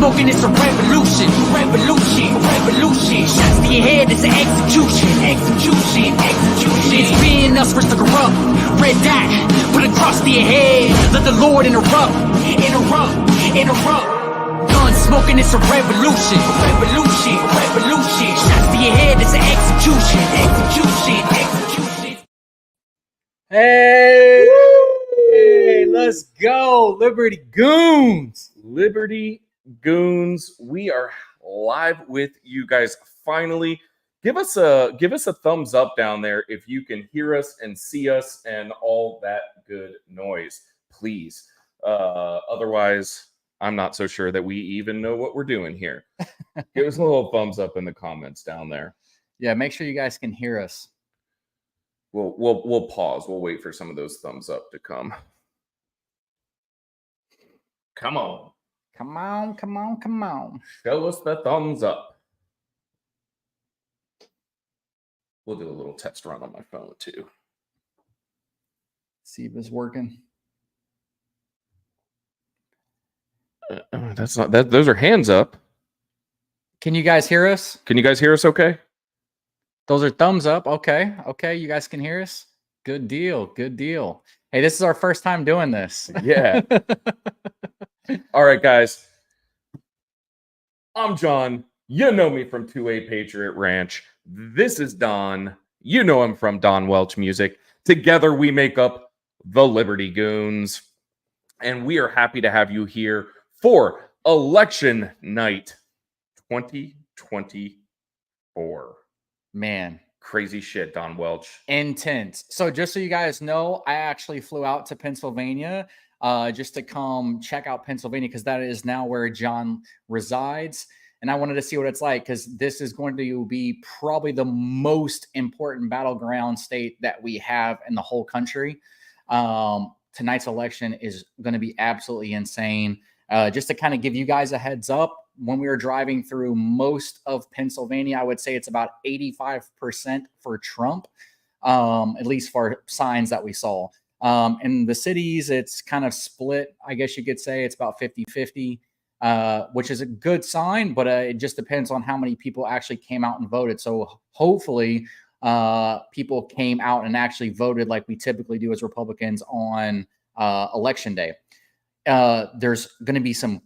smoking, it's a revolution. Shots to your head, it's an execution. It's being us versus the corrupt. Red dot, put a cross to your head. Let the Lord interrupt. Gun smoking, it's a revolution. Shots to your head, it's an execution. Hey, let's go, Liberty Goons. Liberty Goons, we are live with you guys finally. Give us a thumbs up down there if you can hear us and see us and all that good noise, please. Otherwise, I'm not so sure that we even know what we're doing here. Give us a little thumbs up in the comments down there. Yeah, make sure you guys can hear us. We'll pause. We'll wait for some of those thumbs up to come. Come on. Come on. Show us the thumbs up. We'll do a little test run on my phone too. See if it's working. That's not that. Those are hands up. Can you guys hear us? Can you guys hear us okay? Those are thumbs up. Okay. You guys can hear us? Good deal. Hey, this is our first time doing this. Yeah. All right, guys. I'm John. You know me from 2A Patriot Ranch. This is Don. You know him from DonWelchMusic. Together we make up the Liberty Goons. And we are happy to have you here for Election Night 2024. Man, crazy shit, Don Welch. Intense. So just so you guys know, I actually flew out to Pennsylvania just to come check out Pennsylvania because that is now where John resides. And I wanted to see what it's like because this is going to be probably the most important battleground state that we have in the whole country. Tonight's election is going to be absolutely insane. Just to kind of give you guys a heads up, when we were driving through most of Pennsylvania, I would say it's about 85% for Trump, at least for signs that we saw. In the cities, it's kind of split. I guess you could say it's about 50-50, which is a good sign, but it just depends on how many people actually came out and voted. So hopefully people came out and actually voted like we typically do as Republicans on election day. There's going to be some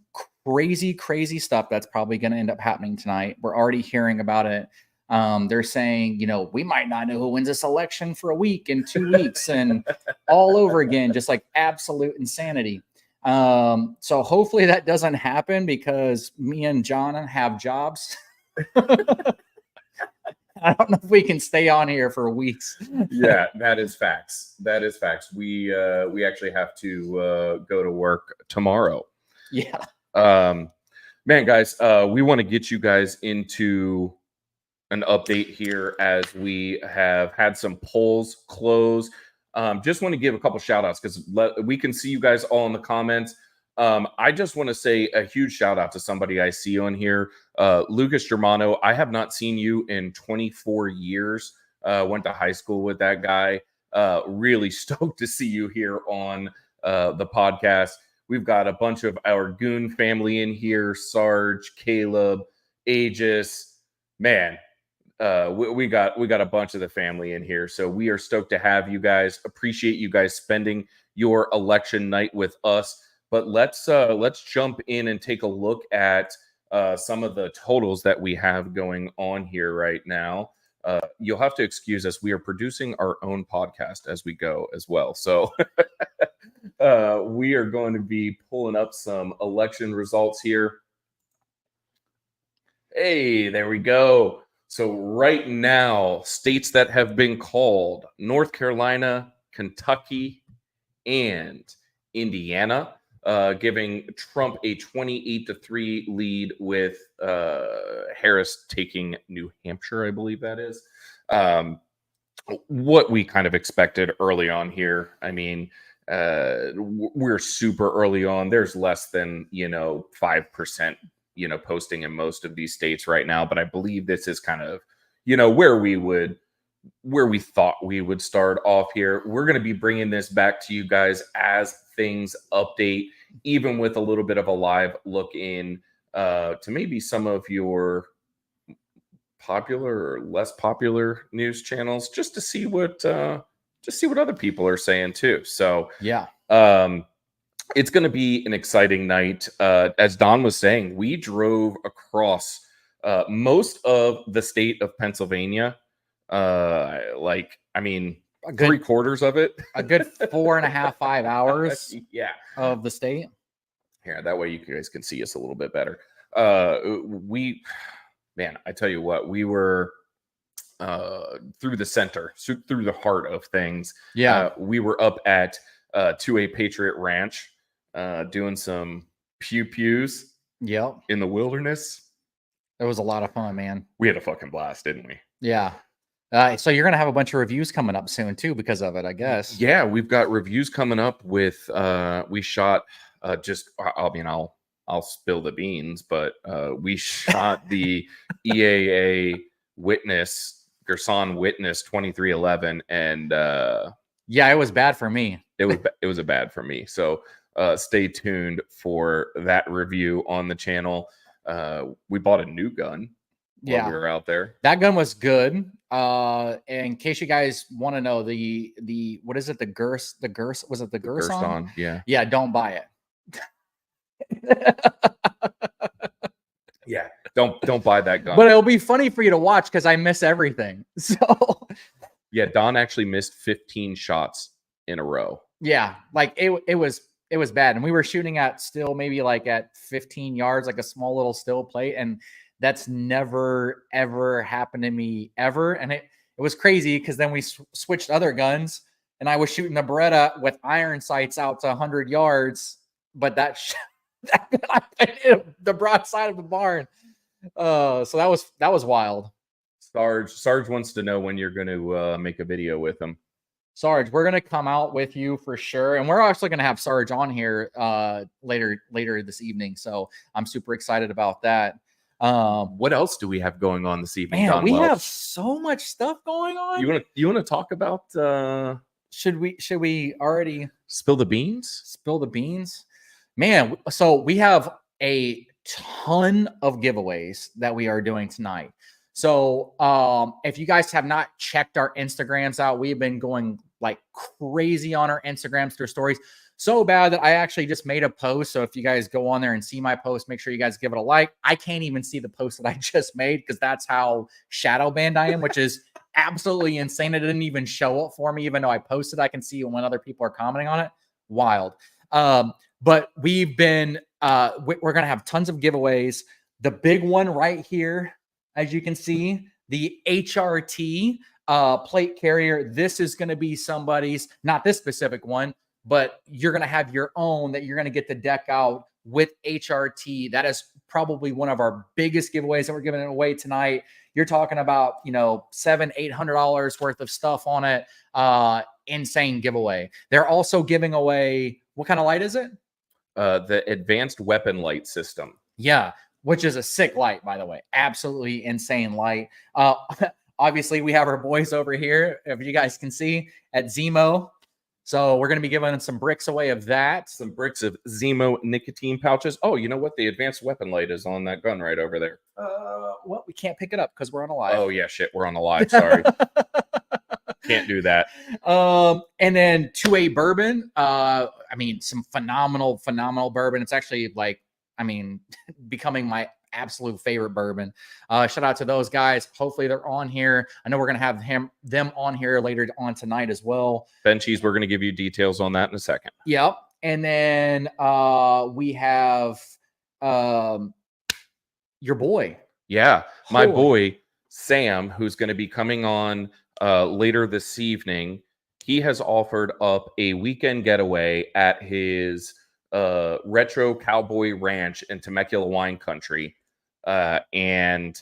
crazy stuff that's probably going to end up happening tonight. We're already hearing about it. They're saying, we might not know who wins this election for a week and 2 weeks and all over again, just like absolute insanity. So hopefully that doesn't happen because me and John have jobs. I don't know if we can stay on here for weeks. Yeah, that is facts. We actually have to go to work tomorrow. Yeah. Man, guys, we want to get you guys into an update here as we have had some polls close. Just want to give a couple shout outs because we can see you guys all in the comments. I just want to say a huge shout out to somebody I see on here. Lucas Germano. I have not seen you in 24 years. Went to high school with that guy. Really stoked to see you here on the podcast. We've got a bunch of our Goon family in here. Sarge, Caleb, Aegis. Man, we got a bunch of the family in here. So we are stoked to have you guys. Appreciate you guys spending your election night with us. But let's jump in and take a look at some of the totals that we have going on here right now. You'll have to excuse us. We are producing our own podcast as we go as well. So we are going to be pulling up some election results here. Hey, there we go. So right now, states that have been called: North Carolina, Kentucky, and Indiana, giving Trump a 28-3 lead with Harris taking New Hampshire, I believe that is. What we kind of expected early on here. I mean, we're super early on. There's less than 5% posting in most of these states right now, but I believe this is kind of where we thought we would start off here. We're going to be bringing this back to you guys as things update, even with a little bit of a live look in to maybe some of your popular or less popular news channels, just to see what other people are saying too. So Yeah. It's going to be an exciting night. As Don was saying, we drove across most of the state of Pennsylvania. A good 3/4 of it. a good 4.5, 5 hours Yeah. of the state. Here, that way you guys can see us a little bit better. Man, I tell you what, we were through the center, through the heart of things. Yeah. We were up at 2A Patriot Ranch, doing some pew-pews Yep. in the wilderness. It was a lot of fun, man. We had a fucking blast, didn't we? Yeah. So you're gonna have a bunch of reviews coming up soon too because of it, I guess. Yeah, we've got reviews coming up with we shot I'll spill the beans, but we shot the EAA Gerson Witness 2311, and yeah, it was bad for me. it was a bad for me. So stay tuned for that review on the channel. We bought a new gun while we were out there. That gun was good. In case you guys want to know, the what is it? The Gerson, was it the Gerson? Gerson, yeah. Yeah, don't buy it. Yeah, don't buy that gun. But it'll be funny for you to watch because I miss everything. So yeah, Don actually missed 15 shots in a row. yeah, like it was bad. And we were shooting at still maybe like at 15 yards, like a small little still plate. And that's never, ever happened to me ever. And it was crazy because then we switched other guns and I was shooting the Beretta with iron sights out to 100 yards. But that the broadside of the barn. So that was wild. Sarge wants to know when you're going to make a video with him. Sarge, we're gonna come out with you for sure, and we're actually gonna have Sarge on here later this evening. So I'm super excited about that. What else do we have going on this evening? Man, we have so much stuff going on. You want to talk about? Should we already spill the beans? Spill the beans, man. So we have a ton of giveaways that we are doing tonight. So if you guys have not checked our Instagrams out, we've been going like crazy on our Instagrams through stories. So bad that I actually just made a post. So if you guys go on there and see my post, make sure you guys give it a like. I can't even see the post that I just made because that's how shadow banned I am, which is absolutely insane. It didn't even show up for me, even though I posted. I can see when other people are commenting on it. Wild. But we've been, we're going to have tons of giveaways. The big one right here, as you can see, the HRT plate carrier. This is going to be somebody's, not this specific one, but you're going to have your own that you're going to get the deck out with HRT. That is probably one of our biggest giveaways that we're giving away tonight. You're talking about, $700-800 worth of stuff on it. Insane giveaway. They're also giving away, what kind of light is it? The advanced weapon light system. Yeah, which is a sick light, by the way. Absolutely insane light. Obviously, we have our boys over here, if you guys can see, at Zemo. So we're going to be giving some bricks away of that. Some bricks of Zemo nicotine pouches. Oh, you know what? The advanced weapon light is on that gun right over there. Well, we can't pick it up because we're on a live. Oh, yeah, shit. We're on a live. Sorry. Can't do that. And then 2A Bourbon. Some phenomenal bourbon. It's actually becoming my absolute favorite bourbon. Shout out to those guys. Hopefully they're on here. I know we're going to have them on here later on tonight as well. Ben Cheese, we're going to give you details on that in a second. Yep. And then we have your boy. Yeah, my boy, Sam, who's going to be coming on later this evening. He has offered up a weekend getaway at his retro cowboy ranch in Temecula wine country. And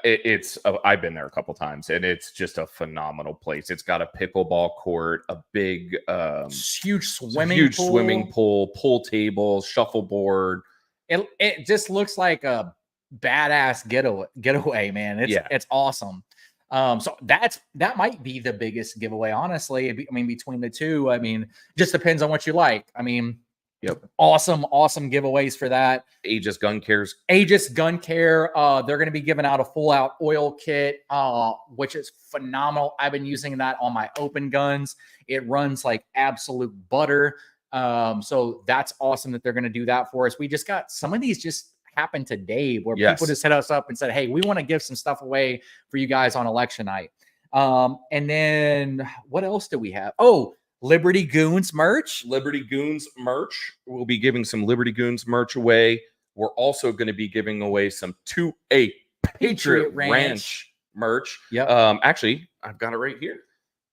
it's I've been there a couple times, and it's just a phenomenal place. It's got a pickleball court, a big huge swimming pool, pool table, shuffleboard. It just looks like a badass getaway, man. It's awesome. So that might be the biggest giveaway, honestly. Between the two, just depends on what you like. Yep. Awesome giveaways for that. Aegis Gun Cares. Aegis Gun Care. They're going to be giving out a full out oil kit, which is phenomenal. I've been using that on my open guns. It runs like absolute butter. So that's awesome that they're going to do that for us. We just got some of these just happened today where people just hit us up and said, hey, we want to give some stuff away for you guys on election night. And then what else do we have? Oh, Liberty Goons merch. Liberty Goons merch. We'll be giving some Liberty Goons merch away. We're also going to be giving away some 2A Patriot Ranch merch. Yeah. Actually, I've got it right here.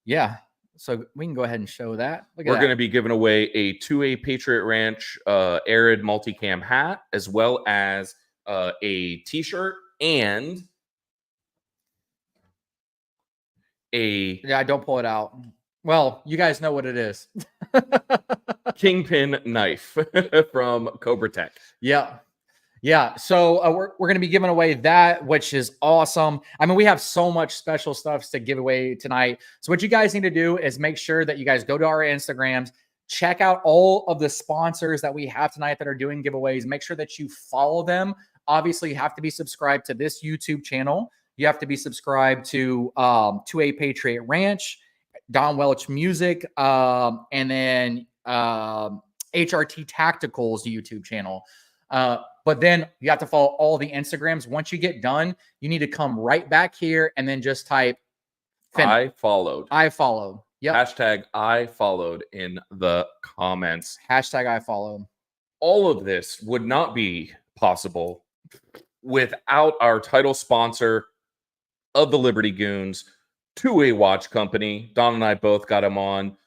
Yeah. So we can go ahead and show that. We're going to be giving away a 2A Patriot Ranch Arid multicam hat, as well as a t-shirt and a... Yeah, don't pull it out. Well, you guys know what it is. Kingpin knife from Cobra Tech. Yeah. Yeah. So we're going to be giving away that, which is awesome. I mean, we have so much special stuff to give away tonight. So what you guys need to do is make sure that you guys go to our Instagrams, check out all of the sponsors that we have tonight that are doing giveaways. Make sure that you follow them. Obviously, you have to be subscribed to this YouTube channel. You have to be subscribed to A Patriot Ranch, DonWelchMusic, and then HRT Tactical's YouTube channel. But then you have to follow all the Instagrams. Once you get done, you need to come right back here and then just type I followed. I followed. Yep. Hashtag I followed in the comments. Hashtag I followed. All of this would not be possible without our title sponsor of the Liberty Goons, 2A Watch Company. Don and I both got him on.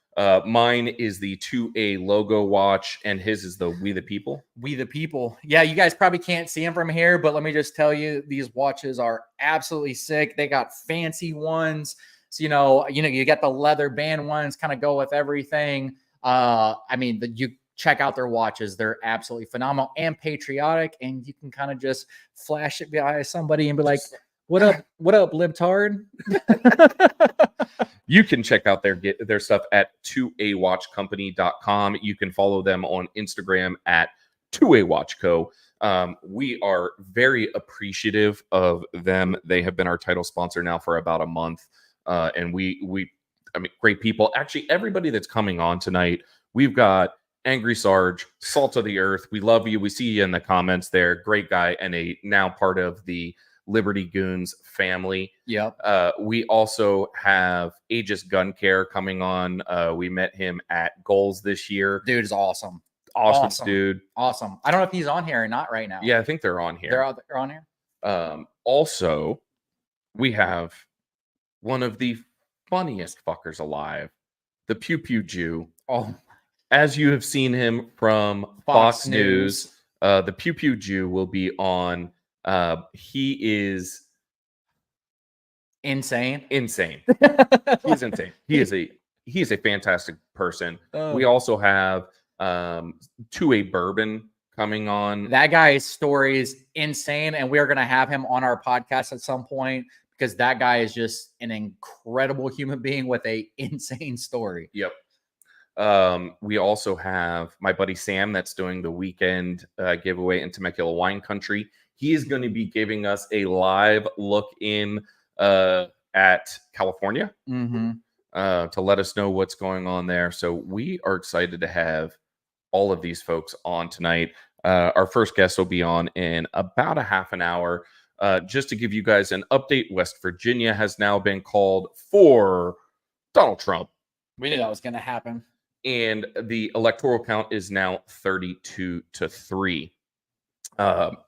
Mine is the 2A logo watch, and his is the We the People. We the People. Yeah, you guys probably can't see them from here, but let me just tell you, these watches are absolutely sick. They got fancy ones. So, you got the leather band ones, kind of go with everything. I mean, you check out their watches. They're absolutely phenomenal and patriotic, and you can kind of just flash it by somebody and be like, what up, libtard? You can check out their stuff at 2awatchcompany.com. You can follow them on Instagram at 2awatchco. We are very appreciative of them. They have been our title sponsor now for about a month. And I mean, great people. Actually, everybody that's coming on tonight, we've got Angry Sarge, Salt of the Earth. We love you. We see you in the comments there. Great guy and a now part of the Liberty Goons family. Yep. We also have Aegis Gun Care coming on. We met him at Goals this year. Dude is awesome. Awesome dude. Awesome. I don't know if he's on here or not right now. Yeah, I think they're on here. They're on here. Also, we have one of the funniest fuckers alive, the Pew Pew Jew. Oh, as you have seen him from Fox News, the Pew Pew Jew will be on. He is insane. He's insane. He is a fantastic person. We also have 2A Bourbon coming on. That guy's story is insane, and we are going to have him on our podcast at some point because that guy is just an incredible human being with a insane story. Yep. We also have my buddy Sam that's doing the weekend giveaway in Temecula Wine Country. He is going to be giving us a live look in at California to let us know what's going on there. So we are excited to have all of these folks on tonight. Our first guest will be on in about a half an hour. Just to give you guys an update, West Virginia has now been called for Donald Trump. We knew that was going to happen. And the electoral count is now 32-3.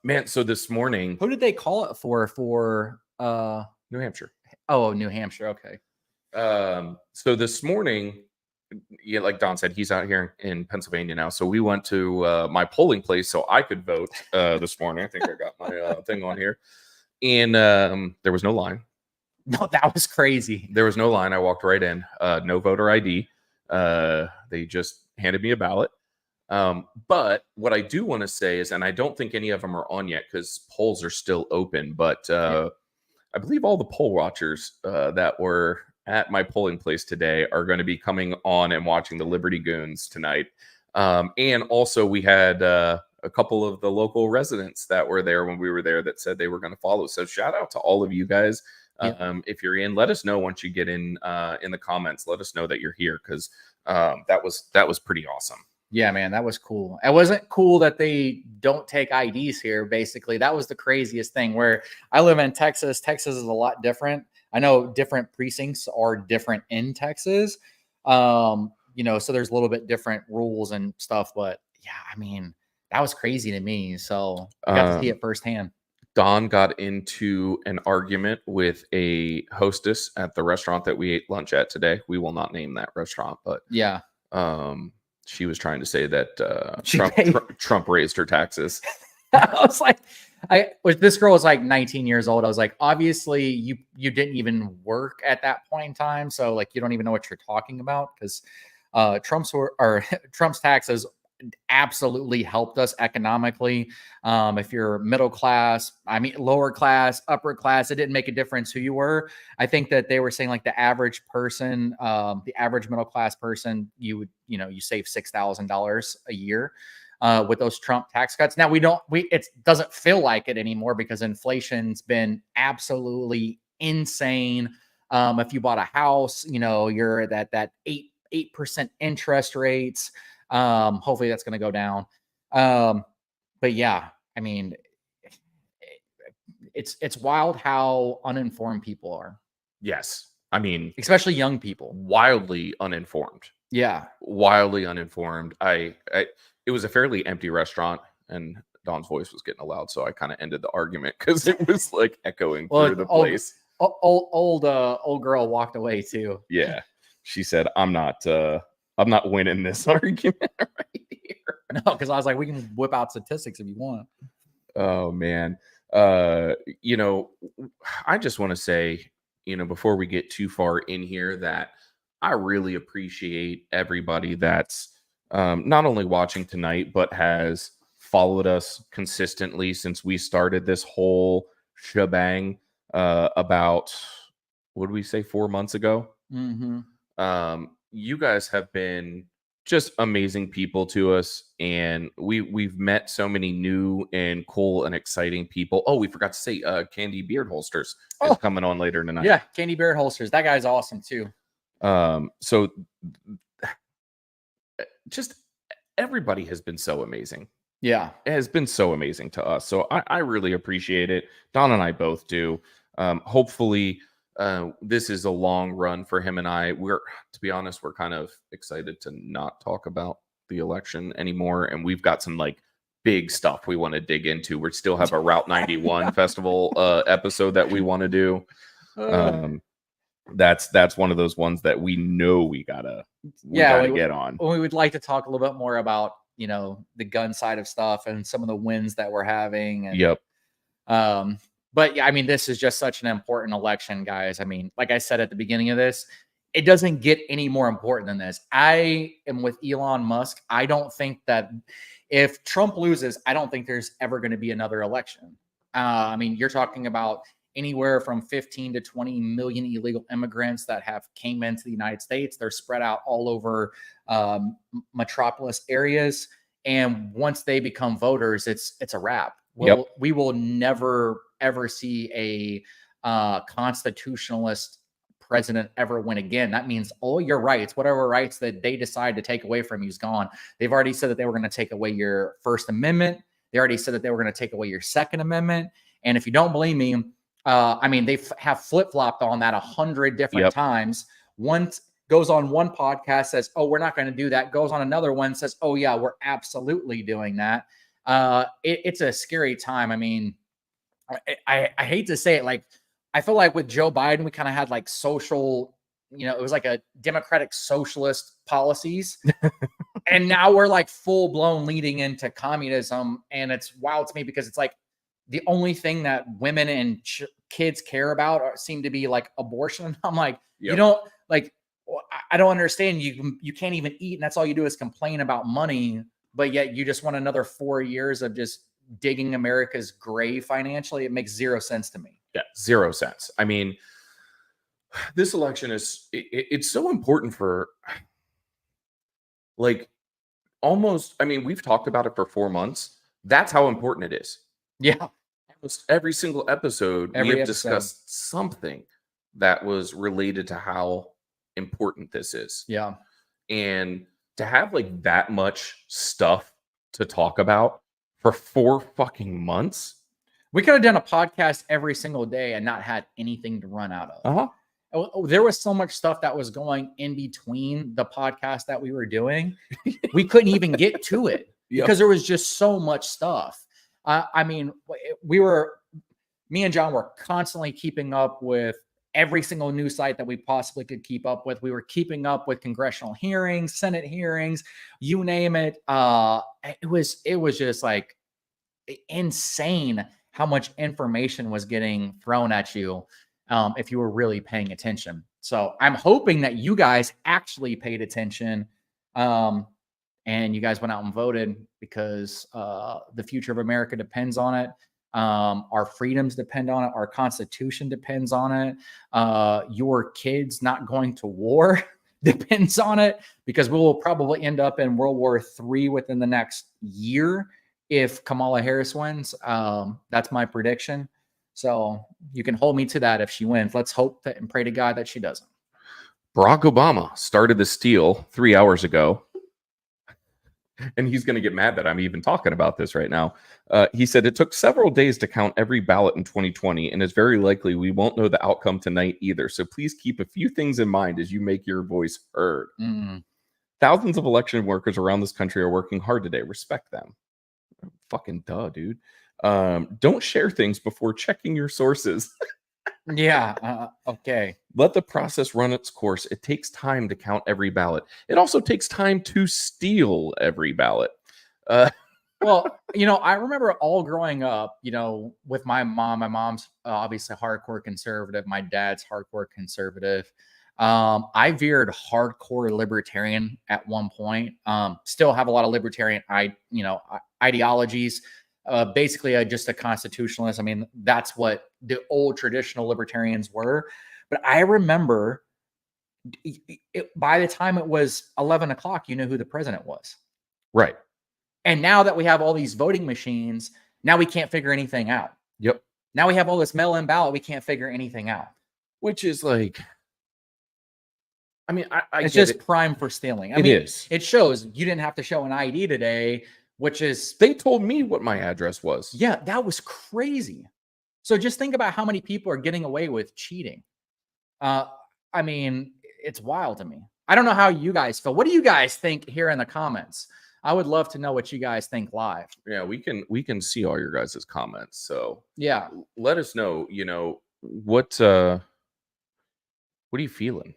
Man, so this morning, who did they call it for New Hampshire? Oh, New Hampshire. Okay. So this morning, yeah, like Don said, he's out here in Pennsylvania now. So we went to my polling place so I could vote this morning. I think I got my thing on here. And there was no line. No, that was crazy. There was no line. I walked right in. No voter ID. They just handed me a ballot. But what I do want to say is, and I don't think any of them are on yet because polls are still open, but I believe all the poll watchers that were at my polling place today are going to be coming on and watching the Liberty Goons tonight. And also we had a couple of the local residents that were there when we were there that said they were going to follow. So shout out to all of you guys. If you're in, let us know once you get in the comments. Let us know that you're here, because that was pretty awesome. Yeah, man, that was cool. It wasn't cool that they don't take IDs here. Basically, that was the craziest thing. Where I live in Texas, Texas is a lot different. I know different precincts are different in Texas. You know, so there's a little bit different rules and stuff. But yeah, I mean, that was crazy to me. So I got to see it firsthand. Don got into an argument with a hostess at the restaurant that we ate lunch at today. We will not name that restaurant, but yeah. She was trying to say that Trump raised her taxes. I was like, this girl was like 19 years old. I was like, obviously you didn't even work at that point in time, so like you don't even know what you're talking about, because Trump's taxes absolutely helped us economically. If you're middle class, I mean lower class, upper class, it didn't make a difference who you were. I think that they were saying like the average person, the average middle class person, you save $6,000 a year with those Trump tax cuts. Now it doesn't feel like it anymore because inflation's been absolutely insane. If you bought a house, you're at that 8% interest rates. Hopefully that's going to go down. But yeah, I mean, it's wild how uninformed people are. Yes. I mean, especially young people, wildly uninformed. Yeah. Wildly uninformed. It was a fairly empty restaurant, and Don's voice was getting loud. So I kind of ended the argument because it was like echoing through the place. Old girl walked away too. Yeah. She said, I'm not winning this argument right here. No, because I was like, we can whip out statistics if you want. Oh man. I just want to say, before we get too far in here, that I really appreciate everybody that's not only watching tonight, but has followed us consistently since we started this whole shebang about, what did we say, 4 months ago? Mm-hmm. You guys have been just amazing people to us, and we've met so many new and cool and exciting people. Oh, we forgot to say Candy Beard Holsters is coming on later tonight. Yeah, Candy Beard Holsters. That guy's awesome too. So just everybody has been so amazing. Yeah, it has been so amazing to us. So I really appreciate it. Don and I both do. Hopefully this is a long run for him and I. To be honest, we're kind of excited to not talk about the election anymore. And we've got some like big stuff we want to dig into. We still have a Route 91 festival episode that we want to do. That's one of those ones that we know we gotta get on. We would like to talk a little bit more about, the gun side of stuff and some of the wins that we're having. And, yep. But yeah, I mean, this is just such an important election, guys. I mean, like I said at the beginning of this, it doesn't get any more important than this. I am with Elon Musk. I don't think that if Trump loses, I don't think there's ever going to be another election. I mean, you're talking about anywhere from 15 to 20 million illegal immigrants that have came into the United States. They're spread out all over metropolis areas. And once they become voters, it's a wrap. We will never, ever see a constitutionalist president ever win again. That means all your rights, whatever rights that they decide to take away from you, is gone. They've already said that they were going to take away your First Amendment. They already said that they were going to take away your Second Amendment. And if you don't believe me, I mean, they have flip-flopped on that 100 different times. One goes on one podcast, says, oh, we're not going to do that. Goes on another one, says, oh, yeah, we're absolutely doing that. It's a scary time. I mean, I hate to say it. Like, I feel like with Joe Biden, we kind of had like social, it was like a democratic socialist policies. And now we're like full blown leading into communism. And it's wild to me because it's like, the only thing that women and kids care about seem to be like abortion. I'm like, you don't like, I don't understand. You can't even eat. And that's all you do is complain about money. But yet you just want another 4 years of just digging America's grave financially. It makes zero sense to me. Yeah. 0 cents. I mean, this election it's so important for like almost, I mean, we've talked about it for 4 months. That's how important it is. Yeah. Almost every single episode, we Every have episode. discussed something that was related to how important this is. Yeah. And to have like that much stuff to talk about for 4 fucking months. We could have done a podcast every single day and not had anything to run out of. Uh-huh. There was so much stuff that was going in between the podcast that we were doing. We couldn't even get to it because there was just so much stuff. I mean, me and John were constantly keeping up with every single news site that we possibly could keep up with. We were keeping up with congressional hearings, Senate hearings, you name it. It was just like insane how much information was getting thrown at you if you were really paying attention. So I'm hoping that you guys actually paid attention and you guys went out and voted because the future of America depends on it. Our freedoms depend on it. Our Constitution depends on it. Your kids not going to war depends on it because we will probably end up in World War III within the next year if Kamala Harris wins. That's my prediction. So you can hold me to that if she wins. Let's hope that and pray to God that she doesn't. Barack Obama started the steal 3 hours ago. And he's going to get mad that I'm even talking about this right now. He said it took several days to count every ballot in 2020, and it's very likely we won't know the outcome tonight either. So please keep a few things in mind as you make your voice heard. Thousands of election workers around this country are working hard today. Respect them. Fucking duh, dude. Don't share things before checking your sources. Yeah. Okay. Let the process run its course. It takes time to count every ballot. It also takes time to steal every ballot. Well, I remember all growing up, with my mom. My mom's obviously hardcore conservative. My dad's hardcore conservative. I veered hardcore libertarian at one point. Still have a lot of libertarian, ideologies. Basically, just a constitutionalist. I mean, that's what the old traditional libertarians were. But I remember by the time it was 11 o'clock, you knew who the president was. Right. And now that we have all these voting machines, now we can't figure anything out. Yep. Now we have all this mail-in ballot. We can't figure anything out. Which is like, I mean, it's just prime for stealing. It is. It shows you didn't have to show an ID today, which is... They told me what my address was. Yeah, that was crazy. So just think about how many people are getting away with cheating. I mean, it's wild to me. I don't know how you guys feel. What do you guys think here in the comments? I would love to know what you guys think live. Yeah, we can see all your guys' comments. So yeah, let us know, what are you feeling?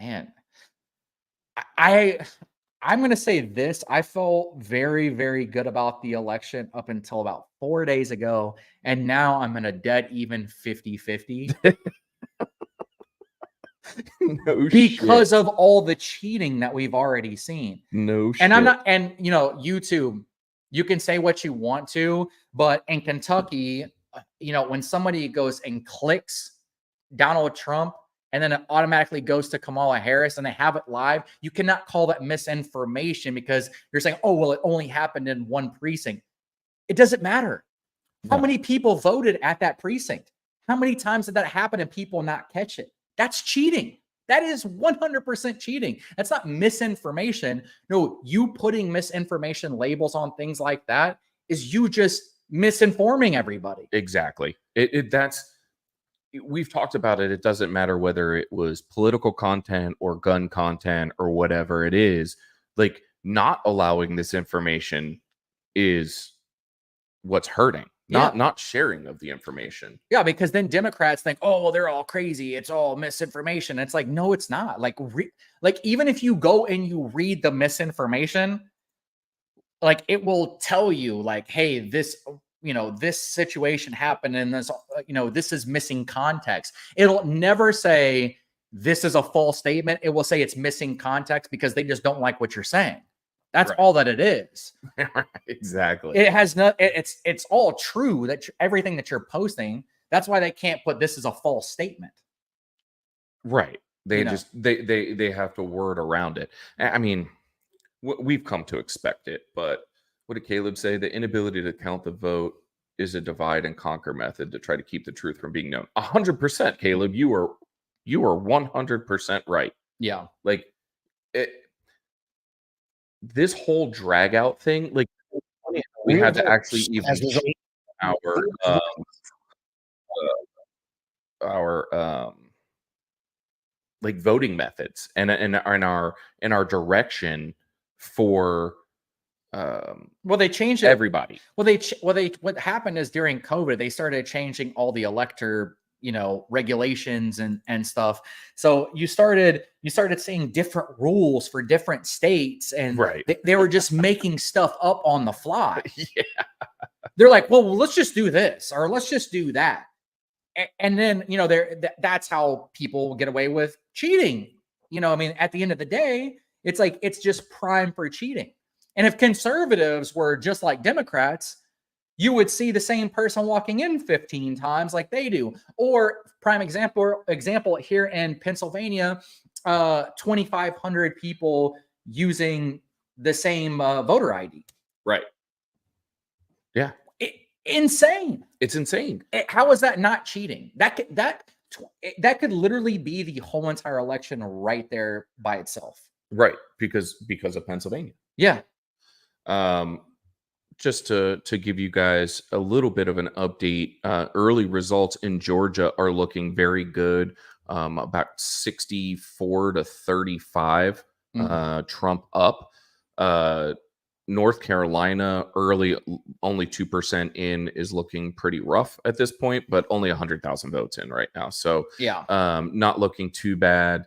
Man, I'm going to say this. I felt very, very good about the election up until about 4 days ago. And now I'm in a dead even 50-50. No because shit. of all the cheating that we've already seen. No shit. And I'm not, and YouTube, you can say what you want to, but in Kentucky, when somebody goes and clicks Donald Trump and then it automatically goes to Kamala Harris and they have it live, you cannot call that misinformation because you're saying, oh, well, it only happened in one precinct. It doesn't matter. How many people voted at that precinct? How many times did that happen and people not catch it? That's cheating. That is 100% cheating. That's not misinformation. No, you putting misinformation labels on things like that is you just misinforming everybody. Exactly. We've talked about it. It doesn't matter whether it was political content or gun content or whatever it is. Like, not allowing this information is what's hurting. Not sharing of the information. Yeah, because then Democrats think, oh, well, they're all crazy. It's all misinformation. It's like, no, it's not. Like even if you go and you read the misinformation, like it will tell you like, hey, this situation happened and this, this is missing context. It'll never say this is a false statement. It will say it's missing context because they just don't like what you're saying. That's all that it is. Exactly. It has no. It's all true that everything that you're posting. That's why they can't put this as a false statement. Right. They just they have to word around it. I mean, we've come to expect it. But what did Caleb say? The inability to count the vote is a divide and conquer method to try to keep the truth from being known. 100%, Caleb. You are 100% right. Yeah. Like this whole drag out thing, like we had to actually even change our like voting methods and our direction for well, they changed it. Everybody. What happened is during COVID, they started changing all the elector, regulations and stuff. So you started seeing different rules for different states, and right. They were just making stuff up on the fly. Yeah. They're like, well, let's just do this, or let's just do that. And then, that's how people get away with cheating. I mean, at the end of the day, it's like, it's just prime for cheating. And if conservatives were just like Democrats, you would see the same person walking in 15 times like they do. Or prime example here in Pennsylvania, 2,500 people using the same voter ID. Right. Yeah. Insane. It's insane. How is that not cheating? That could literally be the whole entire election right there by itself. Right. Because of Pennsylvania. Yeah. Just to give you guys a little bit of an update, early results in Georgia are looking very good. About 64 to 35, Trump up. North Carolina early, only 2% in, is looking pretty rough at this point, but only 100,000 votes in right now. So yeah, not looking too bad.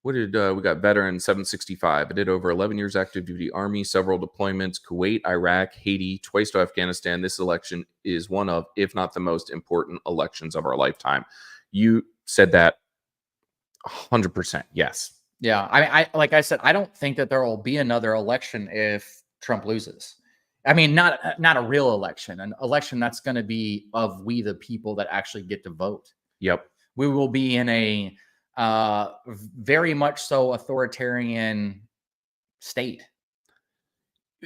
What did we got? Veteran 765. I did over 11 years active duty Army, several deployments, Kuwait, Iraq, Haiti, twice to Afghanistan. This election is one of, if not the most important elections of our lifetime. You said that 100%. Yes. Yeah. I mean, like I said, I don't think that there will be another election if Trump loses. I mean, not a real election, an election that's going to be of we the people that actually get to vote. Yep. We will be in a very much so authoritarian state.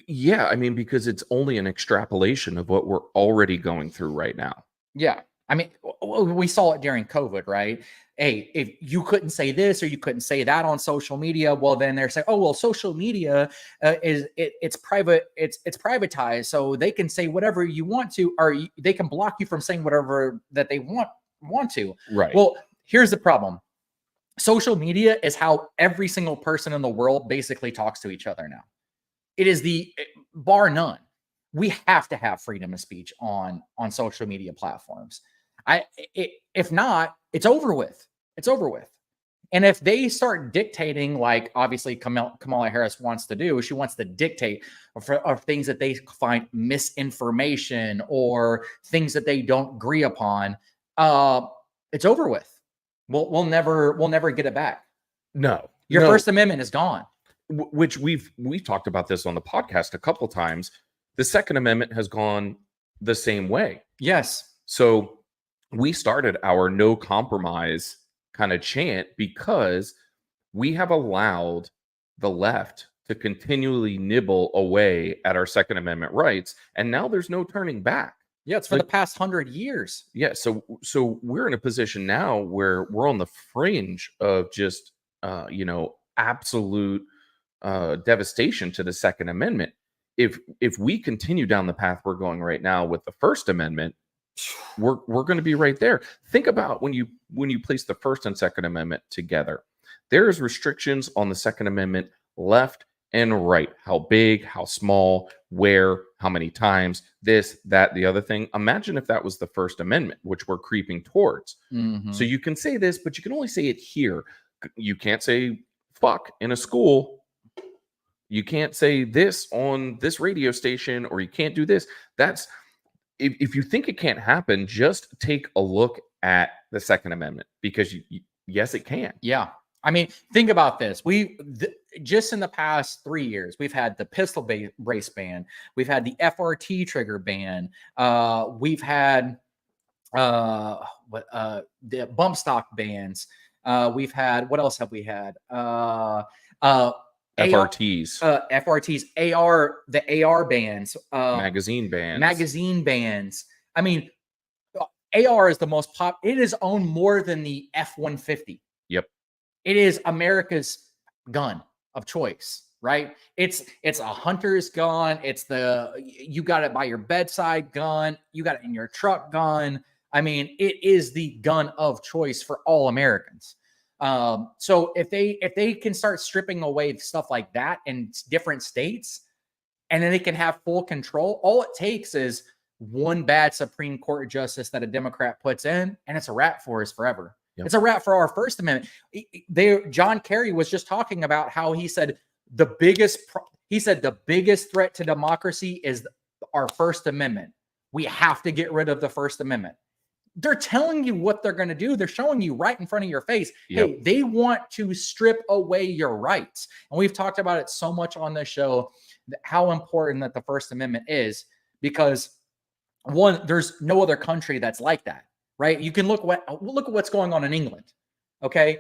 Yeah, I mean, because it's only an extrapolation of what we're already going through right now. Yeah. I mean, we saw it during COVID, right? Hey, if you couldn't say this or you couldn't say that on social media, well, then they're saying, oh, well, social media it's private, it's privatized, so they can say whatever you want to, or they can block you from saying whatever that they want to. Right. Well, here's the problem. Social media is how every single person in the world basically talks to each other now. It is bar none. We have to have freedom of speech on social media platforms. If not, it's over with. It's over with. And if they start dictating, like obviously Kamala Harris wants to do, she wants to dictate of things that they find misinformation or things that they don't agree upon, it's over with. We'll never get it back. No. Your First Amendment is gone. Which we've talked about this on the podcast a couple times. The Second Amendment has gone the same way. Yes. So we started our no compromise kind of chant because we have allowed the left to continually nibble away at our Second Amendment rights. And now there's no turning back. Yeah, it's for the past 100 years. Yeah. So we're in a position now where we're on the fringe of just, absolute devastation to the Second Amendment. If we continue down the path we're going right now with the First Amendment, we're going to be right there. Think about when you place the First and Second Amendment together. There's restrictions on the Second Amendment left and right. How big, how small, where, how many times, this, that, the other thing. Imagine if that was the First Amendment, which we're creeping towards. Mm-hmm. So you can say this, but you can only say it here. You can't say fuck in a school. You can't say this on this radio station, or you can't do this. That's if you think it can't happen, just take a look at the Second Amendment, because yes, it can. Yeah. I mean, think about this. Just in the past 3 years, we've had the pistol brace ban. We've had the FRT trigger ban. We've had the bump stock bans. We've had, what else have we had? FRTs, FRTs, the AR bands, magazine bands. I mean, AR is the most pop. It is owned more than the F-150. Yep. It is America's gun of choice, right? It's a hunter's gun. It's you got it by your bedside gun. You got it in your truck gun. I mean, it is the gun of choice for all Americans. So if they can start stripping away stuff like that in different states, and then they can have full control, all it takes is one bad Supreme Court justice that a Democrat puts in, and it's a wrap for us forever. Yep. It's a wrap for our First Amendment. John Kerry was just talking about how he said the biggest threat to democracy is our First Amendment. We have to get rid of the First Amendment. They're telling you what they're going to do. They're showing you right in front of your face. Yep. Hey, they want to strip away your rights. And we've talked about it so much on this show, how important that the First Amendment is, because one, there's no other country that's like that, right? You can look at what's going on in England. Okay.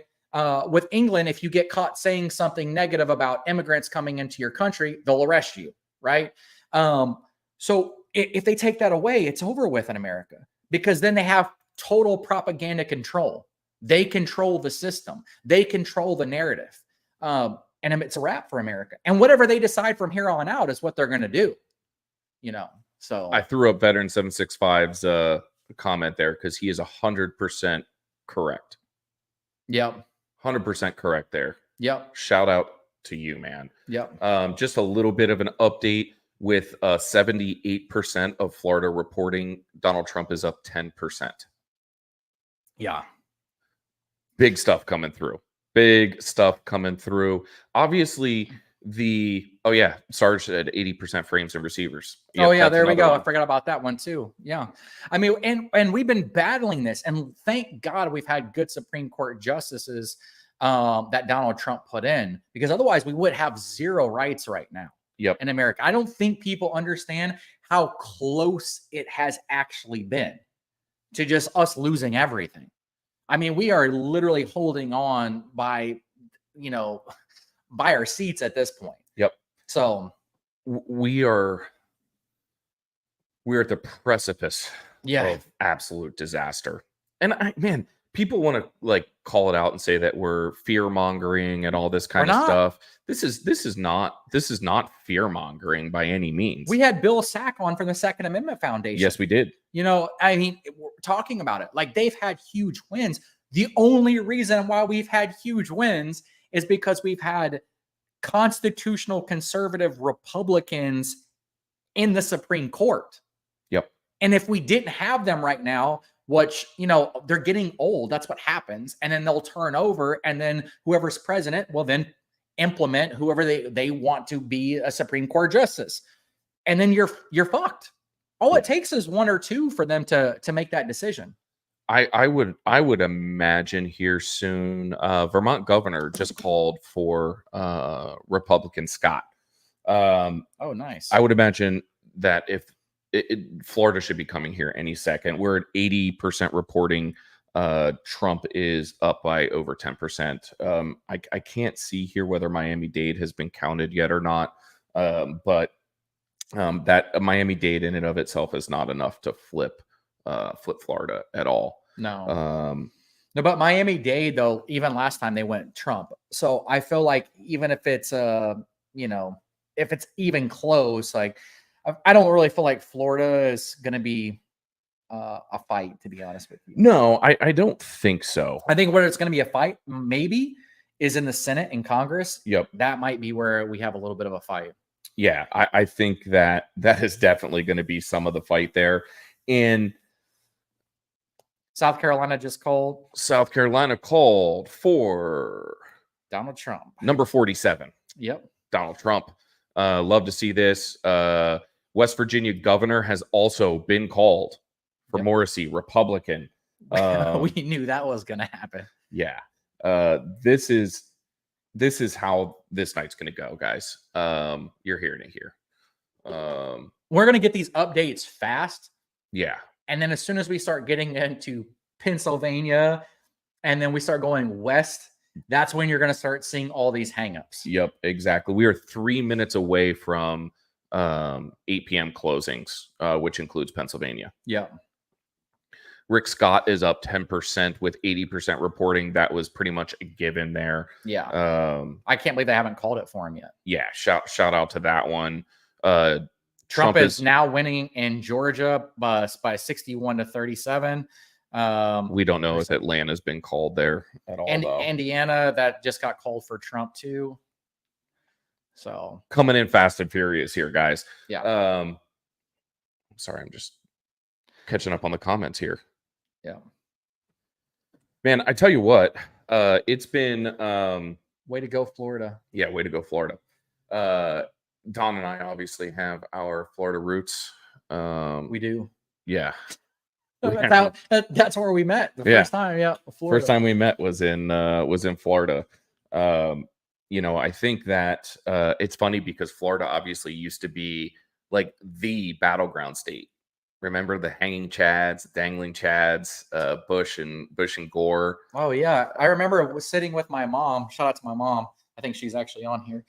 With England, if you get caught saying something negative about immigrants coming into your country, they'll arrest you. Right. So if they take that away, it's over with in America, because then they have total propaganda control. They control the system. They control the narrative. And it's a wrap for America. And whatever they decide from here on out is what they're going to do. So I threw up Veteran 765's comment there because he is 100% correct. Yep. 100% correct there. Yep. Shout out to you, man. Yep. Just a little bit of an update. With 78% of Florida reporting Donald Trump is up 10%. Yeah. Big stuff coming through. Obviously, Sarge said 80% frames and receivers. Yep, there we go. I forgot about that one too. Yeah. I mean, and we've been battling this, and thank God we've had good Supreme Court justices that Donald Trump put in, because otherwise we would have zero rights right now. Yep. In America. I don't think people understand how close it has actually been to just us losing everything. I mean, we are literally holding on by our seats at this point. Yep. So we are at the precipice of absolute disaster. And people want to call it out and say that we're fear mongering and all this kind of stuff. This is not fear mongering by any means. We had Bill Sack on from the Second Amendment Foundation. Yes, we did. We're talking about it. Like, they've had huge wins. The only reason why we've had huge wins is because we've had constitutional conservative Republicans in the Supreme Court. Yep. And if we didn't have them right now, which, they're getting old. That's what happens. And then they'll turn over, and then whoever's president will then implement whoever they want to be a Supreme Court justice. And then you're fucked. All it takes is one or two for them to make that decision. I would imagine here soon, Vermont governor just called for Republican Scott. Oh, nice. I would imagine that if Florida should be coming here any second. We're at 80% reporting. Trump is up by over 10%. I can't see here whether Miami-Dade has been counted yet or not. But that Miami-Dade in and of itself is not enough to flip Florida at all. No. No, but Miami-Dade, though, even last time they went Trump. So I feel like even if it's if it's even close, I don't really feel like Florida is going to be a fight, to be honest with you. No, I don't think so. I think where it's going to be a fight, maybe, is in the Senate and Congress. Yep. That might be where we have a little bit of a fight. Yeah, I think that is definitely going to be some of the fight there. In South Carolina called for Donald Trump. Number 47. Yep. Donald Trump. Love to see this. West Virginia governor has also been called for Morrissey, Republican. We knew that was going to happen. Yeah. This is how this night's going to go, guys. You're hearing it here. We're going to get these updates fast. Yeah. And then as soon as we start getting into Pennsylvania, and then we start going west that's when you're going to start seeing all these hangups. Yep, exactly. We are 3 minutes away from 8 p.m. closings, which includes Pennsylvania. Yeah. Rick Scott is up 10% with 80% reporting. That was pretty much a given there. Yeah. I can't believe they haven't called it for him yet. Yeah, shout out to that one. Trump is now winning in Georgia by 61-37. We don't know if Atlanta's been called there at all. And though. Indiana, that just got called for Trump too. So coming in fast and furious here, guys. Yeah. Sorry, I'm just catching up on the comments here. Yeah. Man, I tell you what, it's been way to go, Florida. Yeah, way to go, Florida. Don and I obviously have our Florida roots. We do. Yeah. That's where we met the first time. Yeah. Florida. First time we met was in Florida. You know, I think that it's funny because Florida obviously used to be like the battleground state. Remember the hanging chads, dangling chads, Bush and Gore. Oh yeah, I remember sitting with my mom. Shout out to my mom. I think she's actually on here.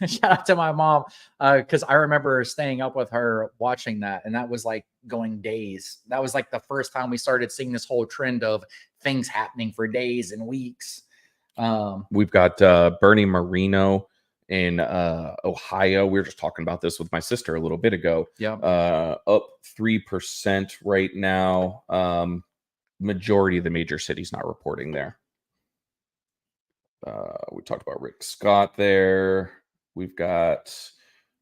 Shout out to my mom because I remember staying up with her watching that, and that was like going days. That was like the first time we started seeing this whole trend of things happening for days and weeks. We've got Bernie Marino in Ohio. We were just talking about this with my sister a little bit ago. Yeah. Up 3% right now. Majority of the major cities not reporting there. We talked about Rick Scott there. We've got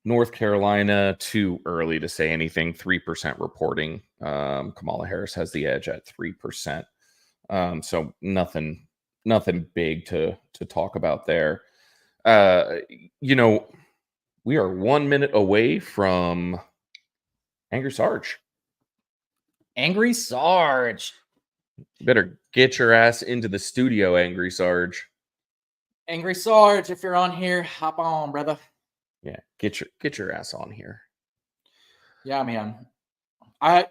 North Carolina, too early to say anything, 3% reporting. Kamala Harris has the edge at 3%. So nothing big to talk about there. You know, we are 1 minute away from Angry Sarge. Angry Sarge. You better get your ass into the studio, Angry Sarge. Angry Sarge, if you're on here, hop on, brother. Yeah, get your ass on here. Yeah, man. I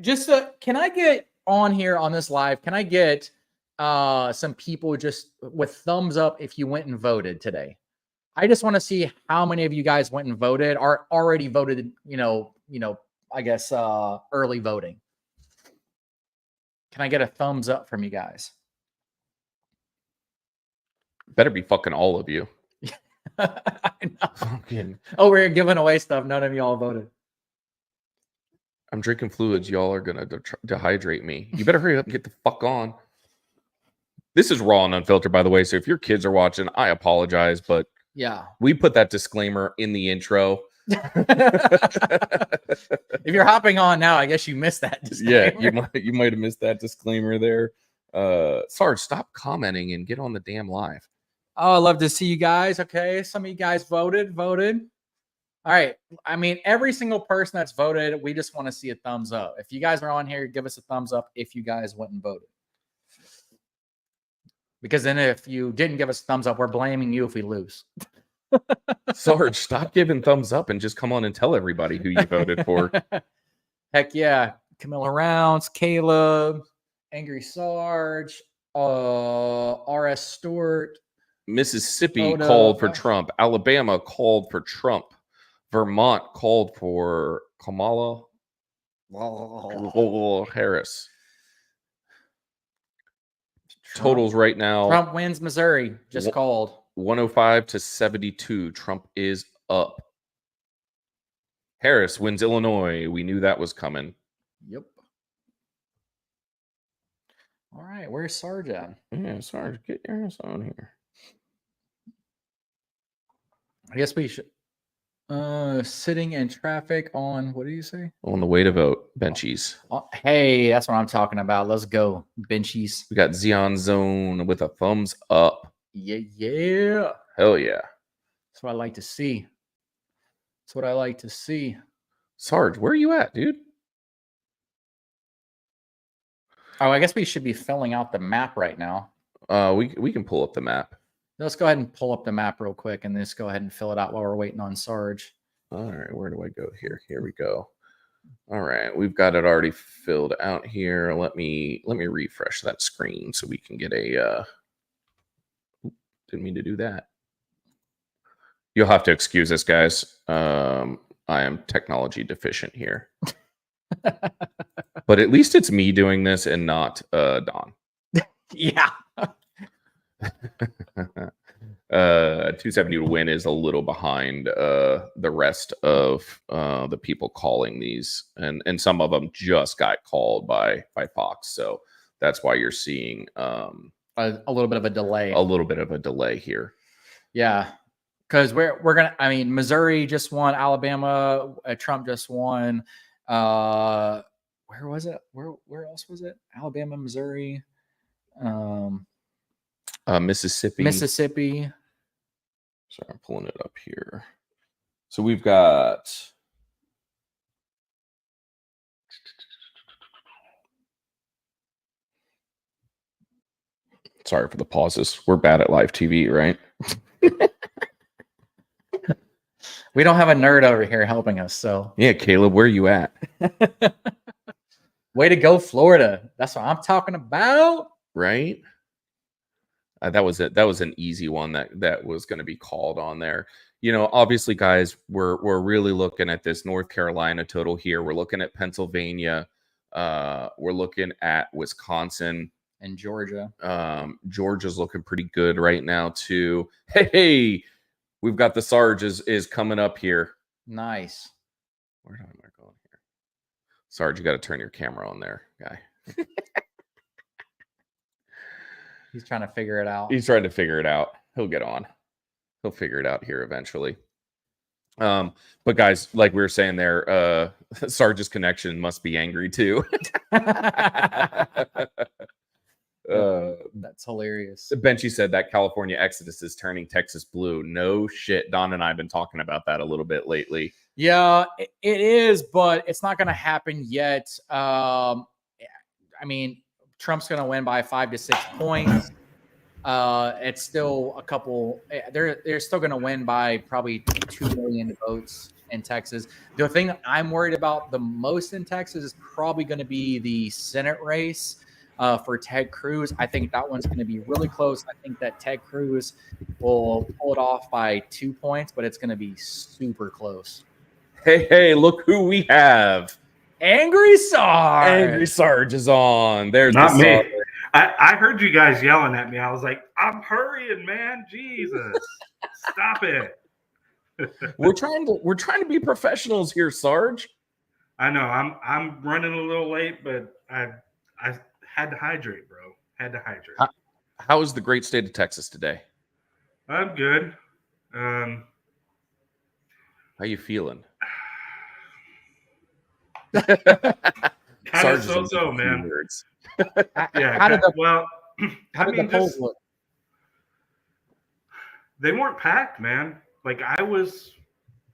just can I get on here on this live? Can I get some people just with thumbs up if you went and voted today? I just want to see how many of you guys went and voted or already voted, you know, I guess early voting. Can I get a thumbs up from you guys? Better be fucking all of you. I know. Fucking. Oh, we're giving away stuff. None of y'all voted. I'm drinking fluids. Y'all are gonna dehydrate me. You better hurry up and get the fuck on. This is raw and unfiltered, by the way. So if your kids are watching, I apologize, but yeah, we put that disclaimer in the intro. If you're hopping on now, I guess you missed that disclaimer. Yeah, you might have missed that disclaimer there. Sarge, stop commenting and get on the damn live. Oh, I love to see you guys. Okay, some of you guys voted. All right. I mean, every single person that's voted, we just want to see a thumbs up. If you guys are on here, give us a thumbs up if you guys went and voted. Because then if you didn't give us a thumbs up, we're blaming you if we lose. Sarge, stop giving thumbs up and just come on and tell everybody who you voted for. Heck yeah. Camilla Rounds, Caleb, Angry Sarge, R.S. Stewart. Mississippi called for Trump. Alabama called for Trump. Vermont called for Kamala Harris. Totals right now. Trump wins Missouri. Just called. 105-72. Trump is up. Harris wins Illinois. We knew that was coming. Yep. All right. Where's Sarge at? Yeah, Sarge, get your ass on here. I guess we should. Sitting in traffic on, what do you say? On the way to vote, benchies. Hey, that's what I'm talking about. Let's go, benchies. We got Xeon Zone with a thumbs up. Yeah. Hell yeah. That's what I like to see. Sarge, where are you at, dude? Oh, I guess we should be filling out the map right now. We can pull up the map. Let's go ahead and pull up the map real quick and just go ahead and fill it out while we're waiting on Sarge. All right, where do I go here? Here we go. All right, we've got it already filled out here. Let me refresh that screen so we can get a. Didn't mean to do that. You'll have to excuse us, guys. I am technology deficient here, but at least it's me doing this and not Don. Yeah. 270 to win is a little behind the rest of the people calling these, and some of them just got called by Fox, so that's why you're seeing a little bit of a delay. A little bit of a delay here. Yeah, because we're gonna. I mean, Missouri just won. Alabama, Trump just won. Where was it? Where else was it? Alabama, Missouri. Mississippi. Sorry, I'm pulling it up here. So we've got sorry for the pauses. We're bad at live TV, right? We don't have a nerd over here helping us, so yeah, Caleb, where are you at? Way to go, Florida. That's what I'm talking about. Right? That was it. That was an easy one that was going to be called on there. You know, obviously, guys, we're really looking at this North Carolina total here. We're looking at Pennsylvania. We're looking at Wisconsin and Georgia. Georgia's looking pretty good right now too. Hey, we've got the Sarge is coming up here. Nice. Where am I going here? Sarge, you got to turn your camera on there, guy. He's trying to figure it out. He's trying to figure it out. He'll get on. He'll figure it out here eventually. But guys, like we were saying there, Sarge's connection must be angry too. That's hilarious. Benchy said that California exodus is turning Texas blue. No shit. Don and I have been talking about that a little bit lately. Yeah, it is, but it's not going to happen yet. I mean, Trump's going to win by 5 to 6 points. It's still a couple. They're still going to win by probably 2 million votes in Texas. The thing that I'm worried about the most in Texas is probably going to be the Senate race for Ted Cruz. I think that one's going to be really close. I think that Ted Cruz will pull it off by 2 points, but it's going to be super close. Hey, look who we have. Angry Sarge. Angry Sarge is on. There's not the me. Sarge. I heard you guys yelling at me. I was like, I'm hurrying, man. Jesus, stop it. We're trying to be professionals here, Sarge. I know I'm running a little late, but I had to hydrate, bro. Had to hydrate. How is the great state of Texas today? I'm good. How you feeling? Kind of so, man. Yeah. How did the polls look? They weren't packed, man. Like, I was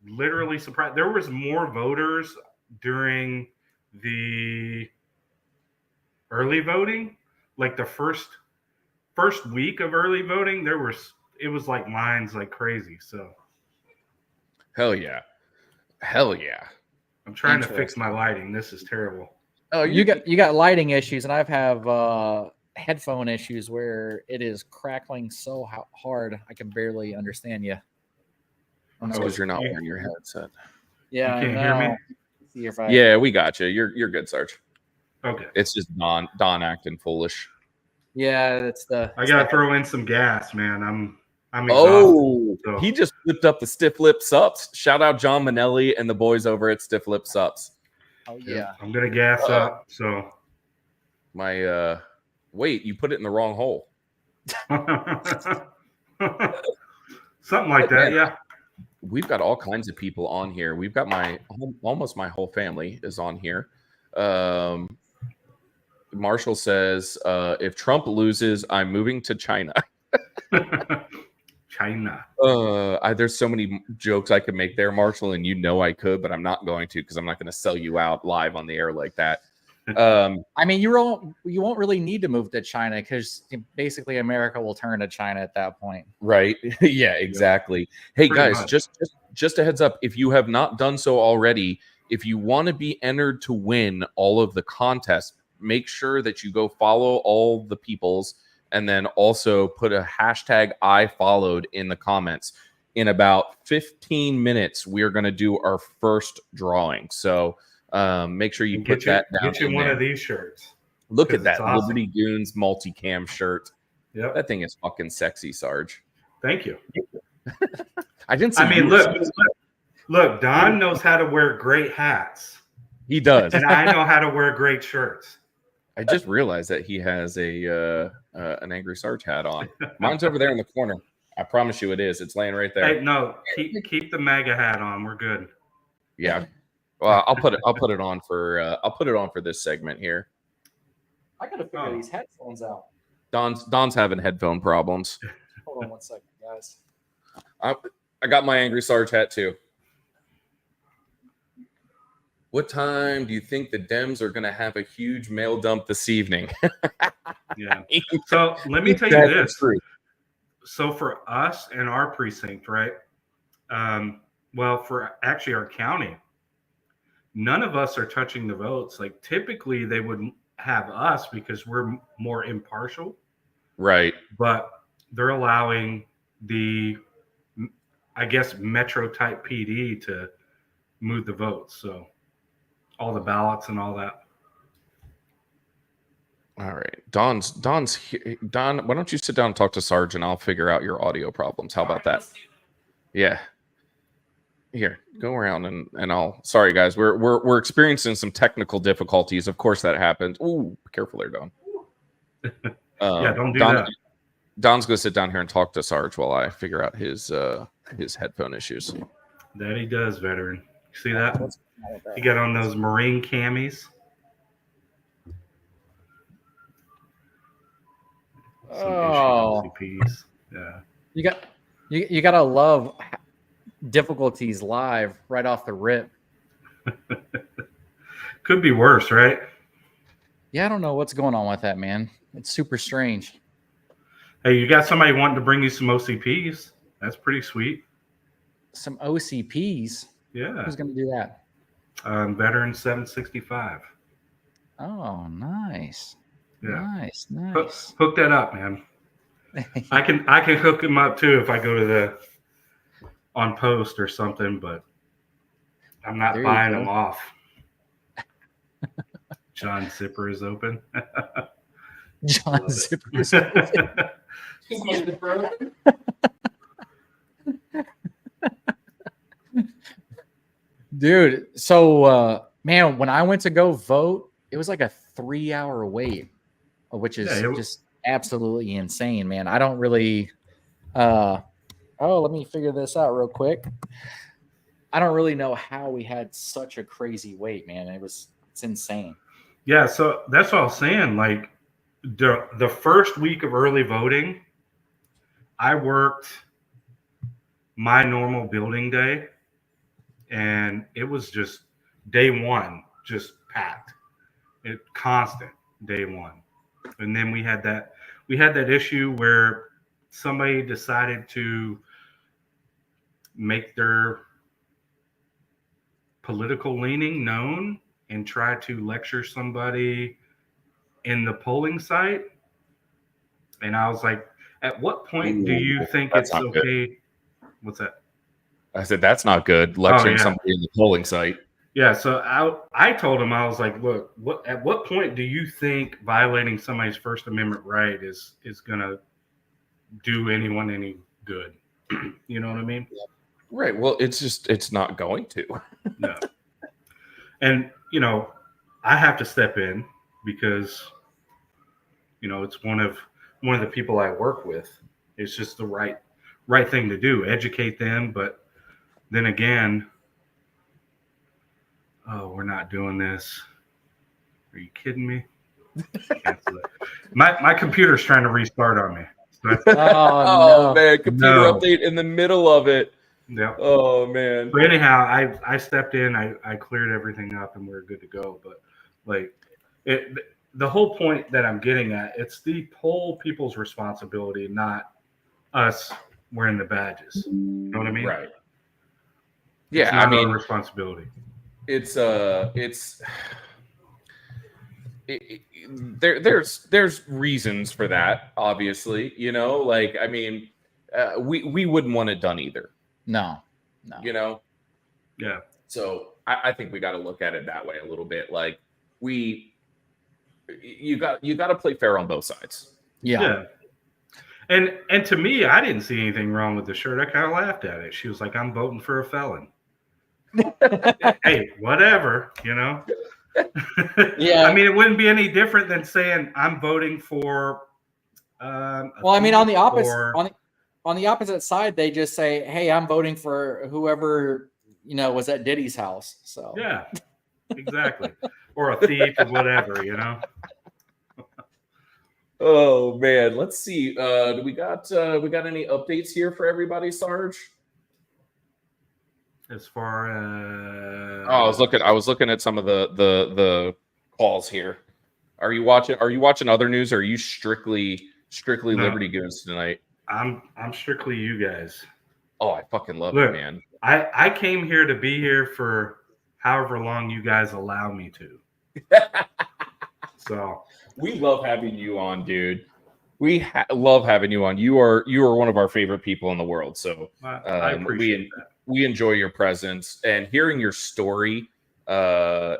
literally surprised. There was more voters during the early voting, like the first week of early voting. It was like lines like crazy. So, hell yeah. I'm trying to fix my lighting. This is terrible. Oh, you got lighting issues, and I have headphone issues where it is crackling so hard I can barely understand you. Because you're not wearing your headset. Yeah, you can't hear me. Yeah, we got you. You're good, Sarge. Okay. It's just Don acting foolish. Yeah, I gotta throw in some gas, man. I'm exhausted. So. He just flipped up the Stiff Lip Sups. Shout out John Manelli and the boys over at Stiff Lip Sups. Oh yeah. I'm gonna gas up. So my wait, you put it in the wrong hole. Something like that, yeah. We've got all kinds of people on here. We've got almost my whole family is on here. Marshall says, if Trump loses, I'm moving to China. China. There's so many jokes I could make there, Marshall, and you know I could, but I'm not going to because I'm not going to sell you out live on the air like that. I mean, you won't really need to move to China because basically America will turn to China at that point. Right. Yeah, exactly. Hey, Pretty guys, much. just a heads up. If you have not done so already, If you want to be entered to win all of the contests, make sure that you go follow all the peoples and then also put a hashtag I followed in the comments. In about 15 minutes, we are going to do our first drawing. So make sure you put that down. Get you one of these shirts. Look at that awesome. Liberty Goons multicam shirt. Yep. That thing is fucking sexy, Sarge. Thank you. I didn't say. I mean, look, Don knows how to wear great hats. He does. And I know how to wear great shirts. I just realized that he has an Angry Sarge hat on. Mine's over there in the corner. I promise you it is. It's laying right there. Hey, no, keep the MAGA hat on. We're good. Yeah. Well, I'll put it on for this segment here. I gotta figure these headphones out. Don's having headphone problems. Hold on one second, guys. I got my Angry Sarge hat too. What time do you think the Dems are going to have a huge mail dump this evening? Yeah. So let me tell you this. So for us in our precinct, right? Well, for actually our county, none of us are touching the votes. Like typically they would have us because we're more impartial. Right. But they're allowing the, I guess, Metro type PD to move the votes. So all the ballots and all that. All right. Don's here. Don, why don't you sit down and talk to Sarge and I'll figure out your audio problems. How about that? Yeah. Here, go around and I'll. Sorry, guys. We're experiencing some technical difficulties. Of course, that happens. Ooh, be careful there, Don. Yeah, don't do that. Don's gonna sit down here and talk to Sarge while I figure out his headphone issues. That he does, veteran. See that? He got on those Marine camis. Oh, yeah. You gotta love difficulties live right off the rip. Could be worse, right? Yeah, I don't know what's going on with that, man. It's super strange. Hey, you got somebody wanting to bring you some OCPs. That's pretty sweet. Some OCPs? Yeah. Who's going to do that? Veteran 765. Oh, nice. Yeah. Nice. Hook that up, man. I can hook him up too if I go to the on post or something, but I'm not buying them off. John Zipper is open. John Zipper is open. Dude, so man, when I went to go vote, it was like a 3-hour wait, which is just absolutely insane, man. I don't really let me figure this out real quick. I don't really know how we had such a crazy wait, man. It's insane. Yeah, so that's what I was saying. Like the first week of early voting, I worked my normal building day, and it was just day one, just packed. It constant day one. And then we had that issue where somebody decided to make their political leaning known and try to lecture somebody in the polling site. And I was like, at what point do you think it's okay? Good. What's that? I said, that's not good. Lecturing somebody in the polling site. Yeah. So I told him, I was like, look, at what point do you think violating somebody's First Amendment right is going to do anyone any good? You know what I mean? Right. Well, it's not going to. No. And, I have to step in because, it's one of the people I work with. It's just the right thing to do, educate them. But then again, we're not doing this. Are you kidding me? My computer's trying to restart on me. No. Man, computer update in the middle of it. Yeah. Oh man. But anyhow, I stepped in, I cleared everything up, and we're good to go. But the whole point that I'm getting at, it's the poll people's responsibility, not us wearing the badges. You know what I mean? Right. Yeah, it's not our responsibility. there's reasons for that, obviously, you know, like, I mean, we wouldn't want it done either, No. you know. Yeah. So I think we got to look at it that way a little bit. Like, you got to play fair on both sides. Yeah. And to me, I didn't see anything wrong with the shirt. I kind of laughed at it. She was like, "I'm voting for a felon." Hey, whatever, you know. Yeah. I mean, it wouldn't be any different than saying I'm voting for. Well, I mean, on the opposite side, they just say, "Hey, I'm voting for whoever was at Diddy's house." So Yeah, exactly, or a thief or whatever, you know. Oh man, let's see. Do we got any updates here for everybody, Sarge? As far as I was looking at some of the calls here. Are you watching other news, or are you strictly No. Liberty Goons tonight? I'm strictly you guys. Oh, I fucking love Look, it, man. I came here to be here for however long you guys allow me to. So we love having you on, dude. We love having you on. You are one of our favorite people in the world. So I appreciate that. We enjoy your presence and hearing your story. On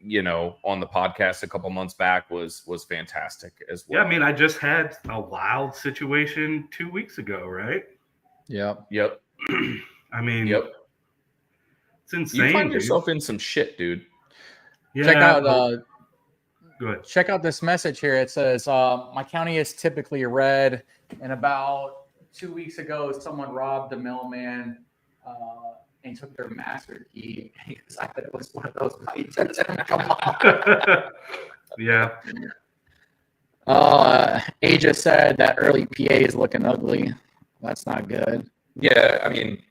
the podcast a couple months back was fantastic as well. Yeah, I mean, I just had a wild situation 2 weeks ago, right? Yep. I mean, yep. It's insane. You find yourself in some shit, dude. Yeah. Check out. Go ahead. Check out this message here. It says, "My county is typically red, and about 2 weeks ago, someone robbed the mailman and took their master key. I thought it was one of those fights." Yeah. Aegis said that early PA is looking ugly. That's not good. Yeah, I mean,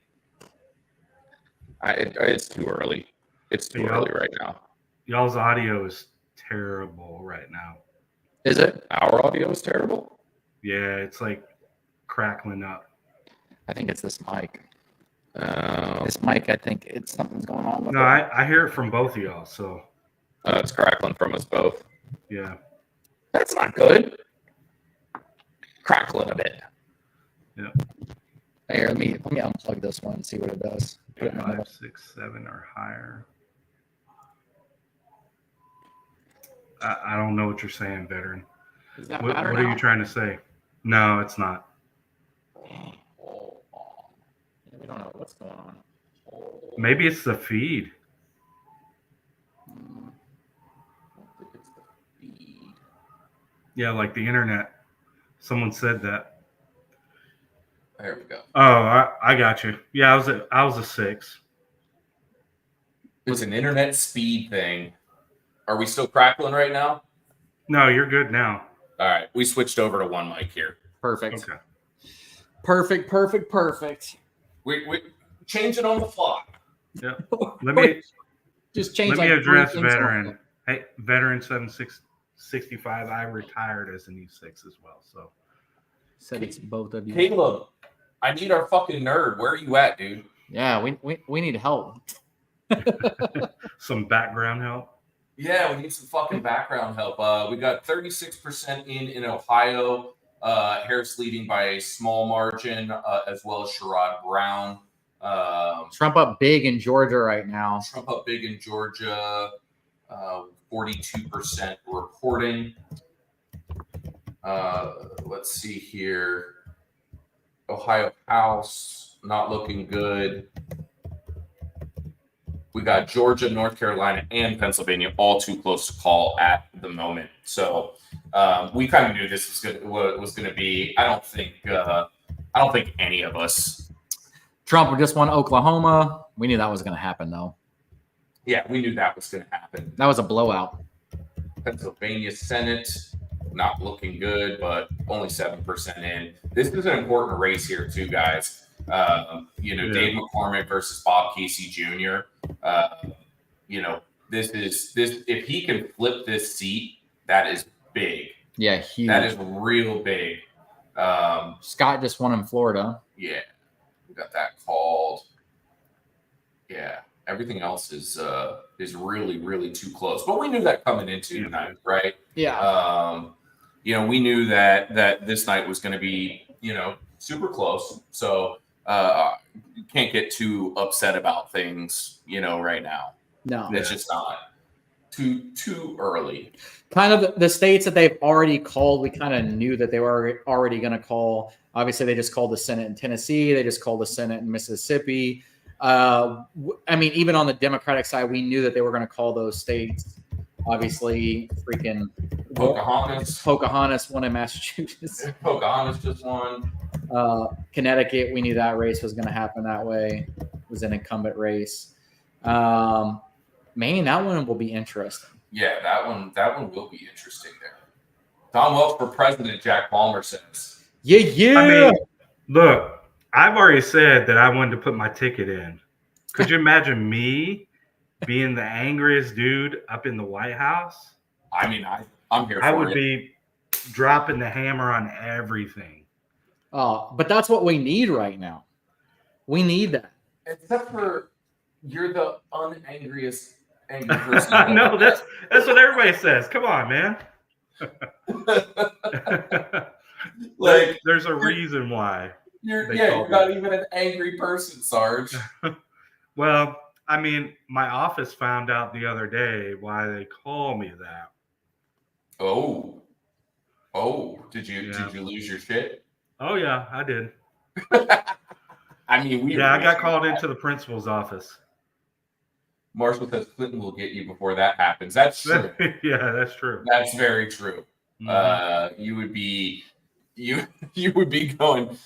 it's too early. It's too early right now. Y'all's audio is terrible right now. Is it? Our audio is terrible? Yeah, it's like crackling up. I think it's this mic. This mic, I think something's going on with it. I hear it from both of y'all, so. It's crackling from us both. Yeah. That's not good. Crackling a bit. Yeah. Here, let me unplug this one and see what it does. 5, 6, 7 or higher. I don't know what you're saying, veteran. Is that what better are now? you trying to say? No, it's not. We don't know what's going on. Maybe it's the feed. I don't think it's the feed. Yeah, like the internet. Someone said that. There we go. Oh, I got you. Yeah, I was a 6. It's an internet speed thing. Are we still crackling right now? No, you're good now. All right, we switched over to one mic here. Perfect. Okay. Perfect. We change it on the fly. Yeah. Let me just change. Let me address veteran. Hey, veteran 7665. I retired as an E6 as well. So said it's both of you. Caleb, I need our fucking nerd. Where are you at, dude? Yeah, we need help. Some background help. Yeah, we need some fucking background help. We got 36% in Ohio. Harris leading by a small margin, as well as Sherrod Brown. Trump up big in Georgia right now. 42% reporting. Let's see here. Ohio House, not looking good. We got Georgia, North Carolina, and Pennsylvania all too close to call at the moment. So we kind of knew this was going to be. I don't think any of us. Trump just won Oklahoma. We knew that was going to happen, though. Yeah, we knew that was going to happen. That was a blowout. Pennsylvania Senate, not looking good, but only 7% in. This is an important race here, too, guys. Dave McCormick versus Bob Casey Jr. This if he can flip this seat, that is big. Yeah, huge. That is real big. Scott just won in Florida. Yeah, we got that called. Yeah, Everything else is really, really too close. But we knew that coming into tonight, right? Yeah. We knew that this night was going to be, super close. So you can't get too upset about things, right now. No. It's just not too early. Kind of the states that they've already called, we kind of knew that they were already going to call. Obviously, they just called the Senate in Tennessee. They just called the Senate in Mississippi. I mean, even on the Democratic side, we knew that they were going to call those states. Obviously, freaking Pocahontas won in Massachusetts. Pocahontas just won. Connecticut, we knew that race was going to happen that way. It was an incumbent race. Maine, that one will be interesting. Yeah, that one will be interesting there. Don Welch for president, Jack Palmer says. Yeah. I mean, look, I've already said that I wanted to put my ticket in. Could you imagine me being the angriest dude up in the White House? I mean, I'm here for it. I would be dropping the hammer on everything. But that's what we need right now. We need that. Except for you're the unangriest angry person. No, that's what everybody says. Come on, man. Like, there's a reason why. You're not even an angry person, Sarge. Well, I mean, my office found out the other day why they call me that. Oh, did you lose your shit? Oh yeah, I did. I mean, I got called into the principal's office. Marshall says Clinton will get you before that happens. That's true. Yeah, that's true. That's very true. Mm-hmm. You'd be going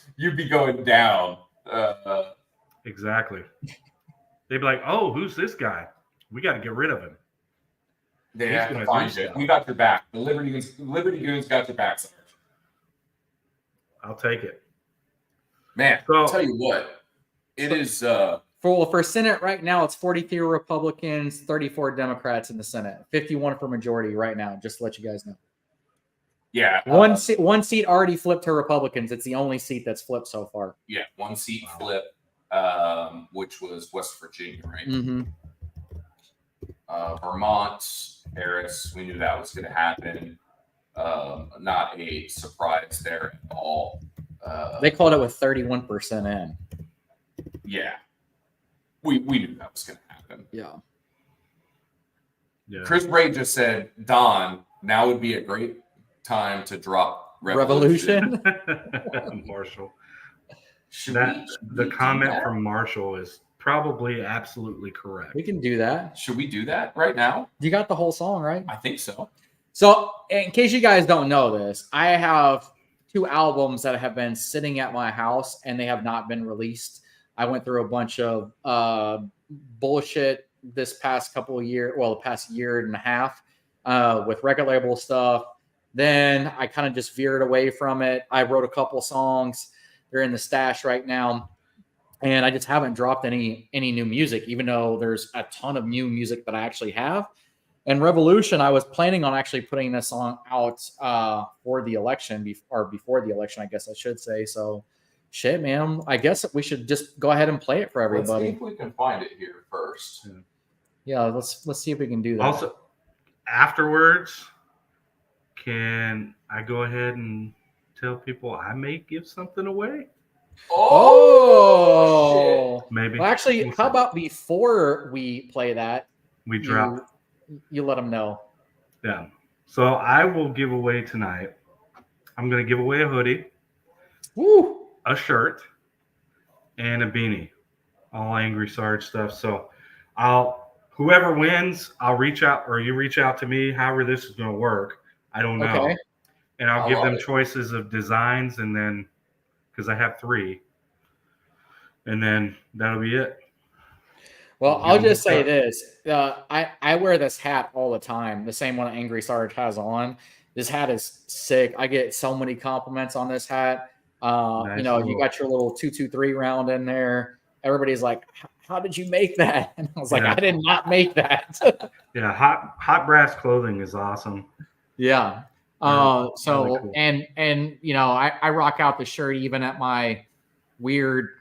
down. Exactly. They'd be like, "Oh, who's this guy? We got to get rid of him." They have to find you. We got your back. The Liberty Goons got your back, Sarge. I'll take it. Man, I'll tell you what. It is for Senate right now, it's 43 Republicans, 34 Democrats in the Senate, 51 for majority right now, just to let you guys know. Yeah. One seat already flipped to Republicans. It's the only seat that's flipped so far. Yeah, one seat flipped, which was West Virginia, right? Mm-hmm. Vermont, Harris, we knew that was going to happen. Not a surprise there at all. They called it with 31% in. Yeah. We knew that was going to happen. Yeah. Chris Bray just said, Don, now would be a great time to drop Revolution. Marshall. The comment from Marshall is probably absolutely correct. We can do that. Should we do that right now? You got the whole song, right? I think so. So, in case you guys don't know this, I have 2 albums that have been sitting at my house and they have not been released. I went through a bunch of bullshit this past couple of years, the past year and a half with record label stuff. Then I kind of just veered away from it. I wrote a couple songs. They're in the stash right now. And I just haven't dropped any new music, even though there's a ton of new music that I actually have. And Revolution, I was planning on actually putting this song out for the election, before the election, I guess I should say. So, shit, man, I guess we should just go ahead and play it for everybody. Let's see if we can find it here first. Yeah, let's see if we can do that. Also, afterwards, can I go ahead and tell people I may give something away? Oh, shit. Maybe. Well, actually, how about before we play that, we drop. You let them know. Yeah. So I will give away tonight. I'm going to give away a hoodie, a shirt, and a beanie. All Angry Sarge stuff. So whoever wins, I'll reach out, or you reach out to me. However this is going to work, I don't know. Okay. And I'll give them choices of designs, and then because I have 3, and then that'll be it. Well, I'll just say this. I wear this hat all the time, the same one Angry Sarge has on. This hat is sick. I get so many compliments on this hat. Nice. You got your little 223 round in there. Everybody's like, how did you make that? And I was like, I did not make that. Yeah, hot brass clothing is awesome. Yeah. Really So cool. and I rock out the shirt even at my weird,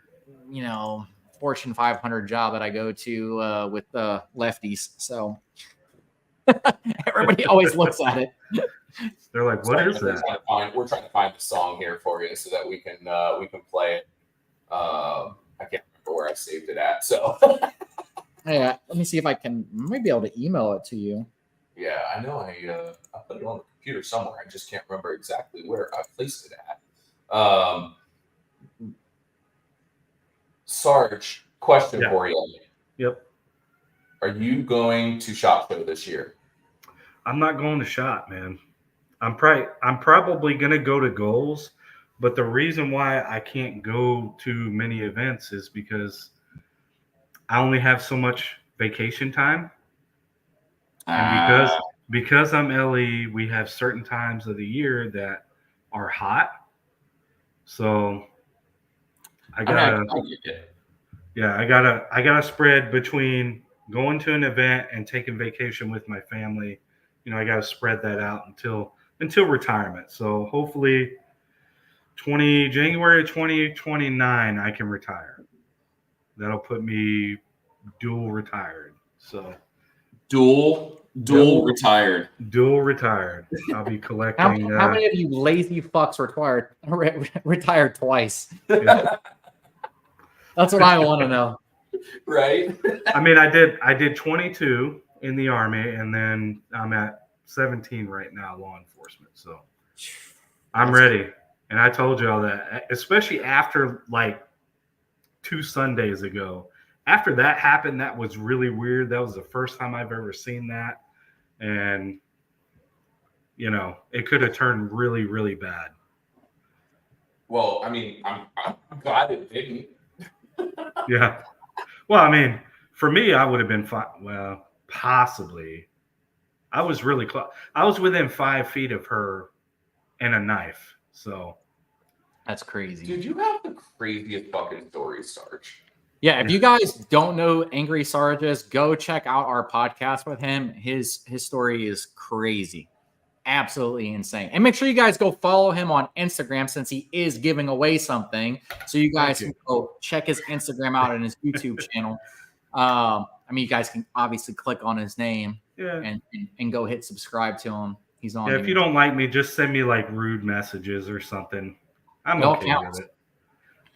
Fortune 500 job that I go to with lefties. So everybody always looks at it. They're like, "What is that?" We're trying to find the song here for you so that we can play it. I can't remember where I saved it at. So Yeah, let me see if I might be able to email it to you. yeah, I know I put it on the computer somewhere. I just can't remember exactly where I placed it at. Sarge, question for you. Yep. Are you going to SHOT Show this year? I'm not going to SHOT, man. I'm probably gonna go to Goals, but the reason why I can't go to many events is because I only have so much vacation time. And because I'm LE, we have certain times of the year that are hot. So I gotta spread between going to an event and taking vacation with my family. You know, I gotta spread that out until retirement. So hopefully January 2029 I can retire. That'll put me dual retired. So dual retired. Dual retired. I'll be collecting. How many of you lazy fucks retired twice? Yeah. That's what I want to know. Right? I mean, I did 22 in the Army, and then I'm at 17 right now, law enforcement. So I'm ready. And I told y'all that, especially after like 2 Sundays ago. After that happened, that was really weird. That was the first time I've ever seen that. And, you know, it could have turned really, really bad. Well, I mean, I'm glad it didn't. Yeah. Well, I mean, for me, I would have been fine. Well, possibly. I was really close. I was within 5 feet of her and a knife. So that's crazy. Dude, you have the craziest fucking stories, Sarge. Yeah, if you guys don't know Angry Sarges, go check out our podcast with him. His story is crazy. Absolutely insane. And make sure you guys go follow him on Instagram since he is giving away something. So you guys can go check his Instagram out and his YouTube channel. I mean, you guys can obviously click on his name and go hit subscribe to him. He's on. Yeah, if you don't like me, just send me like rude messages or something. I'm okay with it.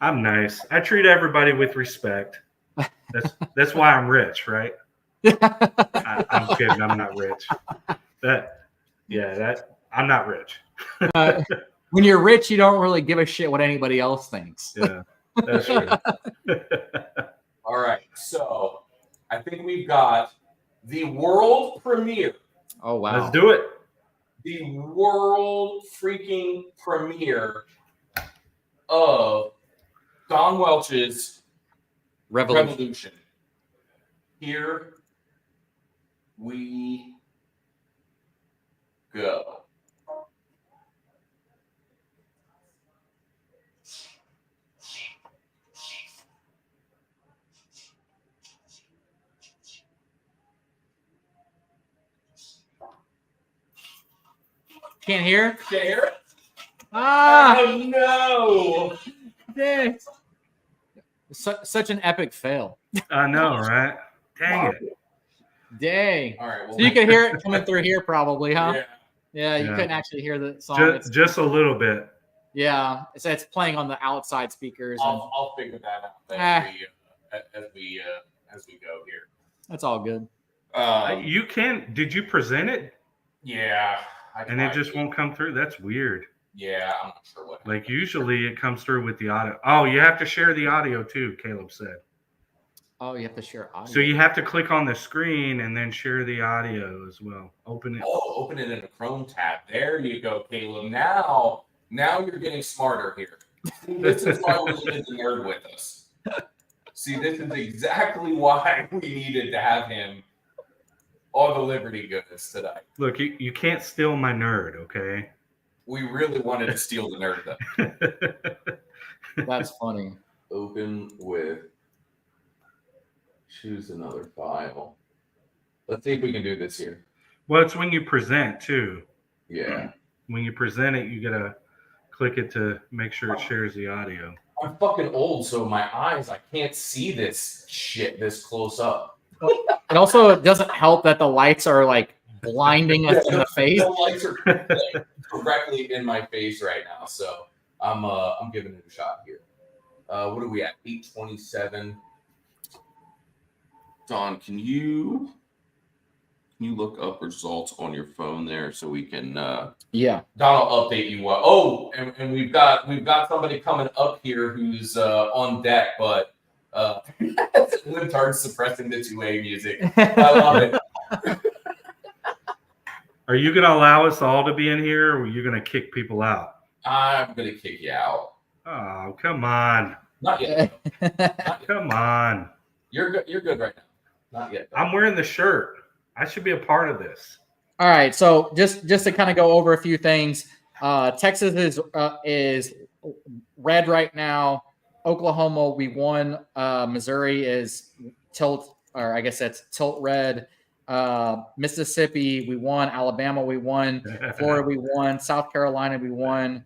I'm nice. I treat everybody with respect. That's why I'm rich, right? I'm kidding. I'm not rich. I'm not rich. When you're rich, you don't really give a shit what anybody else thinks. Yeah, that's true. All right, so I think we've got the world premiere. Oh wow! Let's do it. The world freaking premiere of Don Welch's Revolution. Here we go. Can't hear? Can't hear it? Ah! Oh no! Dang. Such an epic fail. I know, right? Dang it. Dang. All right. Well, so you could hear it coming through here probably, huh? Yeah. Yeah, you couldn't actually hear the song. Just a little bit. Yeah, it's playing on the outside speakers. I'll figure that out as we go here. That's all good. You can. Did you present it? Yeah. And it just won't come through. That's weird. Yeah, I'm not sure what. Like usually it comes through with the audio. Oh, you have to share the audio too, Caleb said. Oh, you have to share audio. So you have to click on the screen and then share the audio as well. Open it. Oh, open it in a Chrome tab. There you go, Caleb. Now you're getting smarter here. This is why we needed the nerd with us. See, this is exactly why we needed to have him on the Liberty Goods tonight. Look, you can't steal my nerd, okay? We really wanted to steal the nerd, though. That's funny. Open with. Choose another file. Let's see if we can do this here. Well, it's when you present too. Yeah. When you present it, you gotta click it to make sure it shares the audio. I'm fucking old, so my eyes, I can't see this shit this close up. It also doesn't help that the lights are like blinding us in the face. The lights are like, directly in my face right now, so I'm giving it a shot here. What are we at? 8:27. Don, can you look up results on your phone there so we can? Yeah. Don will update you. And we've got somebody coming up here who's on deck, but Libtard's suppressing the 2A music. I love it. Are you going to allow us all to be in here, or are you going to kick people out? I'm gonna kick you out. Oh, come on. Not yet. Come on. You're good. You're good right now. Not yet. I'm wearing the shirt. I should be a part of this. All right. So just to kind of go over a few things. Texas is red right now. Oklahoma, we won. Missouri is tilt, or I guess that's tilt red. Mississippi, we won. Alabama, we won. Florida, we won. South Carolina, we won.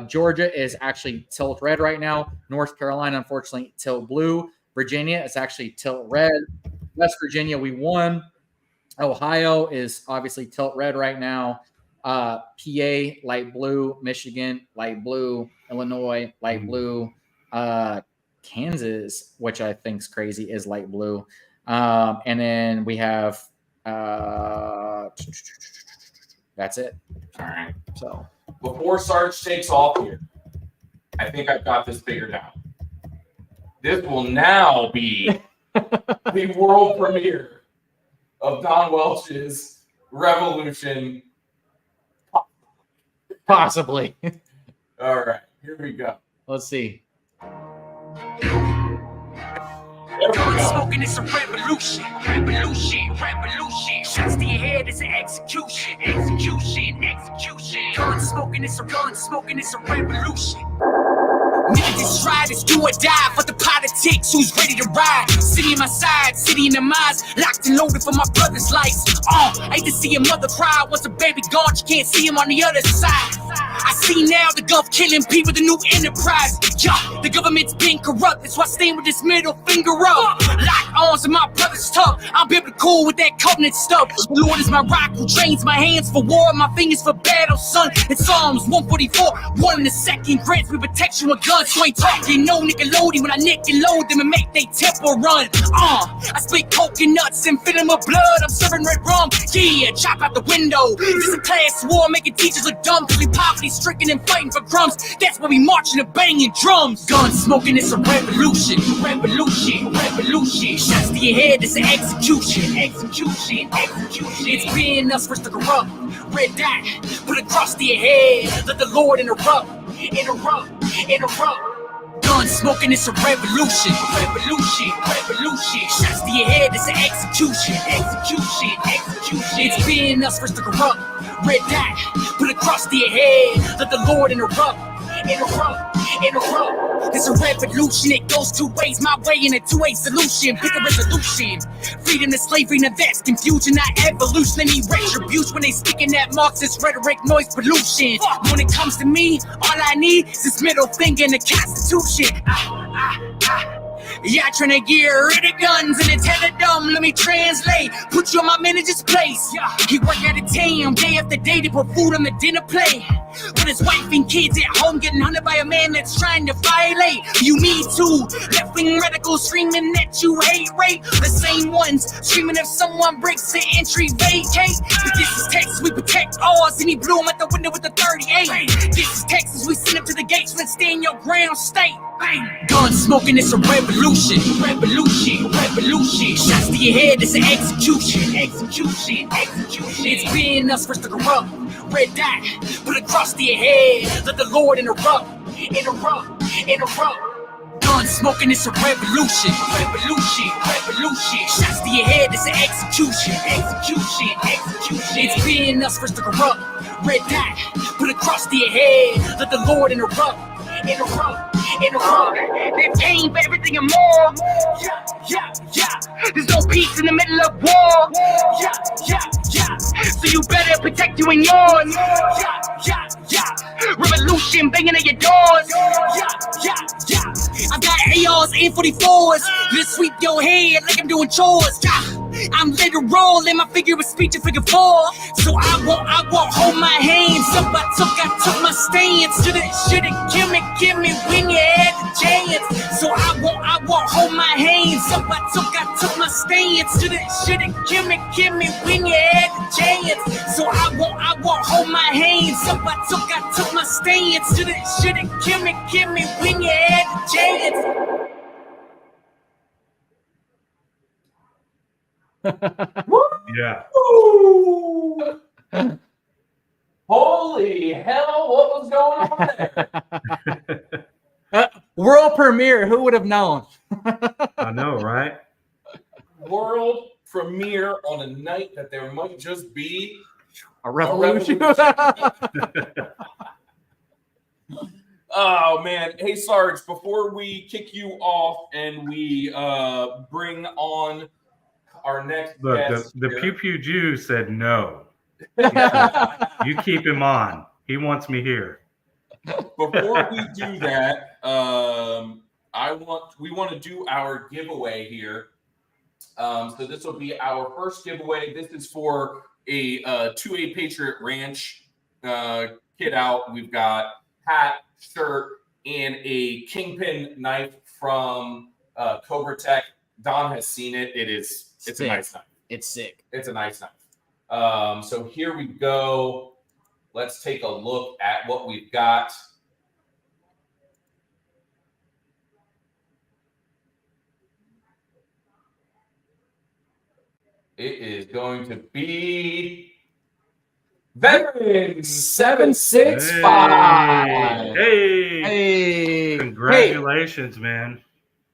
Georgia is actually tilt red right now. North Carolina, unfortunately, tilt blue. Virginia is actually tilt red. West Virginia, we won. Ohio is obviously tilt red right now. PA, light blue. Michigan, light blue. Illinois, light blue. Kansas, which I think is crazy, is light blue. And then we have that's it. All right. So before Sarge takes off here, I think I've got this figured out. This will now be the world premiere of Don Welch's Revolution. possibly. All right, here we go. Let's see. Smoking is a revolution, revolution, revolution. Shots to your head is an execution, execution, execution. Gun smoking is a revolution. Niggas just try this do or die for the politics. Who's ready to ride? City on my side, city in the minds, locked and loaded for my brother's life. I hate to see a mother cry once a baby gone. You can't see him on the other side. I see now the gov killing people, the new enterprise. Yo, the government's been corrupt. That's why I stand with this middle finger up. Lock arms and my brother's tough. I'm biblical with that covenant stuff. The Lord is my rock who trains my hands for war, my fingers for battle, son. In Psalms 144, 1 in a second grants me protection with guns. So ain't talking no Nickelodeon when I nick and load them and make they tempo run. I split coconuts and fill them with blood. I'm serving red rum. Yeah, chop out the window. This is a class war, making teachers look dumb. Cause we poverty stricken and fighting for crumbs. That's why we marching and banging drums. Gun smoking, it's a revolution. Revolution, revolution. Shots to your head, it's an execution. Execution, execution. It's being us versus the corrupt. Red dot, put it across to your head. Let the Lord interrupt. Interrupt, interrupt. Gun smoking, it's a revolution. Revolution, revolution. Shots to your head, it's an execution. Execution, execution. It's being us versus the corrupt. Red dot, put it across to your head. Let the Lord interrupt. Interrupt, interrupt. It's a revolution, it goes two ways. My way and a two-way solution. Pick a resolution. Freedom to slavery, now that's confusion, not evolution. They need retribution when they speak in that Marxist rhetoric, noise pollution. When it comes to me, all I need is this middle finger in the Constitution. Yeah, trying to get rid of guns and it's hella dumb. Let me translate. Put you on my manager's place. He work out of town day after day to put food on the dinner plate. With his wife and kids at home getting hunted by a man that's trying to violate. You need to. Left-wing radicals screaming that you hate rape. The same ones screaming if someone breaks the entry vacate. But this is Texas, we protect ours. And he blew him at the window with the 38. This is Texas, we send him to the gates. Let's stay in your ground state. Bang. Gun smoking, it's a revolution. Revolution, revolution. Shots to your head, it's an execution. Execution, execution. It's being us versus the corrupt. Red dot, put it across to your head. Let the Lord interrupt. Interrupt, interrupt. Gun smoking, it's a revolution. Revolution, revolution. Shots to your head, it's an execution. Execution, execution. It's being us versus the corrupt. Red dot, put it across to your head. Let the Lord interrupt. Interrupt, interrupt. There's pain for everything and more. Yeah, yeah, yeah. There's no peace in the middle of war. Yeah, yeah, yeah. So you better protect you and yours. Yeah, yeah, yeah. Revolution banging at your doors. Yeah, yeah, yeah. I've got ARs and 44s. Let's sweep your head like I'm doing chores. I'm literal in my figure of speech and figure four. So I won't hold my hands up. I took my stance. Shouldn't kill me when you had the chance. So I won't hold my hands up. I took my stance. Shouldn't kill me when you had the chance. So I won't hold my hands up. I took my stance. Shouldn't kill me when you had the chance. Yeah. Holy hell, what was going on there? World premiere. Who would have known? I know, right? World premiere on a night that there might just be A revolution. Oh man. Hey Sarge, before we kick you off and we bring on our next Look, guest the here. Pew Pew Jew said no. You keep him on. He wants me here. Before we do that, we want to do our giveaway here. So this will be our first giveaway. This is for a 2A Patriot Ranch kit out. We've got hat, shirt, and a Kingpin knife from Cobra Tech. Don has seen it. It's a nice knife. It's sick. It's a nice knife. So here we go. Let's take a look at what we've got. It is going to be Veteran 765. Hey. Hey. Congratulations, man.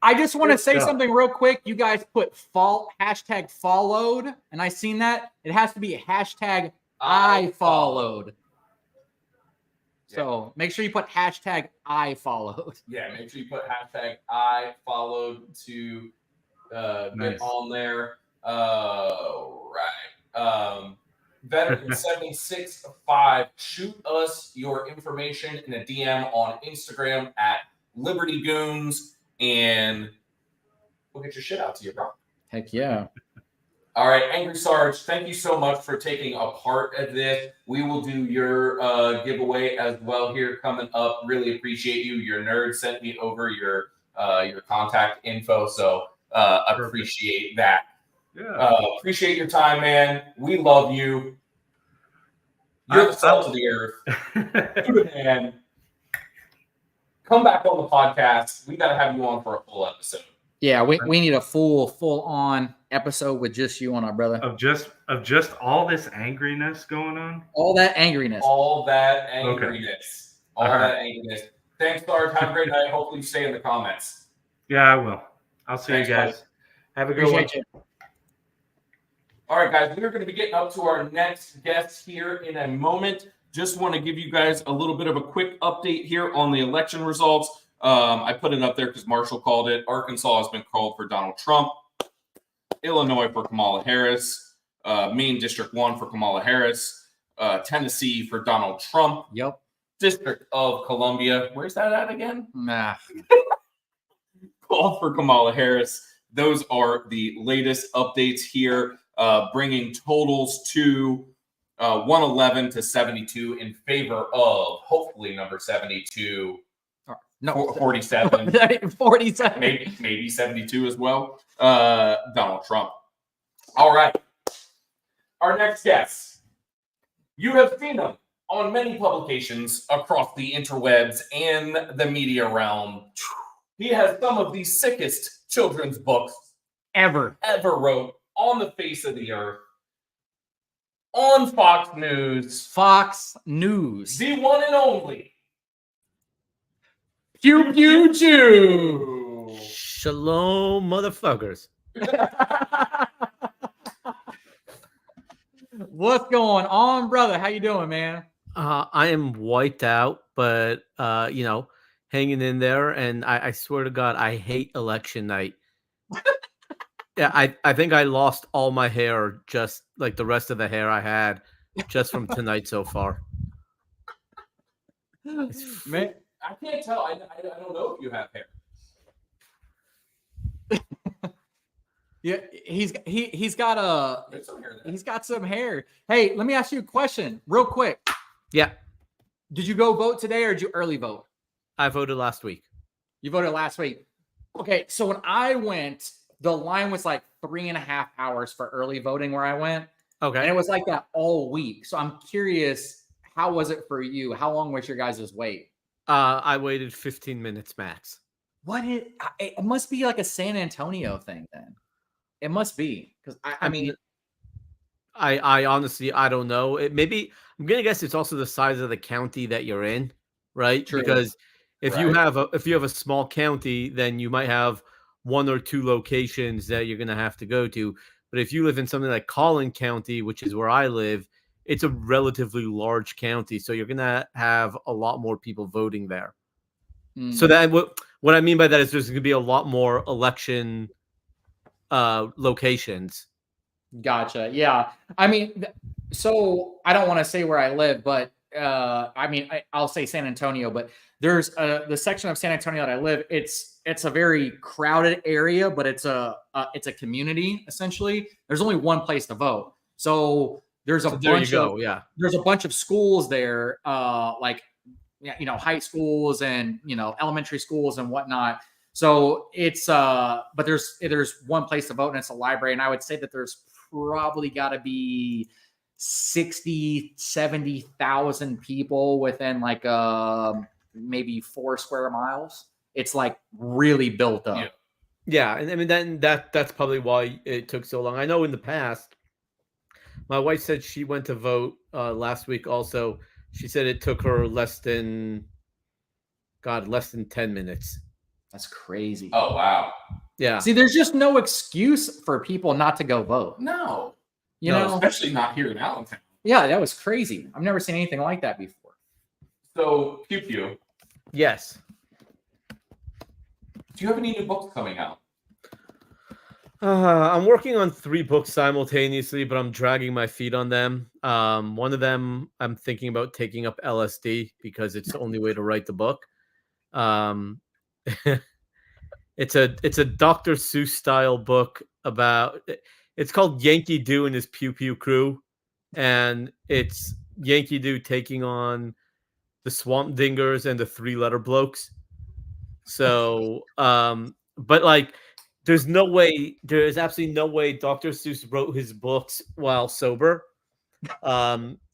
I just want to Good say stuff. something real quick. You guys put hashtag followed, and I seen that. It has to be hashtag I followed. So make sure you put hashtag I followed. Yeah, make sure you put hashtag I followed to Nice. get on there. Right. Veteran 765, shoot us your information in a DM on Instagram at Liberty Goons, and we'll get your shit out to you, bro. Heck yeah. All right, Angry Sarge, thank you so much for taking a part of this. We will do your giveaway as well here coming up. Really appreciate you. Your nerd sent me over your contact info, so appreciate that. Yeah. Appreciate your time, man. We love you. You're the salt of the earth. Man. Come back on the podcast. We got to have you on for a full episode. Yeah, we need a full on episode with just you on our brother. Of just all this angriness going on. All that angriness. All that angriness. Okay. All All that angriness. Thanks, Sarge. Have a great night. Hopefully you stay in the comments. Yeah, I will. I'll see Thanks, you guys. buddy. Have a good one. Appreciate you. All right, guys, we're going to be getting up to our next guest here in a moment. Just want to give you guys a little bit of a quick update here on the election results. I put it up there because Marshall called it. Arkansas has been called for Donald Trump. Illinois for Kamala Harris. Maine District 1 for Kamala Harris. Tennessee for Donald Trump. Yep. District of Columbia. Where's that at again? Nah. Called for Kamala Harris. Those are the latest updates here, bringing totals to 111 to 72 in favor of hopefully number 72. No, 47. 47. Maybe 72 as well. Donald Trump. All right. Our next guest. You have seen him on many publications across the interwebs and the media realm. He has some of the sickest children's books Ever. wrote on the face of the earth. On Fox News. Fox News. The one and only. Pew Pew Jew. Shalom, motherfuckers. What's going on, brother? How you doing, man? I am wiped out, but hanging in there. And I swear to God, I hate election night. Yeah, I think I lost all my hair, just like the rest of the hair I had, just from tonight so far. Man, I can't tell. I don't know if you have hair. Yeah, he's got some hair. Hey, let me ask you a question real quick. Yeah, Did you go vote today or did you early vote? I voted last week. You voted last week. Okay, so when I went, the line was like 3.5 hours for early voting where I went. Okay. And it was like that all week. So I'm curious, how was it for you? How long was your guys' wait? I waited 15 minutes max. It must be like a San Antonio thing then. It must be. Because I mean, I honestly, I don't know. I'm gonna guess it's also the size of the county that you're in, right? True. Because if Right. you have a small county, then you might have 1 or 2 locations that you're gonna have to go to. But if you live in something like Collin County, which is where I live, it's a relatively large county, so you're gonna have a lot more people voting there. So that what I mean by that is there's gonna be a lot more election locations. Gotcha. Yeah. I mean, so I don't want to say where I live, but I mean, I'll say San Antonio, but there's the section of San Antonio that I live. It's a very crowded area, but it's a community essentially. There's only one place to vote, so there's a bunch of there's a bunch of schools there, like high schools and elementary schools and whatnot. So it's but there's one place to vote and it's a library, and I would say that there's probably got to be 60,000-70,000 people within like maybe 4 square miles. It's like really built up. Yeah, and I mean then that's probably why it took so long. I know in the past, my wife said she went to vote last week. Also, she said it took her less than 10 minutes. That's crazy. Oh wow. Yeah. See, there's just no excuse for people not to go vote. No. You know, especially not here in Allentown. Yeah, that was crazy. I've never seen anything like that before. So, Pew Pew, Yes. do you have any new books coming out? I'm working on 3 books simultaneously, but I'm dragging my feet on them. One of them, I'm thinking about taking up LSD because it's the only way to write the book. It's a Dr. Seuss style book about. It's called Yankee Doodle and his Pew Pew Crew, and it's Yankee Doodle taking on the Swamp Dingers and the 3-letter blokes. So, but like, there's absolutely no way Dr. Seuss wrote his books while sober.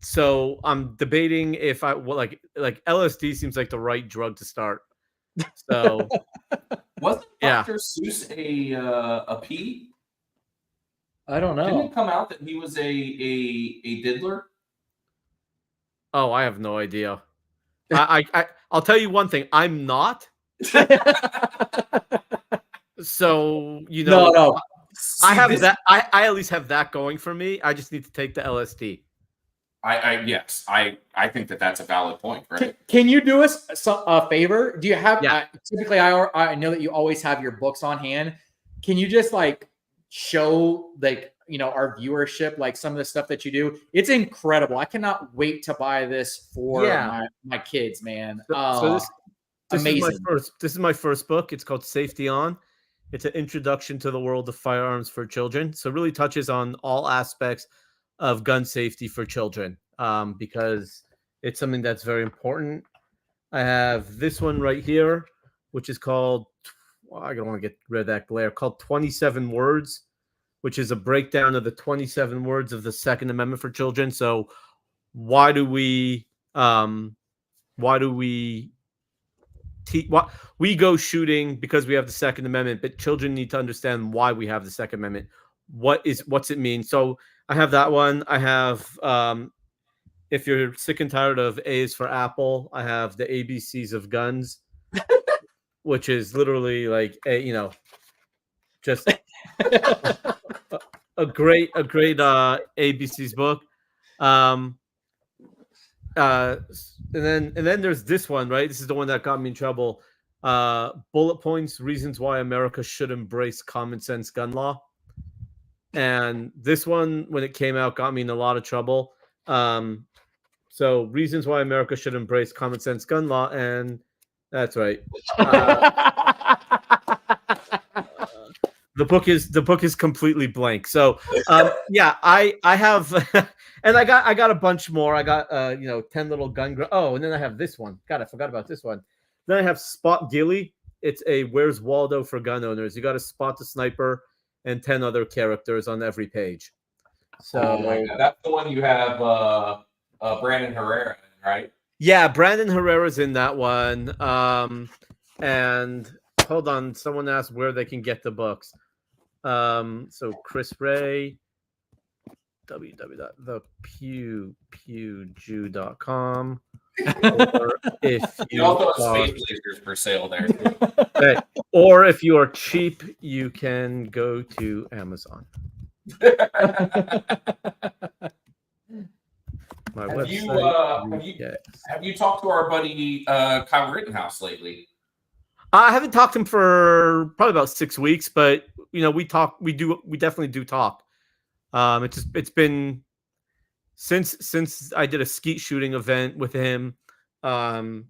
So I'm debating if like LSD seems like the right drug to start. So Wasn't Dr. Seuss a P? I don't know. Didn't it come out that he was a diddler? Oh, I have no idea. I'll tell you one thing. I'm not. So no. I have that. I at least have that going for me. I just need to take the LSD. Yes, I think that's a valid point, right? Can you do us a favor? Do you have? Yeah. Typically, I know that you always have your books on hand. Can you just like show our viewership like some of the stuff that you do? It's incredible. I cannot wait to buy this for my kids, man. So this amazing. This is my first book. It's called Safety On. It's an introduction to the world of firearms for children. So it really touches on all aspects of gun safety for children, because it's something that's very important. I have this one right here, which is called, I don't want to get rid of that glare, called 27 Words, which is a breakdown of the 27 words of the Second Amendment for children. So why do we we go shooting because we have the Second Amendment, but children need to understand why we have the Second Amendment. What's it mean? So I have that one. I have, if you're sick and tired of A is for Apple, I have the ABCs of guns, which is literally like just a great ABCs book. And then there's this one, right? This is the one that got me in trouble. Bullet Points: Reasons Why America Should Embrace Common Sense Gun Law. And this one, when it came out, got me in a lot of trouble. So Reasons Why America Should Embrace Common Sense Gun Law, and that's right. The book is completely blank. So yeah, I have and I got a bunch more. I got 10 little gun. Oh, and then I have this one. God, I forgot about this one. Then I have Spot Gilly. It's a Where's Waldo for gun owners. You got to spot the sniper and 10 other characters on every page. So oh my God. That's the one you have Brandon Herrera in, right? yeah, Brandon Herrera's in that one. And hold on, someone asked where they can get the books. So Chris Ray, www.thepewjew.com. Or if You also have space lasers for sale there. okay. Or if you are cheap, you can go to Amazon. My website. Have you talked to our buddy Kyle Rittenhouse lately? I haven't talked to him for probably about 6 weeks, but we definitely do talk. It's been since I did a skeet shooting event with him. And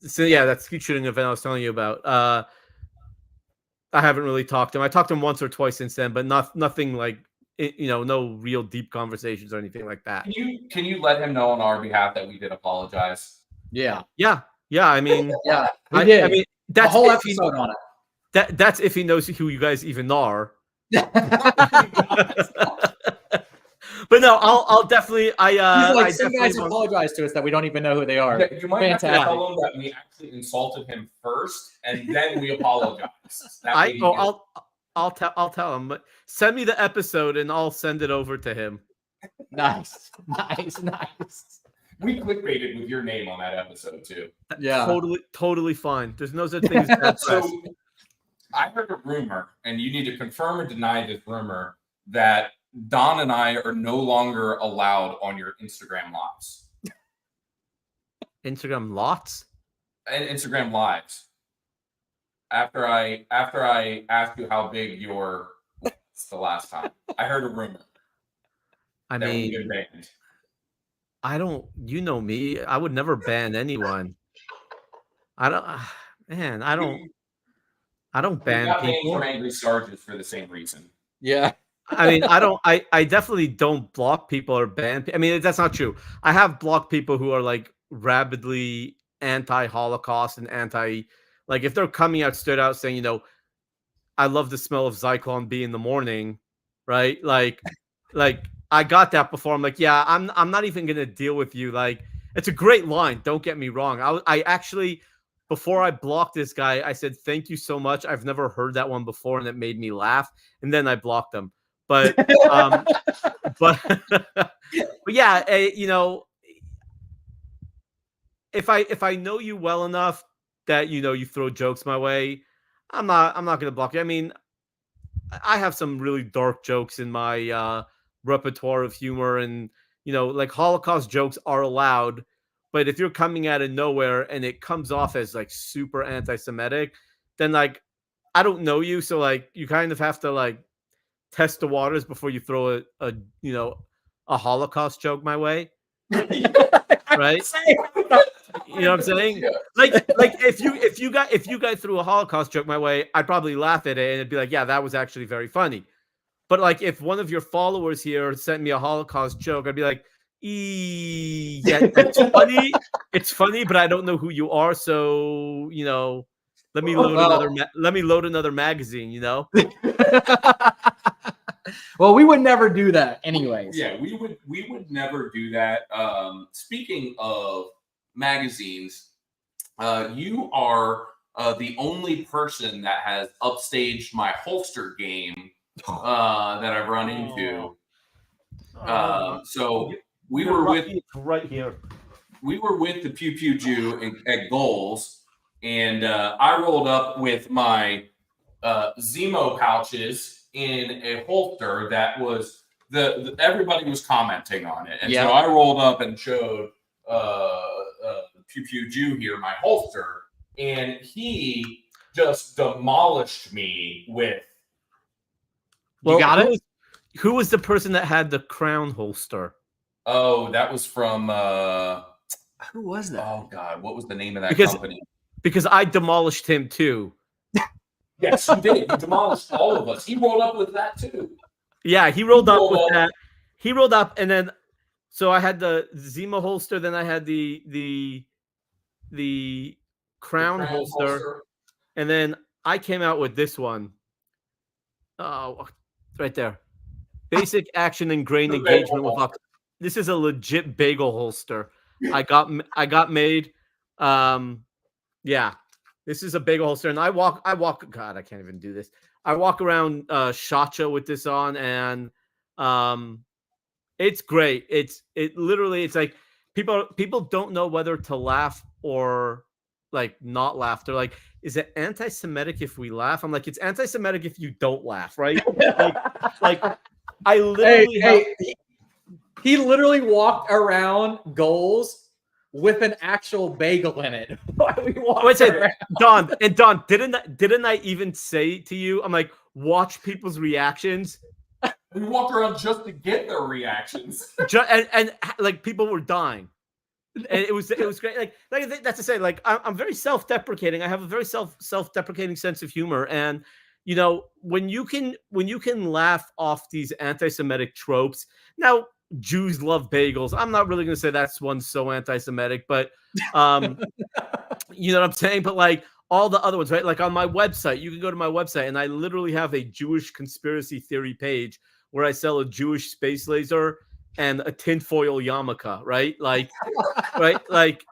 so yeah, that skeet shooting event I was telling you about. I haven't really talked to him. I talked to him once or twice since then, but nothing like no real deep conversations or anything like that. Can you let him know on our behalf that we did apologize? Yeah. I mean, yeah, we did. I mean, that's a whole episode on it. That's if he knows who you guys even are. But no, I'll definitely. He's like, some guys apologize to us that we don't even know who they are. Yeah, you might have to tell him that we actually insulted him first, and then we apologize. I'll tell him. But send me the episode, and I'll send it over to him. Nice. We clickbaited with your name on that episode too. Yeah, totally fine. There's no such thing as bad press. So I heard a rumor, and you need to confirm or deny this rumor, that Don and I are no longer allowed on your Instagram lives. Instagram lots? And Instagram lives. After I asked you how big your the last time. I heard a rumor. I mean, I don't, you know me. I would never ban anyone. I don't ban people. From angry charges for the same reason. Yeah. I mean, I definitely don't block people or ban. I mean, that's not true. I have blocked people who are like rabidly anti-Holocaust and like if they're coming out straight out saying, I love the smell of Zyklon B in the morning, right? Like I got that before. I'm like, yeah, I'm not even gonna deal with you. Like, it's a great line. Don't get me wrong. I actually, before I blocked this guy, I said, thank you so much. I've never heard that one before, and it made me laugh. And then I blocked him. But but yeah, if I know you well enough that you throw jokes my way, I'm not gonna block you. I mean, I have some really dark jokes in my repertoire of humor, and like Holocaust jokes are allowed, but if you're coming out of nowhere and it comes off as like super anti-Semitic, then like I don't know you, so like you kind of have to like test the waters before you throw a Holocaust joke my way. Right? You know what I'm saying? Yeah. Like if you guys threw a Holocaust joke my way, I'd probably laugh at it and it'd be like, yeah, that was actually very funny. But like if one of your followers here sent me a Holocaust joke, I'd be like, yeah, it's funny. It's funny, but I don't know who you are, so let me load another magazine, Well, we would never do that anyways. Yeah, we would never do that. Speaking of magazines, you are the only person that has upstaged my holster game that I've run into. So we were with right here. We were with the Pew Pew Jew at Goals, and I rolled up with my Zemo pouches in a holster that was everybody was commenting on it, and so I rolled up and showed Pew Pew Jew here my holster, and he just demolished me with. Well, you got it. Who was the person that had the crown holster? Oh, that was from. Who was that? Oh God, what was the name of that company? Because I demolished him too. Yes, he did. He demolished all of us. He rolled up with that too. Yeah, he rolled up rolled with up. that. He rolled up, and then so I had the Zima holster, then I had the crown holster, and then I came out with this one. Oh, right there. Basic action and grain engagement with Ox. This is a legit bagel holster. I got made. Yeah, this is a bagel holster, and I walk. God, I can't even do this. I walk around SHOT with this on, and it's great. It's like people don't know whether to laugh or like not laugh. They're like, is it anti-Semitic if we laugh? I'm like, it's anti-Semitic if you don't laugh, right? like I literally he literally walked around goals with an actual bagel in it. Don, didn't I even say to you? I'm like, watch people's reactions. We walked around just to get their reactions. and like people were dying. And it was great. Like that's to say, like I'm very self-deprecating. I have a very self-deprecating sense of humor, and you know when you can laugh off these anti-Semitic tropes. Now Jews love bagels. I'm not really going to say that's one so anti-Semitic, but you know what I'm saying. But like all the other ones, right? Like on my website, you can go to my website, and I literally have a Jewish conspiracy theory page where I sell a Jewish space laser and a tinfoil yarmulke, right? Like, right? Like,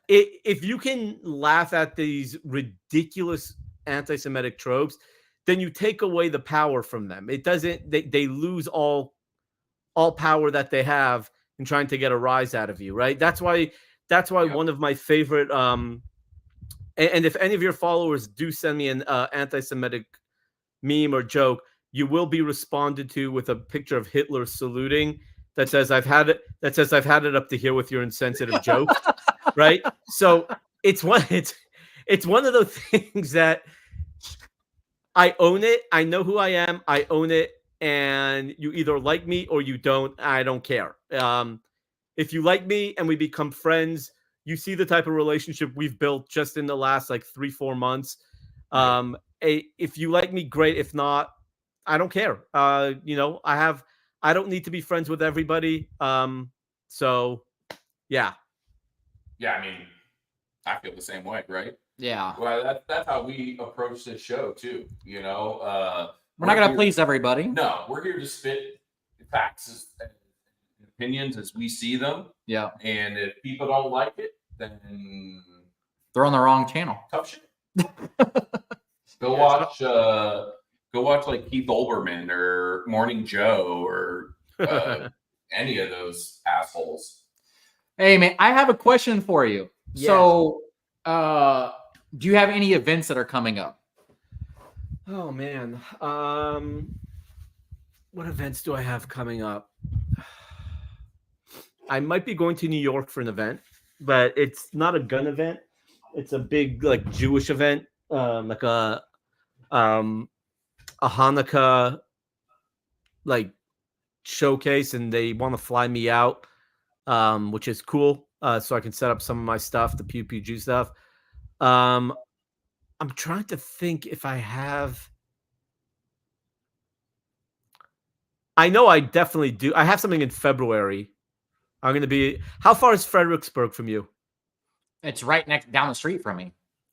if you can laugh at these ridiculous anti-Semitic tropes, then you take away the power from them. It doesn't. They lose all power that they have in trying to get a rise out of you, right? That's why one of my favorite. And if any of your followers do send me an anti-Semitic meme or joke, you will be responded to with a picture of Hitler saluting that says I've had it up to here with your insensitive jokes, right? So it's one of those things that I own it. I know who I am. I own it, and you either like me or you don't. I don't care. If you like me and we become friends, you see the type of relationship we've built just in the last like 3-4 months. If you like me, great. If not, I don't care. You know, I don't need to be friends with everybody. So yeah. Yeah, I mean, I feel the same way, right? Yeah. Well, that's how we approach this show too. You know, we're not gonna please everybody. No, we're here to spit facts and opinions as we see them. Yeah. And if people don't like it, then they're on the wrong channel. Tough shit. Go watch like Keith Olbermann or Morning Joe or any of those assholes. Hey man, I have a question for you. Yeah. So, do you have any events that are coming up? Oh man, what events do I have coming up? I might be going to New York for an event, but it's not a gun event. It's a big like Jewish event, like a Hanukkah like showcase, and they want to fly me out, which is cool. So I can set up some of my stuff, the Pew Pew Jew stuff. I'm trying to think if I have. I know I definitely do. I have something in February. I'm going to be. How far is Fredericksburg from you? It's right down the street from me.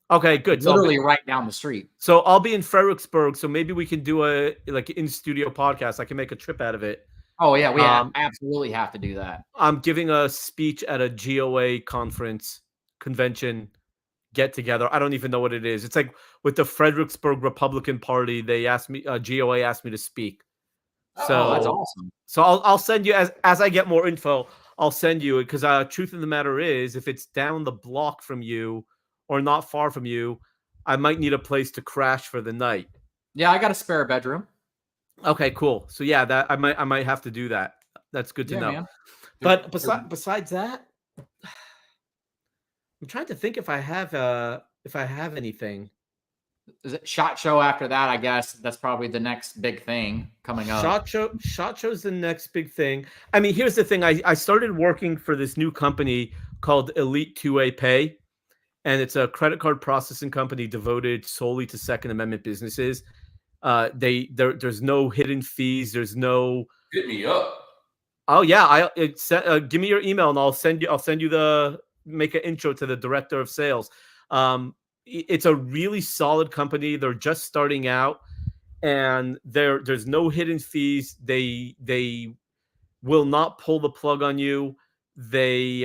Okay, good. Literally right down the street. So I'll be in Fredericksburg. So maybe we can do a like in studio podcast. I can make a trip out of it. Oh yeah, we absolutely have to do that. I'm giving a speech at a GOA convention get together. I don't even know what it is. It's like with the Fredericksburg Republican Party. They asked me. GOA asked me to speak. So that's awesome. So I'll send you as I get more info. I'll send you it because truth of the matter is, if it's down the block from you or not far from you, I might need a place to crash for the night. Yeah, I got a spare bedroom. Okay, cool. So yeah, that I might have to do that. That's good to know. Man. But besides that, I'm trying to think if I have anything. Is it SHOT Show after that? I guess that's probably the next big thing coming up. SHOT Show's the next big thing. I mean, here's the thing. I started working for this new company called Elite 2A Pay. and it's a credit card processing company devoted solely to Second Amendment businesses. There's no hidden fees. There's no. Hit me up. Oh yeah, give me your email and I'll send you make an intro to the director of sales. It's a really solid company. They're just starting out, and there's no hidden fees. They will not pull the plug on you. They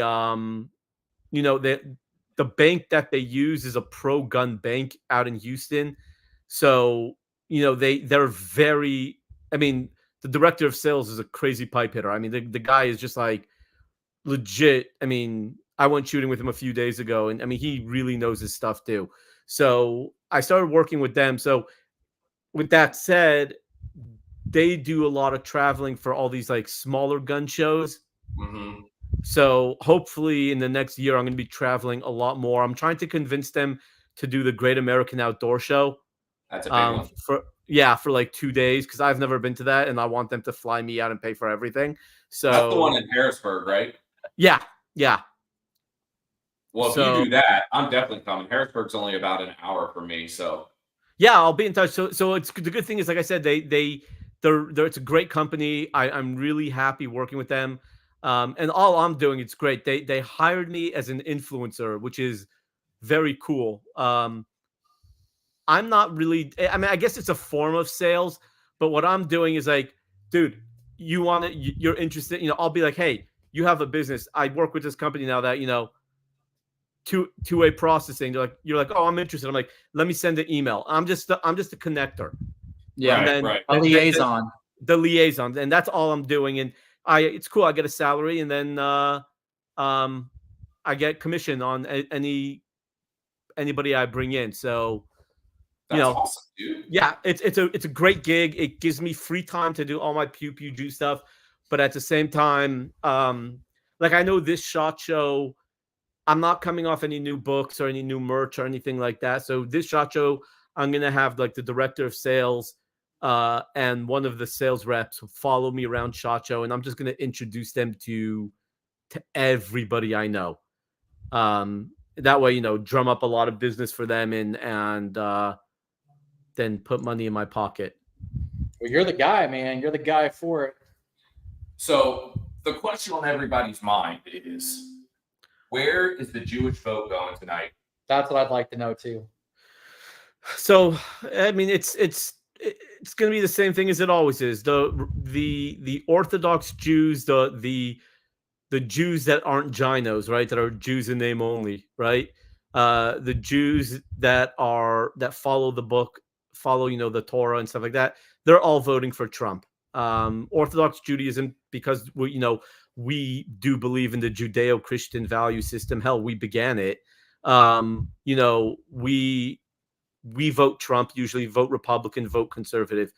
the bank that they use is a pro-gun bank out in Houston. So, they're very, I mean, the director of sales is a crazy pipe hitter. I mean, the guy is just like legit. I mean, I went shooting with him a few days ago, and I mean, he really knows his stuff too. So I started working with them. So with that said, they do a lot of traveling for all these like smaller gun shows. Mm-hmm. So hopefully in the next year, I'm going to be traveling a lot more. I'm trying to convince them to do the Great American Outdoor Show. That's a big one. For like 2 days, because I've never been to that, and I want them to fly me out and pay for everything. So that's the one in Harrisburg, right? Yeah. Well, if you do that, I'm definitely coming. Harrisburg's only about an hour for me, so yeah, I'll be in touch. So it's the good thing is, like I said, they're it's a great company. I'm really happy working with them. And all I'm doing, it's great. They hired me as an influencer, which is very cool. I'm not really, I mean, I guess it's a form of sales, but what I'm doing is like, dude, you're interested, I'll be like, hey, you have a business. I work with this company now that, two-way processing. You're like, oh, I'm interested. I'm like, let me send an email. I'm just a connector. Yeah, right. A liaison. The liaison. And that's all I'm doing. And it's cool. I get a salary, and then I get commission on anybody I bring in. So, that's awesome, dude. Yeah, it's a great gig. It gives me free time to do all my pew pew juice stuff, but at the same time, like I know this SHOT Show, I'm not coming off any new books or any new merch or anything like that. So this SHOT Show, I'm gonna have like the director of sales and one of the sales reps follow me around SHOT Show, and I'm just gonna introduce them to everybody I know. That way, drum up a lot of business for them and then put money in my pocket. Well, you're the guy, man. You're the guy for it. So the question on everybody's mind is, where is the Jewish vote going tonight? That's what I'd like to know too. So, I mean, it's going to be the same thing as it always is. The Orthodox Jews, the Jews that aren't Ginos, right? That are Jews in name only, right? The Jews that follow the book, follow the Torah and stuff like that, they're all voting for Trump. Orthodox Judaism, because we do believe in the Judeo-Christian value system. Hell, we began it. We vote Trump, usually vote Republican, vote conservative.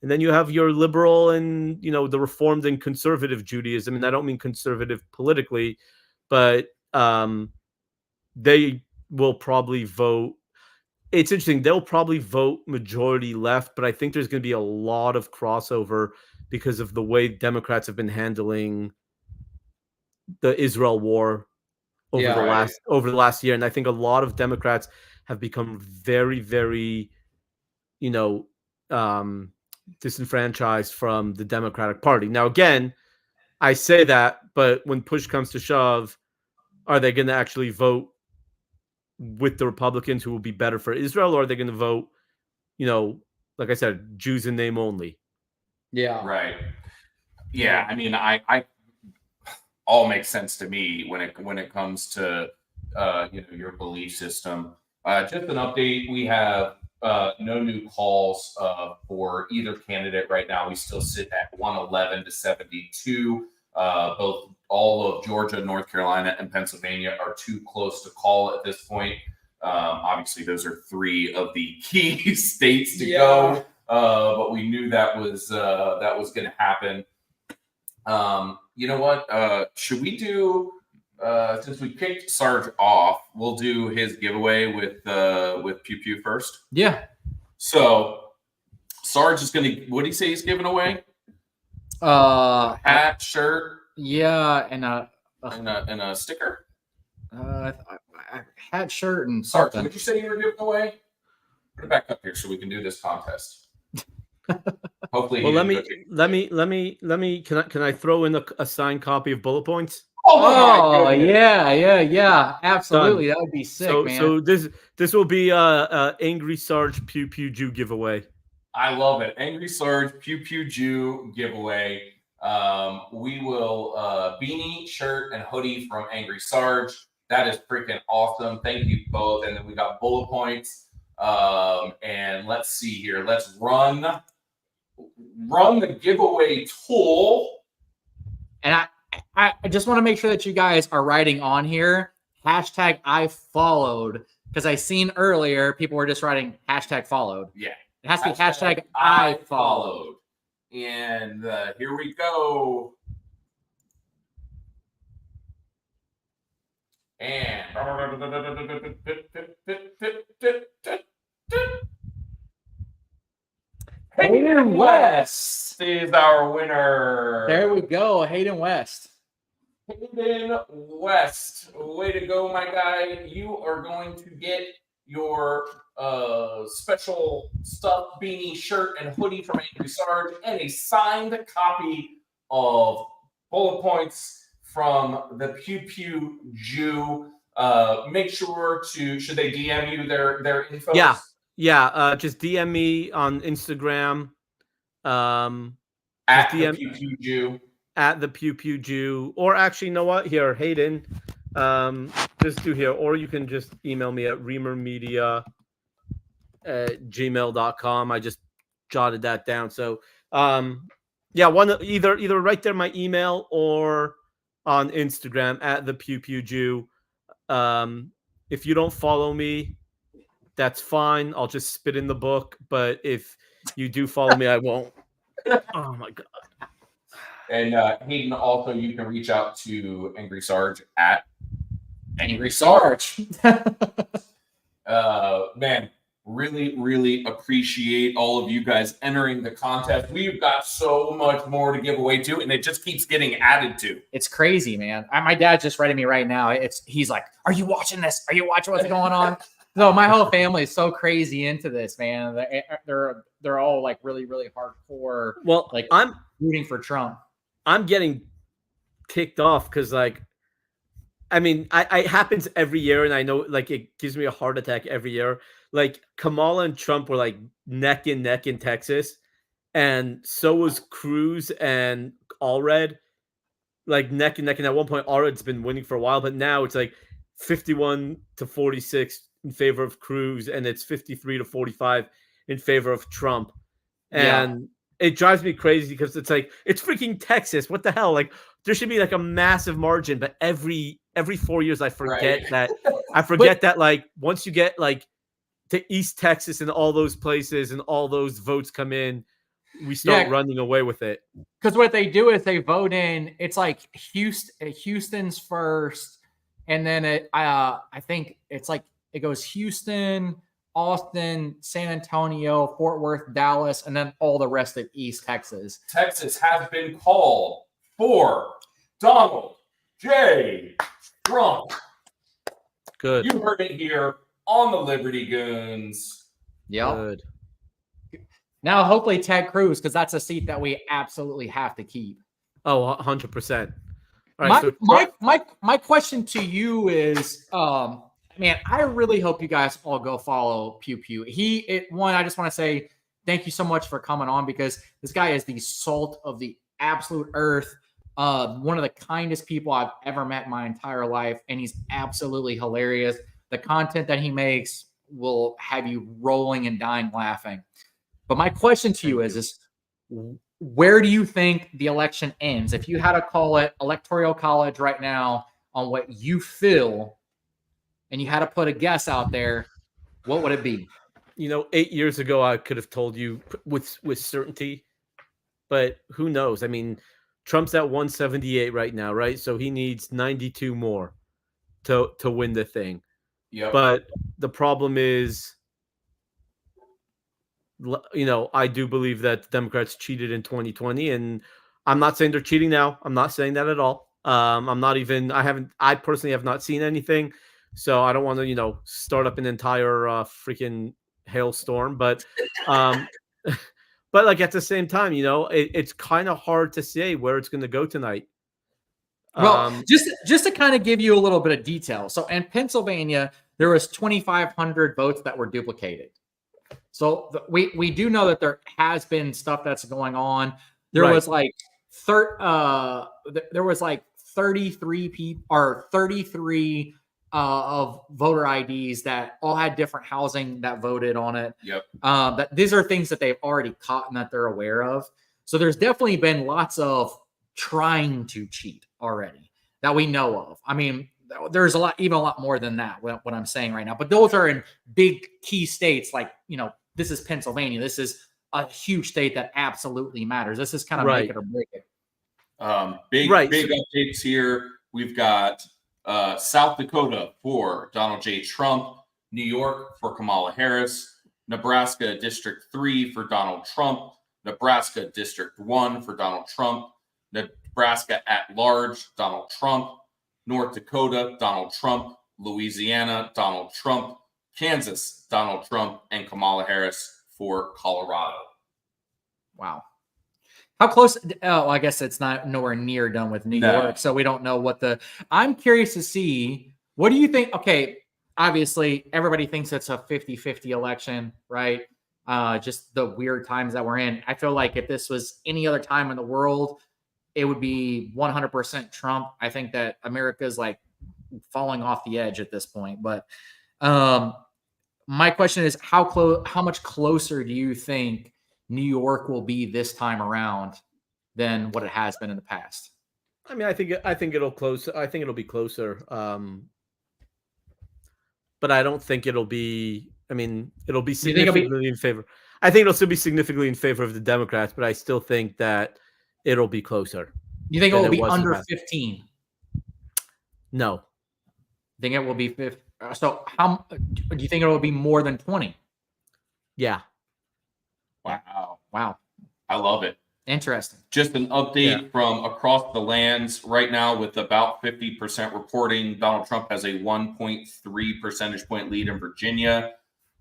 And then you have your liberal and, the Reformed and conservative Judaism. And I don't mean conservative politically, but they will probably vote. It's interesting. They'll probably vote majority left, but I think there's going to be a lot of crossover because of the way Democrats have been handling the Israel war over the last year. And I think a lot of Democrats have become very, very, disenfranchised from the Democratic Party. Now, again, I say that, but when push comes to shove, are they going to actually vote with the Republicans who will be better for Israel, or are they going to vote, like I said, Jews in name only? Yeah. Right. Yeah. I mean, I all makes sense to me when it comes to your belief system. Just an update. We have no new calls for either candidate right now. We still sit at 111 to 72. All of Georgia, North Carolina, and Pennsylvania are too close to call at this point. Obviously, those are three of the key states to go, but we knew that was going to happen. You know what? Should we do? Since we kicked Sarge off, we'll do his giveaway with Pew Pew first. Yeah. So Sarge is gonna. What did he say he's giving away? Hat, shirt. Yeah, and a sticker. Hat, shirt, and Sarge, something. would you say you were giving away? Put it back up here so we can do this contest. Hopefully, Well, he didn't let me. Can I throw in a signed copy of Bullet Points? Oh yeah, absolutely. Done. That would be sick, So man. so this will be a Angry Sarge Pew Pew Jew giveaway. I love it. Angry Sarge Pew Pew Jew giveaway. We will beanie, shirt, and hoodie from Angry Sarge. That is freaking awesome. Thank you both. And then we got bullet points. And let's see here. Let's run the giveaway tool. And I just want to make sure that you guys are writing on here hashtag I followed, because I seen earlier people were just writing hashtag followed. Yeah. It has to be hashtag I followed. And here we go. And Hayden West is our winner. There we go. Hayden West. Hayden West. Way to go, my guy. You are going to get your special stuffed beanie, shirt, and hoodie from Angry Sarge, and a signed copy of bullet points from the Pew Pew Jew. Make sure to, should they DM you their info? Yeah. Just DM me on Instagram. At the Pew Pew Jew. At the Pew Pew Jew. Or actually, you know what? Here, Hayden. Just do here. Or you can just email me at reamermedia@gmail.com. I just jotted that down. So yeah, either right there my email or on Instagram at the Pew Pew Jew. If you don't follow me, that's fine. I'll just spit in the book. But if you do follow me, I won't. Oh my god. And Hayden, also you can reach out to Angry Sarge at Angry Sarge. Man, really appreciate all of you guys entering the contest. We've got so much more to give away to, and it just keeps getting added to. It's crazy, man. My dad's just writing me right now. He's like, "Are you watching this? Are you watching what's going on?" No, my whole family is so crazy into this, man. They're all like really hardcore. Well, like I'm rooting for Trump. I'm getting ticked off because, like, I mean, it happens every year, and I know, like, it gives me a heart attack every year. Like, Kamala and Trump were like neck and neck in Texas, and so was Cruz and Allred, like neck and neck. And at one point, Allred's been winning for a while, but now it's like 51-46 in favor of Cruz, and it's 53-45 in favor of Trump. And it drives me crazy because it's like, it's freaking Texas. What the hell? Like, there should be like a massive margin, but every 4 years I forget that. I forget that, like, once you get like to East Texas and all those places and all those votes come in, we start running away with it. Because what they do is they vote in. It's like Houston's first, and then I think it's like it goes Houston, Austin, San Antonio, Fort Worth, Dallas, and then all the rest of East Texas. Texas has been called for Donald J. Trump. Good. You heard it here on the Liberty Goons. Yeah. Good. Now, hopefully, Ted Cruz, because that's a seat that we absolutely have to keep. Oh, 100%. All right, my question to you is, man, I really hope you guys all go follow Pew Pew. I just want to say thank you so much for coming on, because this guy is the salt of the absolute earth. One of the kindest people I've ever met in my entire life, and he's absolutely hilarious. The content that he makes will have you rolling and dying laughing. But my question to you is where do you think the election ends? If you had to call it electoral college right now on what you feel, and you had to put a guess out there, what would it be? 8 years ago, I could have told you with certainty, but who knows? I mean, Trump's at 178 right now, right? So he needs 92 more to win the thing. Yep. But the problem is, I do believe that the Democrats cheated in 2020, and I'm not saying they're cheating now. I'm not saying that at all. I'm not even. I personally have not seen anything, so I don't want to start up an entire freaking hailstorm. But but like at the same time, it's kind of hard to say where it's going to go tonight. Well, just to kind of give you a little bit of detail. So in Pennsylvania, there was 2,500 votes that were duplicated. So we do know that there has been stuff that's going on. There was like there was like 33 people or 33 of voter IDs that all had different housing that voted on it. Yep. That these are things that they've already caught and that they're aware of. So there's definitely been lots of trying to cheat already that we know of. I mean, there's even a lot more than that, what I'm saying right now. But those are in big key states like, this is Pennsylvania. This is a huge state that absolutely matters. This is kind of make it or break it. Big updates here. We've got South Dakota for Donald J. Trump, New York for Kamala Harris, Nebraska District 3 for Donald Trump, Nebraska District 1 for Donald Trump, Nebraska at large, Donald Trump, North Dakota, Donald Trump, Louisiana, Donald Trump, Kansas, Donald Trump, and Kamala Harris for Colorado. Wow. How close? Oh, I guess it's not nowhere near done with New York, so we don't know I'm curious to see, what do you think? Okay, obviously, everybody thinks it's a 50-50 election, right? Just the weird times that we're in. I feel like if this was any other time in the world, it would be 100% Trump. I think that America's like falling off the edge at this point. But my question is, how much closer do you think New York will be this time around than what it has been in the past? I mean, I think it'll close. I think it'll be closer. But I don't think it'll be. I mean, it'll be significantly in favor. I think it'll still be significantly in favor of the Democrats, but I still think that it'll be closer. You think it will be under 15? No. Think it will be 15? So how do you think it will be more than 20? Yeah. Wow. I love it. Interesting. Just an update from across the lands right now with about 50% reporting. Donald Trump has a 1.3 percentage point lead in Virginia,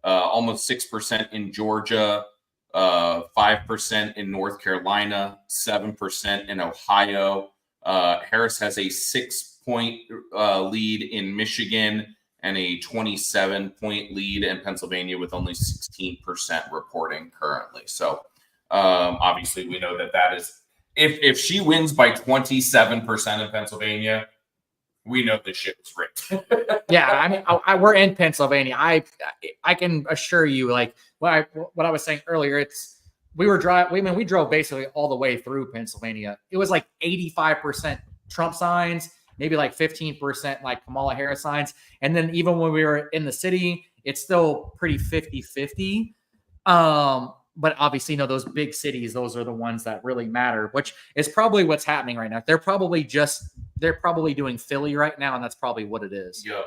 almost 6% in Georgia, 5% in North Carolina, 7% in Ohio. Harris has a 6-point lead in Michigan and a 27-point lead in Pennsylvania with only 16% reporting currently. So obviously we know that is, if she wins by 27% in Pennsylvania, we know the shit was rigged. Yeah, I mean, we're in Pennsylvania. I can assure you, like what I was saying earlier, we drove basically all the way through Pennsylvania. It was like 85% Trump signs, maybe like 15% like Kamala Harris signs. And then even when we were in the city, it's still pretty 50-50. But obviously, those big cities, those are the ones that really matter, which is probably what's happening right now. They're probably doing Philly right now, and that's probably what it is. Yeah.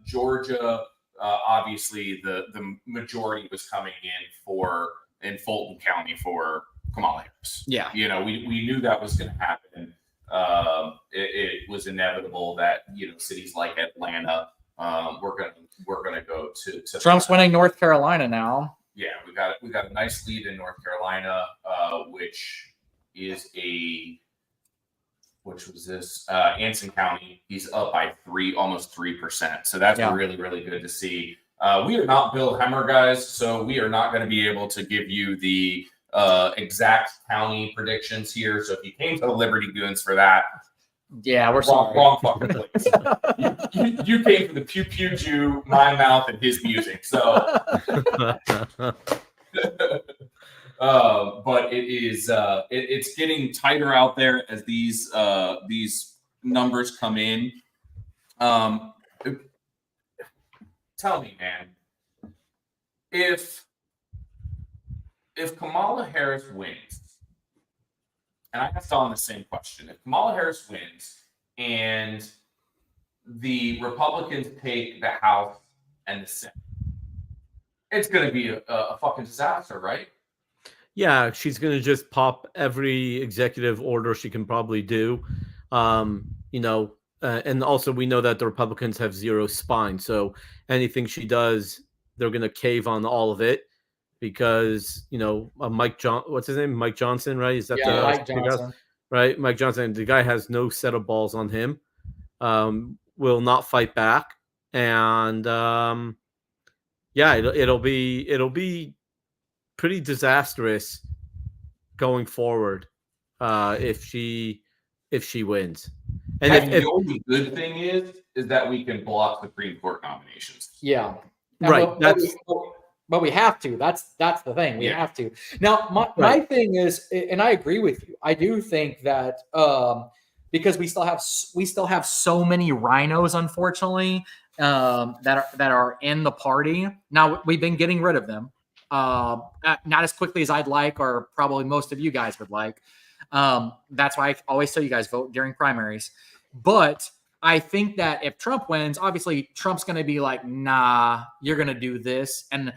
Georgia, obviously the majority was coming in Fulton County for Kamala Harris. Yeah. We knew that was going to happen. It was inevitable that, cities like Atlanta, we're going to go to Trump's winning North Carolina now. Yeah, we got a nice lead in North Carolina, which was this Anson County. He's up by almost 3%. So that's really, really good to see. We are not Bill Hemmer, guys, so we are not going to be able to give you the exact county predictions here. So if you came to the Liberty Goons for that, yeah, we're wrong fucking place. you came for the pew pew Jew, my mouth, and his music. So, but it is it's getting tighter out there as these numbers come in. Tell me, man, if Kamala Harris wins. And I asked Don the same question. If Kamala Harris wins and the Republicans take the House and the Senate, it's going to be a fucking disaster, right? Yeah, she's going to just pop every executive order she can probably do. you know, and also we know that the Republicans have zero spine. So anything she does, they're going to cave on all of it because, you know, what's his name? Mike Johnson, right? Is that Yeah, Mike the guy? Johnson. Right? Mike Johnson, the guy has no set of balls on him, will not fight back. And yeah, it'll be pretty disastrous going forward if she wins. And I mean, if the only good thing is that we can block Supreme Court nominations. Yeah. right, But we have to. That's the thing. We Yeah. have to. Now, my Right. thing is, and I agree with you. I do think that because we still have so many rhinos, unfortunately, that are in the party. Now we've been getting rid of them, not as quickly as I'd like, or probably most of you guys would like. That's why I always tell you guys vote during primaries. But I think that if Trump wins, obviously Trump's going to be like, nah, you're going to do this. And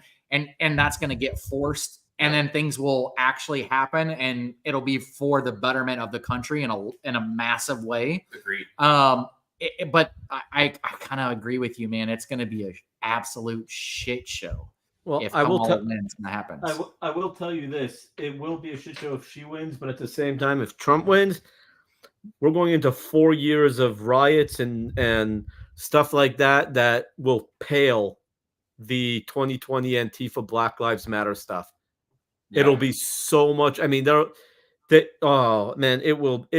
that's going to get forced. And then things will actually happen, and it'll be for the betterment of the country in a massive way. Agreed. But I kind of agree with you, man. It's going to be an absolute shit show. well, If I will Kamala tell wins and that happens. I will tell you this: it will be a shit show if she wins, but at the same time, if Trump wins, we're going into 4 years of riots and stuff like that will pale the 2020 Antifa Black Lives Matter stuff. Yeah. It'll be so much. I mean, oh man,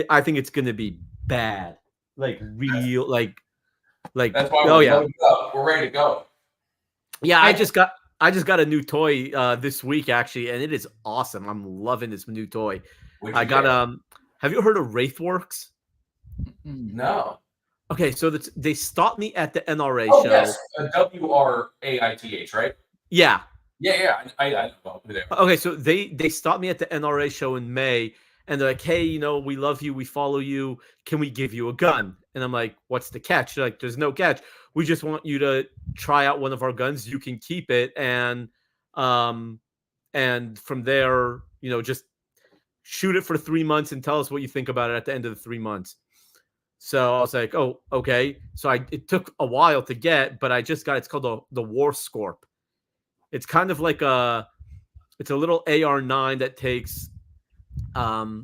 I think it's going to be bad, like real, like. That's why oh we're yeah, loaded up. We're ready to go. yeah. I just got a new toy this week actually, and it is awesome. I'm loving this new toy. What'd you I got get? Have you heard of Wraithworks? No. Okay, so they stopped me at the NRA Oh show. yes, WRAITH, right? Yeah. Yeah. I know who they are. Okay, so they stopped me at the NRA show in May, and they're like, "Hey, you know, we love you, we follow you. Can we give you a gun?" And I'm like, "What's the catch?" They're like, "There's no catch. We just want you to try out one of our guns. You can keep it, and from there, you know, just shoot it for 3 months and tell us what you think about it at the end of the 3 months." So I was like, "Oh, okay." So it took a while to get, but I just got. It's called the War Scorp. It's kind of like it's a little AR-9 that takes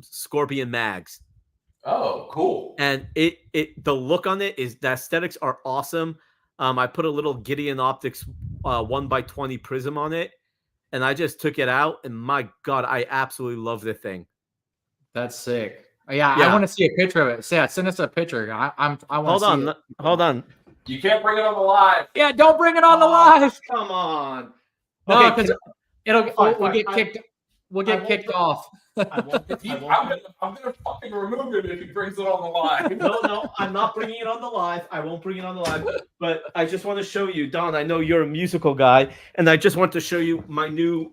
Scorpion mags. Oh, cool. And the look on it is, the aesthetics are awesome. I put a little Gideon Optics 1x20 prism on it, and I just took it out, and my God, I absolutely love the thing. That's sick. Yeah, I want to see a picture of it. So yeah, send us a picture. I want to see it. Hold on. You can't bring it on the live. Yeah, don't bring it on the live. Come on. No, Okay, because we'll get fine. kicked. We'll get kicked off. I won't. I'm gonna fucking remove him if he brings it on the live. No, I'm not bringing it on the live. I won't bring it on the live. But I just want to show you, Don. I know you're a musical guy, and I just want to show you my new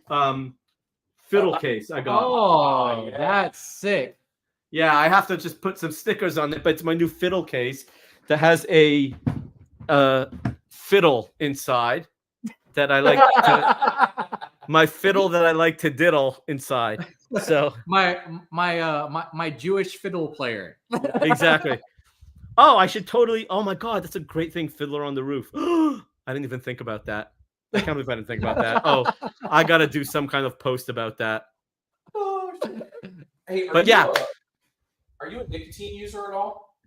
fiddle case I got. Oh, yeah. that's sick. Yeah, I have to just put some stickers on it, but it's my new fiddle case that has a fiddle inside that I like to, my fiddle that I like to diddle inside. So my Jewish fiddle player. exactly. Oh, I should totally. Oh my God, that's a great thing. Fiddler on the Roof. I didn't even think about that. I can't believe I didn't think about that. Oh, I got to do some kind of post about that. Oh, shit. Hey, But yeah. Are you a nicotine user at all?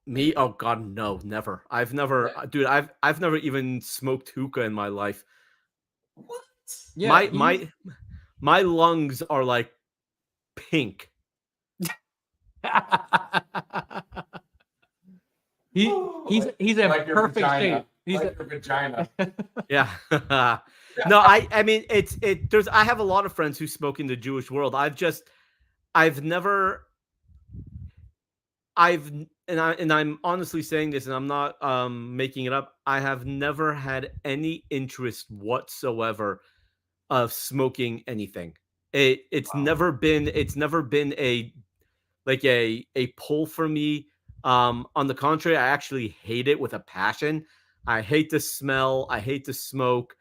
Me? Oh God, no, never. I've never, dude. I've never even smoked hookah in my life. What? Yeah, My lungs are like pink. he's in Like your perfect vagina. shape. He's Like your vagina. Yeah. No, I mean there's I have a lot of friends who smoke in the Jewish world. I'm honestly saying this, and I'm not making it up. I have never had any interest whatsoever of smoking anything. It's never been a pull for me. On the contrary, I actually hate it with a passion. I hate the smell. I hate the smoke.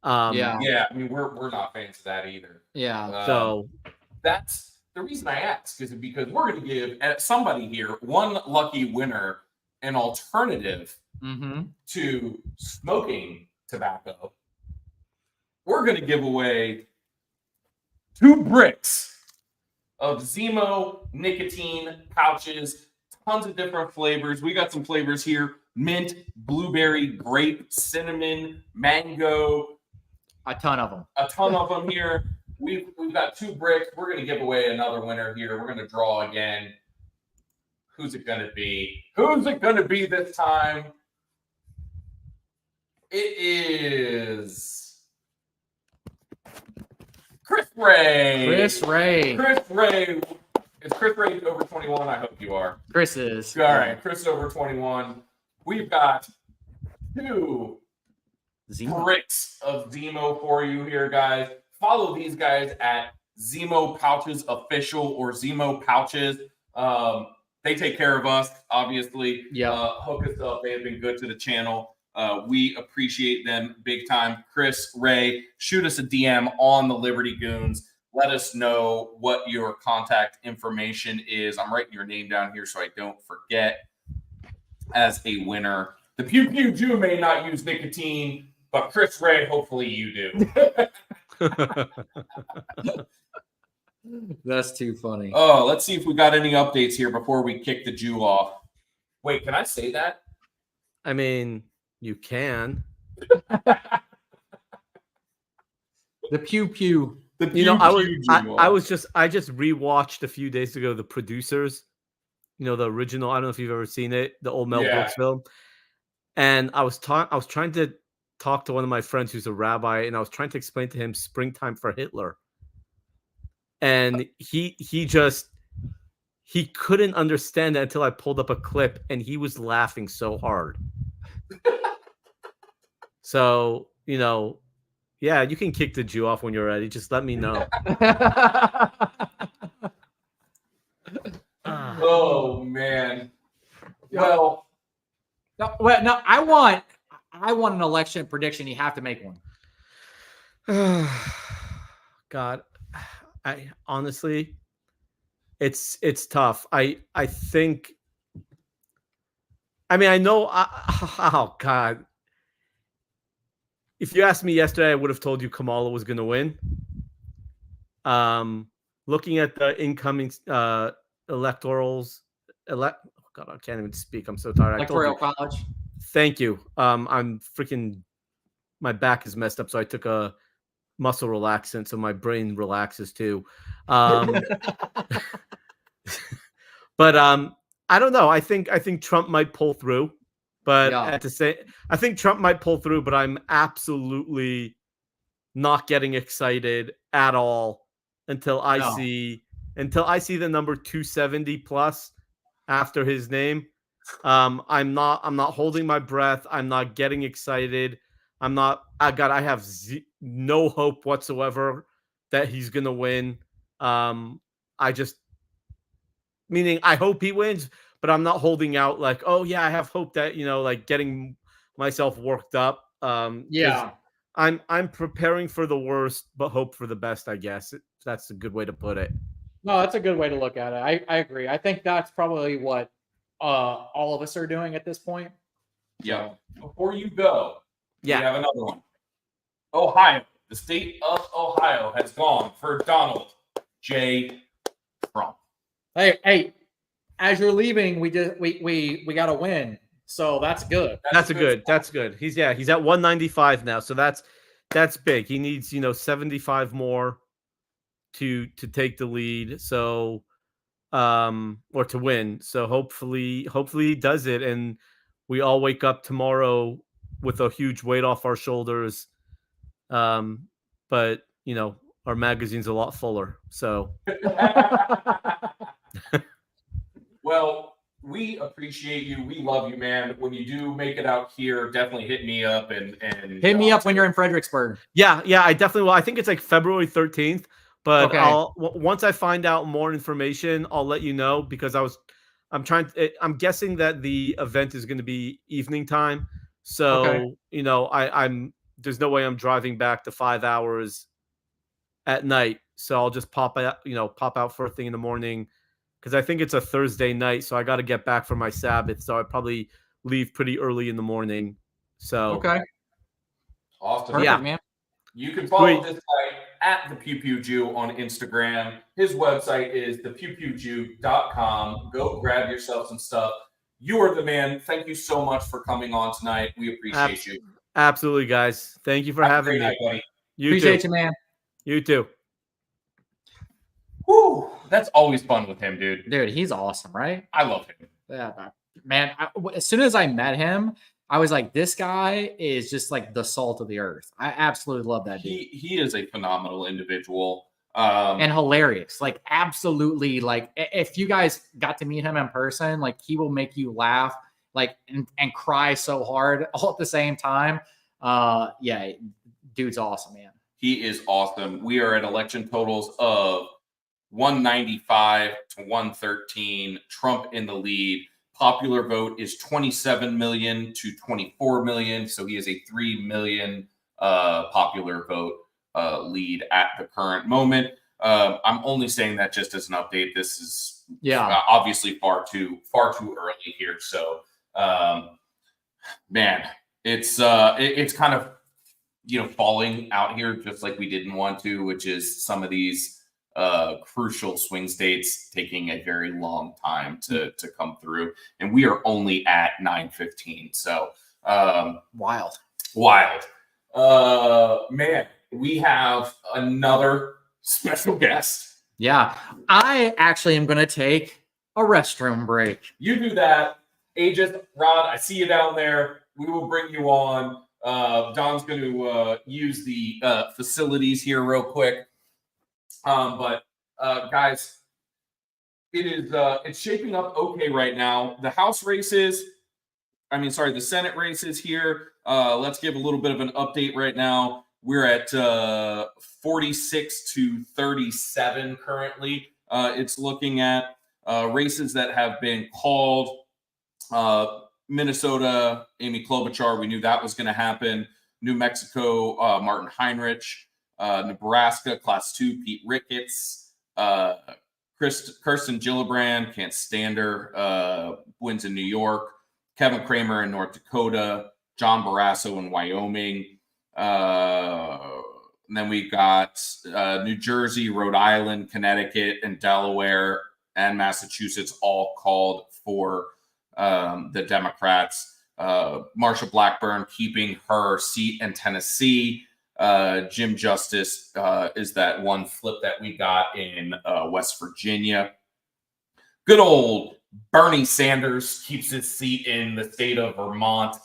Yeah, I mean we're not fans of that either. Yeah. So that's the reason I ask, is because we're going to give somebody here one lucky winner an alternative Mm-hmm. to smoking tobacco, we're going to give away 2 bricks of Zemo nicotine pouches, tons of different flavors. We got some flavors here: mint, blueberry, grape, cinnamon, mango. A ton of them. A ton of them here. We've got 2 bricks. We're going to give away another winner here. We're going to draw again. Who's it going to be? Who's it going to be this time? It is Chris Ray. Chris Ray. Chris Ray. Is Chris Ray over 21? I hope you are. Chris is. All right. Chris is over 21. We've got 2 bricks of Zemo for you here, guys. Follow these guys at Zemo Pouches Official or Zemo Pouches. They take care of us, obviously. Yeah. Hook us up. They have been good to the channel. We appreciate them big time. Chris Ray, shoot us a DM on the Liberty Goons. Let us know what your contact information is. I'm writing your name down here so I don't forget as a winner. The Pew Pew Jew may not use nicotine, but Chris Ray, hopefully you do. That's too funny. Oh, let's see if we got any updates here before we kick the Jew off. Wait, can I say that? I mean, you can. The Pew Pew. The You know, Pew Pew Jew I just rewatched a few days ago The Producers. You know, the original. I don't know if you've ever seen it, the old Mel Brooks film. And I was trying to talk to one of my friends who's a rabbi, and I was trying to explain to him Springtime for Hitler. And he couldn't understand it until I pulled up a clip, and he was laughing so hard. So, you know, yeah, you can kick the Jew off when you're ready. Just let me know. Oh man. Well, no, I want an election prediction. You have to make one. God, I honestly, it's tough. I think. I mean, I know. Oh God. If you asked me yesterday, I would have told you Kamala was going to win. Looking at the incoming electorals, oh God, I can't even speak. I'm so tired. Electoral college. Thank you. I'm freaking. My back is messed up, so I took a muscle relaxant, so my brain relaxes too. But I don't know. I think Trump might pull through. But I think Trump might pull through, but I'm absolutely not getting excited at all until I see the number 270 plus after his name. I'm not holding my breath. I'm not getting excited. I have no hope whatsoever that he's gonna win. Meaning I hope he wins, but I'm not holding out like, oh yeah, I have hope that, you know, like getting myself worked up. I'm preparing for the worst, but hope for the best, I guess. That's a good way to put it. No, that's a good way to look at it. I agree. I think that's probably what all of us are doing at this point. Yeah. Before you go, we Yeah. have another one. Ohio. The state of Ohio has gone for Donald J. Trump. Hey, as you're leaving, we got a win. So that's good. That's good. He's at 195 now. So that's big. He needs, 75 more to take the lead. So or to win. So hopefully he does it, and we all wake up tomorrow with a huge weight off our shoulders. But our magazine's a lot fuller. So Well, we appreciate you. We love you, man. When you do make it out here, definitely hit me up and hit me up when you're in Fredericksburg. Yeah, I definitely will. I think it's like February 13th, but Okay. Once I find out more information, I'll let you know, because I'm guessing that the event is going to be evening time. So, Okay. there's no way I'm driving back to 5 hours at night. So I'll just pop out first thing in the morning, because I think it's a Thursday night, so I got to get back for my Sabbath. So I probably leave pretty early in the morning. So Okay. Awesome. Perfect, Yeah. man. You can follow Sweet. this guy at the Pew Pew Jew on Instagram. His website is thepewpewjew.com. Go grab yourself some stuff. You are the man. Thank you so much for coming on tonight. We appreciate you. Absolutely, guys. Thank you for Have a having great me. night, buddy. You Appreciate too. you, man. You too. Woo! That's always fun with him, dude. Dude, he's awesome, right? I love him. Yeah, man. As soon as I met him, I was like, this guy is just like the salt of the earth. I absolutely love that dude. He is a phenomenal individual. And hilarious. Like, absolutely. Like, if you guys got to meet him in person, like, he will make you laugh, like, and cry so hard all at the same time. Yeah, dude's awesome, man. He is awesome. We are at election totals of 195 to 113. Trump in the lead. Popular vote is 27 million to 24 million. So he is a 3 million popular vote lead at the current moment. I'm only saying that just as an update. This is obviously far too early here. So man, it's kind of falling out here just like we didn't want to, which is some of these crucial swing states taking a very long time to come through, and we are only at 9:15. So wild. Man, we have another special guest. Yeah, I actually am going to take a restroom break. You do that. Aegis, Rod, I see you down there. We will bring you on. Don's going to use the facilities here real quick. But guys, it's shaping up okay right now. The the Senate races here. Let's give a little bit of an update right now. We're at 46 to 37 currently. It's looking at races that have been called. Minnesota, Amy Klobuchar, we knew that was going to happen. New Mexico, Martin Heinrich. Nebraska, Class 2, Pete Ricketts. Kirsten Gillibrand, can't stand her, wins in New York. Kevin Kramer in North Dakota. John Barrasso in Wyoming. And then we got New Jersey, Rhode Island, Connecticut, and Delaware, and Massachusetts all called for the Democrats. Marsha Blackburn keeping her seat in Tennessee. Jim Justice is that one flip that we got in West Virginia. Good old Bernie Sanders keeps his seat in the state of Vermont.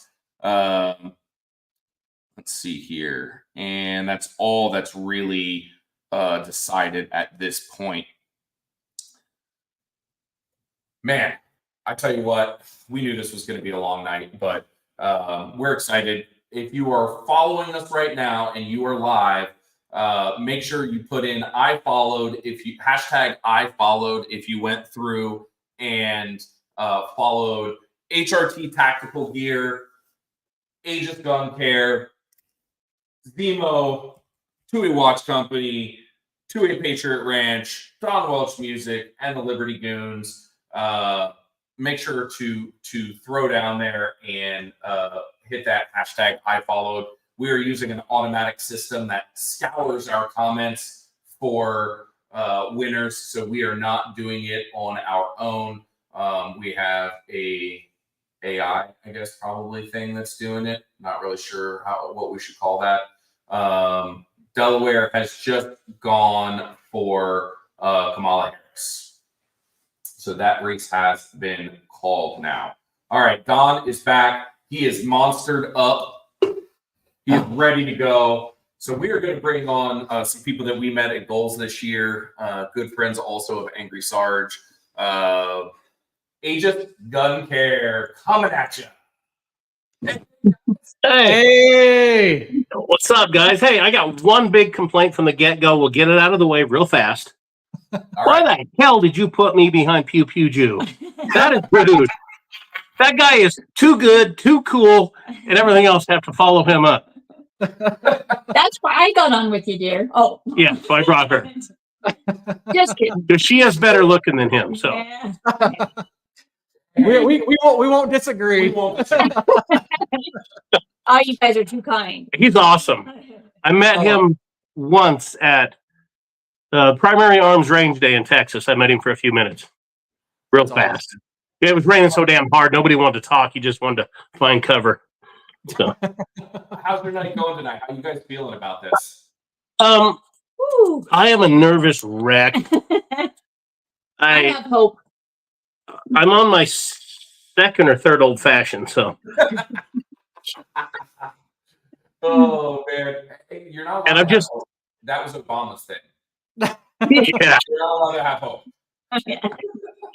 Let's see here. And that's all that's really decided at this point. Man, I tell you what, we knew this was going to be a long night, but we're excited. If you are following us right now and you are live, make sure you put in I followed. Hashtag I followed if you went through and followed HRT Tactical Gear, Aegis Gun Care, Zemo, Tui Watch Company, Tui Patriot Ranch, DonWelchMusic, and the Liberty Goons. Make sure to throw down there and hit that hashtag I followed. We are using an automatic system that scours our comments for winners, so we are not doing it on our own. We have a AI, I guess, probably thing that's doing it. Not really sure what we should call that. Delaware has just gone for Kamala Harris. So that race has been called now. All right, Don is back. He is monstered up. He is ready to go. So we are going to bring on some people that we met at Goals this year. Good friends also of Angry Sarge. Aegis Gun Care coming at you. Hey, what's up, guys? Hey, I got one big complaint from the get-go. We'll get it out of the way real fast. Why the hell did you put me behind Pew Pew Jew? That is rude. That guy is too good, too cool, and everything else have to follow him up. That's why I got on with you, dear. Oh, Yeah, so I brought her. Just kidding. Because she is better looking than him. So Yeah. We won't disagree. Oh, you guys are too kind. he's awesome. I met him once at Primary Arms Range Day in Texas. I met him for a few minutes, real That's fast. It was raining so damn hard, nobody wanted to talk. He just wanted to find cover. So, How's your night going tonight? How you guys feeling about this? Woo. I am a nervous wreck. I have hope. I'm on my second or third old fashioned, so Oh man, hey, you're not. and allowed I'm to have just hope. That was Obama's thing. yeah. You're not allowed to have hope.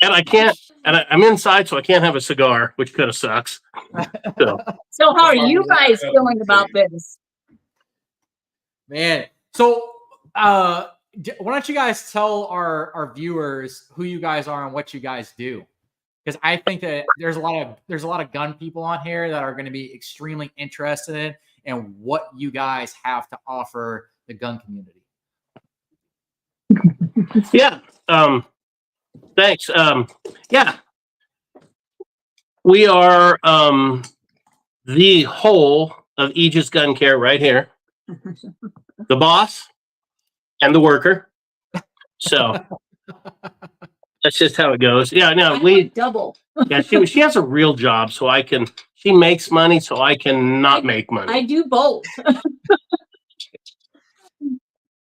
And I can't, and I'm inside, so I can't have a cigar, which kind of sucks. So So how are you guys feeling about this? Man, so why don't you guys tell our viewers who you guys are and what you guys do? Because I think that there's a lot of gun people on here that are going to be extremely interested in what you guys have to offer the gun community. yeah, thanks. Yeah, we are the whole of Aegis Gun Care right here, the boss and the worker. So that's just how it goes. Yeah, no, I would double. yeah, she has a real job, so she makes money, so I can not make money. I do both.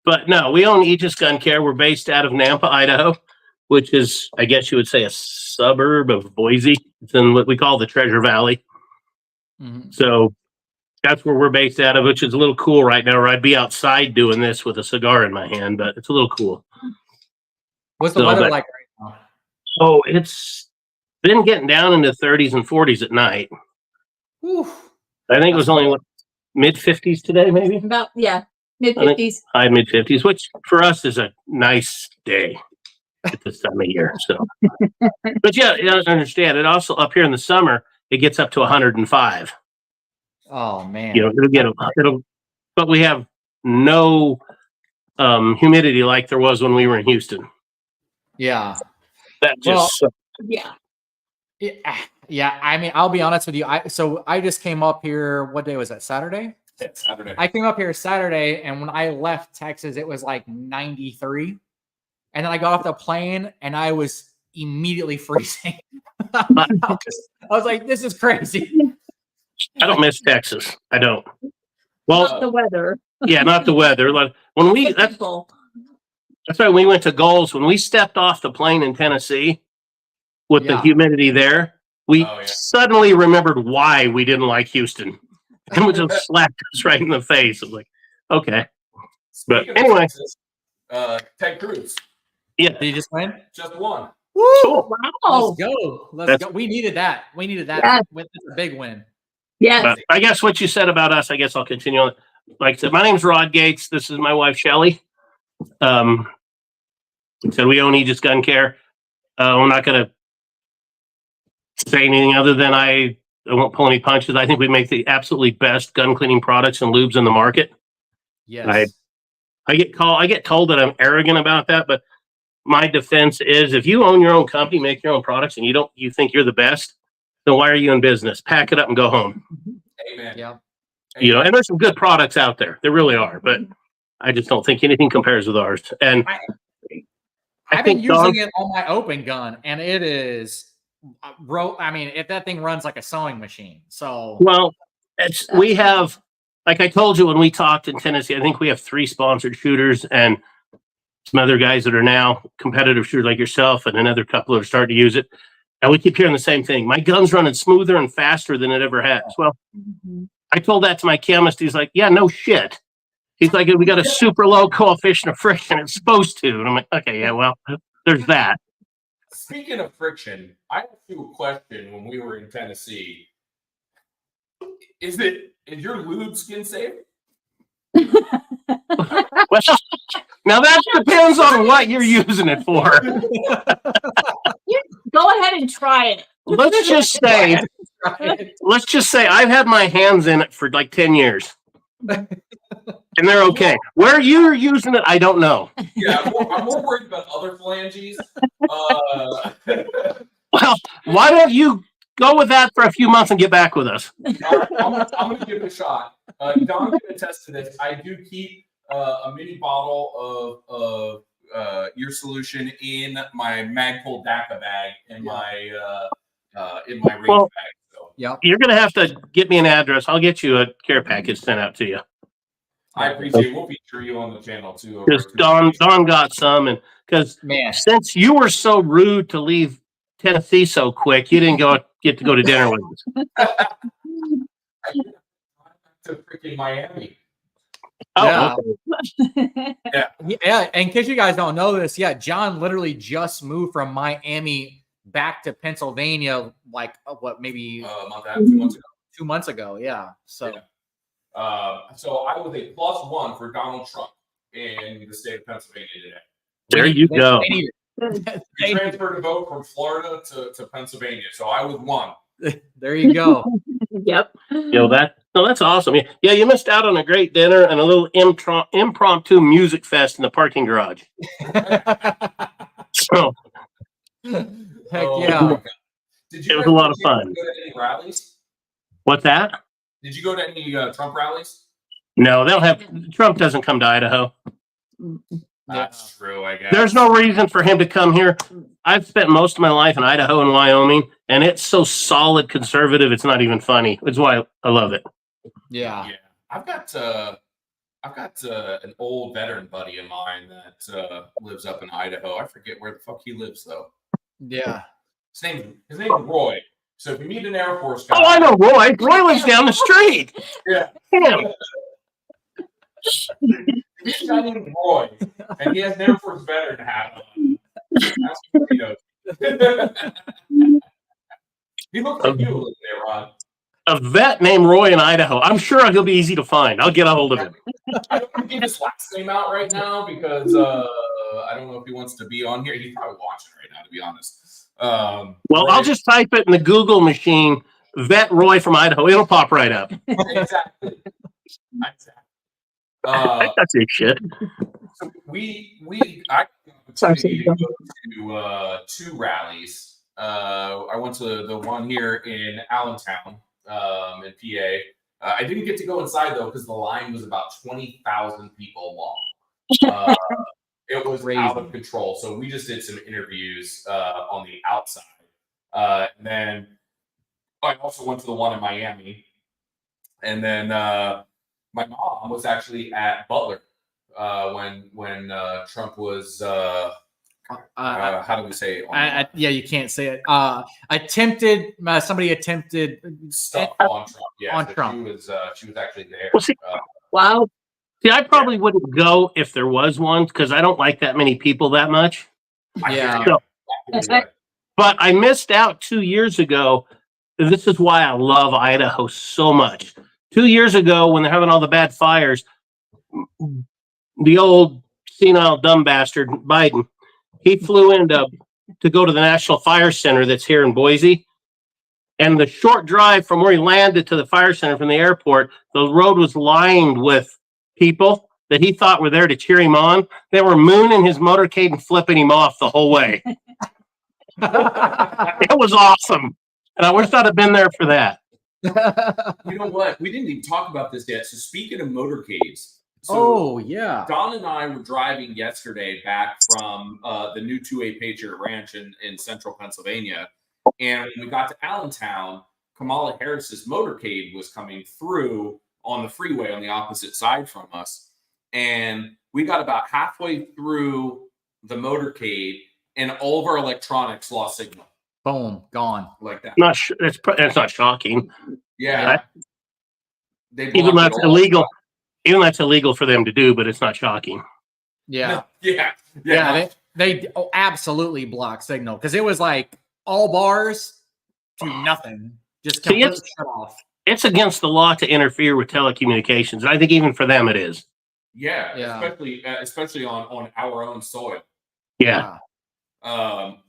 But no, we own Aegis Gun Care. We're based out of Nampa, Idaho, which is, I guess you would say, a suburb of Boise. It's in what we call the Treasure Valley. Mhm. So that's where we're based out of, which is a little cool right now, where I'd be outside doing this with a cigar in my hand, but it's a little cool. What's the So weather that- like right now? Oh, it's been getting down into 30s and 40s at night. Whew. I think it was only mid-50s today, maybe? About mid-50s. High mid-50s, which for us is a nice day at this time of year. So, but yeah, you don't understand. It also up here in the summer, it gets up to 105. Oh man. You know, but we have no humidity like there was when we were in Houston. Yeah. That just Yeah. Yeah. I mean, I'll be honest with you. I just came up here. What day was that? Saturday? It's Saturday. I came up here Saturday, and when I left Texas, it was like 93. And then I got off the plane, and I was immediately freezing. I was like, "This is crazy." I don't miss Texas. I don't. Not Well, the weather. yeah, not the weather. Like when The that's people. why we went to Goals. When we stepped off the plane in Tennessee with the Yeah. humidity there, we Oh, yeah. suddenly remembered why we didn't like Houston. And we just slapped us right in the face. I'm like, okay. But Speaking of anyway. Texas, Ted Cruz Yeah. Did you just win? just won. Woo! Wow. Let's go. Let's That's- go. We needed that. We needed that. Yeah. It's a big win. Yes. But I guess what you said about us, I guess I'll continue on. Like I said, my name's Rod Gates. This is my wife, Shelly. So we own Aegis Gun Care. I'm not going to say anything other than I won't pull any punches. I think we make the absolutely best gun cleaning products and lubes in the market. Yes. I get told that I'm arrogant about that, but my defense is if you own your own company, make your own products, and you think you're the best, then why are you in business? Pack it up and go home. Amen. Yeah. You know, and there's some good products out there. There really are, but I just don't think anything compares with ours. And I've been using it on my open gun, and it is, I mean, if that thing runs like a sewing machine. So, well, we have, like I told you when we talked in Tennessee, I think we have 3 sponsored shooters and some other guys that are now competitive shooters like yourself, and another couple that are starting to use it. And we keep hearing the same thing. My gun's running smoother and faster than it ever has. Well, I told that to my chemist. He's like, yeah, no shit. He's like, we got a super low coefficient of friction. It's supposed to. And I'm like, okay, yeah, well, there's that. Speaking of friction, I asked you a question when we were in Tennessee. Is your lube skin safe? Well, now that depends on what you're using it for. Go ahead and try it. Let's just say I've had my hands in it for like 10 years. and they're okay. Where you're using it, I don't know. Yeah, I'm more worried about other phalanges. Well, why don't you go with that for a few months and get back with us? All right, I'm going to give it a shot. Don can attest to this. I do keep a mini bottle of your solution in my Magpul DACA bag in my range bag. So. Yep. You're going to have to get me an address. I'll get you a care package sent out to you. I appreciate it. We'll feature you on the channel too. Because Don got some, and because since you were so rude to leave Tennessee so quick, you didn't get to go to dinner with us. To freaking Miami. Oh, yeah. Yeah. In case you guys don't know this, John literally just moved from Miami back to Pennsylvania, like maybe a month after, 2 months ago. 2 months ago, yeah. So, so I was a +1 for Donald Trump in the state of Pennsylvania today. There you go. We transferred a vote from Florida to Pennsylvania, so I was 1. There you go. Yep. That's awesome. Yeah, you missed out on a great dinner and a little impromptu music fest in the parking garage. So, heck yeah. Did you it was a lot of fun. Go to any rallies? What's that? Did you go to any Trump rallies? No, Trump doesn't come to Idaho. That's true, I guess. There's no reason for him to come here. I've spent most of my life in Idaho and Wyoming, and it's so solid conservative, it's not even funny. It's why I love it. Yeah. I've got an old veteran buddy of mine that lives up in Idaho. I forget where the fuck he lives though. Yeah. His name is Roy. So if you meet an Air Force guy, oh, I know Roy. Roy lives down the street. Yeah. Damn. He's a guy named Roy, and he has an Air Force veteran hat on. That's what he knows. He looks like you live there, Ron. A vet named Roy in Idaho. I'm sure he'll be easy to find. I'll get a hold of him. I don't want to give his last name out right now because I don't know if he wants to be on here. He's probably watching right now, to be honest. Well, I'll just type it in the Google machine, Vet Roy from Idaho. It'll pop right up. Exactly. That's it, shit. So I got the opportunity to go to 2 rallies. I went to the one here in Allentown, in PA. I didn't get to go inside though because the line was about 20,000 people long. It was out of control. So we just did some interviews on the outside. And then I also went to the one in Miami. And then my mom was actually at Butler when Trump was how do we say it? Yeah, you can't say it. Somebody attempted stuff on Trump. Yeah, on so Trump. She was actually there. Well, see, Wow. See, I probably wouldn't go if there was one because I don't like that many people that much. Yeah. But I missed out 2 years ago. This is why I love Idaho so much. 2 years ago, when they're having all the bad fires, the old senile dumb bastard Biden, he flew in to go to the National Fire Center that's here in Boise. And the short drive from where he landed to the fire center from the airport, the road was lined with people that he thought were there to cheer him on. They were mooning his motorcade and flipping him off the whole way. It was awesome. And I wish I'd have been there for that. You know what? We didn't even talk about this yet. So speaking of motorcades. So yeah. Don and I were driving yesterday back from the new 2A Patriot Ranch in central Pennsylvania. And when we got to Allentown, Kamala Harris's motorcade was coming through on the freeway on the opposite side from us. And we got about halfway through the motorcade and all of our electronics lost signal. Boom, gone. Like that. It's not shocking. Yeah. Even that's illegal. Even that's illegal for them to do, but it's not shocking. Yeah. Yeah. They absolutely block signal because it was like all bars to nothing. Just completely shut off. It's against the law to interfere with telecommunications. I think even for them it is. Yeah. Especially on our own soil. Yeah.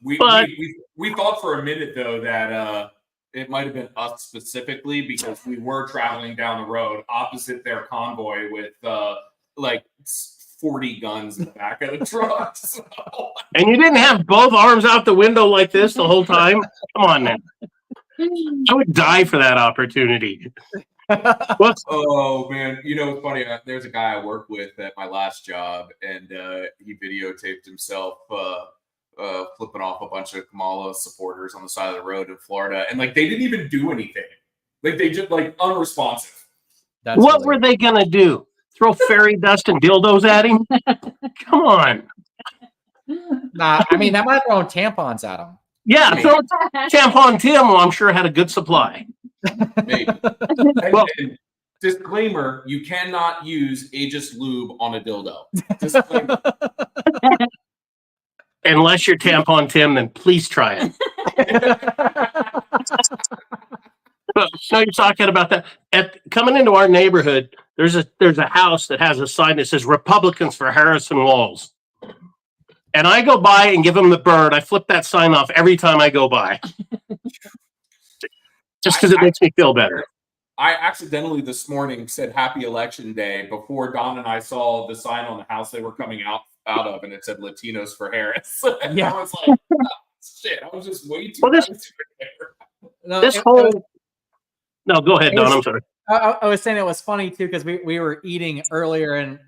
We thought for a minute though that it might have been us specifically because we were traveling down the road opposite their convoy with like 40 guns in the back of the truck. So. And you didn't have both arms out the window like this the whole time? Come on now. I would die for that opportunity. What's Oh man, you know it's funny. There's a guy I work with at my last job, and he videotaped himself flipping off a bunch of Kamala supporters on the side of the road in Florida, and like they didn't even do anything. Like they just like unresponsive. That's what were they gonna do? Throw fairy dust and dildos at him? Come on. Nah, I mean, that might have thrown tampons at him. Yeah, throw tampon Tim, well, I'm sure had a good supply. Maybe. Well, and disclaimer: you cannot use Aegis lube on a dildo. Disclaimer. unless you're tampon Tim, then please try it. But no, you're talking about that. Coming into our neighborhood, there's a house that has a sign that says Republicans for Harrison Walls. And I go by and give them the bird. I flip that sign off every time I go by. Just because it makes me feel better. I accidentally this morning said Happy Election Day before Don and I saw the sign on the house they were coming out of, and it said Latinos for Harris. Yeah. I was like, oh, shit, I was just way too nice there. No, This whole... No, go ahead, Don. I'm sorry. I was saying it was funny too because we were eating earlier and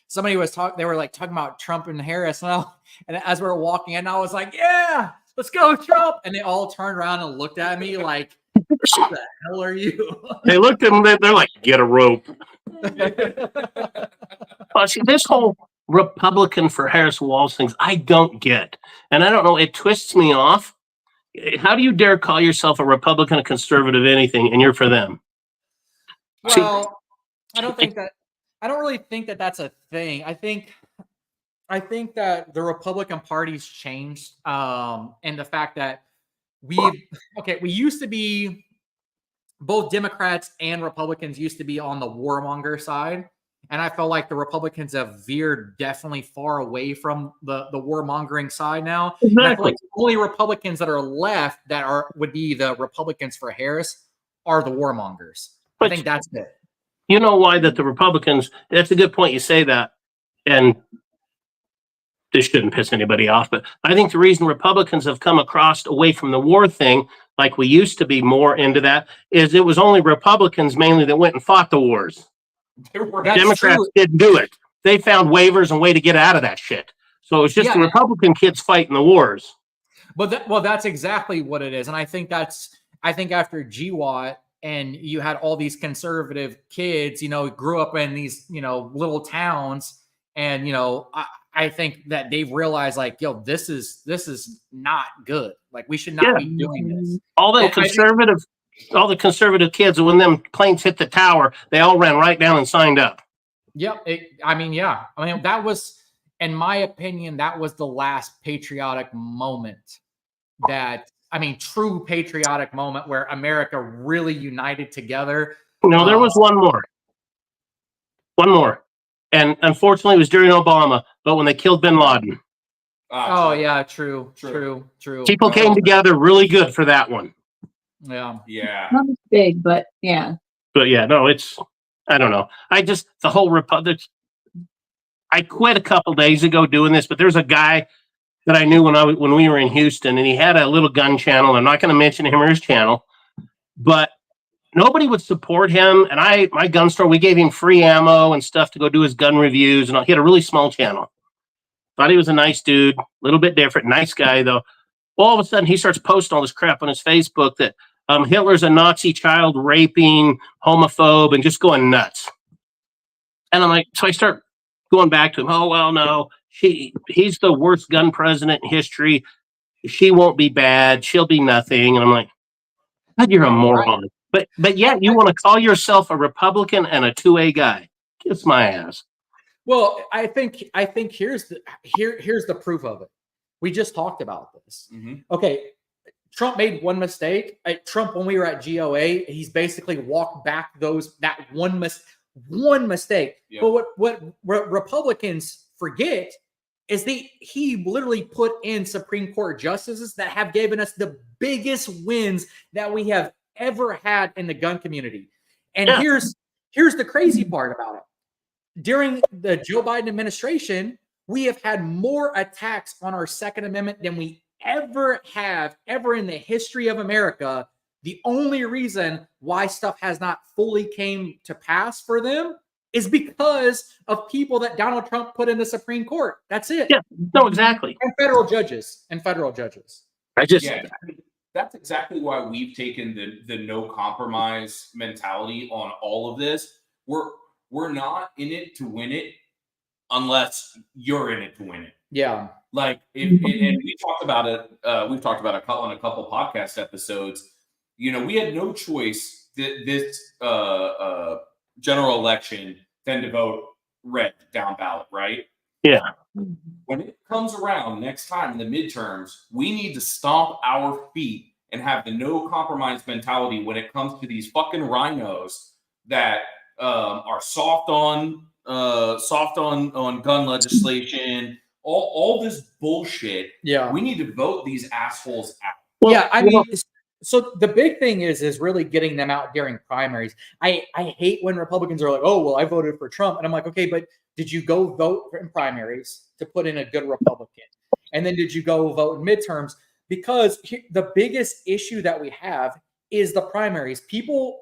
somebody was talking. They were like talking about Trump and Harris, and as we were walking in, I was like, "Yeah, let's go, Trump!" And they all turned around and looked at me like, "What the hell are you?" They looked at them. They're like, "Get a rope." Well, see, this whole Republican for Harris Walls things, I don't get, and I don't know. It twists me off. How do you dare call yourself a Republican, a conservative, anything, and you're for them? Well, I don't really think that that's a thing. I think that the Republican Party's changed, and the fact that we used to be both Democrats and Republicans used to be on the warmonger side, and I feel like the Republicans have veered definitely far away from the warmongering side now. Exactly. And I feel like the only Republicans that are left that would be the Republicans for Harris are the warmongers. But I think that's it. you know why that the Republicans, that's a good point you say that, and this shouldn't piss anybody off, but I think the reason Republicans have come across away from the war thing, like we used to be more into that, is it was only Republicans mainly that went and fought the wars. That's Democrats true. didn't do it. They found waivers and way to get out of that shit. So it was just the Republican kids fighting the wars. But that's exactly what it is. And I think after GWAT and you had all these conservative kids, grew up in these, little towns. And, I think that they've realized like, yo, this is not good. Like we should not be doing this. All the conservative kids, when them planes hit the tower, they all ran right down and signed up. Yep. That was, in my opinion, that was the last patriotic moment true patriotic moment where America really united together. No, there was one more. And unfortunately, it was during Obama, but when they killed bin Laden. Oh, yeah, true. People came together really good for that one. Yeah. Not as big, but yeah. But yeah, no, I don't know. The whole Republic. I quit a couple days ago doing this, but there's a guy that I knew when we were in Houston, and he had a little gun channel. I'm not going to mention him or his channel, but nobody would support him. And my gun store, we gave him free ammo and stuff to go do his gun reviews. And he had a really small channel. Thought he was a nice dude, a little bit different, nice guy though. Well, all of a sudden he starts posting all this crap on his Facebook that Hitler's a Nazi child raping homophobe and just going nuts. And I'm like, so I start going back to him. Oh, well, no, he's the worst gun president in history. She won't be bad. She'll be nothing. And I'm like, God, you're a moron. But yet you want to call yourself a Republican and a 2A guy. Kiss my ass. Well, I think here's the proof of it. We just talked about this. Mm-hmm. Okay, Trump made one mistake. Trump, when we were at GOA, he's basically walked back that one mistake. Yeah. But what Republicans forget is he literally put in Supreme Court justices that have given us the biggest wins that we have ever had in the gun community. And here's the crazy part about it. during the Joe Biden administration, we have had more attacks on our Second Amendment than we ever have in the history of America. The only reason why stuff has not fully came to pass for them is because of people that Donald Trump put in the Supreme Court. That's it. Yeah, no, exactly. And federal judges. I just, Yeah, that's exactly why we've taken the no compromise mentality on all of this. We're not in it to win it unless you're in it to win it. Yeah. Like, and we talked about it. We've talked about it on a couple podcast episodes. You know, we had no choice this general election than to vote red down ballot, right? yeah. When it comes around next time in the midterms, we need to stomp our feet and have the no compromise mentality when it comes to these fucking rhinos that are soft on gun legislation, all this bullshit. Yeah. We need to vote these assholes out. Well, yeah, I mean, so the big thing is really getting them out during primaries. I hate when Republicans are like, oh, well, I voted for Trump. And I'm like, okay, but did you go vote in primaries to put in a good Republican? And then did you go vote in midterms? Because the biggest issue that we have is the primaries. People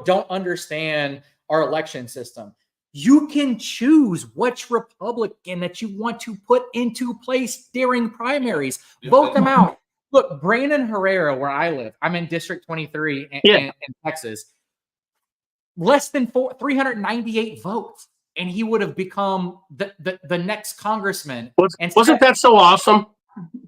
don't understand our election system. You can choose which Republican that you want to put into place during primaries. Vote them out. Look, Brandon Herrera, where I live, I'm in District 23 in Texas. Less than 398 votes, and he would have become the next congressman. Wasn't that so awesome?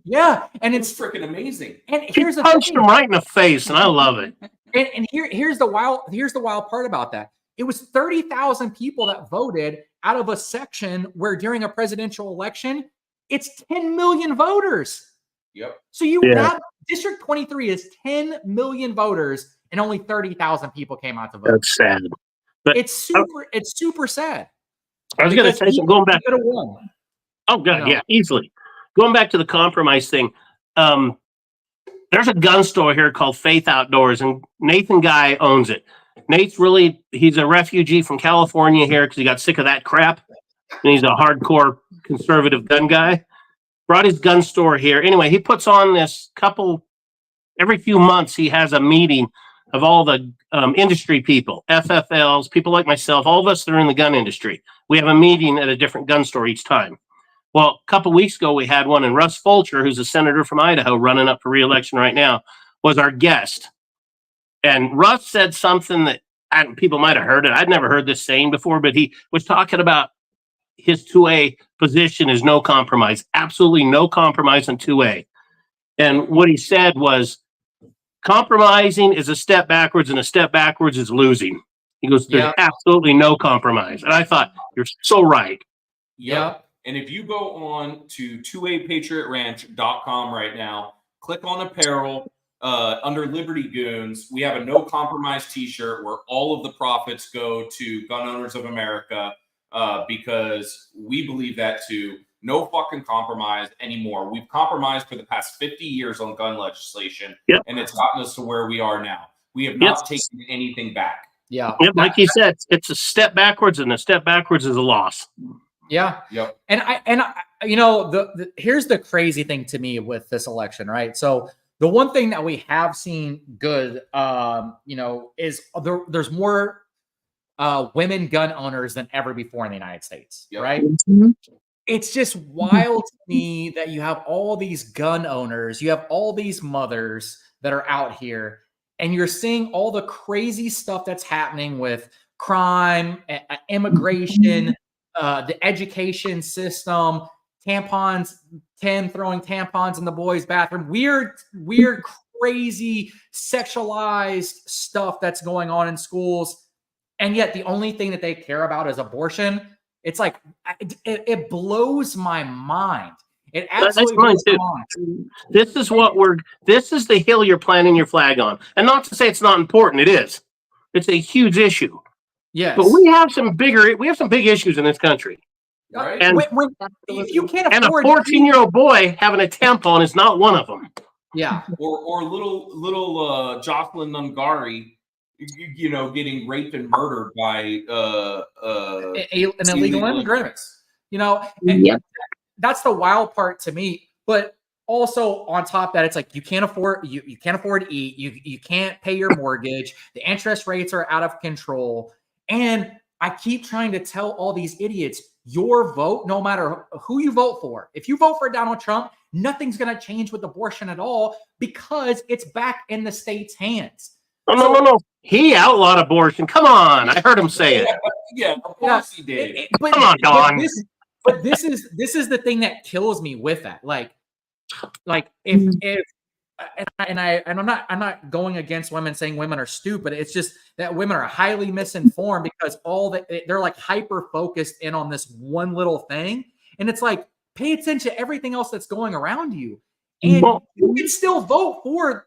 Yeah, and it's freaking amazing. And here's the punched him right in the face, and I love it. And here's the wild part about that. It was 30,000 people that voted out of a section where during a presidential election, it's 10 million voters. Yep. So that District 23 is 10 million voters, and only 30,000 people came out to vote. That's sad. But it's super sad. I was going to say, going back. Oh, good. You know? Yeah, easily. Going back to the compromise thing. There's a gun store here called Faith Outdoors, and Nathan Guy owns it. He's a refugee from California here because he got sick of that crap. And he's a hardcore conservative gun guy. Brought his gun store here. Anyway, he puts on this every few months, he has a meeting of all the industry people, FFLs, people like myself, all of us that are in the gun industry. We have a meeting at a different gun store each time. Well, a couple weeks ago, we had one, and Russ Fulcher, who's a senator from Idaho running up for re-election right now, was our guest. And Russ said something that people might have heard it. I'd never heard this saying before, but he was talking about his 2A position is no compromise, absolutely no compromise on 2A. And what he said was, compromising is a step backwards, and a step backwards is losing. He goes, there's absolutely no compromise. And I thought, you're so right. Yeah. And if you go on to 2apatriotranch.com right now, click on apparel, under Liberty Goons, we have a no compromise t-shirt where all of the profits go to Gun Owners of America, because we believe that too. No fucking compromise anymore. We've compromised for the past 50 years on gun legislation, and it's gotten us to where we are now. We have not taken anything back. Yeah. Yep, like he said, it's a step backwards, and a step backwards is a loss. Yeah. Yep. And I you know, here's the crazy thing to me with this election, right? So the one thing that we have seen good, you know, is there's more women gun owners than ever before in the United States, right? Mm-hmm. It's just wild to me that you have all these gun owners, you have all these mothers that are out here, and you're seeing all the crazy stuff that's happening with crime, immigration, the education system, tampons, Tim throwing tampons in the boys' bathroom, weird, crazy, sexualized stuff that's going on in schools. And yet the only thing that they care about is abortion. It's like, it blows my mind. It absolutely blows my mind. This is the hill you're planting your flag on. And not to say it's not important. It is. It's a huge issue. Yes. But we have some big issues in this country. Right. And if you can't and afford a 14-year-old boy having a tampon is not one of them. Yeah. Or little Jocelyn Nungari, you know, getting raped and murdered by an illegal immigrants. You know, and Yep. that's the wild part to me. But also on top of that, it's like you can't afford to eat, you can't pay your mortgage, the interest rates are out of control. And I keep trying to tell all these idiots, your vote, no matter who you vote for, if you vote for Donald Trump, nothing's going to change with abortion at all because it's back in the state's hands. No. He outlawed abortion. Come on. I heard him say it. Yeah, of course he did. Come on, Don. But this is the thing that kills me with that. Like if I'm not going against women saying women are stupid. It's just that women are highly misinformed because they're like hyper focused in on this one little thing. And it's like, pay attention to everything else that's going around you. And you can still vote for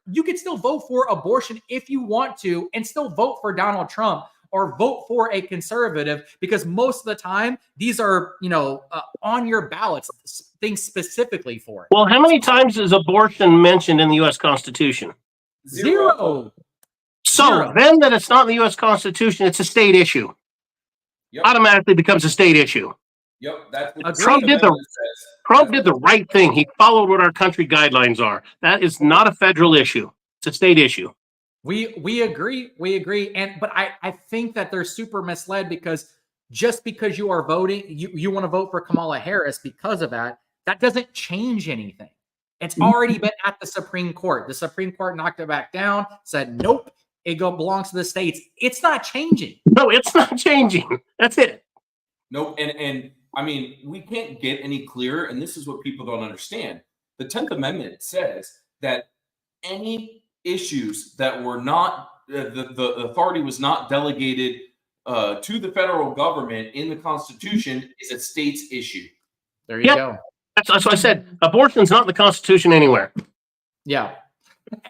abortion if you want to, and still vote for Donald Trump or vote for a conservative, because most of the time these are, on your ballots, things specifically for it. Well, how many times is abortion mentioned in the U.S. Constitution? Zero. So then that it's not in the U.S. Constitution, it's a state issue. Yep. Automatically becomes a state issue. Yep, that's what Trump did the right thing. He followed what our country guidelines are. That is not a federal issue. It's a state issue. We agree. But I think that they're super misled because just because you are voting, you want to vote for Kamala Harris because of that doesn't change anything. It's already been at the Supreme Court. The Supreme Court knocked it back down, said, nope, it belongs to the states. It's not changing. No, it's not changing. That's it. Nope. And I mean, we can't get any clearer. And this is what people don't understand. The 10th Amendment says that any issues that were not, the authority was not delegated to the federal government in the Constitution is a state's issue. There you go. That's what I said. Abortion's not in the Constitution anywhere. Yeah.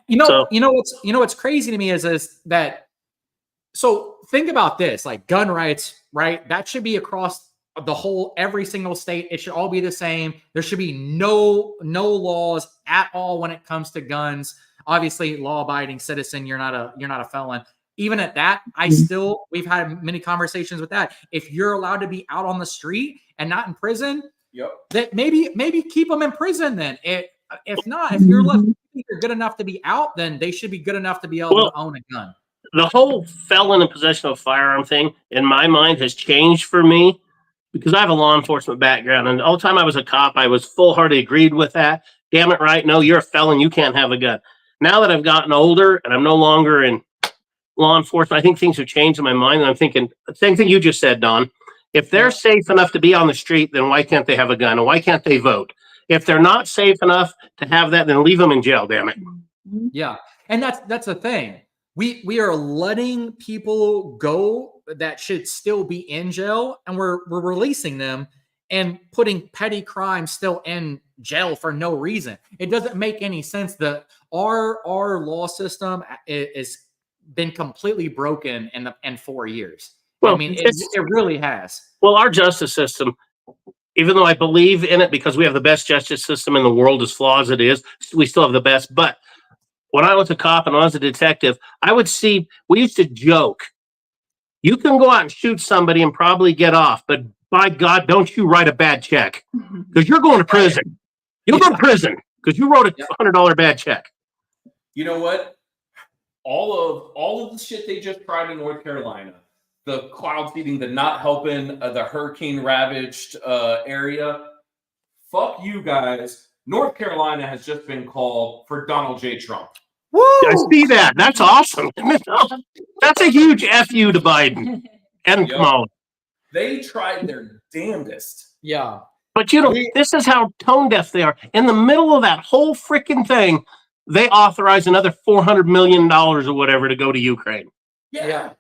What's crazy to me is that, so think about this, like gun rights, right? That should be across every single state. It should all be the same. There should be no laws at all when it comes to guns. Obviously, law-abiding citizen, you're not a felon. Even at that, we've had many conversations with that. If you're allowed to be out on the street and not in prison, that maybe keep them in prison then. If not, if you're good enough to be out, then they should be good enough to be able to own a gun. The whole felon in possession of a firearm thing, in my mind, has changed for me because I have a law enforcement background. And all the time I was a cop, I was full-hearted agreed with that. Damn it right. No, you're a felon. You can't have a gun. Now that I've gotten older and I'm no longer in law enforcement, I think things have changed in my mind. And I'm thinking the same thing you just said, Don. If they're safe enough to be on the street, then why can't they have a gun? And why can't they vote? If they're not safe enough to have that, then leave them in jail, damn it. Yeah. And that's the thing. We are letting people go that should still be in jail, and we're releasing them and putting petty crimes still in jail for no reason. It doesn't make any sense. Our law system is been completely broken in 4 years. Well, I mean, it really has. Well, our justice system, even though I believe in it because we have the best justice system in the world, as flawed as it is, we still have the best. But when I was a cop and when I was a detective, we used to joke, you can go out and shoot somebody and probably get off, but by God, don't you write a bad check because you're going to prison. You'll go to prison because you wrote a $100 bad check. You know what? All of the shit they just tried in North Carolina, the cloud seeding, the not helping the hurricane ravaged area. Fuck you guys. North Carolina has just been called for Donald J. Trump. Woo! I see that. That's awesome. That's a huge FU to Biden and Kamala. They tried their damnedest. Yeah. But this is how tone deaf they are. In the middle of that whole freaking thing, they authorize another $400 million or whatever to go to Ukraine. Yeah.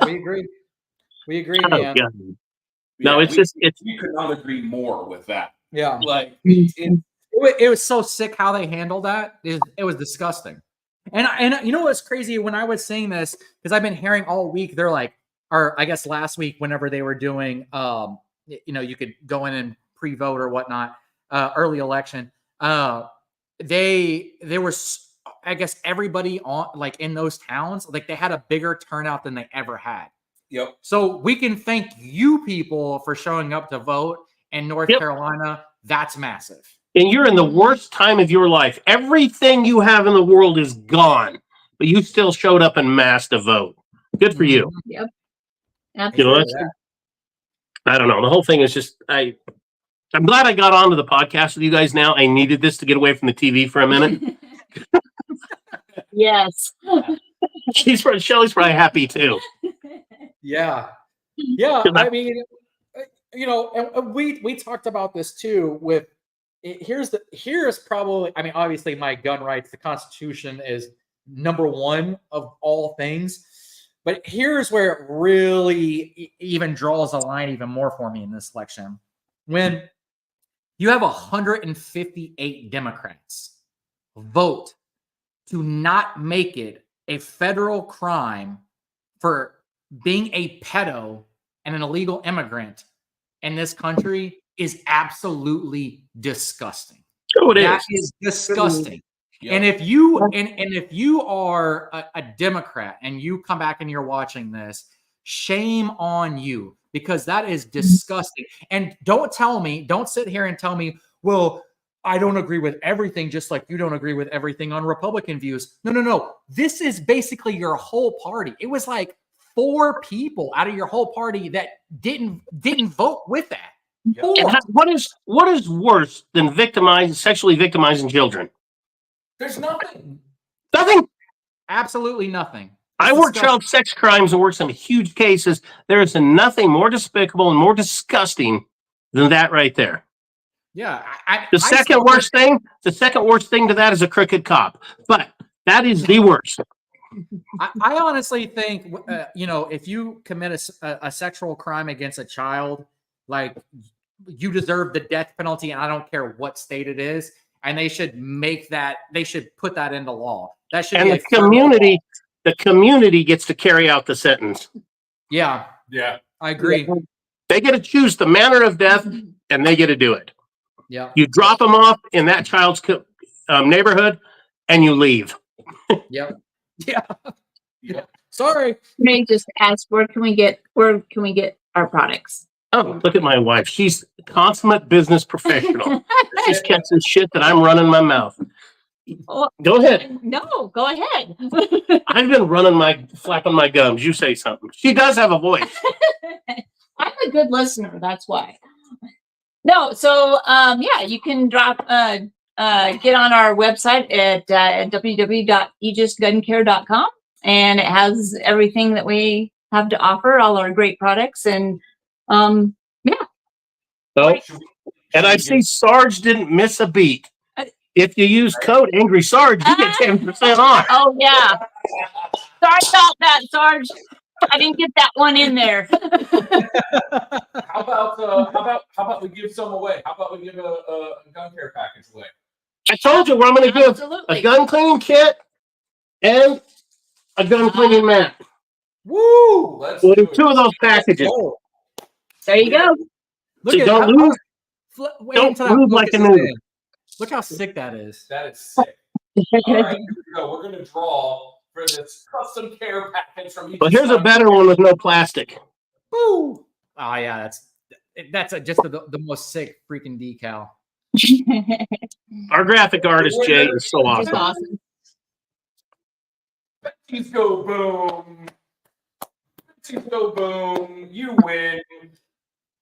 We agree, man. Yeah. No, it's we could not agree more with that. Yeah. Like it was so sick how they handled that. It was disgusting. And you know what's crazy? When I was saying this, because I've been hearing all week, they're like, or I guess last week, whenever they were doing, you could go in and pre-vote or whatnot, early election. They were, I guess everybody on like in those towns, like they had a bigger turnout than they ever had. Yep. So we can thank you people for showing up to vote in North Carolina. That's massive. And you're in the worst time of your life. Everything you have in the world is gone, but you still showed up en masse to vote. Good for you. Yep. You know, Absolutely. I don't know. The whole thing is just I'm glad I got onto the podcast with you guys now. I needed this to get away from the TV for a minute. Yes. Shelly's probably happy too. Yeah. Yeah. I mean, you know, and we talked about this too with here's probably, I mean, obviously my gun rights, the Constitution is number one of all things, but here's where it really even draws a line even more for me in this election. When you have 158 Democrats vote to not make it a federal crime for being a pedo and an illegal immigrant in this country is absolutely disgusting. Oh, it That is. is disgusting. Yep. And if you and if you are a Democrat and you come back and you're watching this, shame on you, because that is disgusting. And don't sit here and tell me, well, I don't agree with everything, just like you don't agree with everything on Republican views. No. This is basically your whole party. It was like 4 people out of your whole party that didn't vote with that. And what is worse than sexually victimizing children? There's nothing. Nothing. Absolutely nothing. I work child sex crimes and work some huge cases. There is nothing more despicable and more disgusting than that right there. Yeah. The second worst thing to that is a crooked cop. But that is the worst. I honestly think, you know, if you commit a sexual crime against a child, like you deserve the death penalty, and I don't care what state it is. And they should put that into law. That should be the community gets to carry out the sentence. Yeah. Yeah. I agree. They get to choose the manner of death, and they get to do it. Yeah. You drop them off in that child's neighborhood, and you leave. Yep. Yeah. Sorry. They just ask, where can we get our products? Oh, look at my wife. She's a consummate business professional. She's catching shit that I'm running my mouth. Oh, Go ahead. no, go ahead. I've been flapping my gums. You say something. She does have a voice. I'm a good listener. That's why. No, so yeah, you can get on our website at www.aegisguncare.com, and it has everything that we have to offer, all our great products, and yeah. Oh, and I see Sarge didn't miss a beat. If you use code Angry Sarge, you get 10% off. Oh yeah. Sorry about that, Sarge. I didn't get that one in there. How about we give some away? How about we give a gun care package away? I told you I'm going to give a gun cleaning kit and a gun cleaning mat. Woo! We'll do 2 of those packages. There you go. Look So at don't lose. Don't move like a noob. Look how sick that is. That is sick. All right, here we go. We're going to draw for this custom care package from Aegis. But here's a Gun better one with no plastic. Woo! Oh yeah, that's just the most sick freaking decal. Our graphic artist, Jay, is so That's awesome. awesome. Teams go boom. Teams go boom. You win.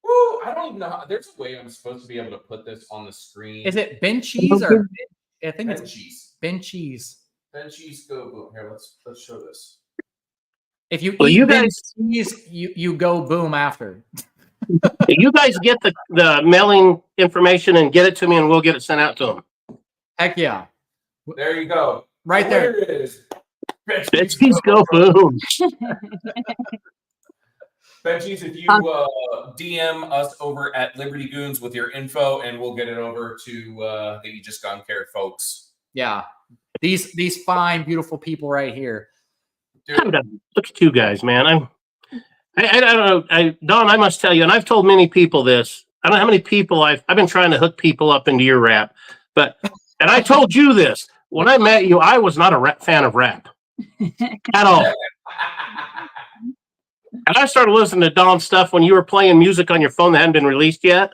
Woo! I don't even know. There's a way I'm supposed to be able to put this on the screen. Is it Ben Cheese or I think Ben it's cheese? Ben Cheese. Ben cheese go boom. Here, let's show this. If you Well, eat you Ben guys- Cheese, you go boom after. You guys get the mailing information and get it to me, and we'll get it sent out to them. Heck yeah. There you go. Right there. There it is. Bitches go boom. Benjies, if you DM us over at Liberty Goons with your info, and we'll get it over to the Aegis Gun Care folks. Yeah. These fine, beautiful people right here. Dude. Look at you guys, man. I don't know. Don, I must tell you, and I've told many people this. I don't know how many people I've been trying to hook people up into your rap, and I told you this. when I met you, I was not a fan of rap at all. And I started listening to Don's stuff when you were playing music on your phone that hadn't been released yet.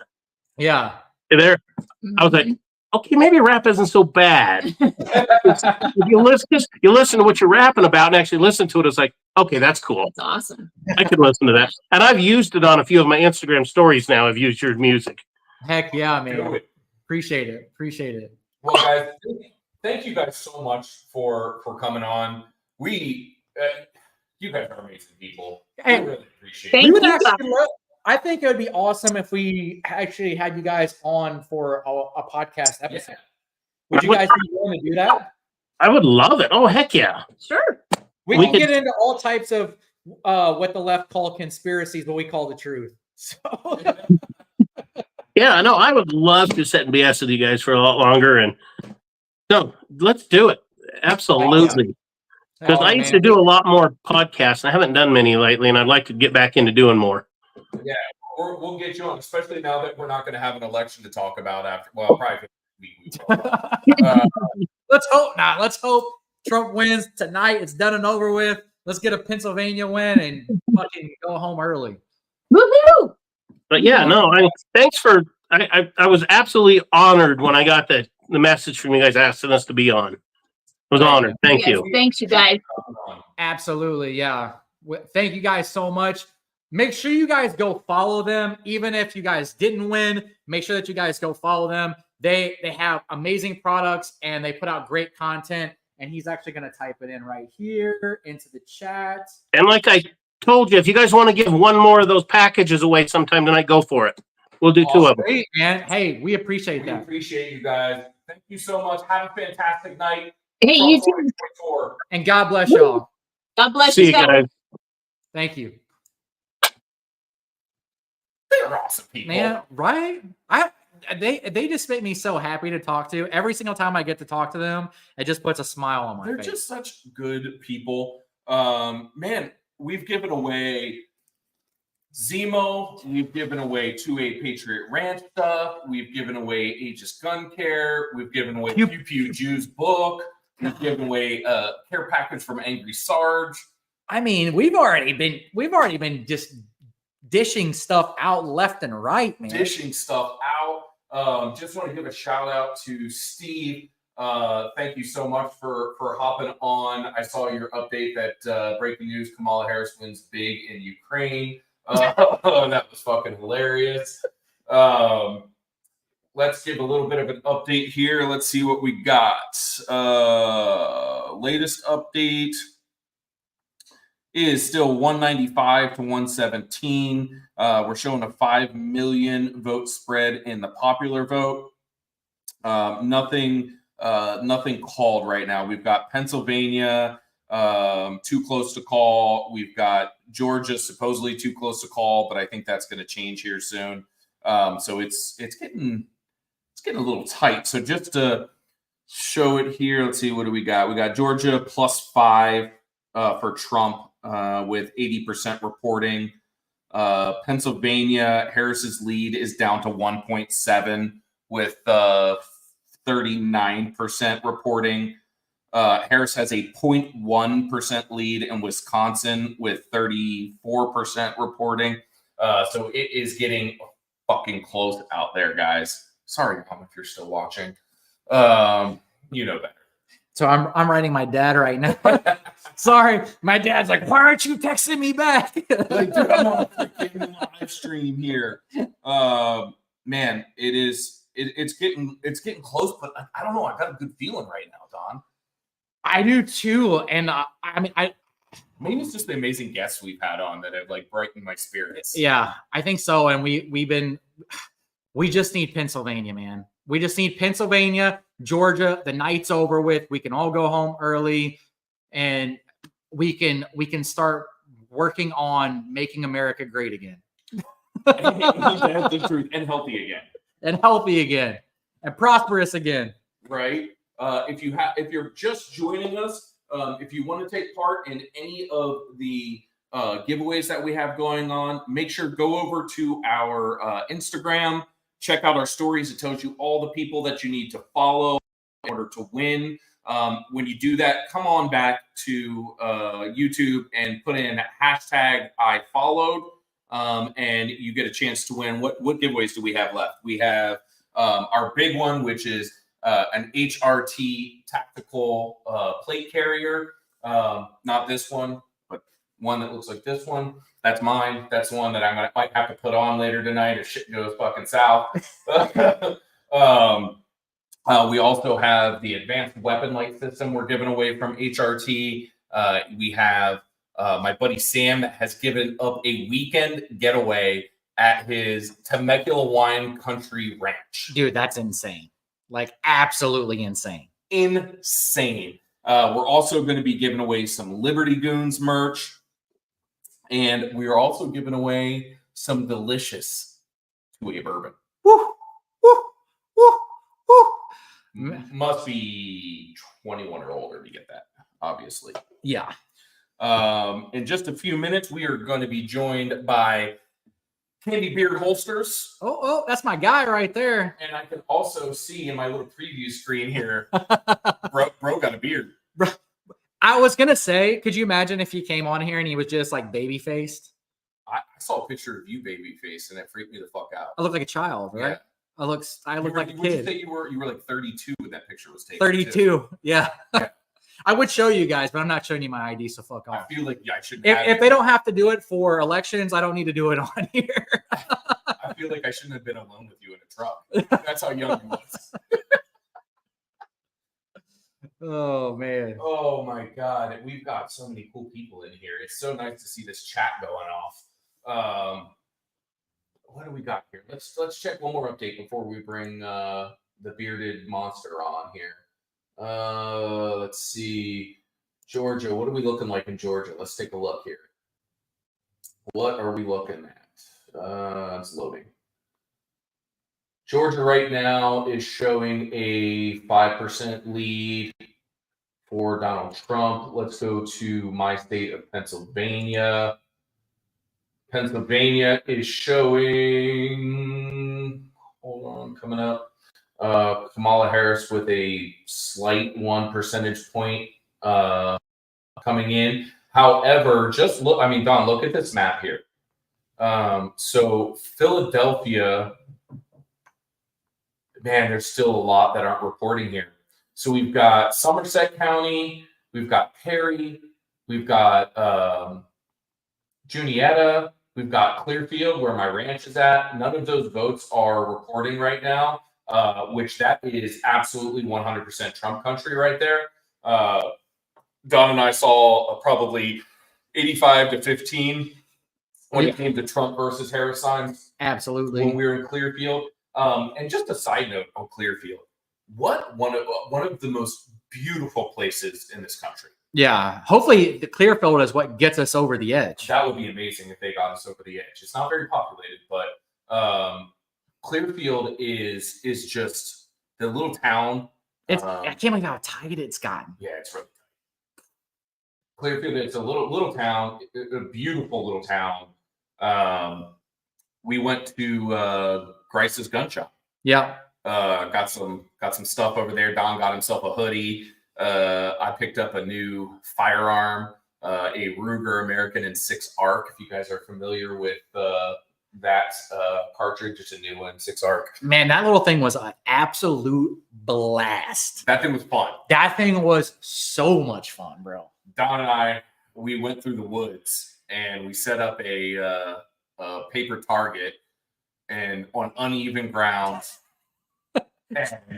Yeah. There, I was like, okay, maybe rap isn't so bad. If you listen to what you're rapping about and actually listen to it, it's like, okay, that's cool. That's awesome. I could listen to that. And I've used it on a few of my Instagram stories now. I've used your music. Heck yeah, Do man. it. Appreciate it. Appreciate it. Well, guys, thank you guys so much for coming on. We, you guys are amazing people. Hey, we really appreciate thank it. We would you, actually I think it would be awesome if we actually had you guys on for a podcast episode. Would you guys be willing to do that? I would love it. Oh, heck yeah. Sure. We We can could- get into all types of what the left call conspiracies, but we call the truth. So Yeah, no, I would love to sit and BS with you guys for a lot longer. And no, let's do it. Absolutely. Because Oh, I used man. to do a lot more podcasts. I haven't done many lately, and I'd like to get back into doing more. Yeah, we'll get you on, especially now that we're not going to have an election to talk about after. Well, probably we will. Let's hope not. Let's hope Trump wins tonight. It's done and over with. Let's get a Pennsylvania win and fucking go home early. Woohoo! But yeah, no, thanks for. I was absolutely honored when I got the message from you guys asking us to be on. I was honored. Thank Yes, you. Thanks, you guys. Absolutely, yeah. Thank you guys so much. Make sure you guys go follow them. Even if you guys didn't win, make sure that you guys go follow them. They have amazing products and they put out great content. And he's actually going to type it in right here into the chat. And like I told you, if you guys want to give one more of those packages away sometime tonight, go for it. We'll do two of them. Great, man. Hey, we appreciate We that. appreciate you guys. Thank you so much. Have a fantastic night. Hey, you too. 2024. And God bless y'all. God bless See you guys. guys. Thank you. They're awesome people. Man, right? They just make me so happy to talk to. Every single time I get to talk to them, it just puts a smile on my They're face. just such good people. Man, we've given away Zemo. We've given away 2A Patriot Ranch stuff. We've given away Aegis Gun Care. We've given away Pew Pew Jew's book. We've given away a care package from Angry Sarge. I mean, we've already been just dishing stuff out left and right, man. Dishing stuff out. Just want to give a shout out to Steve. Thank you so much for hopping on. I saw your update that breaking news: Kamala Harris wins big in Ukraine. That was fucking hilarious. Let's give a little bit of an update here. Let's see what we got. Latest update is still 195 to 117. We're showing a 5 million vote spread in the popular vote. Nothing called right now. We've got Pennsylvania too close to call. We've got Georgia supposedly too close to call, but I think that's going to change here soon. So it's getting a little tight. So just to show it here, let's see, what do we got? We got Georgia +5 for Trump with 80% reporting. Pennsylvania, Harris's lead is down to 1.7 with 39% reporting. Harris has a 0.1% lead in Wisconsin with 34% reporting. So it is getting fucking close out there, guys. Sorry, Mom, if you're still watching. You know better. So I'm writing my dad right now. Sorry, my dad's like, why aren't you texting me back? Like, dude, I'm on a freaking live stream here. Man, it's getting close, but I don't know. I've got a good feeling right now, Don. I do too, and Maybe it's just the amazing guests we've had on that have like brightened my spirits. yeah, I think so. And we just need Pennsylvania, man. We just need Pennsylvania, Georgia. The night's over with. We can all go home early, and we can start working on making America great again. That's the truth, and healthy again. And healthy again, and prosperous again. Right? If you're just joining us, if you want to take part in any of the giveaways that we have going on, make sure go over to our Instagram, check out our stories. It tells you all the people that you need to follow in order to win. When you do that, come on back to YouTube and put in hashtag I followed, and you get a chance to win. What giveaways do we have left? We have our big one, which is an HRT Tactical plate carrier. Not this one, but one that looks like this one. That's mine. That's the one that might have to put on later tonight if shit goes fucking south. We also have the advanced weapon light system we're giving away from HRT. We have my buddy Sam that has given up a weekend getaway at his Temecula Wine Country Ranch. Dude, that's insane. Like, absolutely insane. Insane. We're also going to be giving away some Liberty Goons merch. And we are also giving away some delicious two-way bourbon. Woo, woo, woo, woo. Must be 21 or older to get that, obviously. Yeah. In just a few minutes, we are going to be joined by Candy Beard Holsters. Oh, that's my guy right there. And I can also see in my little preview screen here, bro got a beard. I was going to say, could you imagine if he came on here and he was just like baby-faced? I saw a picture of you baby-faced, and it freaked me the fuck out. I look like a child, right? Yeah. I look like a Would you kid. say you were like 32 when that picture was taken? 32. Yeah. Yeah. I would show you guys, but I'm not showing you my ID, so fuck I off. feel like I shouldn't. If they don't have to do it for elections, I don't need to do it on here. I feel like I shouldn't have been alone with you in a truck. That's how young you was. Oh man. Oh my god, we've got so many cool people in here. It's so nice to see this chat going off. What do we got here? Let's check one more update before we bring the bearded monster on here. Let's see. Georgia, what are we looking like in Georgia? Let's take a look here. What are we looking at? It's loading. Georgia right now is showing a 5% lead for Donald Trump. Let's go to my state of Pennsylvania. Pennsylvania is showing, hold on, coming up. Kamala Harris with a slight 1 percentage point coming in. However, just look, Don, look at this map here. So Philadelphia, man, there's still a lot that aren't reporting here. So we've got Somerset County, we've got Perry, we've got Juniata, we've got Clearfield, where my ranch is at. None of those votes are reporting right now, which that is absolutely 100% Trump country right there. Don and I saw probably 85 to 15 when it came to Trump versus Harris signs. Absolutely. When we were in Clearfield. And just a side note on Clearfield, what one of the most beautiful places in this country. Yeah. Hopefully the Clearfield is what gets us over the edge. That would be amazing if they got us over the edge. It's not very populated, but Clearfield is just the little town. I can't believe how tight it's gotten. Yeah, it's really tight. Clearfield, it's a little town, a beautiful little town. We went to Grice's gun shop. Yeah. Got some stuff over there. Don got himself a hoodie. I picked up a new firearm, a Ruger American in 6 ARC. If you guys are familiar with that cartridge, it's a new one, 6 ARC. Man, that little thing was an absolute blast. That thing was fun. That thing was so much fun, bro. Don and we went through the woods and we set up a paper target and on uneven ground.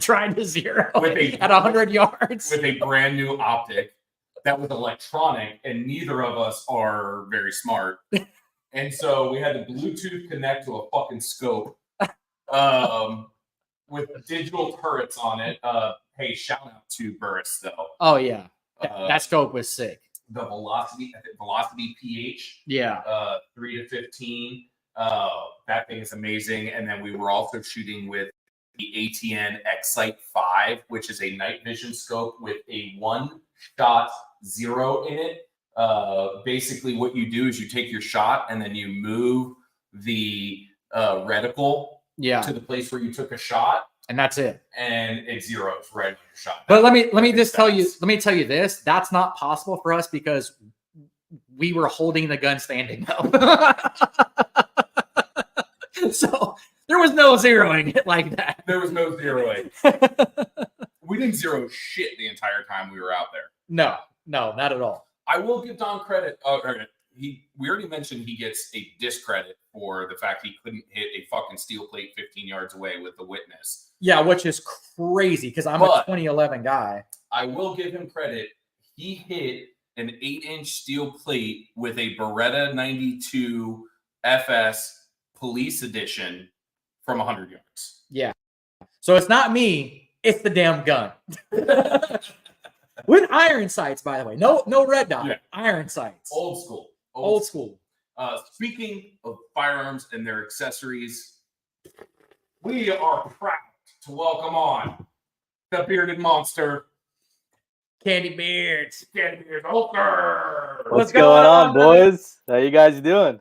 Trying to zero with at 100 yards with a brand new optic that was electronic, and neither of us are very smart. And so we had to Bluetooth connect to a fucking scope with digital turrets on it. Hey, shout out to Burris though. Oh yeah, that scope was sick. The velocity PH. Yeah. 3 to 15. That thing is amazing. And then we were also shooting with the ATN Excite 5, which is a night vision scope with a 1-shot 0 in it. Basically, what you do is you take your shot and then you move the reticle to the place where you took a shot and that's it. And it zeroes right on your shot. But let me just tell you, this. That's not possible for us because we were holding the gun standing though. So there was no zeroing it like that. There was no zeroing. We didn't zero shit the entire time we were out there. No, not at all. I will give Don credit. We already mentioned he gets a discredit for the fact he couldn't hit a fucking steel plate 15 yards away with the witness. Yeah, which is crazy because I'm a 2011 guy. I will give him credit. He hit an 8-inch steel plate with a Beretta 92 FS Police Edition from 100 yards. Yeah. So it's not me, it's the damn gun. With iron sights, by the way. No red dot. Yeah. Iron sights. Old school. Old school. Speaking of firearms and their accessories, we are proud to welcome on the bearded monster, Candy Beards. Holker. What's going on, boys? How you guys doing?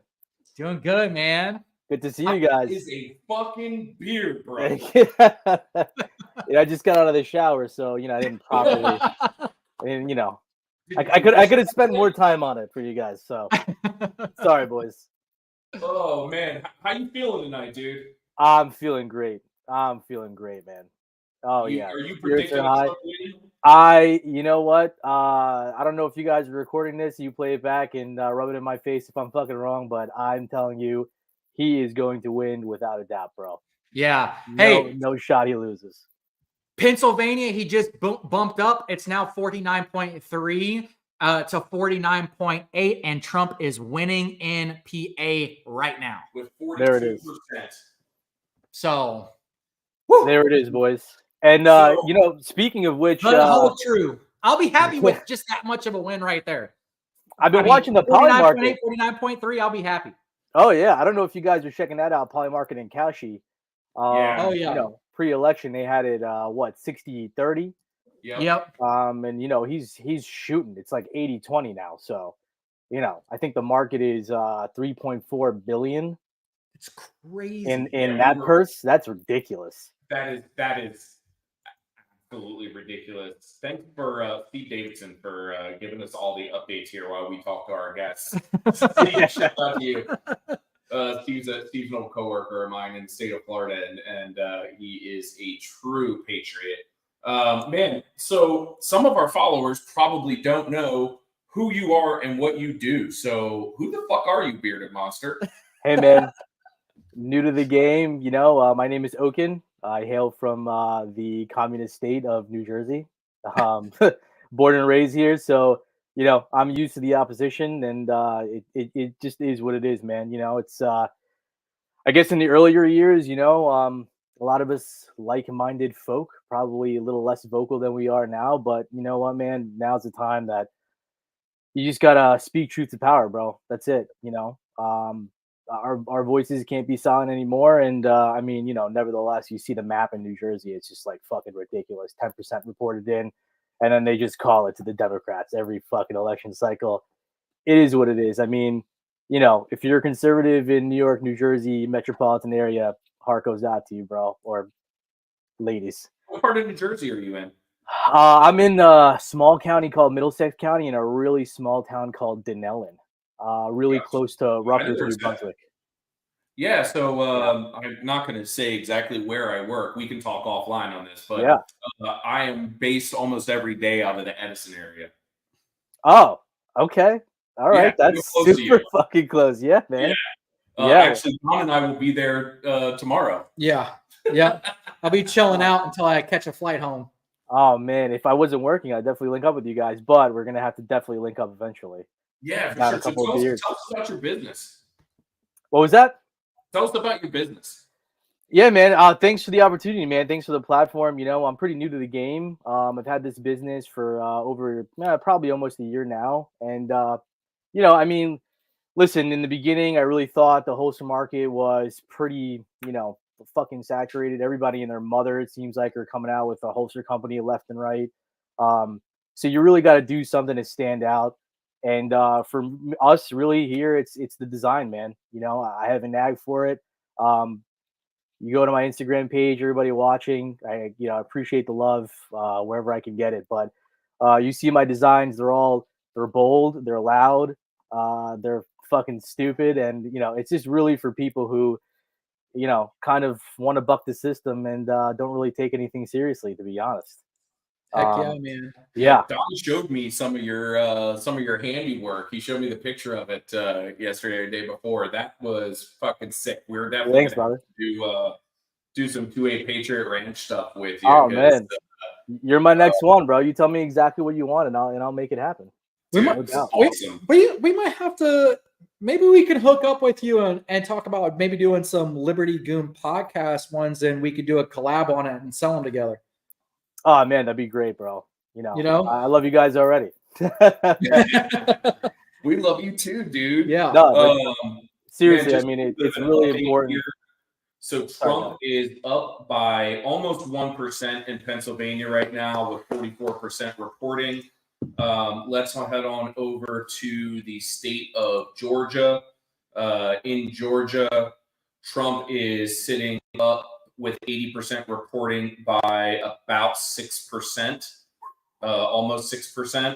Doing good, man. Good to see you guys. That is a fucking beard, bro. Yeah, I just got out of the shower, so I didn't properly. And I could have spent more time on it for you guys. So sorry, boys. Oh man, how you feeling tonight, dude? I'm feeling great, man. Oh yeah. Are you predicting you know what? I don't know if you guys are recording this. You play it back and rub it in my face if I'm fucking wrong, but I'm telling you, he is going to win without a doubt, bro. Yeah. Hey, no shot he loses. Pennsylvania, he just bumped up. It's now 49.3 to 49.8, and Trump is winning in PA right now. With 42%. There it is. So, there it is, boys. And speaking of which, hold true. I'll be happy with just that much of a win right there. I've been watching the Poly Market. 49.3, I'll be happy. Oh yeah, I don't know if you guys are checking that out. Poly Market in Cauchy. Yeah. Pre-election they had it 60-30. Yep. And he's shooting. It's like 80-20 now. So, I think the market is 3.4 billion. It's crazy. In that purse, that's ridiculous. That is absolutely ridiculous. Thanks for Steve Davidson for giving us all the updates here while we talk to our guests. Steve, shout out to you. Steve's an old coworker of mine in the state of Florida, and he is a true patriot. Man, so some of our followers probably don't know who you are and what you do. So who the fuck are you, bearded monster? Hey, man. New to the game, my name is Oken. I hail from the communist state of New Jersey. Born and raised here, so I'm used to the opposition, and it just is what it is, man. It's I guess in the earlier years, a lot of us like-minded folk, probably a little less vocal than we are now. But you know what, man? Now's the time that you just gotta speak truth to power, bro. That's it. Our voices can't be silent anymore. And nevertheless, you see the map in New Jersey. It's just like fucking ridiculous. 10% reported in. And then they just call it to the Democrats every fucking election cycle. It is what it is. I mean, if you're a conservative in New York, New Jersey, metropolitan area, heart goes out to you, bro, or ladies. What part of New Jersey are you in? I'm in a small county called Middlesex County in a really small town called Dunellen, really close to Rutgers, New Brunswick. Yeah, so I'm not going to say exactly where I work. We can talk offline on this, but yeah. I am based almost every day out of the Edison area. Oh, okay. All right. Yeah, that's super fucking close. Yeah, man. Yeah. Actually, Don and I will be there tomorrow. Yeah. I'll be chilling out until I catch a flight home. Oh, man. If I wasn't working, I'd definitely link up with you guys, but we're going to have to definitely link up eventually. Yeah, for sure. So tell us about your business. What was that? Tell us about your business. Yeah, man. Thanks for the opportunity, man. Thanks for the platform. I'm pretty new to the game. I've had this business for over probably almost a year now. And, listen, in the beginning, I really thought the holster market was pretty, fucking saturated. Everybody and their mother, it seems like, are coming out with a holster company left and right. So you really got to do something to stand out. And for us, really here, it's the design, man. I have a nag for it. you go to my Instagram page, everybody watching, I appreciate the love wherever I can get it. But you see my designs, they're bold, they're loud, they're fucking stupid, and it's just really for people who kind of want to buck the system and don't really take anything seriously, to be honest. Heck yeah, man. Yeah. Don showed me some of your handiwork. He showed me the picture of it yesterday or the day before. That was fucking sick. We're definitely Thanks, gonna brother. do some 2A Patriot Ranch stuff with you. Oh man, you're my next one, bro. You tell me exactly what you want, and I'll make it happen. We might have to. Maybe we could hook up with you and talk about maybe doing some Liberty Goon podcast ones, and we could do a collab on it and sell them together. Oh man, that'd be great, bro. I love you guys already. We love you too, dude. Yeah. No, seriously, man, I mean, it's really important. Here. So Trump is up by almost 1% in Pennsylvania right now, with 44% reporting. Let's head on over to the state of Georgia. In Georgia, Trump is sitting up with 80% reporting by about 6%, almost 6%,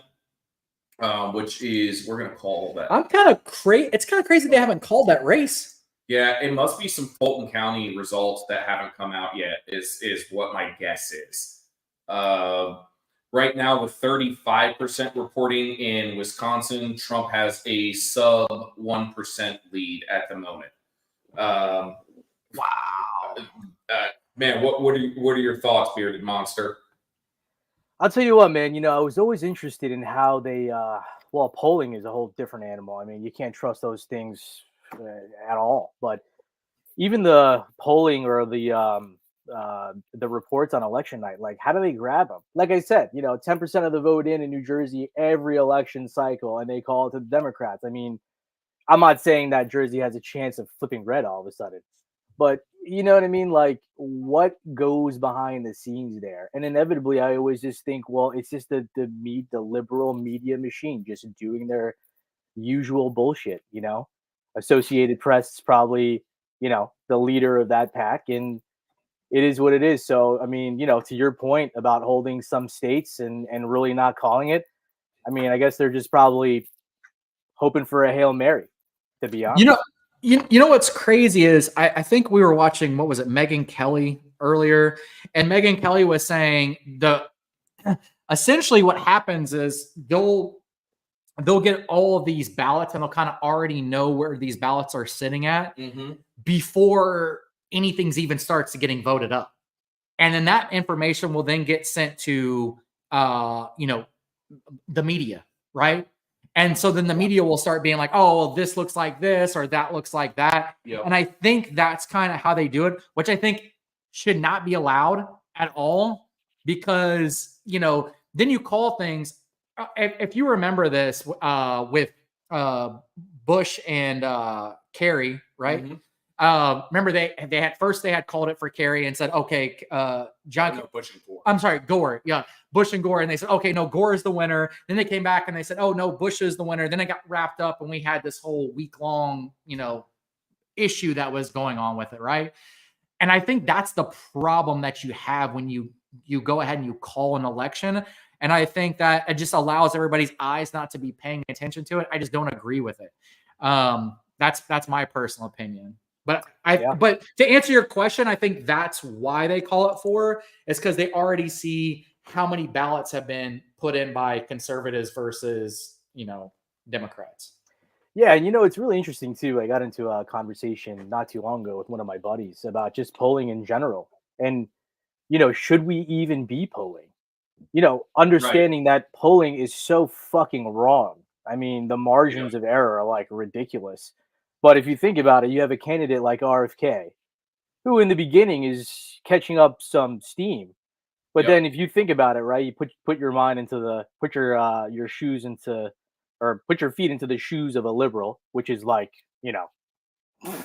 which is, we're going to call that. I'm kind of crazy. It's kind of crazy they haven't called that race. Yeah, it must be some Fulton County results that haven't come out yet, is what my guess is. Right now, with 35% reporting in Wisconsin, Trump has a sub 1% lead at the moment. Wow. Man, what are your thoughts, Bearded Monster? I'll tell you what, man. I was always interested in how they. Polling is a whole different animal. I mean, you can't trust those things at all. But even the polling or the reports on election night, like, how do they grab them? Like I said, 10% of the vote in New Jersey every election cycle, and they call it to the Democrats. I mean, I'm not saying that Jersey has a chance of flipping red all of a sudden, but you know what I mean? Like, what goes behind the scenes there? And inevitably, I always just think, well, it's just the liberal media machine just doing their usual bullshit. Associated Press is probably, the leader of that pack, and it is what it is. So, I mean, to your point about holding some states and really not calling it, I mean, I guess they're just probably hoping for a Hail Mary, to be honest. You know what's crazy is I think we were watching, what was it, Megyn Kelly earlier, and Megyn Kelly was saying essentially what happens is they'll get all of these ballots and they'll kind of already know where these ballots are sitting at before anything's even starts to getting voted up. And then that information will then get sent to, the media, right? And so then the media will start being like, oh, well, this looks like this or that looks like that. Yep. And I think that's kind of how they do it, which I think should not be allowed at all, because, then you call things. If you remember this with Bush and Kerry, right? Mm-hmm. Remember they had called it for Kerry and said, okay, Bush and Gore. I'm sorry, Gore. Yeah, Bush and Gore. And they said, okay, no, Gore is the winner. Then they came back and they said, oh, no, Bush is the winner. Then it got wrapped up and we had this whole week-long, issue that was going on with it, right? And I think that's the problem that you have when you go ahead and you call an election. And I think that it just allows everybody's eyes not to be paying attention to it. I just don't agree with it. That's my personal opinion. But but to answer your question, I think that's why they call it for, is because they already see how many ballots have been put in by conservatives versus, Democrats. Yeah, and it's really interesting too. I got into a conversation not too long ago with one of my buddies about just polling in general. And, should we even be polling? Understanding that polling is so fucking wrong. I mean, the margins of error are like ridiculous. But if you think about it, you have a candidate like RFK, who in the beginning is catching up some steam. But then if you think about it, right, you put your mind into put your shoes into, or put your feet into the shoes of a liberal, which is like,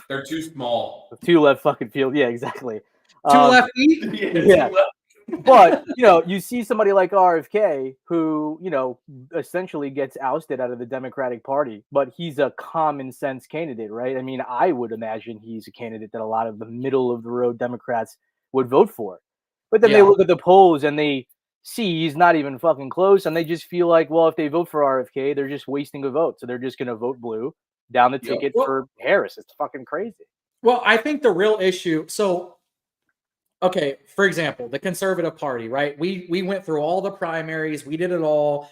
they're too small. 2 left fucking field. Yeah, exactly. 2 left feet? Yeah. But you see somebody like RFK who essentially gets ousted out of the Democratic Party, but he's a common sense candidate, right? I mean, I would imagine he's a candidate that a lot of the middle of the road Democrats would vote for. But then they look at the polls and they see he's not even fucking close, and they just feel like, well, if they vote for RFK, they're just wasting a vote, so they're just going to vote blue down the ticket for Harris. It's fucking crazy. Well, I think the real issue. So, okay, for example, the Conservative Party, right? We went through all the primaries, we did it all.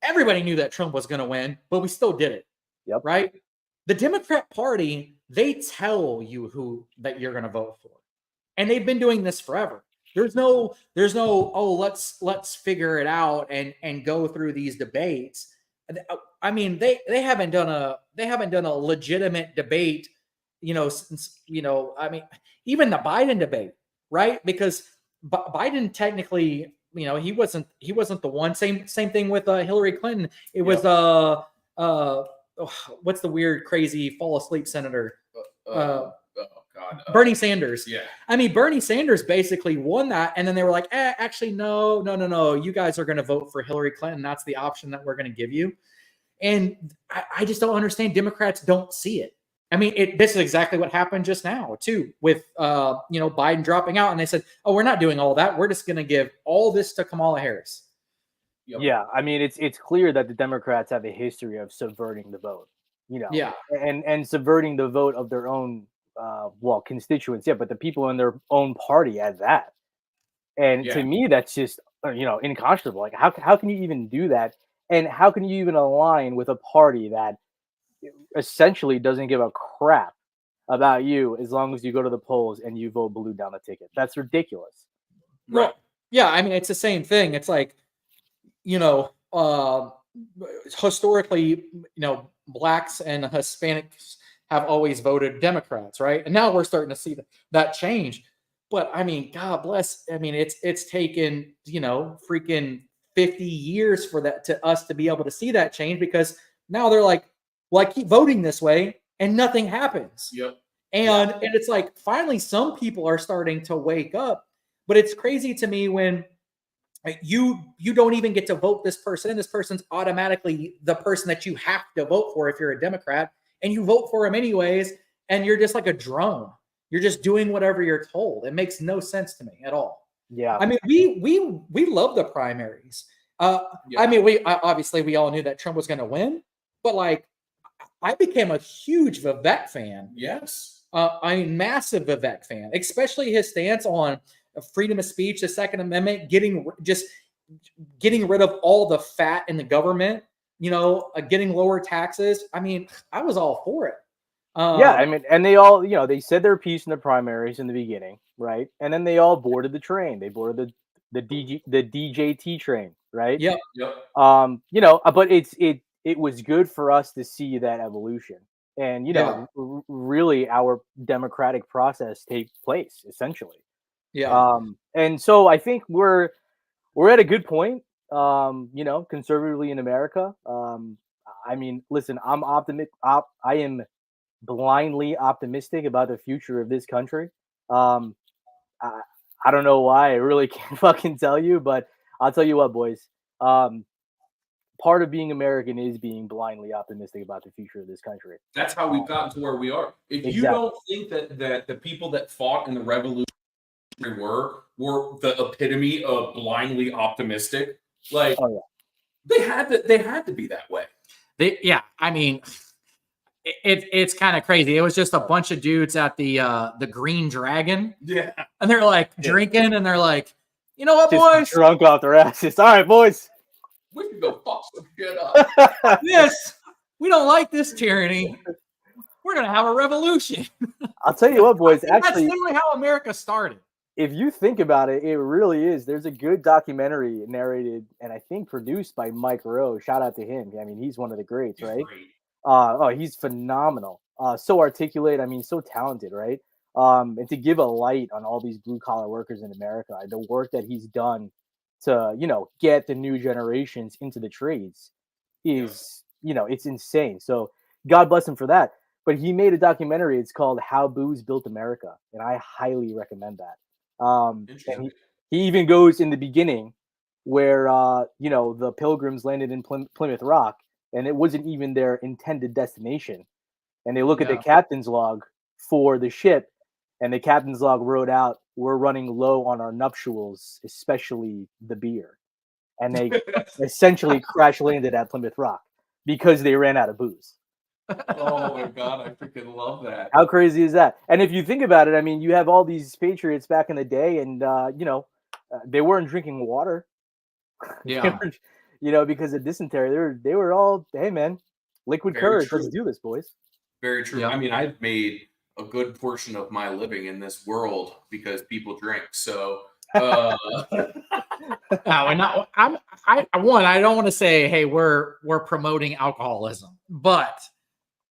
Everybody knew that Trump was going to win, but we still did it. Yep. Right? The Democrat Party, they tell you who that you're going to vote for. And they've been doing this forever. There's no, oh, let's figure it out and go through these debates. I mean, they haven't done a legitimate debate, since, I mean, even the Biden debate, right? Because Biden technically, he wasn't the one. Same thing with Hillary Clinton. It was what's the weird, crazy fall asleep senator? Bernie Sanders. Yeah. I mean, Bernie Sanders basically won that. And then they were like, actually, no. You guys are going to vote for Hillary Clinton. That's the option that we're going to give you. And I just don't understand. Democrats don't see it. I mean, this is exactly what happened just now, too, with, Biden dropping out. And they said, oh, we're not doing all that. We're just going to give all this to Kamala Harris. Yep. Yeah. I mean, it's clear that the Democrats have a history of subverting the vote, Yeah. and subverting the vote of their own constituents, but the people in their own party at that. And to me, that's just, unconscionable. Like, how can you even do that? And how can you even align with a party that essentially doesn't give a crap about you as long as you go to the polls and you vote blue down the ticket? That's ridiculous. Well, yeah, I mean, it's the same thing. It's like, historically, blacks and Hispanics have always voted Democrats, right? And now we're starting to see that change. But I mean, God bless. I mean, it's taken, freaking 50 years for us to be able to see that change, because now they're like, well, I keep voting this way and nothing happens. Yep. And it's like, finally, some people are starting to wake up. But it's crazy to me when you don't even get to vote this person, and this person's automatically the person that you have to vote for if you're a Democrat, and you vote for him anyways, and you're just like a drone. You're just doing whatever you're told. It makes no sense to me at all. Yeah. I mean, we love the primaries. I mean, we all knew that Trump was going to win, but like, I became a huge Vivek fan. Yes. I mean, massive Vivek fan, especially his stance on freedom of speech, the Second Amendment, getting rid of all the fat in the government, getting lower taxes. I mean, I was all for it. I mean, and they all, they said their piece in the primaries in the beginning, right? And then they all boarded the train. They boarded the DJT train, right? Yep. But it was good for us to see that evolution, and really our democratic process take place essentially. Yeah. And so I think we're at a good point, conservatively in America. I mean, listen, I'm optimistic. I am blindly optimistic about the future of this country. I don't know why. I really can't fucking tell you, but I'll tell you what, boys. Part of being American is being blindly optimistic about the future of this country. That's how we've gotten to where we are. If you don't think that the people that fought in the revolution were the epitome of blindly optimistic, like they had to be that way. I mean, it's kind of crazy. It was just a bunch of dudes at the Green Dragon. Yeah. And they're like drinking, and they're like, you know what, just boys? Drunk off their asses. All right, boys. We can go fuck some shit up. Yes. We don't like this tyranny. We're gonna have a revolution. I'll tell you what, boys. That's Actually, literally how America started. If you think about it, it really is. There's a good documentary narrated and I think produced by Mike Rowe. Shout out to him. I mean, he's one of the greats, right? He's phenomenal. So articulate. I mean, so talented, right? And to give a light on all these blue collar workers in America, the work that he's done to, get the new generations into the trades is, it's insane. So God bless him for that. But he made a documentary. It's called How Booze Built America. And I highly recommend that. And He even goes in the beginning where the Pilgrims landed in Plymouth Rock, and it wasn't even their intended destination. And they look at the captain's log for the ship, and the captain's log wrote out, "We're running low on our nuptials, especially the beer." And they essentially crash landed at Plymouth Rock because they ran out of booze. Oh my god, I freaking love that. How crazy is that? And if you think about it, I mean, you have all these patriots back in the day, and they weren't drinking water. Yeah. Because of dysentery, they were all, hey man, liquid Very courage. true. Let's do this, boys. Very true. Yeah. I mean, I've made a good portion of my living in this world because people drink. So, No, and not, I don't want to say, hey, we're promoting alcoholism, but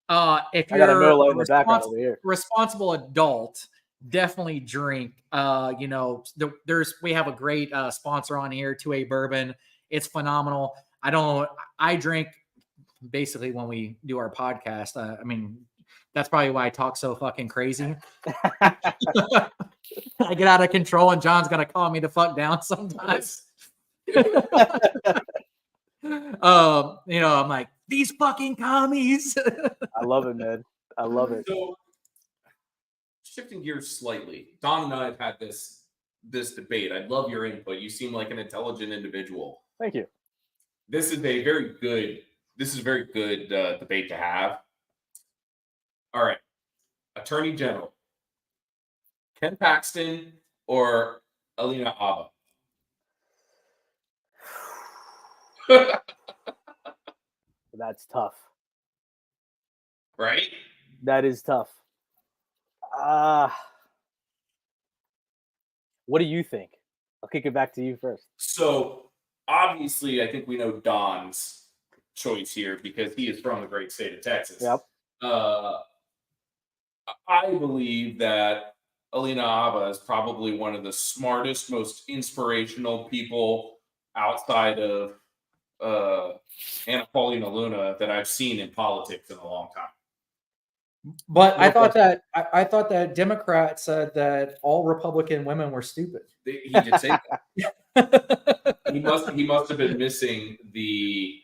if I got a you're Miller Lite a in the background over here. responsible adult, definitely drink. We have a great sponsor on here, 2A Bourbon. It's phenomenal. I drink basically when we do our podcast. I mean, that's probably why I talk so fucking crazy. I get out of control, and John's gonna calm me the fuck down sometimes. I'm like, these fucking commies. I love it, man. I love it. So, shifting gears slightly, Don and I have had this debate. I'd love your input. You seem like an intelligent individual. Thank you. This is a very good debate to have. All right, Attorney General, Ken Paxton or Alina Abba? That's tough. Right? That is tough. What do you think? I'll kick it back to you first. So obviously, I think we know Don's choice here because he is from the great state of Texas. Yep. I believe that Alina Abba is probably one of the smartest, most inspirational people outside of Anna Paulina Luna that I've seen in politics in a long time. But I thought that Democrats said that all Republican women were stupid. He did say that. he must have been missing the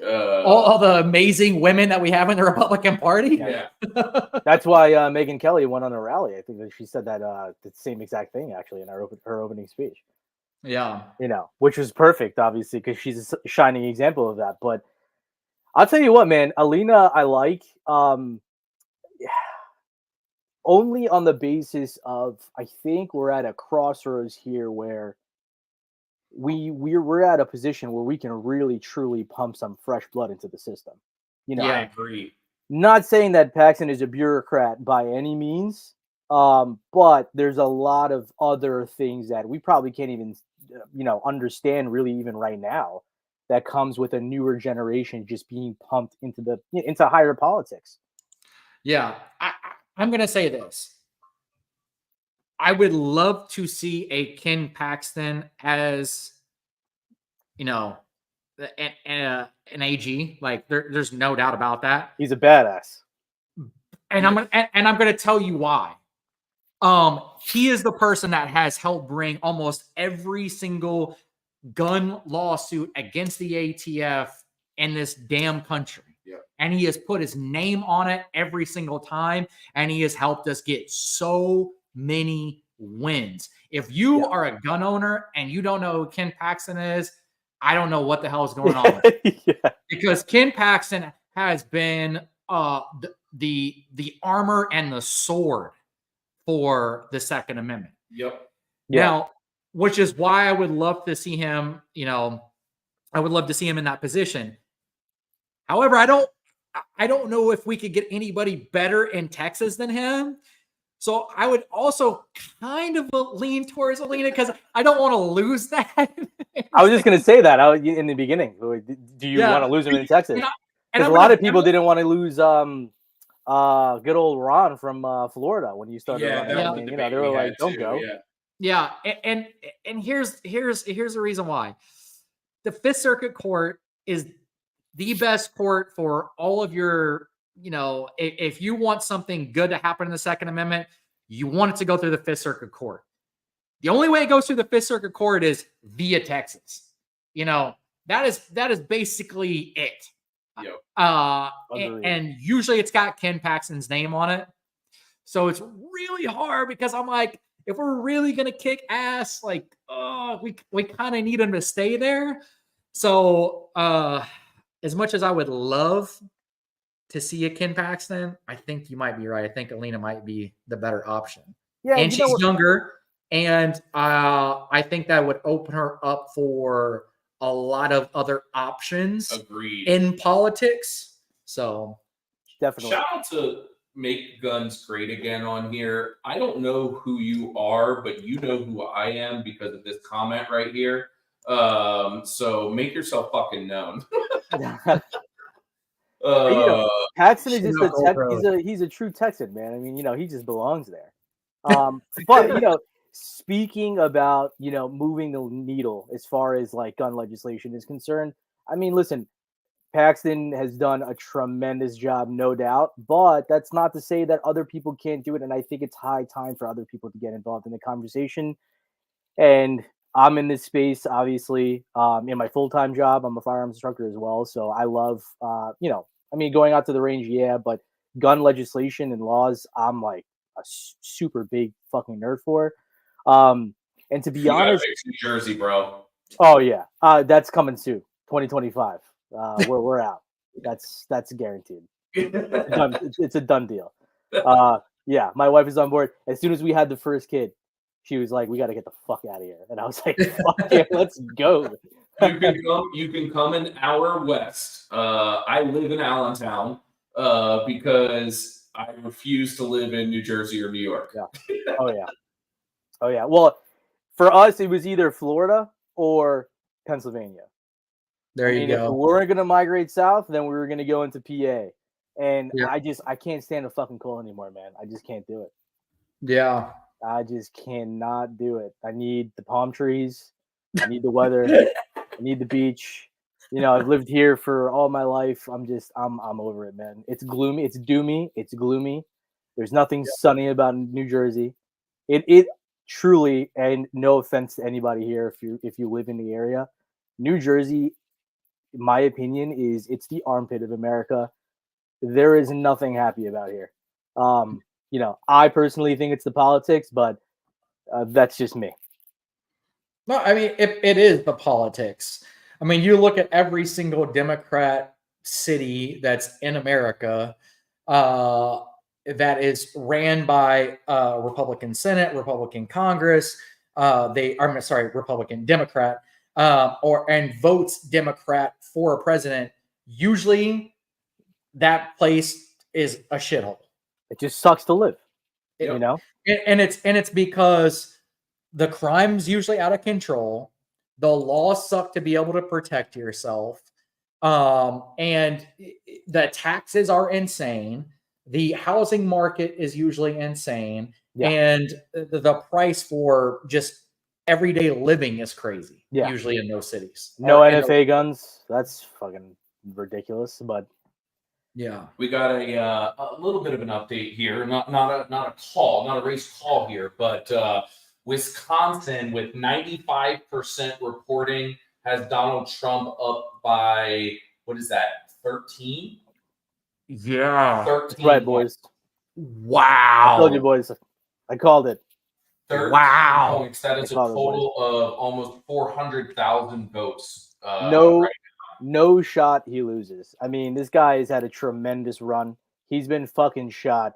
all the amazing women that we have in the Republican Party. Yeah. That's why Megyn Kelly went on a rally. I think that she said that the same exact thing actually in her opening speech. Yeah. Which was perfect, obviously, because she's a shining example of that. But I'll tell you what, man, Alina, I like only on the basis of I think we're at a crossroads here where we're at a position where we can really truly pump some fresh blood into the system. I agree. Not saying that Paxton is a bureaucrat by any means, but there's a lot of other things that we probably can't even understand really even right now that comes with a newer generation just being pumped into higher politics. Yeah, I'm gonna say this. I would love to see a Ken Paxton as, an AG. Like there's no doubt about that. He's a badass, and I'm gonna tell you why. He is the person that has helped bring almost every single gun lawsuit against the ATF in this damn country. Yeah. And he has put his name on it every single time, and he has helped us get so many wins. If you are a gun owner and you don't know who Ken Paxton is, I don't know what the hell is going on with it. Because Ken Paxton has been the armor and the sword for the Second Amendment. Yep. Now, which is why I would love to see him, I would love to see him in that position. However, I don't know if we could get anybody better in Texas than him. So I would also kind of lean towards Alina because I don't want to lose that. I was just going to say that in the beginning. Do you want to lose him in Texas? Because a lot of people didn't want to lose good old Ron from Florida when you started running. They were like, don't go. Yeah. And here's the reason why. The Fifth Circuit Court is the best court for all of your, if you want something good to happen in the Second Amendment, you want it to go through the Fifth Circuit Court. The only way it goes through the Fifth Circuit Court is via Texas. That is basically it. Yep. And usually it's got Ken Paxton's name on it. So it's really hard because I'm like, if we're really gonna kick ass, like, we kind of need him to stay there. So as much as I would love to see a Ken Paxton, I think you might be right. I think Alina might be the better option. Yeah, and she's younger, and I think that would open her up for a lot of other options. Agreed. In politics. So definitely. Shout out to Make Guns Great Again on here. I don't know who you are, but you know who I am because of this comment right here. So make yourself fucking known. Paxton is just he's a true Texan, man. I mean, he just belongs there. But speaking about moving the needle as far as like gun legislation is concerned, I mean, listen, Paxton has done a tremendous job, no doubt, but that's not to say that other people can't do it. And I think it's high time for other people to get involved in the conversation. And I'm in this space, obviously, in my full-time job. I'm a firearms instructor as well. So I love, going out to the range, yeah, but gun legislation and laws, I'm like a super big fucking nerd for. And to be honest, New Jersey, bro. Oh yeah, that's coming soon, 2025. We're out. That's guaranteed. It's a done deal. Yeah, my wife is on board. As soon as we had the first kid, she was like, "We got to get the fuck out of here," and I was like, "Fuck yeah, let's go." You can come an hour west. I live in Allentown because I refuse to live in New Jersey or New York. Yeah. Oh yeah. Well, for us, it was either Florida or Pennsylvania. There you go. If we weren't going to migrate south, then we were going to go into PA. And I can't stand the fucking cold anymore, man. I just can't do it. Yeah. I just cannot do it. I need the palm trees. I need the weather. I need the beach. I've lived here for all my life. I'm over it, man. It's gloomy. It's doomy. It's gloomy. There's nothing sunny about New Jersey. It truly, and no offense to anybody here, if you live in the area, New Jersey, in my opinion, it's the armpit of America. There is nothing happy about here. I personally think it's the politics, but that's just me. No, I mean, it is the politics. I mean, you look at every single Democrat city that's in America that is ran by Republican Senate, Republican Congress. Republican Democrat, and votes Democrat for a president. Usually, that place is a shithole. It just sucks to live, and it's because the crime's usually out of control. The laws suck to be able to protect yourself. And the taxes are insane. The housing market is usually insane. Yeah. And the price for just everyday living is crazy. Yeah. Usually in those cities. No NFA guns. That's fucking ridiculous. But yeah, we got a little bit of an update here. Not a call, not a race call here, but Wisconsin with 95% reporting has Donald Trump up by, what is that, 13? Yeah. 13. That's right, boys. Wow. I told you, boys. I called it. 13 wow. Points. That is a total of almost 400,000 votes. No shot he loses. I mean, this guy has had a tremendous run. He's been fucking shot.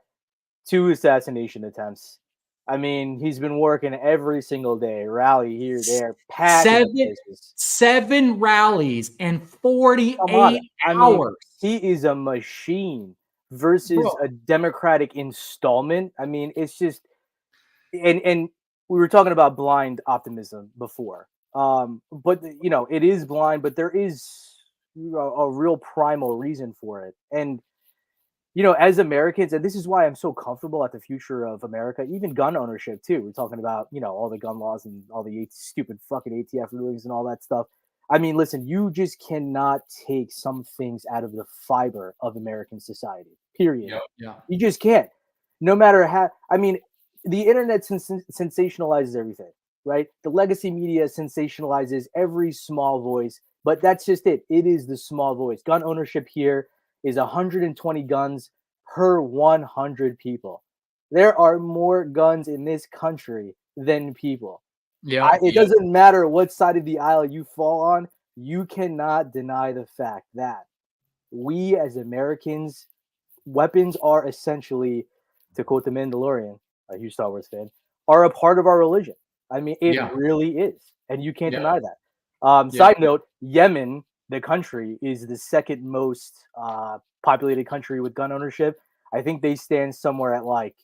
2 assassination attempts. I mean, he's been working every single day. Rally here, there. Seven rallies in 48 hours. Mean, he is a machine versus a Democratic installment. I mean, it's just and we were talking about blind optimism before. But it is blind, but there is a real primal reason for it. And as Americans, and this is why I'm so comfortable at the future of America, even gun ownership too. We're talking about, all the gun laws and all the stupid fucking ATF rulings and all that stuff. I mean, listen, you just cannot take some things out of the fiber of American society, period. Yeah. You just can't. No matter how, I mean, the internet sensationalizes everything. right? The legacy media sensationalizes every small voice, but that's just it. It is the small voice. Gun ownership here is 120 guns per 100 people. There are more guns in this country than people. Yeah. It doesn't matter what side of the aisle you fall on. You cannot deny the fact that we as Americans, weapons are essentially, to quote the Mandalorian, a huge Star Wars fan, are a part of our religion. I mean, it really is. And you can't deny that. Side note, Yemen, the country, is the second most populated country with gun ownership. I think they stand somewhere at like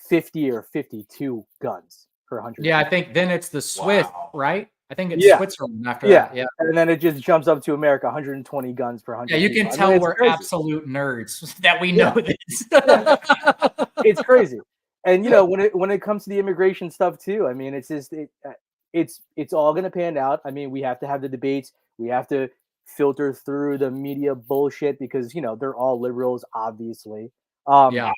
50 or 52 guns per 100. Yeah, I people. think then it's the Swiss, right? I think it's Yeah. Switzerland after that. Yeah. And then it just jumps up to America, 120 guns per 100. Yeah, you can people. tell it's we're crazy. absolute nerds that we know this. It's crazy. And you know, when it comes to the immigration stuff too, I mean, it's just it's all going to pan out. I mean, we have to have the debates. We have to filter through the media bullshit because, you know, they're all liberals, obviously. Yeah.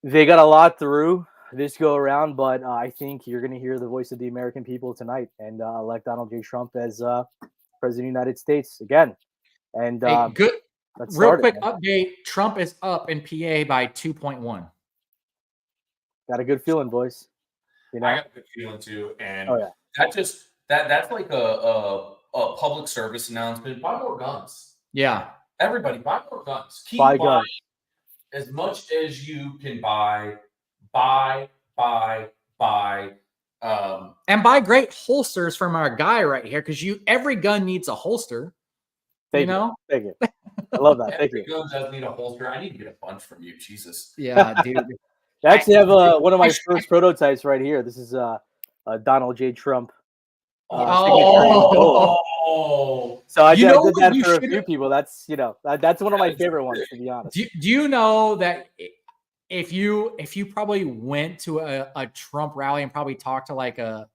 They got a lot through this go around, but I think you're going to hear the voice of the American people tonight and elect Donald J. Trump as president of the United States again. And Hey, good. let's Real start quick it, man. update: Trump is up in PA by 2.1. Got a good feeling, boys. You know, I got a good feeling too, and Oh, yeah. that's like a public service announcement. Buy more guns. Yeah. Everybody, buy more guns. Keep Buy buying guns. as much as you can buy. Buy. And buy great holsters from our guy right here, because every gun needs a holster. Thank you know? Thank you. I love that. Thank Every you. gun does need a holster. I need to get a bunch from you, Jesus. Yeah, dude. I actually have one of my first prototypes right here. This is Donald J. Trump. Oh, So I You did know what that you for a should- few people. That's that's one of my favorite ones, to be honest. Do you know that if you probably went to a Trump rally and probably talked to like a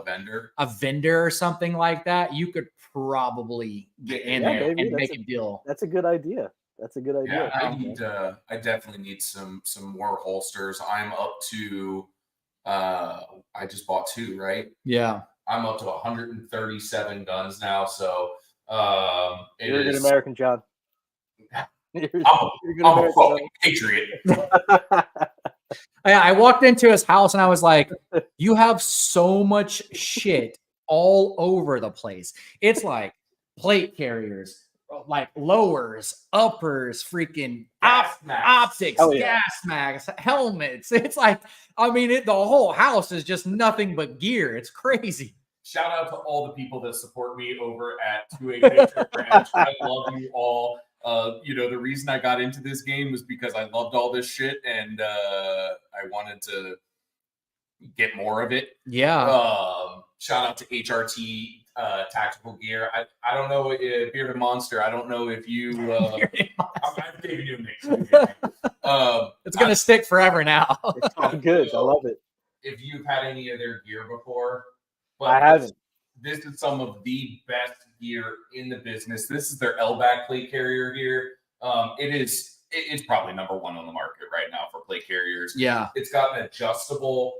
vendor or something like that, you could probably get in there maybe. and make a deal. That's a good idea. That's a good idea. Yeah, I definitely need some more holsters. I'm up to I just bought 2, right? Yeah. I'm up to 137 guns now, so You're a good American, John. I'm a fucking patriot. I walked into his house and I was like, you have so much shit all over the place. It's like plate carriers, like lowers, uppers, freaking optics, gas masks, helmets. It's like, I mean, the whole house is just nothing but gear. It's crazy. Shout out to all the people that support me over at 288 Ranch. I love you all. You know, the reason I got into this game was because I loved all this shit and I wanted to get more of it. Yeah. Shout out to HRT Tactical Gear. I don't know, Bearded Monster. I don't know if you. I'm giving you a mix. It's gonna stick forever now. It's all good. I love it. If you've had any of their gear before, but I haven't. This is some of the best gear in the business. This is their L-back plate carrier gear. It's probably number 1 on the market right now for plate carriers. Yeah. It's got an adjustable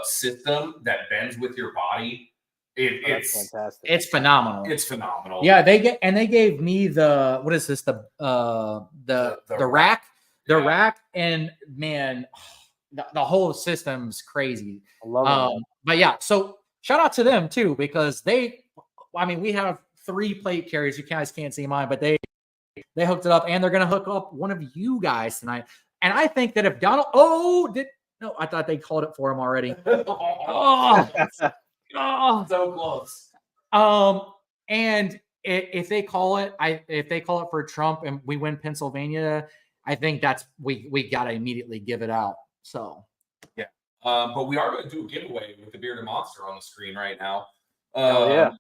system that bends with your body. It's fantastic. It's phenomenal. It's phenomenal. Yeah, they gave me the, what is this? The rack. The rack, and man, the whole system's crazy. I love it. But yeah, so shout out to them too, because we have 3 plate carriers. You guys can't see mine, but they hooked it up, and they're gonna hook up one of you guys tonight. And I think that if Donald, I thought they called it for him already. So close. And if they call it for Trump and we win Pennsylvania, I think we gotta immediately give it out. So yeah. But we are going to do a giveaway with the Bearded Monster on the screen right now. Yeah.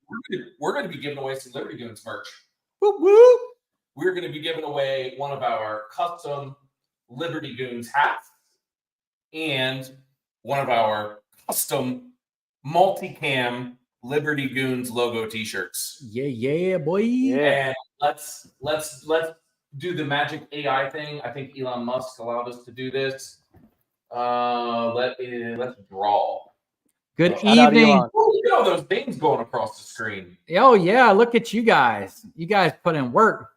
We're going to be giving away some Liberty Goons merch. Whoop, whoop. We're going to be giving away one of our custom Liberty Goons hats and one of our custom multicam Liberty Goons logo t-shirts. Yeah, boy. Yeah. And let's do the magic AI thing. I think Elon Musk allowed us to do this. Let's draw. Good Shout out evening. Elon. Oh, look at all those names going across the screen. Oh yeah, look at you guys. You guys put in work.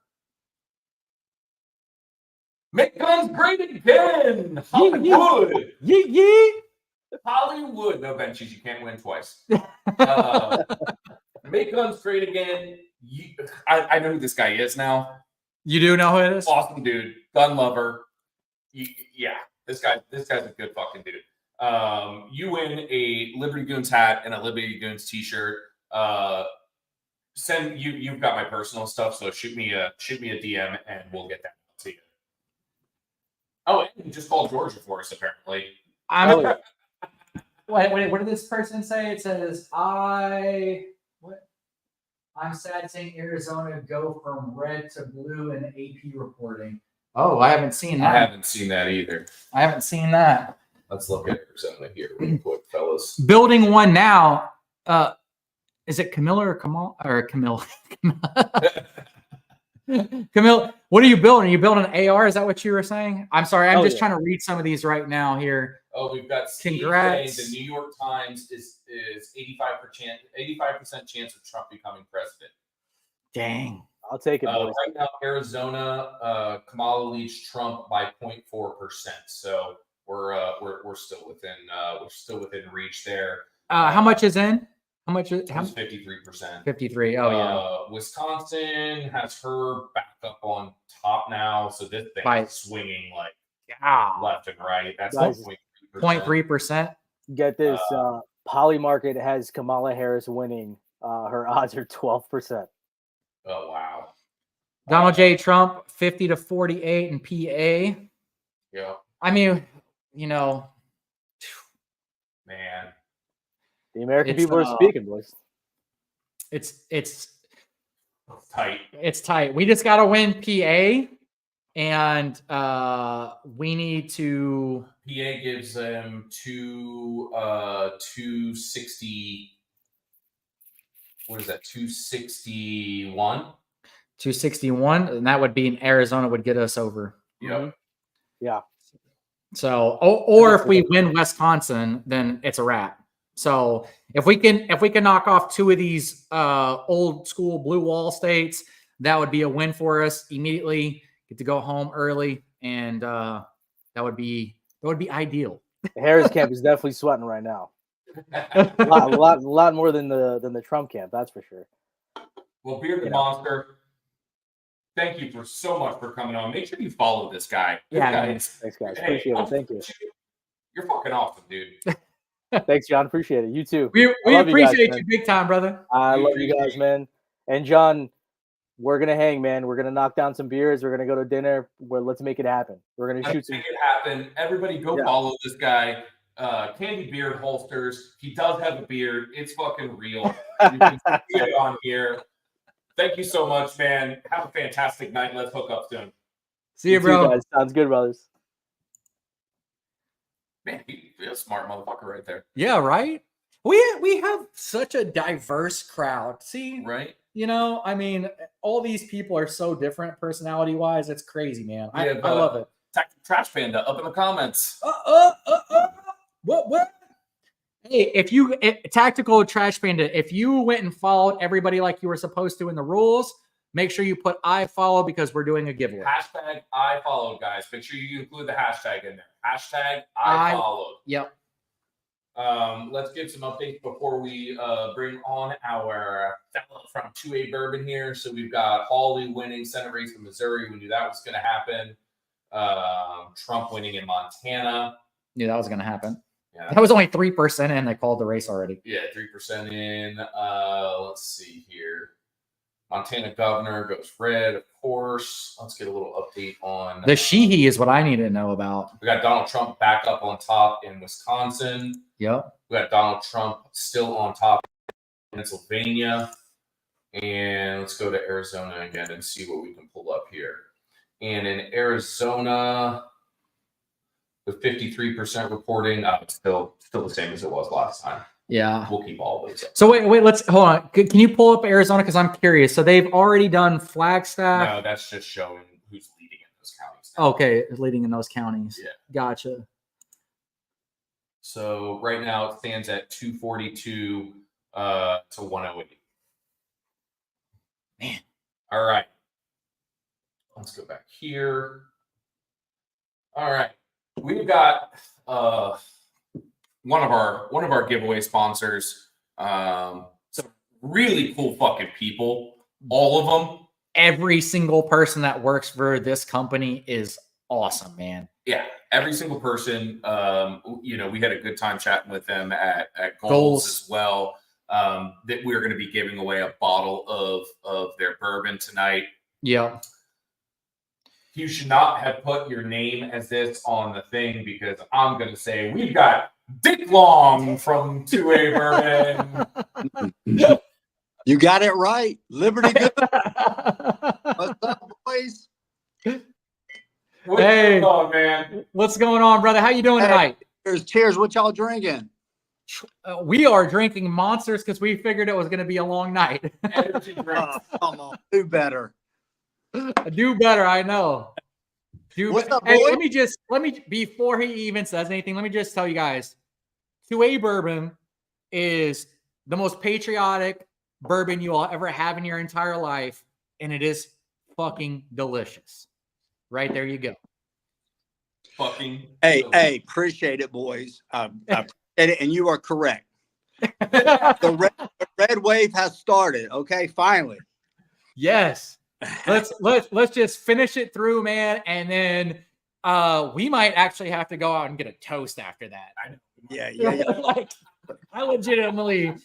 Make guns great again. Hollywood. Yeet yeet. Hollywood. No benches. You can't win twice. Make guns great again. I know who this guy is now. You do know who it is? Awesome dude. Gun lover. Yeah. This guy's a good fucking dude. You win a Liberty Goons hat and a Liberty Goons t-shirt. You've got my personal stuff, so shoot me a DM and we'll get that to you. Oh, and you just called Georgia for us apparently. What did this person say? It says I'm sad seeing Arizona go from red to blue in AP reporting. Oh, I haven't seen that. I haven't seen that either. I haven't seen that. Let's look at Arizona here real quick, fellas. Building one now. Is it Camilla or Kamal or Camille? Camille, what are you building? Are you building an AR? Is that what you were saying? I'm sorry. I'm just trying to read some of these right now here. Oh, we've got Steve Congrats. saying the New York Times is 85% chance of Trump becoming president. Dang. I'll take it. Boys. Right now, Arizona, Kamala leads Trump by 0.4%. So we're still within reach there. How much is in? How much is 53%? 53. Oh yeah. Wisconsin has her back up on top now. So this thing is swinging like left and right. That's 0.3%. Get this. Poly Market has Kamala Harris winning. Her odds are 12%. Oh wow. Donald J. Trump 50 to 48 in PA. Yeah. I mean, man. The American people are speaking, boys. It's tight. It's tight. We just got to win PA, and we need to. PA gives them 260. What is that? 261. 261, and that would be in Arizona would get us over. Yep. Yeah. So, or if we win Wisconsin, then it's a wrap. So if we can knock off two of these old school blue wall states, that would be a win for us immediately. Get to go home early, and that would be ideal. The Harris camp is definitely sweating right now. a lot more than the Trump camp, that's for sure. Well, Beard the Monster, thank you so much for coming on. Make sure you follow this guy. Thanks, guys. Appreciate it. Thank you. You're fucking awesome, dude. Thanks, John. Appreciate it. You too. We appreciate you big time, brother. I love you guys, man. And John, we're gonna hang, man. We're gonna knock down some beers. We're gonna go to dinner. Let's make it happen. We're gonna shoot some. Make it happen. Everybody, go follow this guy. Candy Beard Holsters. He does have a beard. It's fucking real. You can see it on here. Thank you so much, man. Have a fantastic night. Let's hook up soon. See you, bro. Guys. Sounds good, brothers. Man, he's a smart motherfucker right there. Yeah, right? We have such a diverse crowd. See? Right? You know, I mean, all these people are so different personality-wise. It's crazy, man. I love it. Tactical Trash Panda up in the comments. What? Hey, Tactical Trash Panda, if you went and followed everybody like you were supposed to in the rules, make sure you put I follow because we're doing a giveaway. Hashtag I followed, guys. Make sure you include the hashtag in there. Hashtag I followed. Yep. Let's give some updates before we bring on our fellow from 2A Bourbon here. So we've got Hawley winning Senate race in Missouri. We knew that was going to happen. Trump winning in Montana. Knew that was going to happen. Yeah. That was only 3% in. They called the race already. Yeah, 3% in. Let's see here. Montana governor goes red, of course. Let's get a little update on the Sheehy is what I need to know about. We got Donald Trump back up on top in Wisconsin. Yep. We got Donald Trump still on top in Pennsylvania. And let's go to Arizona again and see what we can pull up here. And in Arizona, with 53% reporting, it's still the same as it was last time. Yeah. We'll keep all of those up. So wait, let's hold on. Can you pull up Arizona? Because I'm curious. So they've already done Flagstaff. No, that's just showing who's leading in those counties now. Okay, leading in those counties. Yeah. Gotcha. So right now it stands at 242 to 108. Man. All right. Let's go back here. All right. We've got one of our giveaway sponsors. Some really cool fucking people. All of them. Every single person that works for this company is awesome, man. Yeah, every single person. We had a good time chatting with them at Goals as well. That we're going to be giving away a bottle of their bourbon tonight. Yeah. You should not have put your name as this on the thing because I'm going to say we've got Dick Long from 2A Bourbon. You got it right. Liberty Good. What's up, boys? What's going on, man? What's going on, brother? How you doing tonight? Cheers. What y'all drinking? We are drinking Monsters because we figured it was going to be a long night. Energy drinks. Come on, do better. Do better, I know. What's up, Hey, boy? let me before he even says anything, let me just tell you guys, 2A Bourbon is the most patriotic bourbon you will ever have in your entire life, and it is fucking delicious. Right there you go. Fucking. Hey, appreciate it, boys. I appreciate it, and you are correct. The red wave has started. Okay, finally. Yes. Let's just finish it through, man, and then we might actually have to go out and get a toast after that. Yeah. Like, I legitimately,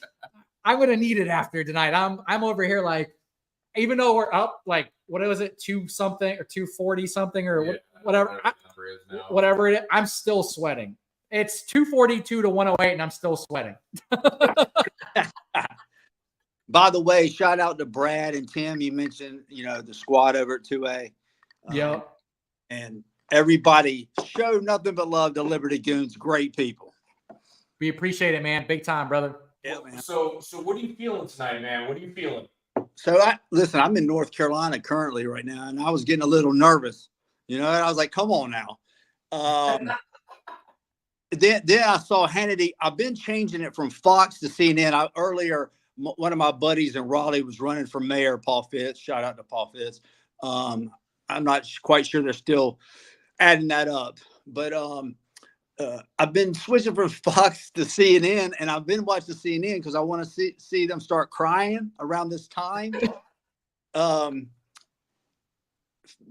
I'm gonna need it after tonight. I'm over here like, even though we're up like, what was it, 2 something or 240 something or whatever, whatever it is, I'm still sweating. It's 242 to 108, and I'm still sweating. By the way, shout out to Brad and Tim. You mentioned, the squad over at 2A. Yep. And everybody show nothing but love to Liberty Goons. Great people. We appreciate it, man. Big time, brother. Yeah, man. So what are you feeling tonight, man? What are you feeling? So listen, I'm in North Carolina currently right now, and I was getting a little nervous, and I was like, come on now. Then I saw Hannity. I've been changing it from Fox to CNN. Earlier, one of my buddies in Raleigh was running for mayor, Paul Fitz. Shout out to Paul Fitz. I'm not quite sure they're still adding that up, but I've been switching from Fox to CNN, and I've been watching CNN because I want to see them start crying around this time.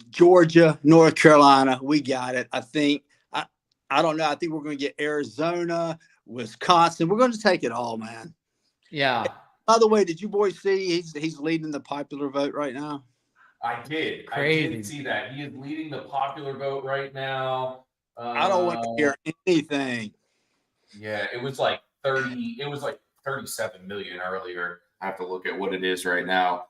Georgia, North Carolina, we got it. I think. I don't know. I think we're going to get Arizona, Wisconsin. We're going to take it all, man. Yeah. By the way, did you boys see he's leading the popular vote right now? I did. Crazy. I did see that. He is leading the popular vote right now. I don't want to hear anything. Yeah, it was like 30. It was like 37 million earlier. I have to look at what it is right now.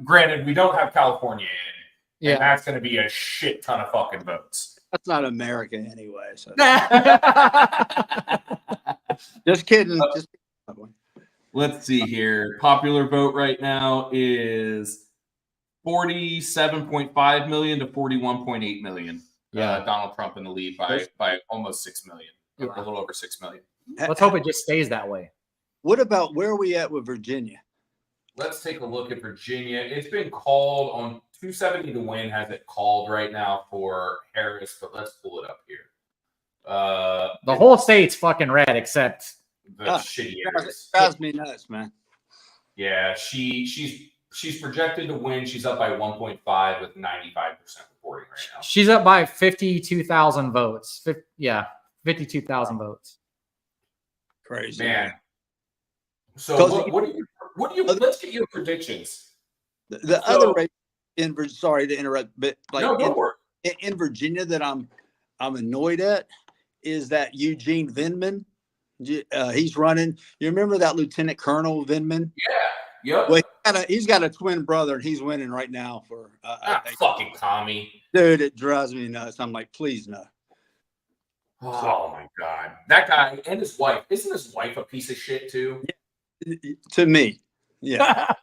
Granted, we don't have California in. Yeah. And that's going to be a shit ton of fucking votes. That's not America anyway. So. Just kidding. Just kidding. Let's see here. Popular vote right now is 47.5 million to 41.8 million. Yeah. Donald Trump in the lead by almost 6 million. Yeah. A little over 6 million. Let's hope it just stays that way. What about where are we at with Virginia? Let's take a look at Virginia. It's been called on 270 to win, has it called right now for Harris, but let's pull it up here. The whole state's fucking red except the shitty areas. Drives me nuts, man. Yeah, she's projected to win. She's up by 1.5 with 95% reporting right now. she's up by 52,000 votes. 52,000 votes. Crazy, Man. So what do you let's get your predictions. The other race sorry to interrupt, but in Virginia that I'm annoyed at is that Eugene Vindman. He's running. You remember that Lieutenant Colonel Vindman? Yeah. Yep. Well, he's got a twin brother, and he's winning right now for fucking commie. Dude, it drives me nuts. I'm like, please no. Oh my god. That guy and his wife. Isn't his wife a piece of shit too? To me. Yeah.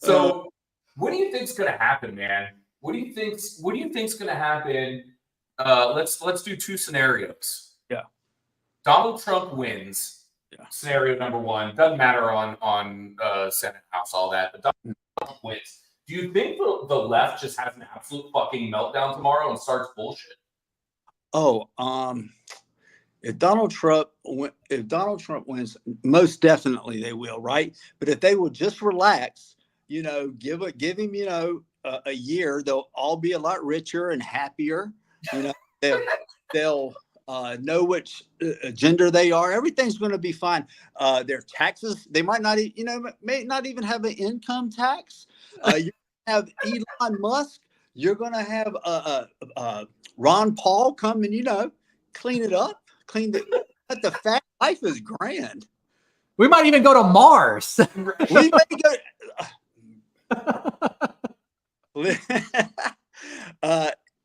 So what do you think's gonna happen, man? What do you think's gonna happen let's do two scenarios. Yeah. Donald Trump wins. Yeah. Scenario number one, doesn't matter on Senate, House, all that, but Donald Trump wins. Do you think the left just has an absolute fucking meltdown tomorrow and starts bullshit? Oh, if Donald Trump wins, most definitely they will, right? But if they will just relax, you know, give him, you know, a year, they'll all be a lot richer and happier. You know, they'll know which gender they are. Everything's going to be fine. Their taxes, they might not, you know, may not even have an income tax. You have Elon Musk. You're going to have Ron Paul come and, you know, clean it up, but the fact life is grand. We might even go to Mars. We may go.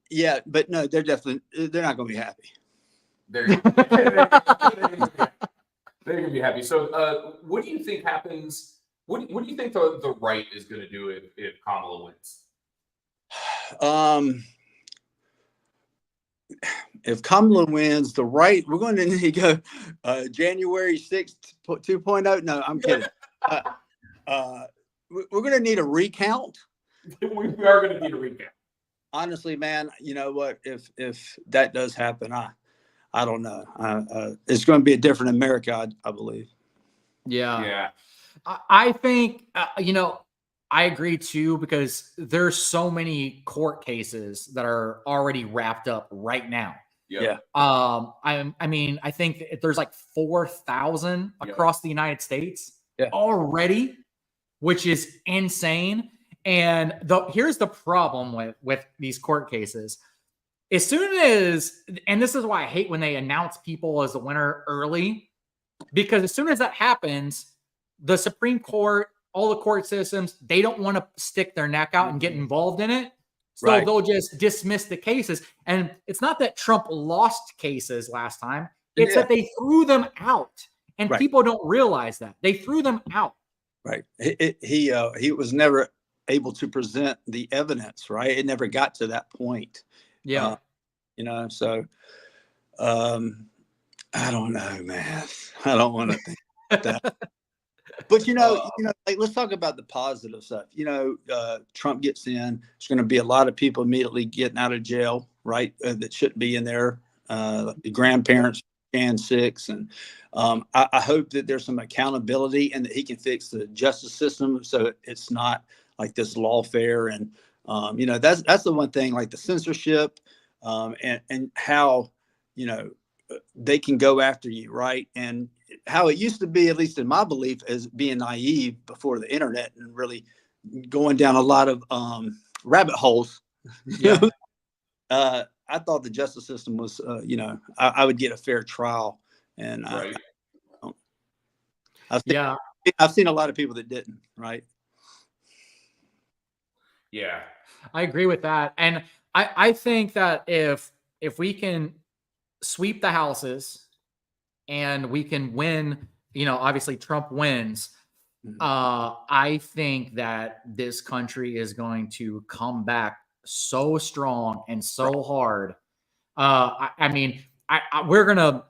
Yeah, but no, they're not going to be happy. They're gonna be happy. So, what do you think happens? What do you think the right is going to do if Kamala wins? If Kamala wins, the right, we're going to need to go January 6th, 2.0. No, I'm kidding. We're going to need a recount. We are going to need a recount. Honestly, man, you know what? If that does happen, I don't know. It's going to be a different America, I believe. Yeah. I think, you know, I agree too, because there's so many court cases that are already wrapped up right now. Yeah. I mean, I think there's like 4,000 across the United States already, which is insane. And here's the problem with these court cases. As soon as, and this is why I hate when they announce people as the winner early, because as soon as that happens, the Supreme Court, all the court systems, they don't want to stick their neck out and get involved in it. So they'll just dismiss the cases. And it's not that Trump lost cases last time. It's that they threw them out. And people don't realize that. They threw them out. Right. He was never able to present the evidence, right? It never got to that point. Yeah. You know, so I don't know, man. I don't want to think about that. But you know, like, let's talk about the positive stuff. You know, Trump gets in. There's going to be a lot of people immediately getting out of jail, right? That shouldn't be in there. The grandparents, Jan 6, and I hope that there's some accountability and that he can fix the justice system so it's not like this lawfare. And you know, that's the one thing, like the censorship, and how, you know, they can go after you, right? And how it used to be, at least in my belief, as being naive before the internet and really going down a lot of rabbit holes. Yeah. I thought the justice system was, you know, I would get a fair trial, and I've seen a lot of people that didn't, right? Yeah, I agree with that, and I think that if we can sweep the houses and we can win, you know, obviously Trump wins, I think that this country is going to come back so strong and so hard. I mean, we're going to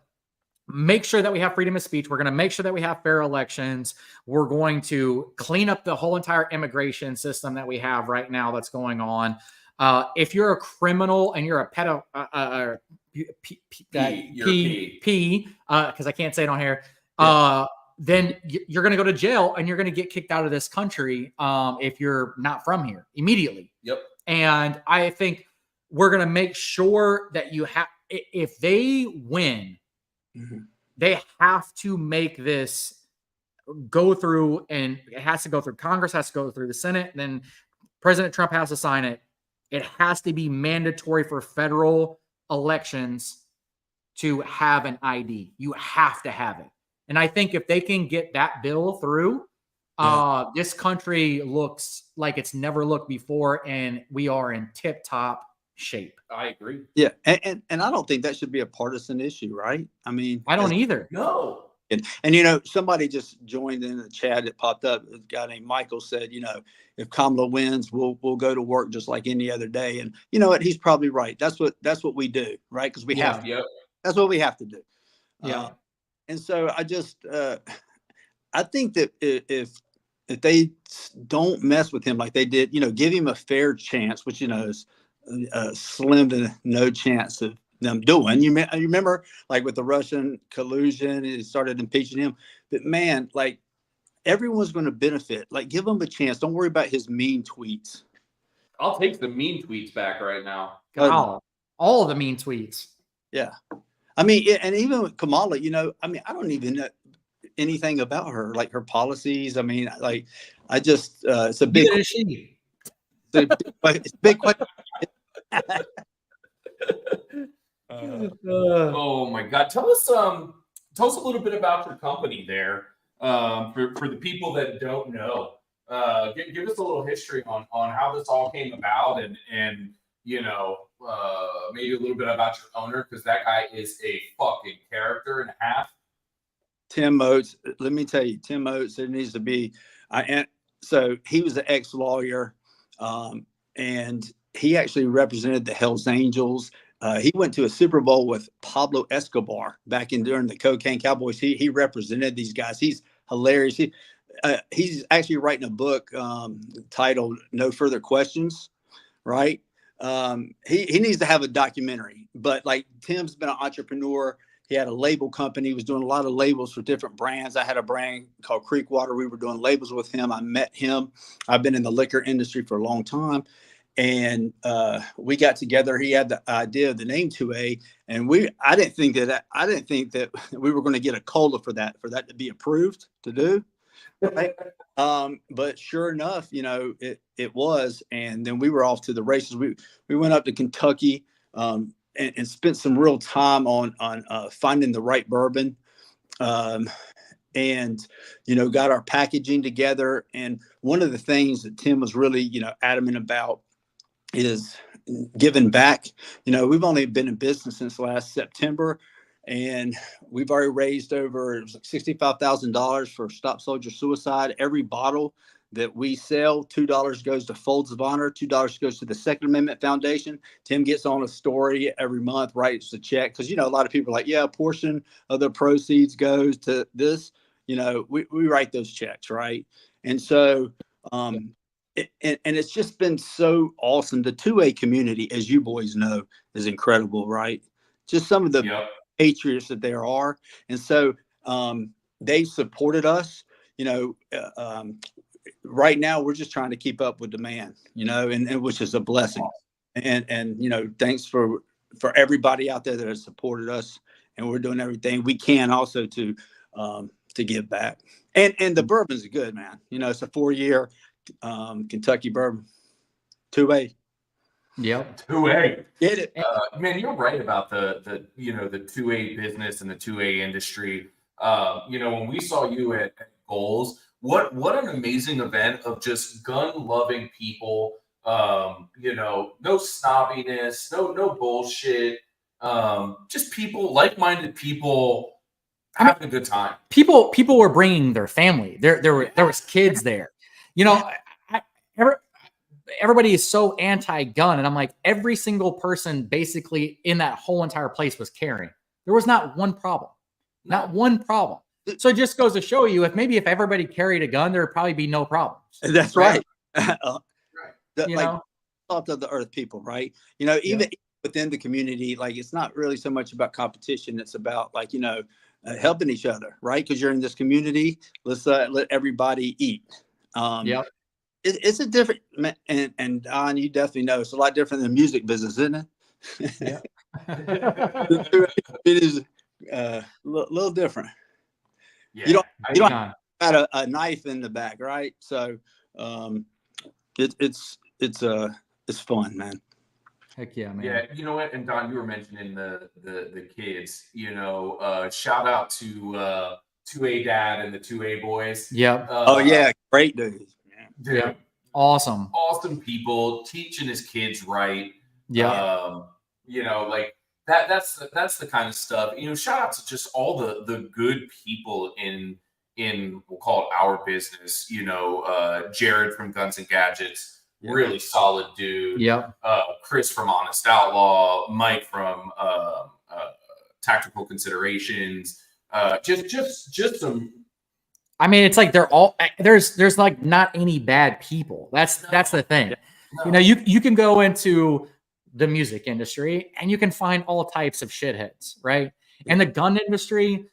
make sure that we have freedom of speech. We're going to make sure that we have fair elections. We're going to clean up the whole entire immigration system that we have right now that's going on. If you're a criminal and you're a pedo, because I can't say it on here, then you're going to go to jail and you're going to get kicked out of this country if you're not from here immediately. Yep. And I think we're going to make sure that you have, if they win, they have to make this go through, and it has to go through Congress, has to go through the Senate, then President Trump has to sign it. It has to be mandatory for federal elections to have an ID. You have to have it. And I think if they can get that bill through, this country looks like it's never looked before, and we are in tip-top shape. I agree. Yeah, and I don't think that should be a partisan issue, right? I mean, I don't either. No. And you know, somebody just joined in the chat. It popped up. A guy named Michael said, you know, if Kamala wins, we'll go to work just like any other day. And you know what? He's probably right. That's what we do, right? Because we have to. Yep. That's what we have to do. Yeah. And so I just I think that if they don't mess with him like they did, you know, give him a fair chance, which, you know, is slim to no chance of them doing. You remember, like with the Russian collusion, it started impeaching him. But man, like everyone's going to benefit. Like give him a chance. Don't worry about his mean tweets. I'll take the mean tweets back right now. All of the mean tweets. Yeah. I mean, and even with Kamala, you know, I mean, I don't even know anything about her, like her policies. I mean, like, I just, it's a big, it's a big question. Oh my God. Tell us a little bit about your company there. For the people that don't know, give us a little history on how this all came about and you know, maybe a little bit about your owner, because that guy is a fucking character and a half. Tim Oates, let me tell you, Tim Oates, there needs to be, so he was an ex-lawyer, and he actually represented the Hells Angels. He went to a Super Bowl with Pablo Escobar back during the Cocaine Cowboys. He represented these guys. He's hilarious. He's actually writing a book titled No Further Questions, right? He needs to have a documentary, but like Tim's been an entrepreneur. He had a label company. He was doing a lot of labels for different brands. I had a brand called Creekwater. We were doing labels with him. I met him. I've been in the liquor industry for a long time. And we got together. He had the idea of the name 2A, and I didn't think that we were going to get a COLA for that to be approved to do. Right? But sure enough, you know, it was, and then we were off to the races. We went up to Kentucky and spent some real time on finding the right bourbon, and you know, got our packaging together. And one of the things that Tim was really, you know, adamant about is giving back. You know, we've only been in business since last September, and we've already raised over $65,000 for Stop Soldier Suicide. Every bottle that we sell, $2 goes to Folds of Honor, $2 goes to the Second Amendment Foundation. Tim gets on a story every month, writes a check, because, you know, a lot of people are like, yeah, a portion of the proceeds goes to this. You know, we write those checks, right? And so and it's just been so awesome. The 2A community, as you boys know, is incredible, right? Just some of the patriots that there are. And so they supported us, you know. Right now we're just trying to keep up with demand, you know, and which is a blessing. And you know, thanks for everybody out there that has supported us, and we're doing everything we can also to give back. And the bourbon's good, man. You know, it's a 4-year Kentucky bourbon, 2A. Yep. 2A. Get it. Man, you're right about the you know, the 2A business and the 2A industry. You know, when we saw you at Goals, what an amazing event of just gun-loving people. You know, no snobbiness, no bullshit. Just people, like-minded people having a good time. People were bringing their family. There was kids there. You know, everybody is so anti-gun, and I'm like, every single person basically in that whole entire place was carrying. There was not one problem. Not one problem. So it just goes to show you, if everybody carried a gun, there would probably be no problems. That's right. You know? Salt of the earth people, right? You know, even within the community, like it's not really so much about competition. It's about like, you know, helping each other, right? Because you're in this community. Let's let everybody eat. It's a different, and Don, you definitely know it's a lot different than the music business, isn't it? It is a little different. Yeah. You don't have a knife in the back, right? So it's fun, man. Heck yeah, man. Yeah, you know what? And Don, you were mentioning the kids. You know, shout out to 2A Dad and the 2A boys. Yep. Oh yeah, great dudes. Dude, yep. Awesome people teaching his kids right. Yeah. You know, like that's the kind of stuff. Shout out to just all the good people in we'll call it our business. Jared from Guns and Gadgets, really solid dude. Yep. Chris from Honest Outlaw, Mike from Tactical Considerations. Just some. I mean, it's like they're all there's like not any bad people. That's the thing. No. You can go into the music industry and you can find all types of shitheads, right? And the gun industry,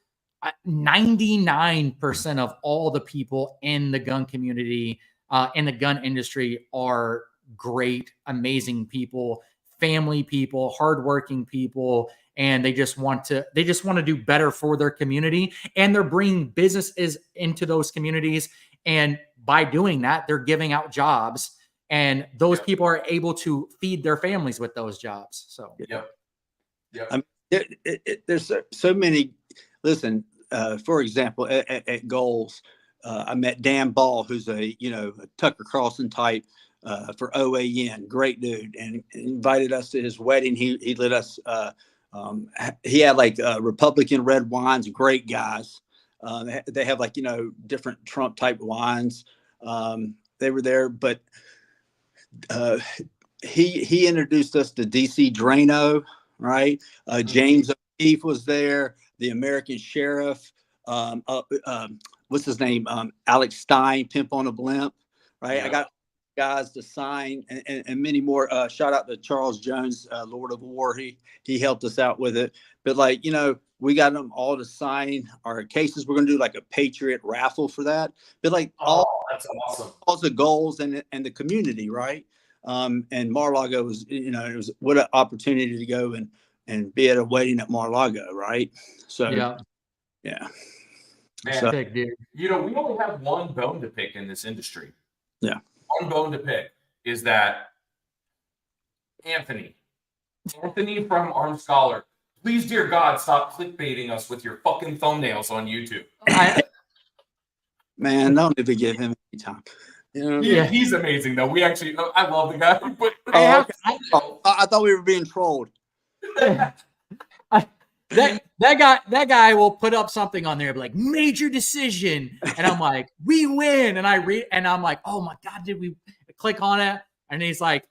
99% of all the people in the gun community, in the gun industry are great, amazing people, family people, hardworking people, and they just want to do better for their community, and they're bringing businesses into those communities, and by doing that, they're giving out jobs, and those people are able to feed their families with those jobs. So there's so many. Listen, for example, at Goals, I met Dan Ball, who's a Tucker Carlson type for OAN, great dude, and invited us to his wedding. He let us. He had like Republican red wines, great guys. They have like different Trump type wines. They were there, but he introduced us to DC Drano, right? James O'Keefe was there. The American sheriff, what's his name? Alex Stein, Pimp on a Blimp, right? Yeah. I got guys to sign and many more. Shout out to Charles Jones, Lord of War. He helped us out with it. But we got them all to sign our cases. We're going to do like a Patriot raffle for that. But that's awesome. All the goals and the community, right? And Mar-a-Lago was, it was what an opportunity to go and be at a wedding at Mar-a-Lago, right? So yeah. Man, so, sick, dude. we only have one bone to pick in this industry. Yeah. One bone to pick is that Anthony from Armed Scholar, please, dear God, stop clickbaiting us with your fucking thumbnails on YouTube. Man, don't ever give him any time. He's amazing though. I love the guy. But I thought we were being trolled. That guy will put up something on there like major decision, and I'm like, we win, and I read and I'm like, oh my God, did we click on it? And he's like,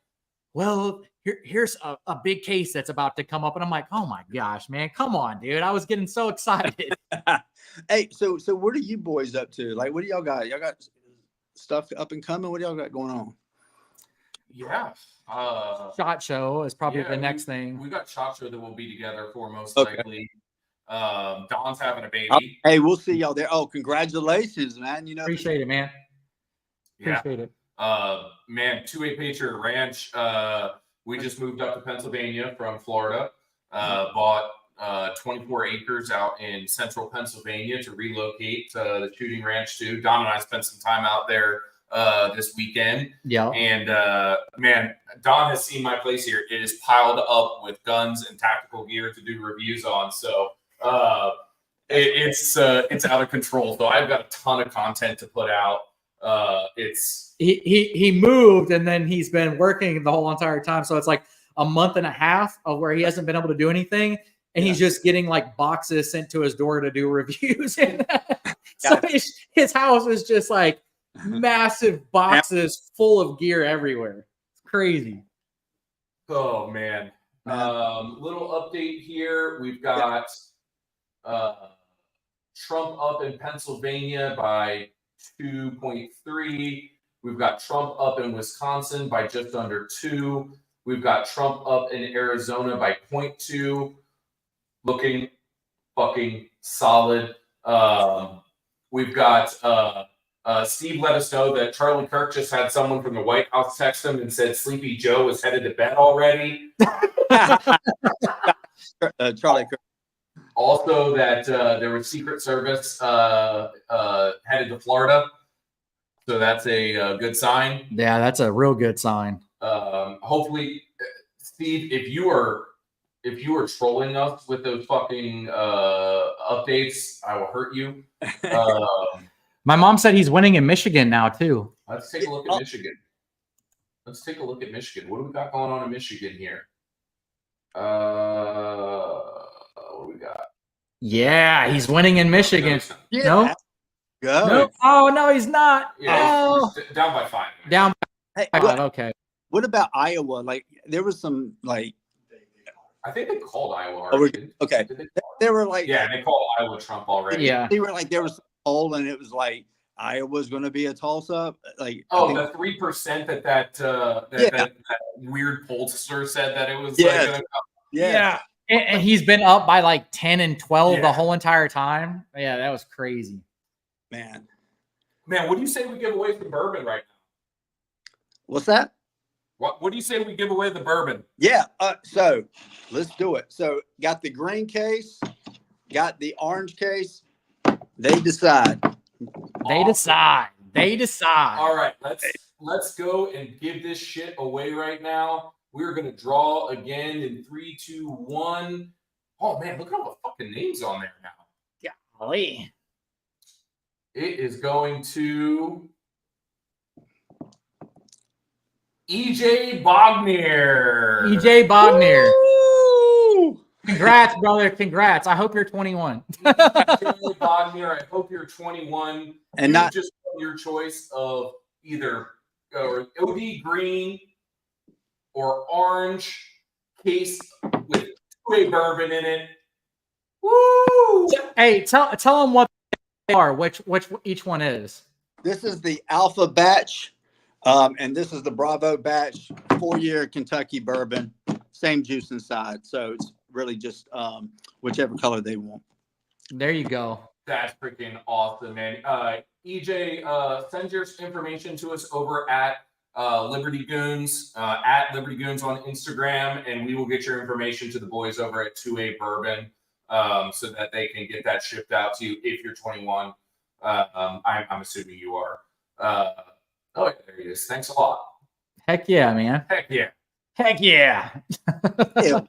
well, here's a big case that's about to come up, and I'm like, oh my gosh, man, come on, dude, I was getting so excited. Hey, so what are you boys up to? Like, what do y'all got? Y'all got stuff up and coming? What do y'all got going on? Yeah. SHOT Show is probably the next thing. We got SHOT Show that we'll be together for most likely. Don's having a baby. Hey, we'll see y'all there. Oh, congratulations, man. Appreciate it, man. Appreciate it. Man, 2-8 Patriot Ranch. We just moved up to Pennsylvania from Florida. Bought 24 acres out in central Pennsylvania to relocate the shooting ranch to. Don and I spent some time out there this weekend. Yeah. And man, Don has seen my place here. It is piled up with guns and tactical gear to do reviews on. So it's out of control. So I've got a ton of content to put out. He moved and then he's been working the whole entire time. So it's like a month and a half of where he hasn't been able to do anything. And he's just getting like boxes sent to his door to do reviews. So his house is just like massive boxes full of gear everywhere. It's crazy. Oh man. Little update here. We've got Trump up in Pennsylvania by 2.3. We've got Trump up in Wisconsin by just under 2. We've got Trump up in Arizona by 0.2. Looking fucking solid. We've got Steve let us know that Charlie Kirk just had someone from the White House text him and said Sleepy Joe is headed to bed already. Charlie Kirk. Also that there was Secret Service headed to Florida. So that's a good sign. Yeah, that's a real good sign. Hopefully, Steve, if you are trolling us with those fucking updates, I will hurt you. My mom said he's winning in Michigan now too. Let's take a look at Michigan. What do we got going on in Michigan here? What do we got? Yeah, he's winning in Michigan. Yeah. No, Go. no. Oh no, he's not. Yeah, No. he's down by 5. Down Hey, by what, 5. Okay. what about Iowa? Like there was some like I think they called Iowa Oh, we're- already. okay. Did they? They were like Yeah, they called Iowa Trump already. Yeah. they were like there was some poll and it was like Iowa's going to be a toss up. Like Oh, I think- the 3% that Yeah. that weird pollster said that it was Yes. like yeah. And he's been up by like 10 and 12 the Yeah. whole entire time. Yeah, that was crazy. Man. Man, what do you say we give away some bourbon right now? What's that? What do you say we give away the bourbon? Yeah. So let's do it. So got the green case, got the orange case. They decide. They decide. They decide. All right, let's go and give this shit away right now. We're gonna draw again in 3, 2, 1. Oh man, look at all the fucking names on there now. Golly. It is going to EJ Bogner. EJ Bogner. Woo! Congrats, brother. Congrats. I hope you're 21. EJ Bogner, I hope you're 21. And You not just your choice of either OD green or orange case with 2A bourbon in it. Woo! Hey, tell them what they are, which each one is. this is the Alpha batch, and this is the Bravo batch, 4-year Kentucky bourbon, same juice inside. So it's really just whichever color they want. There you go. That's freaking awesome, man. EJ, send your information to us over at Liberty Goons, at Liberty Goons on Instagram, and we will get your information to the boys over at 2A Bourbon so that they can get that shipped out to you if you're 21. I'm assuming you are. Oh, yeah, there he is. Thanks a lot. Heck yeah, man. Heck yeah. Heck yeah. Yeah.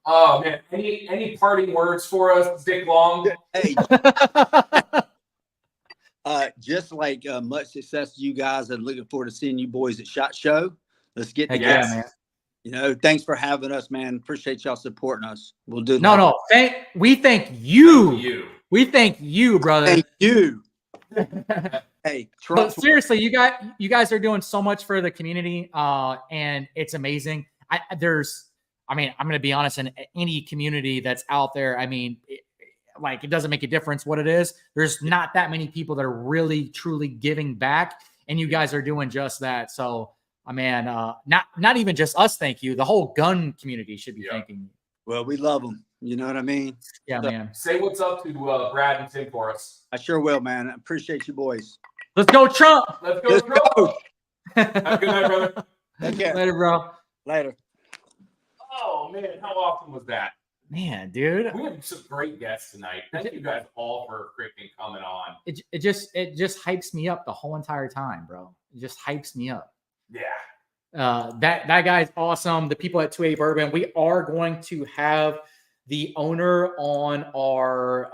Oh, man. Any parting words for us, Dick Long? Hey, just like much success to you guys, and looking forward to seeing you boys at SHOT Show. Let's get Heck together. yeah, man. You know, thanks for having us, man. Appreciate y'all supporting us. We'll do No. We thank you. You. We thank you, brother. Thank you. Hey, Trump. But seriously, you guys are doing so much for the community, and it's amazing. I'm going to be honest, in any community that's out there, it doesn't make a difference what it is. There's not that many people that are really, truly giving back, and you guys are doing just that. So, not even just us, thank you. The whole gun community should be thanking you. Well, we love them. You know what I mean? Yeah, man. Say what's up to Brad and Tim for us. I sure will, man. I appreciate you boys. Let's go, Trump. Let's go, Let's Trump. go. Have a good night, brother. Take care. Later, bro. Later. Oh, man. How awesome was that? Man, dude. We have some great guests tonight. Thank you guys all for freaking coming on. It just hypes me up the whole entire time, bro. It just hypes me up. Yeah. That guy's awesome. The people at 2A Bourbon, we are going to have the owner on our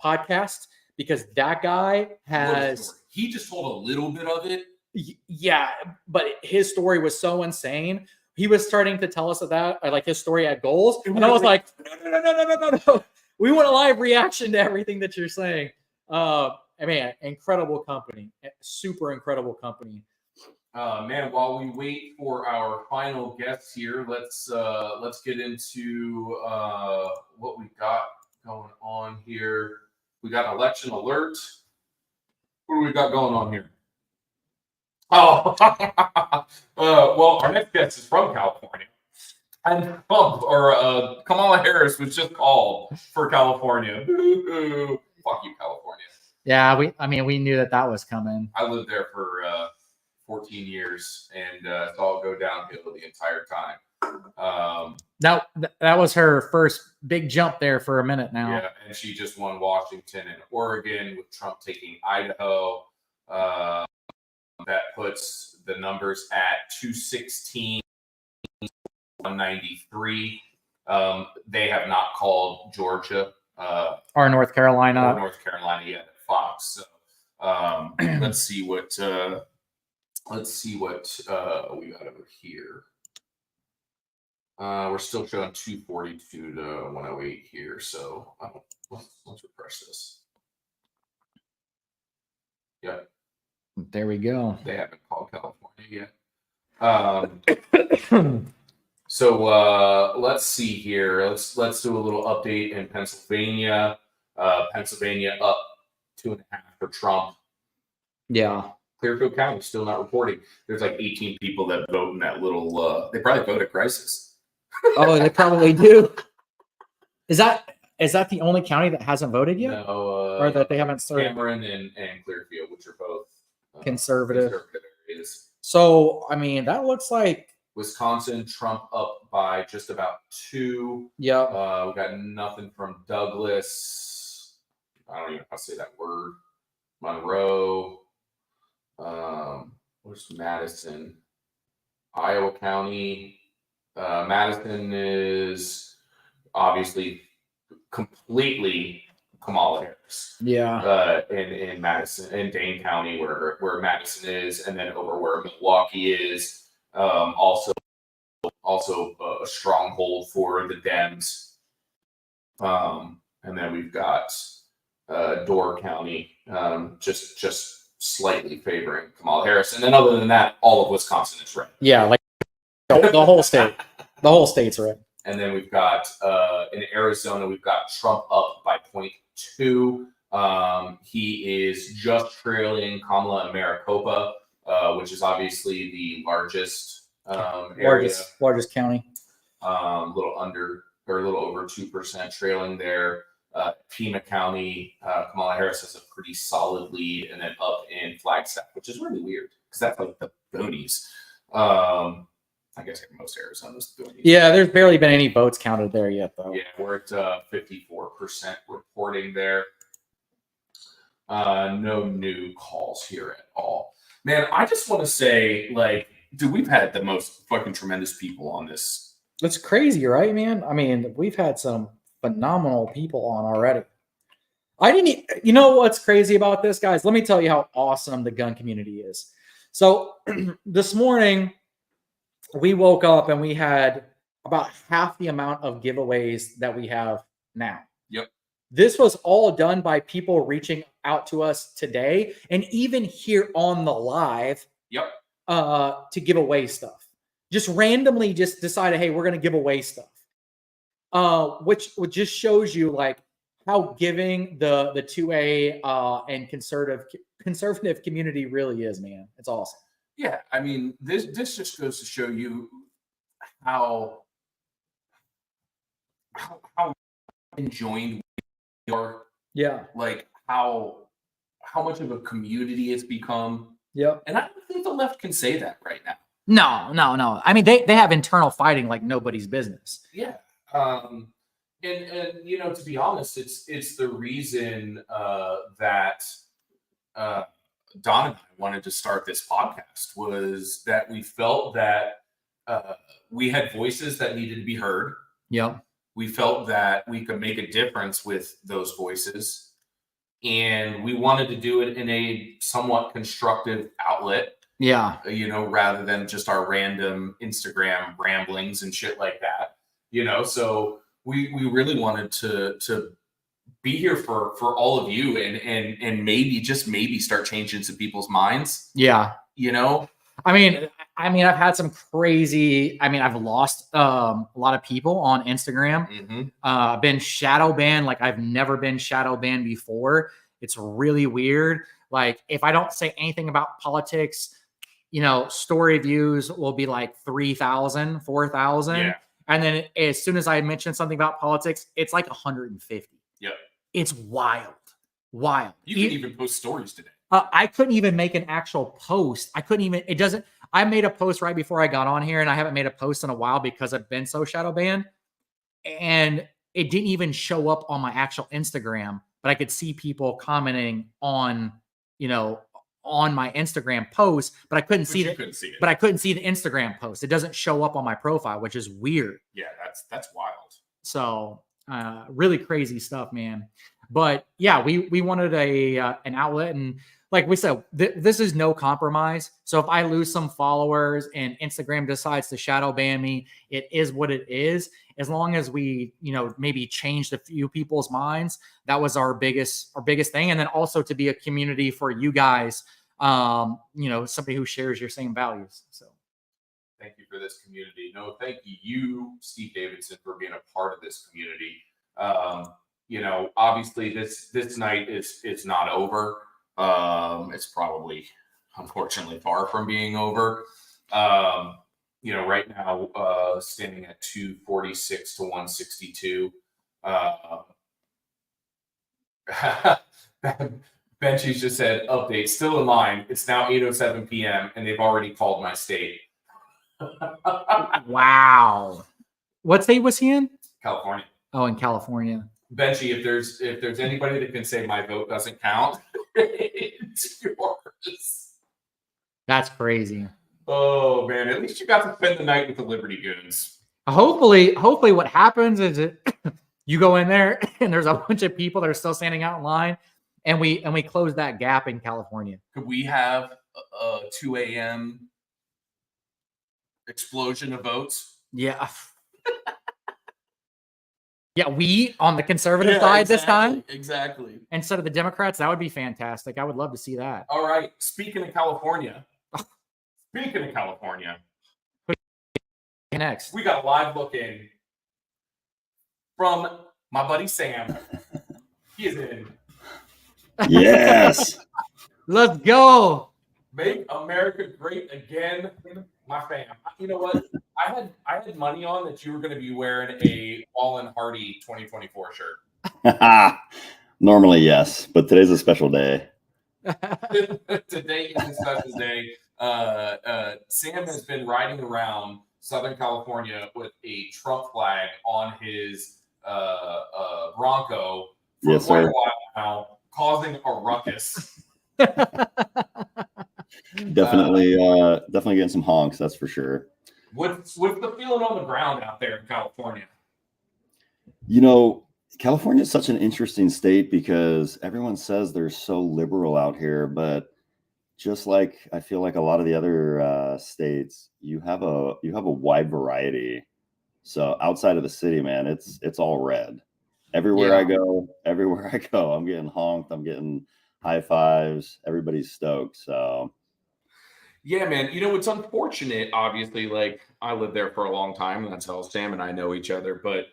podcast because that guy has. He just told a little bit of it. Yeah, but his story was so insane. He was starting to tell us that, like his story at Goals, and I was like, no. We want a live reaction to everything that you're saying. Incredible company, super incredible company. Man, while we wait for our final guests here, let's get into what we've got going on here. We got election alert. What do we got going on here? Oh, well, our next guest is from California, and Kamala Harris was just called for California. Boo-hoo. Fuck you, California. Yeah, we knew that was coming. I lived there for 14 years and saw it go downhill the entire time. That was her first big jump there for a minute now. Yeah, and she just won Washington and Oregon with Trump taking Idaho. That puts the numbers at 216, 193. They have not called Georgia Or North Carolina. or North Carolina yet at Fox. So let's see what we got over here. We're still showing 242 to 108 here. So let's refresh this. Yep. There we go. They haven't called California yet. So let's see here. Let's do a little update in Pennsylvania. Pennsylvania up 2.5 for Trump. Yeah. Clearfield County still not reporting. There's like 18 people that vote in that little. They probably vote at crisis. Oh, they probably do. Is that the only county that hasn't voted yet? No, or that they haven't started? Cameron and Clearfield, which are both Conservative areas. So, I mean, that looks like Wisconsin, Trump up by just about 2. Yeah. We got nothing from Douglas. I don't even know how to say that word. Monroe. Where's Madison? Iowa County. Madison is obviously completely Kamala Harris. Yeah. In Madison, in Dane County, where Madison is, and then over where Milwaukee is, also a stronghold for the Dems. And then we've got Door County, just slightly favoring Kamala Harris, and then other than that, all of Wisconsin is red. Yeah, like the whole state. The whole state's red. And then we've got in Arizona, we've got Trump up by 0.2. He is just trailing Kamala in Maricopa, which is obviously the largest area. Largest county. A little over 2% trailing there. Pima County, Kamala Harris has a pretty solid lead, and then up in Flagstaff, which is really weird because that's like the boonies. I guess like most Arizona's doing. Yeah, there's barely been any votes counted there yet, though. Yeah, we're at 54% reporting there. No new calls here at all. Man, I just want to say, like, dude, we've had the most fucking tremendous people on this. It's crazy, right, man? I mean, we've had some phenomenal people on already. You know what's crazy about this, guys? Let me tell you how awesome the gun community is. So this morning, we woke up and we had about half the amount of giveaways that we have now. Yep. This was all done by people reaching out to us today and even here on the live. Yep. To give away stuff. Just randomly just decided, hey, we're going to give away stuff. Which just shows you like how giving the 2A and conservative community really is, man. It's awesome. Yeah, I mean, this just goes to show you how enjoying we are. Yeah. Like how much of a community it's become. Yep. And I don't think the left can say that right now. No. I mean, they have internal fighting like nobody's business. Yeah. And you know, to be honest, it's the reason that Don and I wanted to start this podcast was that we felt that we had voices that needed to be heard. Yep. We felt that we could make a difference with those voices, and we wanted to do it in a somewhat constructive outlet. Yeah. You know, rather than just our random Instagram ramblings and shit like that. You know, so we really wanted to be here for all of you and maybe start changing some people's minds. Yeah. You know? I mean, I've had some crazy, I've lost a lot of people on Instagram. Mm-hmm. I've been shadow banned like I've never been shadow banned before. It's really weird. Like if I don't say anything about politics, you know, story views will be like 3,000, 4,000. Yeah. And then as soon as I mention something about politics, it's like 150. Yep. It's wild. You can even post stories today. I couldn't even make an actual post. I made a post right before I got on here, and I haven't made a post in a while because I've been so shadow banned. And it didn't even show up on my actual Instagram, but I could see people commenting on, you know, on my Instagram post, but I couldn't see it. But I couldn't see the Instagram post. It doesn't show up on my profile, which is weird. Yeah, that's wild. So really crazy stuff, man. But yeah, we wanted an outlet, and like we said, this is no compromise. So if I lose some followers and Instagram decides to shadow ban me, it is what it is. As long as we, maybe changed a few people's minds, that was our biggest thing. And then also to be a community for you guys, somebody who shares your same values. So thank you for this community. No, thank you, Steve Davidson, for being a part of this community. Obviously this night is not over. It's probably, unfortunately, far from being over. Right now, standing at 246 to 162. Benchy's just said, update, still in line. It's now 8:07 p.m. and they've already called my state. wow. What state was he in? California. Oh, in California. Benchy, if there's anybody that can say my vote doesn't count, it's yours. That's crazy. Oh man, at least you got to spend the night with the Liberty Goons. Hopefully what happens is you go in there and there's a bunch of people that are still standing out in line, and we close that gap in California. Could we have a 2 a.m. explosion of votes? Yeah. Yeah, we on the conservative side this time. Exactly. Instead of the Democrats, that would be fantastic. I would love to see that. All right. Speaking of California, Next, we got a live look in from my buddy Sam. He is in. Yes. Let's go. Make America great again, my fam. You know what? I had money on that you were going to be wearing a Wallen Hardy 2024 shirt. Normally, yes, but today's a special day. Today is a special day. Sam has been riding around Southern California with a Trump flag on his Bronco for Yes, quite sir. a while now, causing a ruckus. Definitely getting some honks, that's for sure. What's the feeling on the ground out there in California? California is such an interesting state because everyone says they're so liberal out here, but just like I feel like a lot of the other states, you have a wide variety. So outside of the city, man, it's all red. Everywhere I go, I'm getting honked. I'm getting high fives. Everybody's stoked. So Yeah, man. It's unfortunate, obviously, like I lived there for a long time, and that's how Sam and I know each other. But,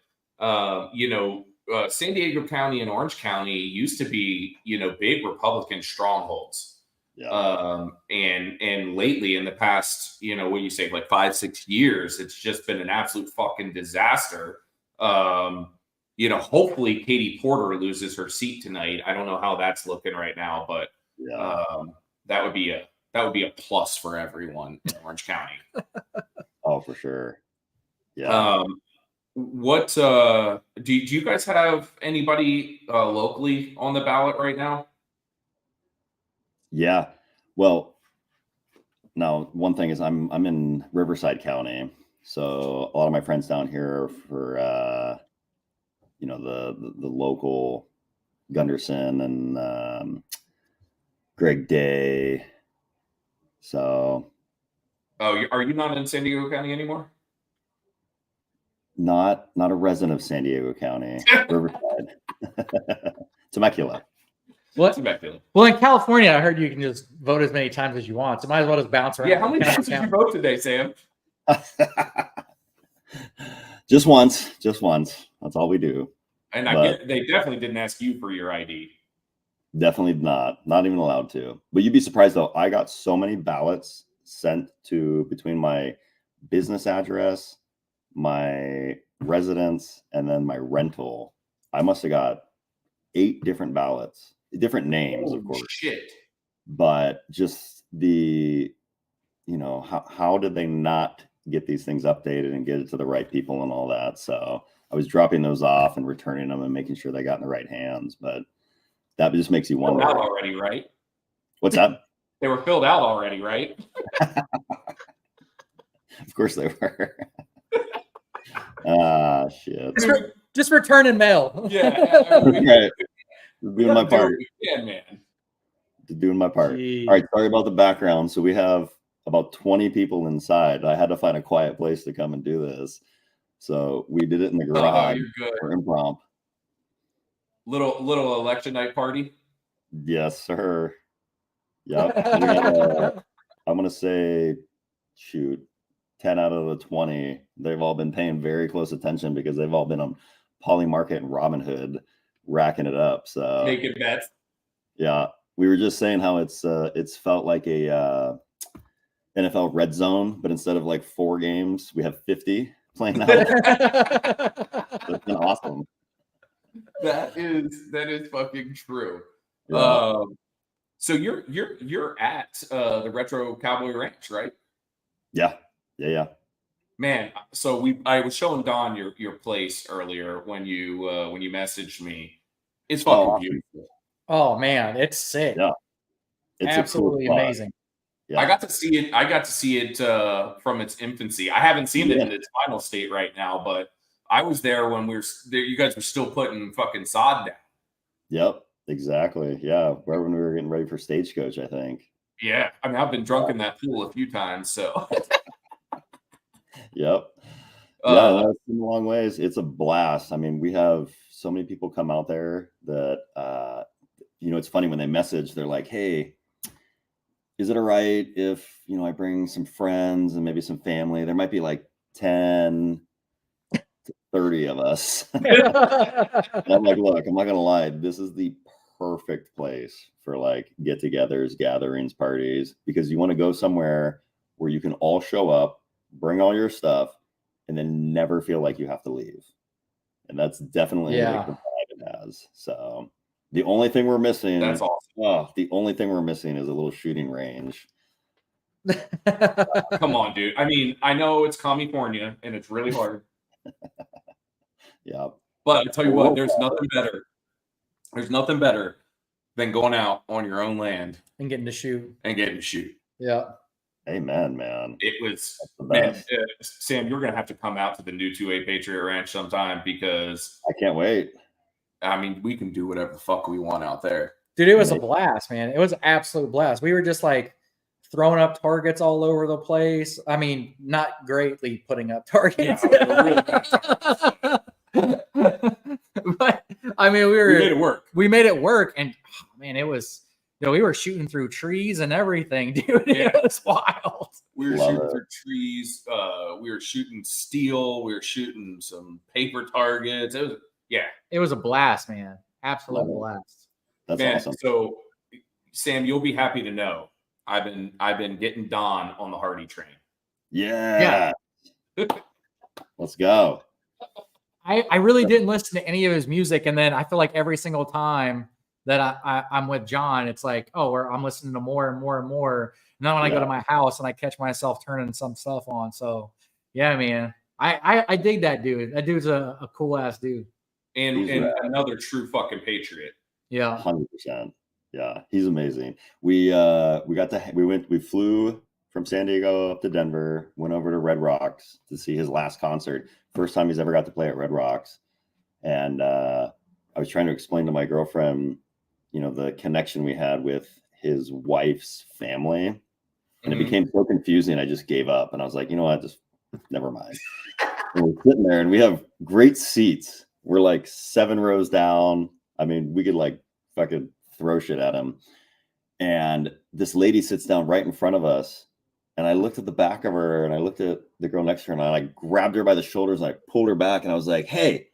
San Diego County and Orange County used to be, big Republican strongholds. yeah. And lately in the past, what do you say, like 5-6 years, it's just been an absolute fucking disaster. Hopefully Katie Porter loses her seat tonight. I don't know how that's looking right now, but that would be a plus for everyone in Orange County. Oh, for sure. Yeah. What do you guys have anybody locally on the ballot right now? Yeah. Well, now one thing is I'm in Riverside County, so a lot of my friends down here are for the local Gunderson and Greg Day. So, are you not in San Diego County anymore? not a resident of San Diego County, Riverside. Temecula. What? Temecula. Well, in California, I heard you can just vote as many times as you want. So might as well just bounce around. Yeah, how many times did you vote today, Sam? Just once. That's all we do. And they definitely didn't ask you for your ID. Definitely not even allowed to. But you'd be surprised though. I got so many ballots sent to between my business address, my residence, and then my rental. I must have got 8 different ballots, different names, of course. Shit. But just the, how did they not get these things updated and get it to the right people and all that? So I was dropping those off and returning them and making sure they got in the right hands. But that just makes you wonder. Out already, right? What's that? They were filled out already, right? Of course they were. Shit. Just return in mail. Yeah. Right. Doing my part. Yeah, man. doing my part. Gee. All right, sorry about the background. So we have about 20 people inside. I had to find a quiet place to come and do this. So we did it in the garage you're good. for impromptu. Little election night party. Yes, sir. Yep. I'm gonna say, shoot, 10 out of the 20. They've all been paying very close attention because they've all been on Polymarket and Robinhood, racking it up. So Making bets. yeah, we were just saying how it's felt like a NFL red zone, but instead of like 4 games, we have 50 playing out. It's been awesome. That is fucking true. Yeah. So you're at the Retro Cowboy Ranch, right? Yeah. Man, so I was showing Don your place earlier when you messaged me. It's fucking beautiful. Oh man, it's sick. Yeah. It's absolutely a cool spot. amazing. Yeah. I got to see it from its infancy. I haven't seen it in its final state right now, but I was there when you guys were still putting fucking sod down. Yep, exactly. Yeah, right when we were getting ready for Stagecoach, I think. Yeah, I mean, I've been drunk in that pool a few times, so. Yep. Yeah, that's been a long ways. It's a blast. I mean, we have so many people come out there that, it's funny when they message, they're like, hey, is it all right if, I bring some friends and maybe some family? There might be like 10 to 30 of us. And I'm like, look, I'm not going to lie. This is the perfect place for like get-togethers, gatherings, parties, because you want to go somewhere where you can all show up, bring all your stuff, and then never feel like you have to leave. And that's definitely like the vibe it has. So the only thing we're missing, That's awesome. The only thing we're missing is a little shooting range. Come on, dude. I mean, I know it's California and it's really hard. Yeah. But I tell you what, there's nothing better. There's nothing better than going out on your own land and getting to shoot. Yeah. Amen, man. It was, man, Sam, you're going to have to come out to the new 2A Patriot Ranch sometime because I can't wait. I mean, we can do whatever the fuck we want out there. Dude, it was a blast, man. It was an absolute blast. We were just like throwing up targets all over the place. I mean, not greatly putting up targets. Yeah, but I mean, we made it work. We made it work, and man, it was. We were shooting through trees and everything, dude. Yeah. It was wild. We were shooting through trees. We were shooting steel. We were shooting some paper targets. It was a blast, man. Absolute blast. That's awesome. So, Sam, you'll be happy to know I've been getting Don on the Hardy train. Yeah. Let's go. I really didn't listen to any of his music, and then I feel like every single time that I'm with John, it's like, I'm listening to more and more and more. And then when I go to my house and I catch myself turning some stuff on. So yeah, man, I dig that dude. That dude's a cool ass dude. And another true fucking patriot. Yeah. 100%. Yeah. He's amazing. We flew from San Diego up to Denver, went over to Red Rocks to see his last concert. First time he's ever got to play at Red Rocks. And I was trying to explain to my girlfriend, the connection we had with his wife's family. And it became so confusing. I just gave up. And I was like, you know what? Just never mind. And we're sitting there and we have great seats. We're like 7 rows down. I mean, we could like fucking throw shit at him. And this lady sits down right in front of us. And I looked at the back of her and I looked at the girl next to her and I like grabbed her by the shoulders and I pulled her back and I was like, hey.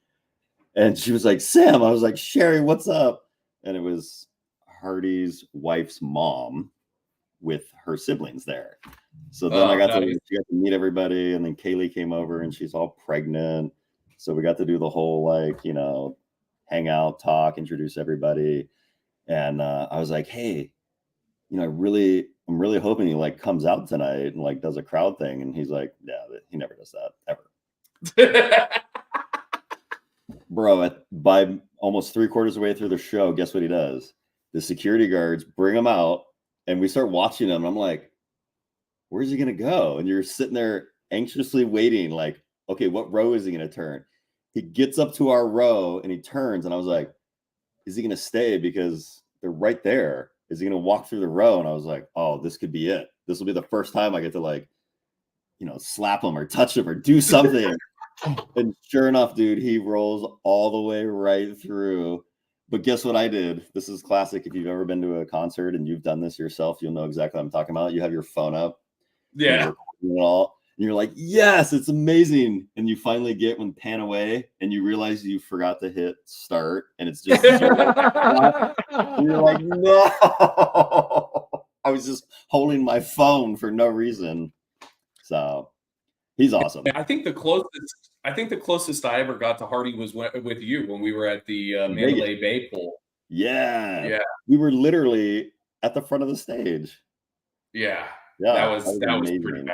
And she was like, Sam. I was like, Sherry, what's up? And it was Hardy's wife's mom with her siblings there. So then she got to meet everybody. And then Kaylee came over and she's all pregnant. So we got to do the whole hang out, talk, introduce everybody. And I was like, hey, I'm really hoping he comes out tonight and does a crowd thing. And he's like, yeah, he never does that ever. Bro, by almost 3/4 of the way through the show, guess what he does? The security guards bring him out and we start watching him. And I'm like, where's he going to go? And you're sitting there anxiously waiting, like, okay, what row is he going to turn? He gets up to our row and he turns. And I was like, is he going to stay? Because they're right there. is he going to walk through the row? And I was like, oh, this could be it. This will be the first time I get to like, you know, slap him or touch him or do something. And sure enough, dude, he rolls all the way right through. But guess what I did? This is classic. If you've ever been to a concert and you've done this yourself, you'll know exactly what I'm talking about. You have your phone up. Yeah. And it all. And you're like, yes, it's amazing. And you finally get when pan away and you realize you forgot to hit start. And it's just, and you're like, no. I was just holding my phone for no reason. So he's awesome. I think the closest I ever got to Hardy was with you when we were at the Mandalay Bay pool. Yeah. We were literally at the front of the stage. Yeah. Yeah. That was amazing. pretty badass.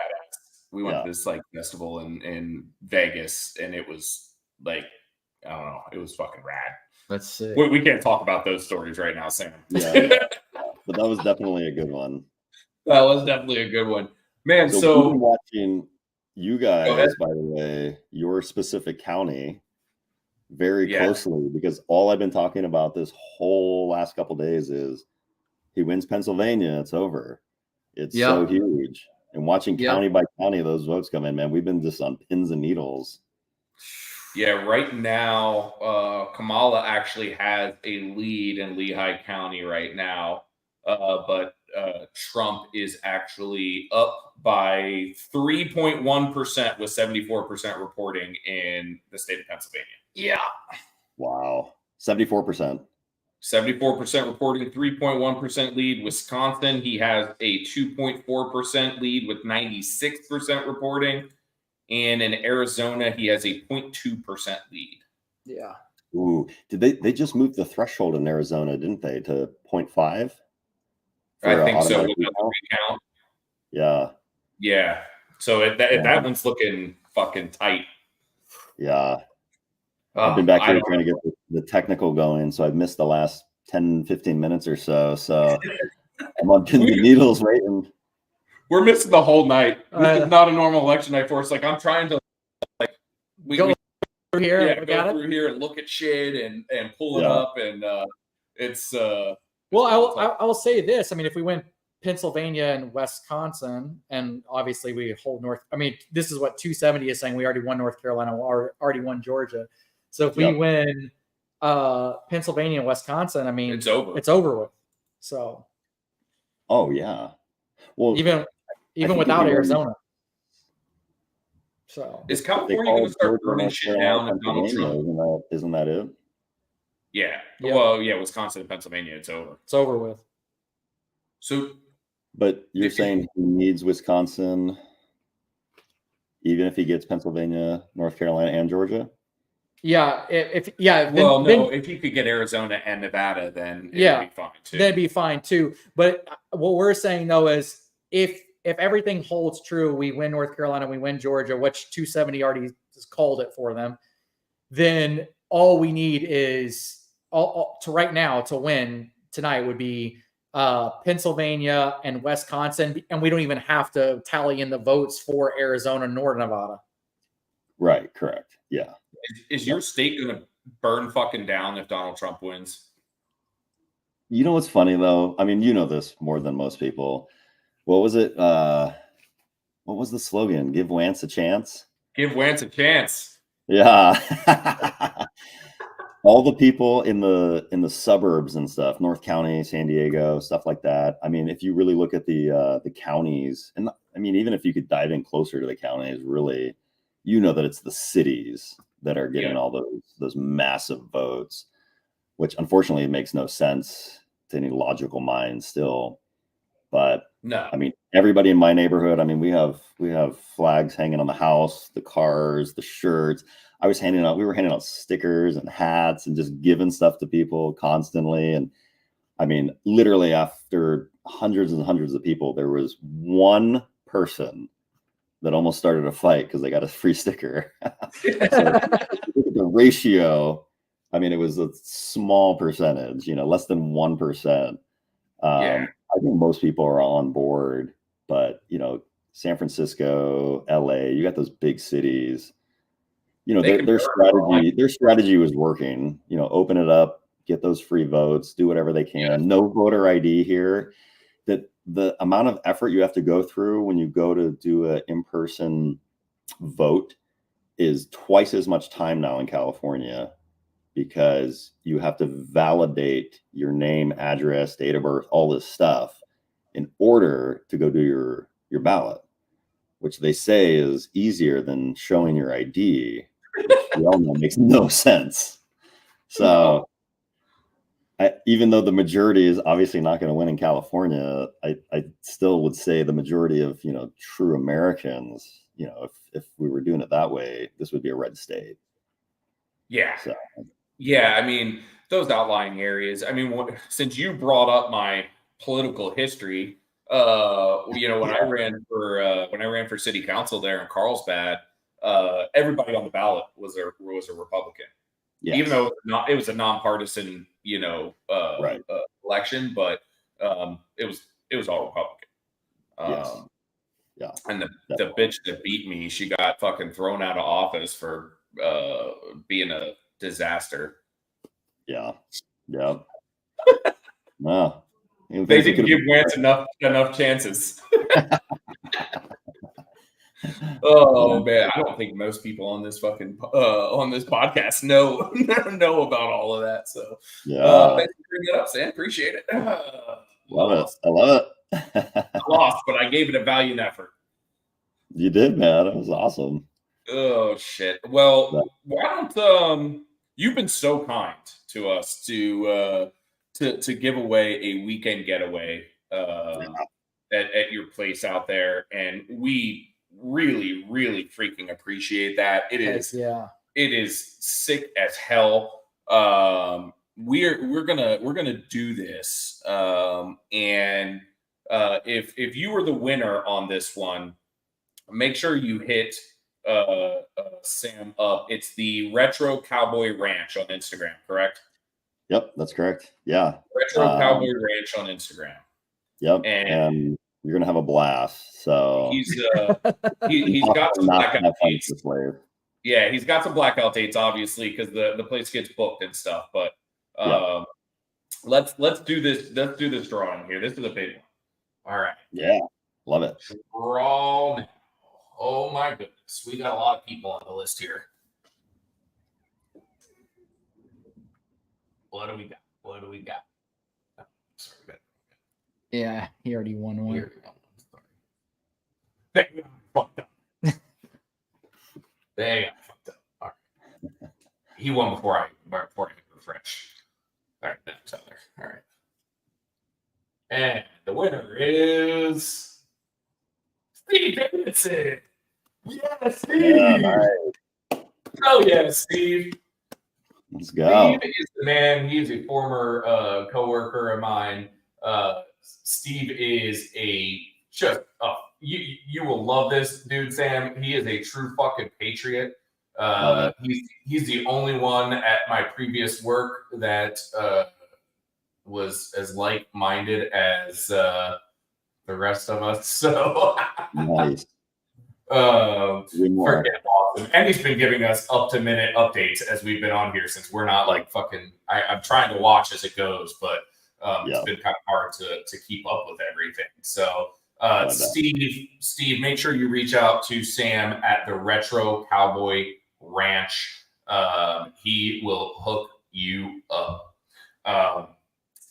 We went to this like festival in Vegas, and it was like, I don't know, it was fucking rad. That's sick. We can't talk about those stories right now, Sam. Yeah. But that was definitely a good one. That was definitely a good one. Man, so we've been watching you guys, by the way, your specific county very closely, because all I've been talking about this whole last couple of days is he wins Pennsylvania, it's over. It's so huge. And watching county by county those votes come in, man, we've been just on pins and needles. Yeah, right now, Kamala actually has a lead in Lehigh County right now, but Trump is actually up by 3.1% with 74% reporting in the state of Pennsylvania. Yeah. Wow. 74%. 74% reporting, 3.1% lead. Wisconsin, he has a 2.4% lead with 96% reporting. And in Arizona, he has a 0.2% lead. Yeah. Ooh, did they just move the threshold in Arizona, didn't they, to 0.5? I think so. With the recount. Yeah. Yeah. So that one's looking fucking tight. Yeah. I've been back here trying to get the technical going, so I've missed the last 10, 15 minutes or so. So I'm on pins and needles waiting. We're missing the whole night. This is not a normal election night for us. Like, I'm trying to go through here and look at shit and pull it up, and it's well, I will say this. I mean, if we win Pennsylvania and Wisconsin, and obviously we hold North. I mean, this is what 270 is saying. We already won North Carolina. We already won Georgia. So if we win Pennsylvania and Wisconsin, I mean, it's over. It's over with. So. Oh yeah. Well, even without Arizona. So is California going to start burning shit down and Donald Trump? Isn't that it? Yeah. Well, yeah, Wisconsin and Pennsylvania, it's over. It's over with. So, but you're saying he needs Wisconsin, even if he gets Pennsylvania, North Carolina, and Georgia? Yeah. If he could get Arizona and Nevada, then it'd be fine too. That'd be fine too. But what we're saying though is if everything holds true, we win North Carolina, we win Georgia, which 270 already has called it for them, then all we need is to right now to win tonight would be Pennsylvania and Wisconsin, and we don't even have to tally in the votes for Arizona nor Nevada. Right, correct. Yeah. Is your state going to burn fucking down if Donald Trump wins? You know what's funny though? I mean, you know this more than most people. What was it? What was the slogan? Give Wance a chance. Give Wance a chance. Yeah. All the people in the suburbs and stuff, North County, San Diego, stuff like that. I mean, if you really look at the counties, and I mean, even if you could dive in closer to the counties, really, you know that it's the cities that are getting all those massive votes, which unfortunately makes no sense to any logical mind still. But no, I mean, everybody in my neighborhood, I mean, we have flags hanging on the house, the cars, the shirts. We were handing out stickers and hats and just giving stuff to people constantly. And I mean, literally after hundreds and hundreds of people, there was one person that almost started a fight because they got a free sticker. So the ratio, I mean, it was a small percentage, less than 1%. I think most people are on board, but San Francisco, LA, you got those big cities. Their strategy was working. Open it up get those free votes, do whatever they can. No voter ID here. That the amount of effort you have to go through when you go to do an in-person vote is twice as much time now in California, because you have to validate your name, address, date of birth, all this stuff in order to go do your ballot, which they say is easier than showing your ID, which we all know makes no sense. So even though the majority is obviously not going to win in California, I still would say the majority of, true Americans, if we were doing it that way, this would be a red state. Yeah. So. Yeah. I mean, those outlying areas, I mean, since you brought up my political history, when I ran for city council there in Carlsbad, everybody on the ballot was a Republican. Yes. Even though it was a nonpartisan, election, but it was all Republican. Yes. Yeah. And the bitch that beat me, she got fucking thrown out of office for being a disaster. Yeah. Yeah. No. They didn't give Wentz enough chances. Oh man, I don't think most people on this fucking on this podcast know about all of that. So yeah, thanks for bringing it up, Sam. Appreciate it. Love it. I love it. I lost, but I gave it a valiant effort. You did, man. It was awesome. Oh shit. Well, why don't you've been so kind to us to give away a weekend getaway at your place out there, and we really, really freaking appreciate that. It is sick as hell. We're gonna do this, and if you were the winner on this one, make sure you hit Sam up. It's the Retro Cowboy Ranch on Instagram, correct? Yep, that's correct. Yeah, Retro Cowboy Ranch on Instagram. Yep, and you're gonna have a blast. So he's got some blackout dates. Yeah, he's got some blackout dates, obviously, because the place gets booked and stuff. But let's do this. Let's do this drawing here. This is a big one. All right. Yeah, love it. Draw now. Oh my goodness, we got a lot of people on the list here. What do we got? Oh, sorry, man. Yeah, he already won one. They got fucked up. All right. He won before I refresh. All right, that's out there. All right. And the winner is Steve Davidson. Yes, Steve. Yeah, nice. Oh yeah, Steve. Let's go. Steve is the man. He's a former coworker of mine. Steve is you will love this dude, Sam. He is a true fucking patriot. He's the only one at my previous work that was as like-minded as the rest of us. So nice. Freaking awesome. And he's been giving us up-to-minute updates as we've been on here, since we're not like fucking. I'm trying to watch as it goes, but it's been kind of hard to keep up with everything. So Steve, make sure you reach out to Sam at the Retro Cowboy Ranch. He will hook you up.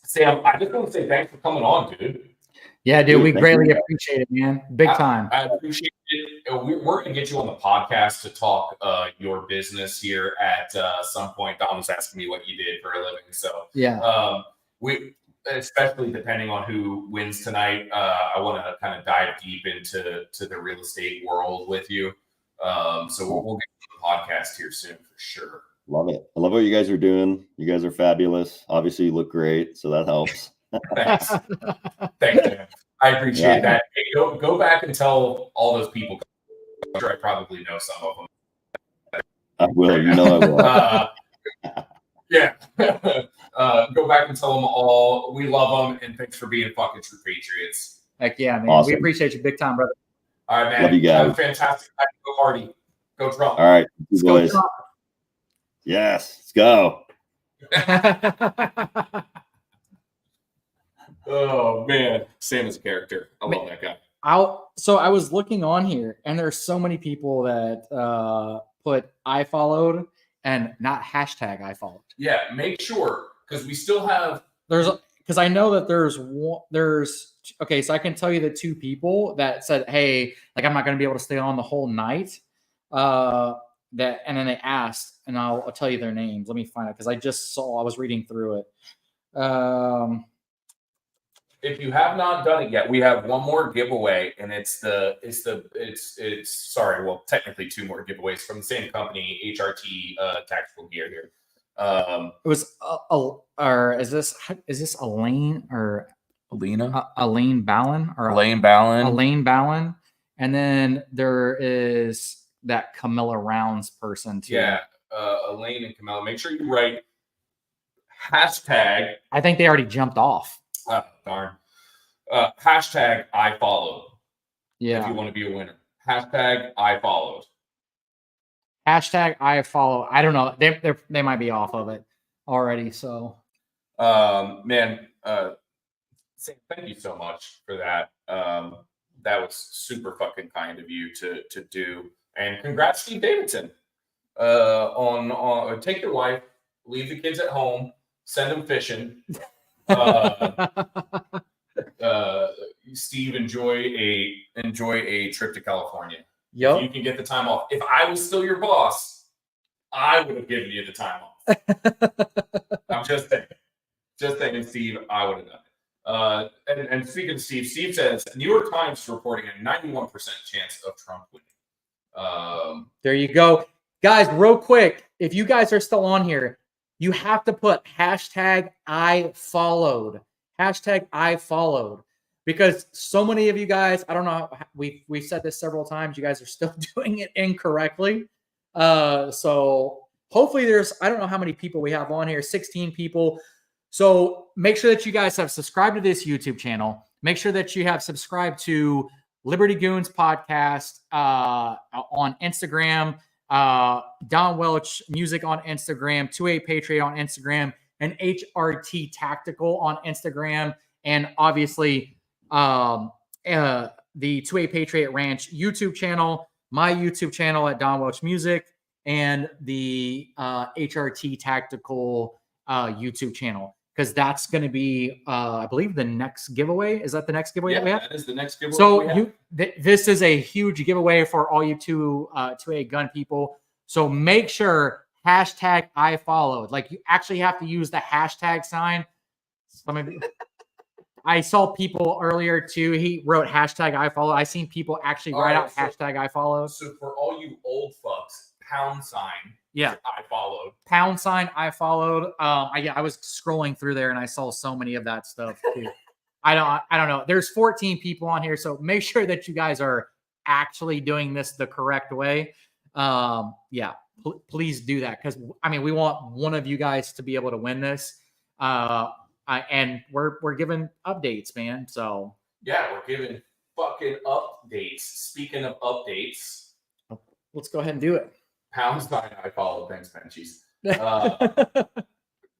Sam, I just want to say thanks for coming on, dude. Yeah, dude, we greatly appreciate it, man. Big time. I appreciate it. We're going to get you on the podcast to talk your business here at some point. Don was asking me what you did for a living. So yeah, we, especially depending on who wins tonight, I want to kind of dive deep into the real estate world with you. So we'll get to the podcast here soon for sure. Love it. I love what you guys are doing. You guys are fabulous. Obviously, you look great, so that helps. Thanks. Thanks, man. I appreciate that. Hey, go back and tell all those people. I'm sure I probably know some of them. I will. You know I will. Yeah. Go back and tell them all we love them, and thanks for being fucking true patriots. Heck yeah, man. Awesome. We appreciate you big time, brother. All right, man. Love you guys. Have a fantastic night. Go party. Go Trump. All right, Let's boys. go, Trump. Yes, let's go. Oh man, Sam is a character. I love that guy. So I was looking on here, and there's so many people that put I followed and not hashtag I followed. Yeah, make sure because we still have. Because I know that there's okay, so I can tell you the two people that said, hey, like I'm not going to be able to stay on the whole night. That and then they asked, and I'll tell you their names. Let me find it because I was reading through it. If you have not done it yet, we have one more giveaway, and it's technically two more giveaways from the same company, HRT Tactical Gear here. It was or is this Elaine or Alina? Elaine Ballin or Elaine Ballin. Elaine Ballin, and then there is that Camilla Rounds person too. Yeah, Elaine and Camilla. Make sure you write hashtag. I think they already jumped off. Oh, darn. Hashtag I followed. Yeah. If you want to be a winner. Hashtag I followed. Hashtag I follow. I don't know. They might be off of it already. So, man, Sam, thank you so much for that. That was super fucking kind of you to do. And congrats, Steve Davidson. On take your wife, leave the kids at home, send them fishing. Steve, enjoy a trip to California. Yep. If you can get the time off. If I was still your boss, I would have given you the time off. I'm just saying, Steve, I would have done it. And speaking of Steve says New York Times is reporting a 91% chance of Trump winning. There you go, guys. Real quick, if you guys are still on here, you have to put hashtag I followed. Hashtag I followed. Because so many of you guys, I don't know, we've said this several times, you guys are still doing it incorrectly. So hopefully I don't know how many people we have on here, 16 people. So make sure that you guys have subscribed to this YouTube channel. Make sure that you have subscribed to Liberty Goons podcast on Instagram, DonWelchMusic on Instagram, 2A Patriot on Instagram, and HRT Tactical on Instagram, and obviously the 2A Patriot Ranch YouTube channel, my YouTube channel at DonWelchMusic, and the HRT Tactical YouTube channel, because that's going to be, I believe, the next giveaway. Is that the next giveaway that we have? That is the next giveaway. So this is a huge giveaway for all you 2A gun people. So make sure hashtag I followed. Like, you actually have to use the hashtag sign. I saw people earlier too. He wrote hashtag I follow. I seen people actually write out hashtag I follow. So for all you old fucks, #. Yeah, I followed. #. I followed. I was scrolling through there and I sasaw so many of that stuff too. I don't know. There's 14 people on here, so make sure that you guys are actually doing this the correct way. Yeah, please do that, because I mean, we want one of you guys to be able to win this. And we're giving updates, man. So yeah, we're giving fucking updates. Speaking of updates, let's go ahead and do it. # I followed. Thanks, Benchies.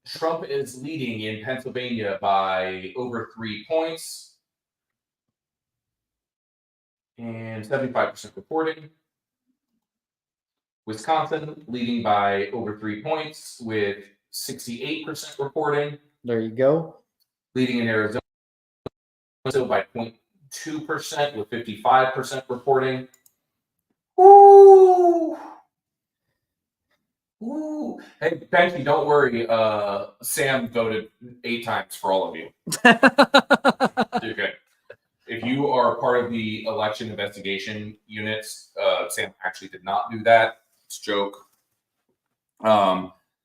Trump is leading in Pennsylvania by over 3 points and 75% reporting. Wisconsin leading by over 3 points with 68% reporting. There you go. Leading in Arizona by 0.2% with 55% reporting. Ooh. Ooh. Hey, Benji, don't worry. Sam voted 8 times for all of you. Okay. If you are part of the election investigation units, Sam actually did not do that. It's a joke.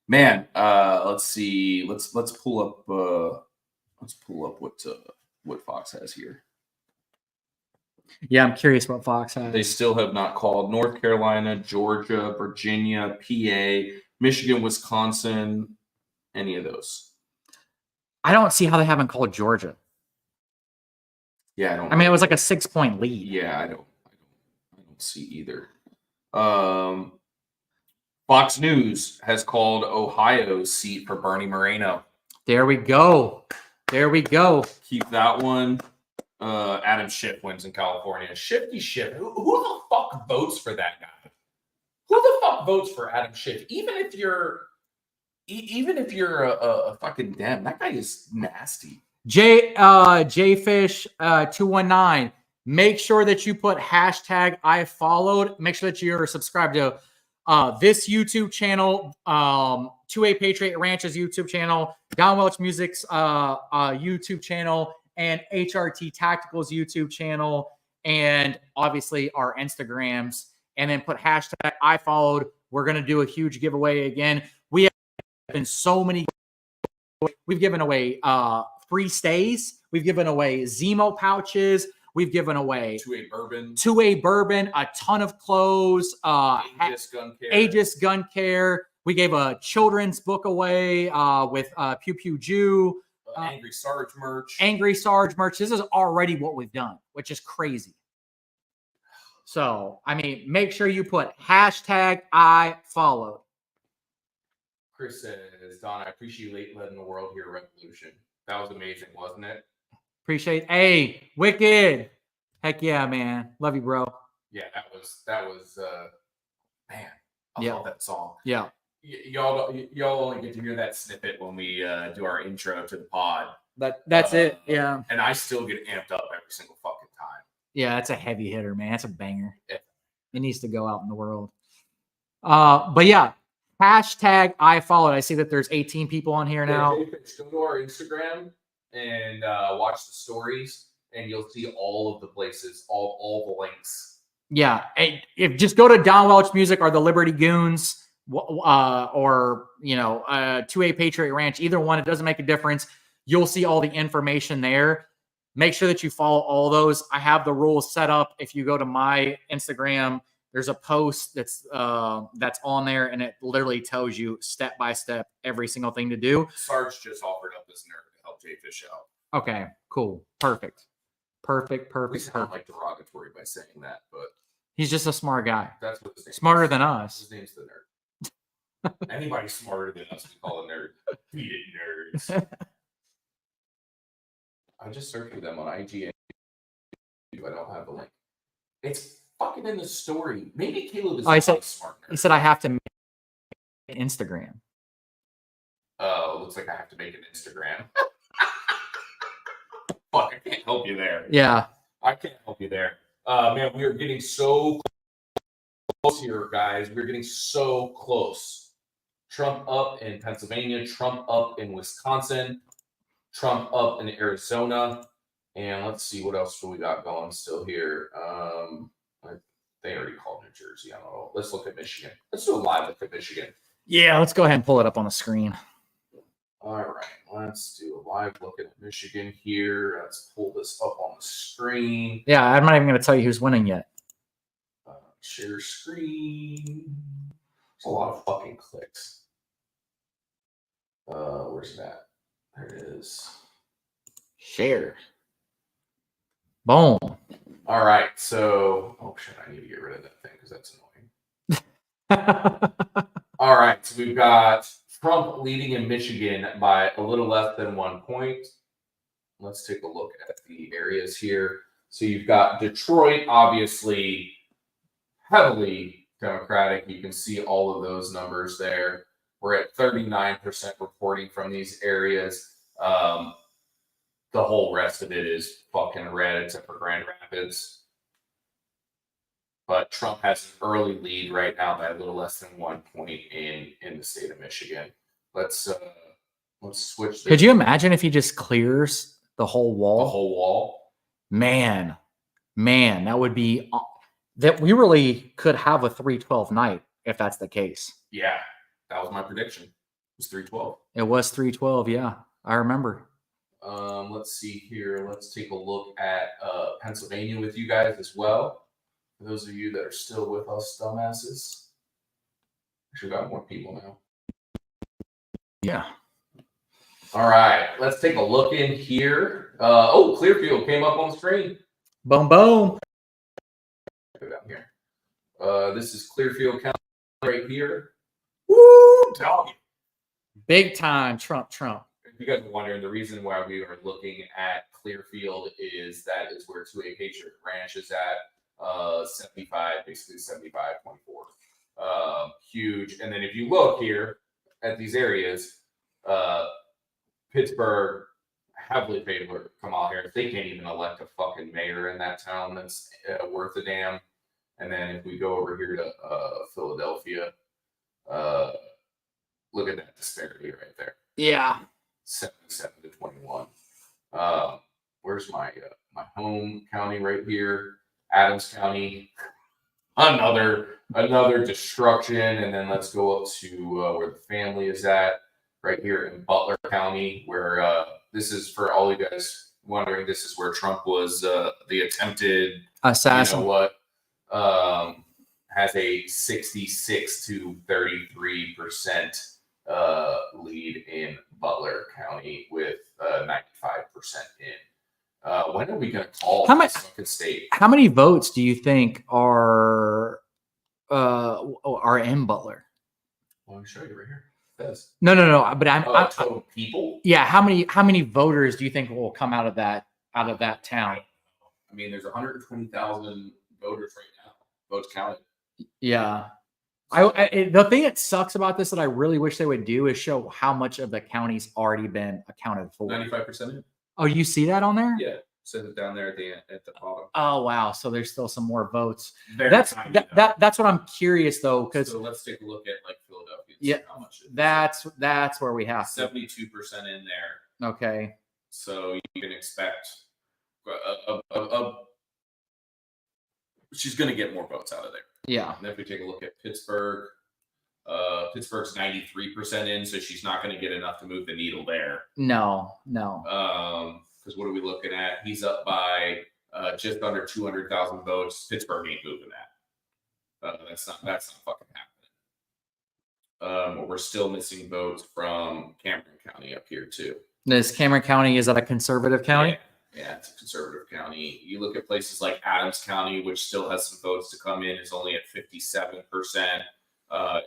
Man, let's see. Let's pull up what Fox has here. Yeah, I'm curious what Fox has. They still have not called North Carolina, Georgia, Virginia, PA, Michigan, Wisconsin, any of those. I don't see how they haven't called Georgia. Yeah, I don't. I mean, it was like a 6-point lead. Yeah, I don't see either. Fox News has called Ohio's seat for Bernie Moreno. There we go. There we go. Keep that one. Adam Schiff wins in California. Shifty Schiff. Who the fuck votes for that guy? Who the fuck votes for Adam Schiff? Even if you're a fucking Dem, that guy is nasty. Jfish 219. Make sure that you put hashtag I followed. Make sure that you're subscribed to this YouTube channel, 2A Patriot Ranch's YouTube channel, DonWelchMusic's YouTube channel, and HRT Tactical's YouTube channel, and obviously our Instagrams. And then put hashtag I followed. We're gonna do a huge giveaway again. We have been so many. We've given away free stays. We've given away Zemo pouches. We've given away 2A bourbon, a ton of clothes, Aegis Gun Care. Aegis Gun Care. We gave a children's book away with Pew Pew Jew. Angry Sarge merch. Angry Sarge merch. This is already what we've done, which is crazy. So, I mean, make sure you put hashtag I followed. Chris says, Don, I appreciate letting the world hear Revolution. That was amazing, wasn't it? Appreciate. Hey, Wicked. Heck yeah, man. Love you, bro. Yeah, that was man. I Yeah. love that song. Yeah. Y'all only get to hear that snippet when we do our intro to the pod. That's it. Yeah. And I still get amped up every single fucking time. Yeah, that's a heavy hitter, man. That's a banger. Yeah. It needs to go out in the world. But yeah, hashtag I followed. I see that there's 18 people on here now. Go to our Instagram and watch the stories, and you'll see all of the places, all the links. Yeah, if just go to Don Welch Music or the Liberty Goons, or 2A Patriot Ranch, either one, it doesn't make a difference. You'll see all the information there. Make sure that you follow all those. I have the rules set up. If you go to my Instagram, there's a post that's on there, and it literally tells you step by step every single thing to do. Sarge just offered up this nerd to help Jfish out. Okay, cool, perfect. We sound like derogatory by saying that, but He's just a smart guy. that's what his name Smarter is. than us. His name's the nerd. Anybody smarter than us, we call a nerd. Beat it, nerds. I just searched for them on IGN. I don't have the link. It's fucking in the story. Maybe Caleb is Oh, not a smart nerd. He said I have to make an Instagram. Oh, looks like I have to make an Instagram. Fuck, I can't help you there. Yeah. I can't help you there. Man, we are getting so close here, guys. We're getting so close. Trump up in Pennsylvania, Trump up in Wisconsin, Trump up in Arizona. And let's see what else we got going still here. They already called New Jersey. I don't know. Let's look at Michigan. Let's do a live look at Michigan. Yeah, let's go ahead and pull it up on the screen. All right, let's do a live look at Michigan here. Let's pull this up on the screen. Yeah, I'm not even going to tell you who's winning yet. Share screen. It's a lot of fucking clicks. Where's that? There it is. Share. Boom. All right, so oh shit, I need to get rid of that thing because that's annoying. All right, so we've got Trump leading in Michigan by a little less than 1 point. Let's take a look at the areas here. So you've got Detroit, obviously heavily Democratic. You can see all of those numbers there. We're at 39% reporting from these areas. The whole rest of it is fucking red, except for Grand Rapids. But Trump has an early lead right now by a little less than 1 point in the state of Michigan. Let's switch. Could you imagine if he just clears the whole wall? The whole wall? Man, that would be that we really could have a 312 night if that's the case. Yeah, that was my prediction. It was 312. It was 312. Yeah, I remember. Let's see here. Let's take a look at Pennsylvania with you guys as well. For those of you that are still with us, dumbasses. Actually, got more people now. Yeah. All right, let's take a look in here. Clearfield came up on the screen. Boom, boom. Go down here. This is Clearfield County right here. I'm telling you. Big time Trump. If you guys are wondering, the reason why we are looking at Clearfield is that is where 2A Patriot Ranch is at, 75, basically 75.4. Huge. And then if you look here at these areas, Pittsburgh heavily favored Kamala Harris. They can't even elect a fucking mayor in that town that's worth a damn. And then if we go over here to Philadelphia, look at that disparity right there. Yeah. 77 to 21. Where's my my home county right here? Adams County. Another destruction. And then let's go up to where the family is at, right here in Butler County, where this is, for all you guys wondering, this is where Trump was the attempted assassin. You know what? Has a 66 to 33% lead in Butler County with 95% in. When are we going to call this fucking state? How many votes do you think are in Butler? Well, let me show you right here. It says. No. But I'm total people. Yeah, how many voters do you think will come out of that town? I mean, there's 120,000 voters right now. Votes counted. Yeah. The thing that sucks about this that I really wish they would do is show how much of the county's already been accounted for. 95%. Oh, you see that on there? Yeah, says it down there at the bottom. Oh wow, so there's still some more votes. Very That's tiny, that's what I'm curious though, because so let's take a look at like Philadelphia. Yeah, how much that's where we have 72% in there. Okay. So you can expect she's going to get more votes out of there. Yeah. And if we take a look at Pittsburgh, Pittsburgh's 93% in, so she's not going to get enough to move the needle there. No. Because what are we looking at? He's up by just under 200,000 votes. Pittsburgh ain't moving that. That's not fucking happening. We're still missing votes from Cameron County up here too. This Cameron County, is that a conservative county? Yeah, it's a conservative county. You look at places like Adams County, which still has some votes to come in, is only at 57%.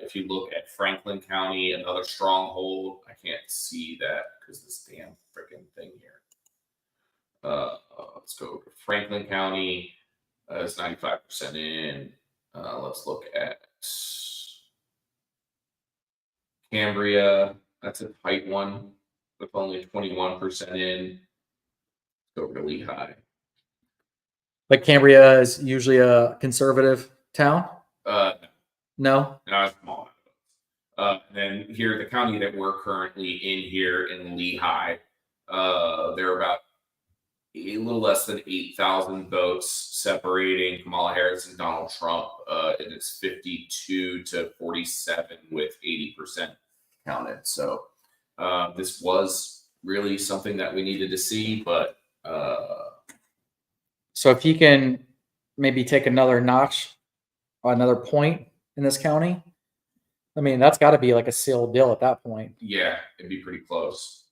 If you look at Franklin County, another stronghold, I can't see that because this damn freaking thing here. Let's go to Franklin County. It's 95% in. Let's look at Cambria. That's a tight one with only 21% in. Go over to Lehigh. But Cambria is usually a conservative town? No? No, it's small. Then here, the county that we're currently in here in Lehigh, they're about a little less than 8,000 votes separating Kamala Harris and Donald Trump. And it's 52 to 47 with 80% counted. So this was really something that we needed to see, but so if he can maybe take another notch or another point in this county, I mean, that's got to be like a sealed deal at that point. Yeah, it'd be pretty close.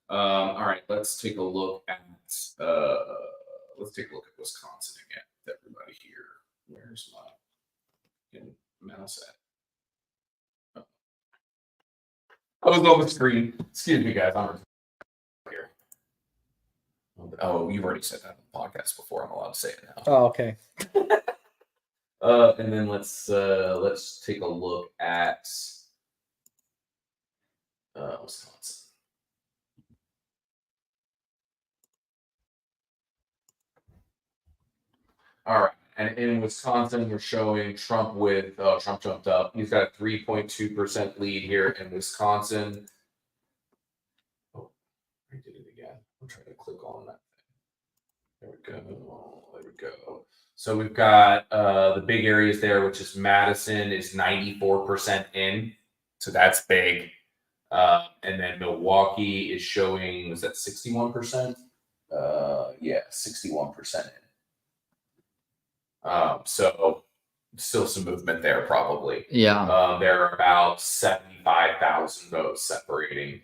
All right, let's take a look at Wisconsin again. Everybody here, where's my mouse at? Oh. I was on the screen. Excuse me, guys. I'm here. Oh, you've already said that on the podcast before. I'm allowed to say it now. Oh, okay. And then let's take a look at Wisconsin. All right, and in Wisconsin, we're showing Trump with Trump jumped up. He's got a 3.2% lead here in Wisconsin. Oh, I did it again. I'm trying to click on that thing. There we go. So we've got the big areas there, which is Madison is 94% in. So that's big. And then Milwaukee is showing, was that 61%? Yeah, 61% in. So still some movement there, probably. Yeah. There are about 75,000 votes separating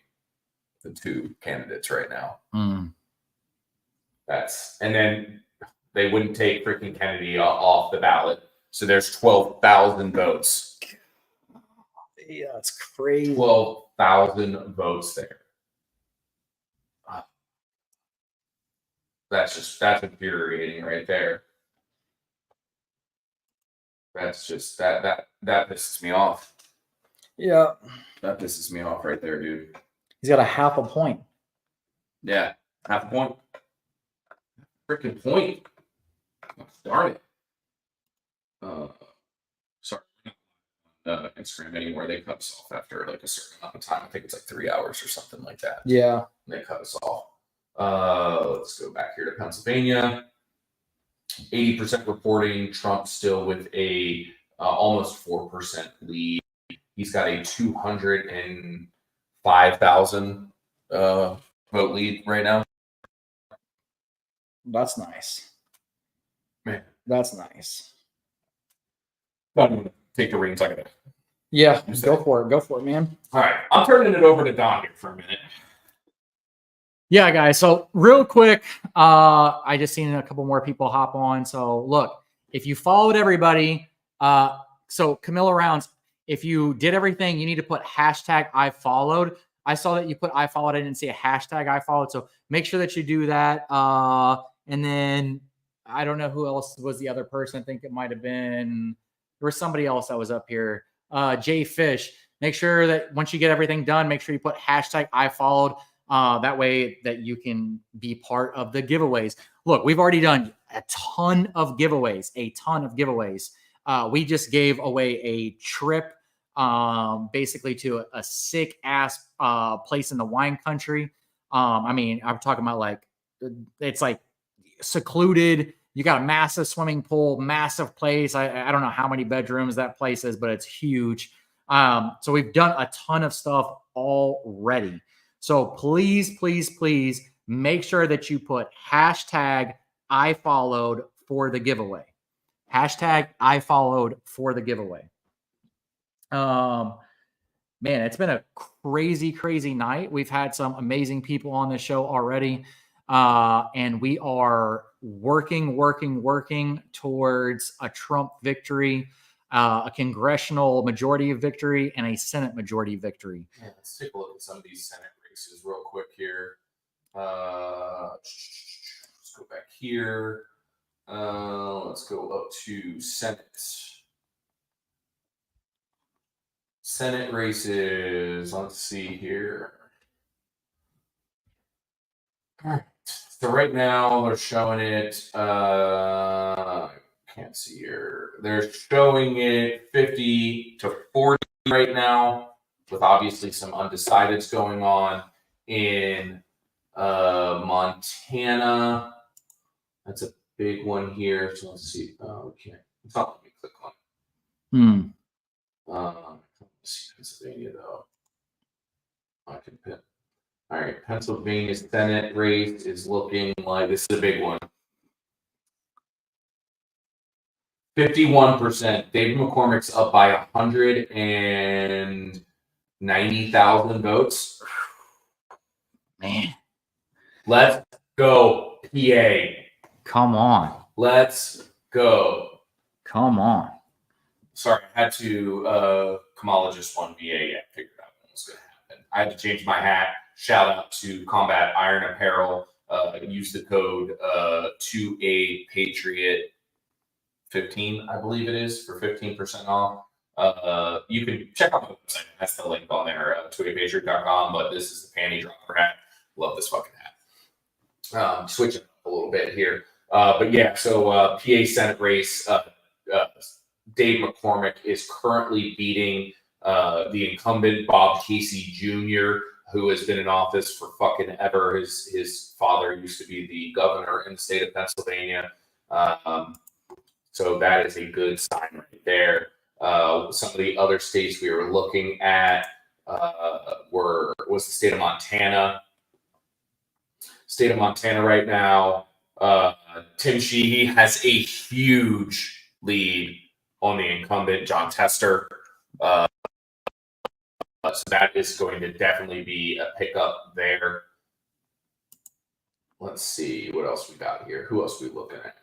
the two candidates right now. And then they wouldn't take freaking Kennedy off the ballot. So there's 12,000 votes Yeah, it's crazy. 12,000 votes there. That's infuriating right there. That's just that pisses me off. Yeah. That pisses me off right there, dude. He's got a half a point. Yeah, half a point. Freaking point. Darn it. Sorry. Instagram anymore. They cut us off after like a certain amount of time. I think it's like 3 hours or something like that. Yeah. They cut us off. Let's go back here to Pennsylvania. 80% reporting. Trump still with a almost 4% lead. He's got a 205,000 vote lead right now. That's nice. Man, That's nice. I'm gonna take the reins. I gotta. Yeah, go for it. Go for it, man. All right, I'm turning it over to Don here for a minute. Yeah, guys. So real quick, I just seen a couple more people hop on. So look, if you followed everybody, so Camilla Rounds, if you did everything, you need to put hashtag I followed. I saw that you put I followed. I didn't see a hashtag I followed. So make sure that you do that. And then I don't know who else was the other person. I think it might have been, there was somebody else that was up here. Jay Fish. Make sure that once you get everything done, make sure you put hashtag I followed. That way that you can be part of the giveaways. Look, we've already done a ton of giveaways, we just gave away a trip basically to a sick ass place in the wine country. I mean, I'm talking about like, it's like secluded. You got a massive swimming pool, massive place. I don't know how many bedrooms that place is, but it's huge. So we've done a ton of stuff already. So please, please, please make sure that you put hashtag I followed for the giveaway. Hashtag I followed for the giveaway. Man, it's been a crazy, crazy night. We've had some amazing people on the show already. And we are working towards a Trump victory, a congressional majority victory, and a Senate majority victory. Yeah, let's take a look at some of these Senate races real quick here. Let's go back here. Let's go up to Senate races. Let's see here. All right. So right now they're showing it. Can't see here. They're showing it 50 to 40 right now, with obviously some undecideds going on in Montana. That's a big one here. So let's see. Okay, it's not let me click on it. Let's see Pennsylvania though. I can pin. All right, Pennsylvania Senate race is looking like this is a big one. 51%. David McCormick's up by 190,000 votes. Man, let's go, PA. Come on. Let's go. Come on. Sorry, I had to. Kamala just won VA. Yeah, figured out what was going to happen. I had to change my hat. Shout out to Combat Iron Apparel. Use the code 2A Patriot 15, I believe it is, for 15% off. You can check out my website. That's the link on there, 2apatriot.com. But this is the panty dropper hat. Love this fucking hat. Switching up a little bit here. But yeah, so PA Senate race, Dave McCormick is currently beating the incumbent Bob Casey Jr., who has been in office for fucking ever. His father used to be the governor in the state of Pennsylvania. So that is a good sign right there. Some of the other states we were looking at was the state of Montana. State of Montana right now, Tim Sheehy has a huge lead on the incumbent John Tester. So that is going to definitely be a pickup there. Let's see what else we got here. Who else are we looking at?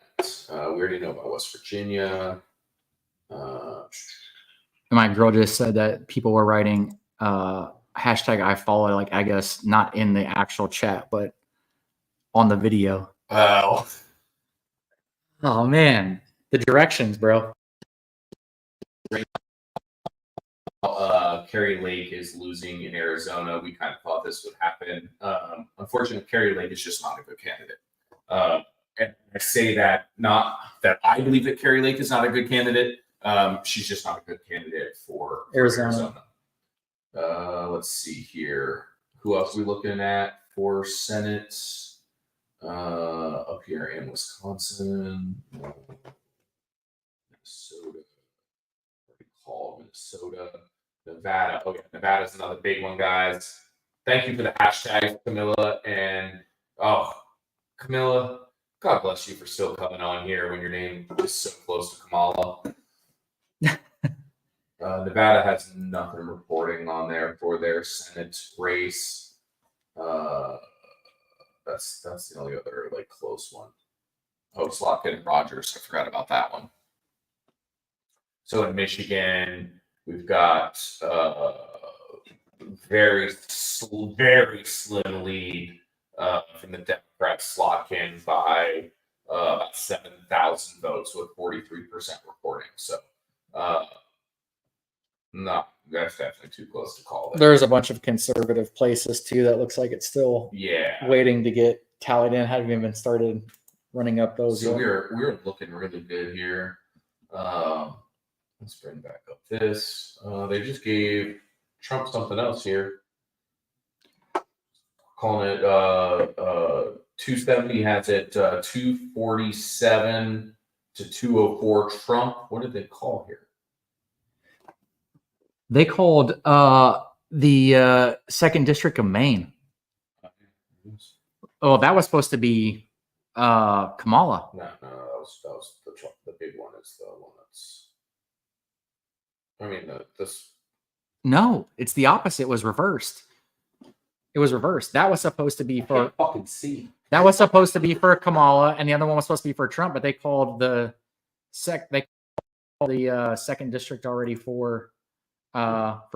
We already know about West Virginia. Am my girl just said that people were writing hashtag I follow, like, I guess not in the actual chat, but on the video. Oh. Oh man, the directions, bro. Kerry Lake is losing in Arizona. We kind of thought this would happen. Unfortunately, Kerry Lake is just not a good candidate. And I say that not that I believe that Kerry Lake is not a good candidate. She's just not a good candidate for Arizona. Let's see here. Who else are we looking at for Senate? Up here in Wisconsin, Minnesota. Minnesota, Nevada. Oh yeah, Nevada's another big one, guys. Thank you for the hashtag, Camilla. And Camilla, God bless you for still coming on here when your name is so close to Kamala. Nevada has nothing reporting on there for their Senate race. That's the only other like close one. Oh, Slotkin and Rogers. I forgot about that one. So in Michigan, we've got very slim lead from the Democrats, Slotkin, by about 7,000 votes with 43% reporting. So, no, that's definitely too close to call. There's a bunch of conservative places too that looks like it's still waiting to get tallied in. Haven't even started running up those. So yet. we're looking really good here. Let's bring back up this. They just gave Trump something else here. Calling it 270 has it 247 to 204 Trump. What did they call here? They called the second district of Maine. Oh, that was supposed to be Kamala. No, that was the Trump. The big one is the one that's. I mean, this. No, it's the opposite. It was reversed. It was reversed. That was supposed to be for. I can't fucking see. That was supposed to be for Kamala, and the other one was supposed to be for Trump. But they called the second district already for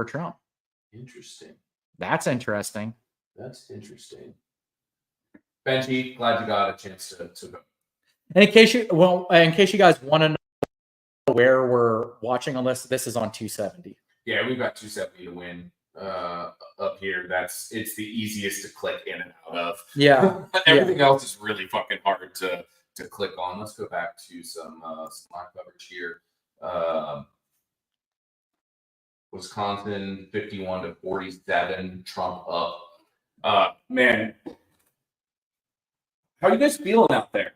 Trump. Interesting. That's interesting. That's interesting. Benji, glad you got a chance to go. And in case you guys want to know where we're watching on this is on 270. Yeah, we've got 270 to win up here. It's the easiest to click in and out of. Yeah. Everything else is really fucking hard to click on. Let's go back to some live coverage here. Wisconsin 51 to 47, Trump up. Man, how are you guys feeling out there?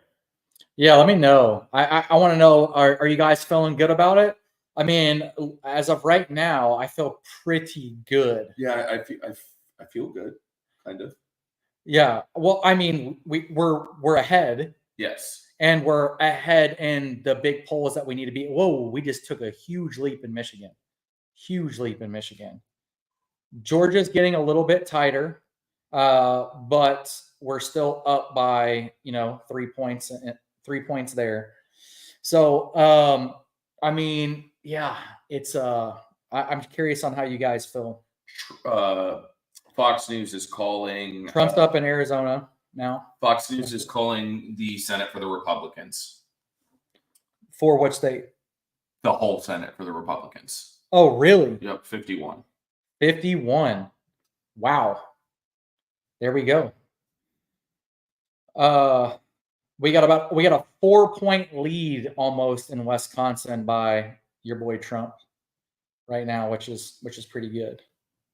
Yeah, let me know. I want to know, are you guys feeling good about it? I mean, as of right now, I feel pretty good. Yeah, I feel good, kind of. Yeah. Well, I mean, we're ahead. Yes. And we're ahead in the big polls that we need to be. Whoa, we just took a huge leap in Michigan. Huge leap in Michigan. Georgia's getting a little bit tighter, but we're still up by 3 points. 3 points there. So I mean, yeah, it's I'm curious on how you guys feel. Fox News is calling Trump's up in Arizona now. Fox News is calling the Senate for the Republicans. For what state? The whole Senate for the Republicans. Oh, really? Yep, 51. 51. Wow. There we go. We got a 4-point lead almost in Wisconsin by your boy Trump right now, which is pretty good.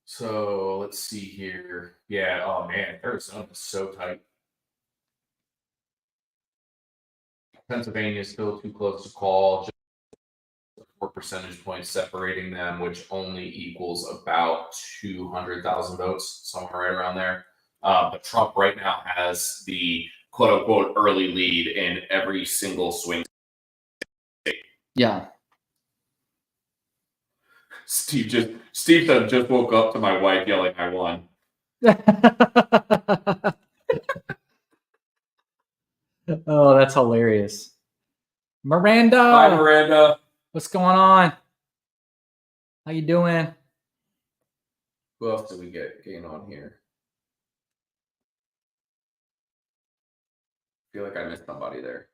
So let's see here. Yeah. Oh man, Arizona's so tight. Pennsylvania is still too close to call. Just 4 percentage points separating them, which only equals about 200,000 votes, somewhere right around there. But Trump right now has the quote unquote early lead in every single swing state. Yeah. Steve just woke up to my wife yelling, "I won." Oh, that's hilarious. Miranda. Hi, Miranda. What's going on? How you doing? Who else did we gain on here? I feel like I missed somebody there.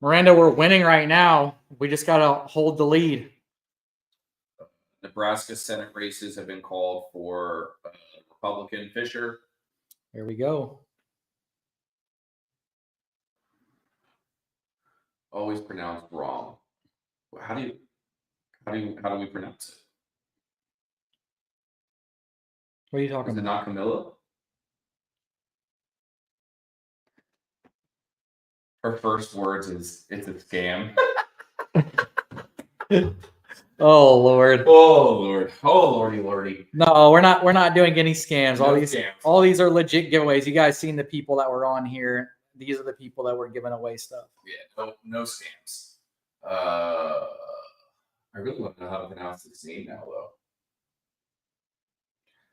Miranda, we're winning right now. We just got to hold the lead. Nebraska Senate races have been called for Republican Fisher. Here we go. Always pronounced wrong. How do we pronounce it? What are you talking Is it about? not Camilla? Her first words is "it's a scam." Oh Lord. Oh Lord. Oh Lordy Lordy. No, we're not doing any scams. No scams. All these are legit giveaways. You guys seen the people that were on here. These are the people that were giving away stuff. Yeah, no scams. I really want to know how to pronounce this name now, though.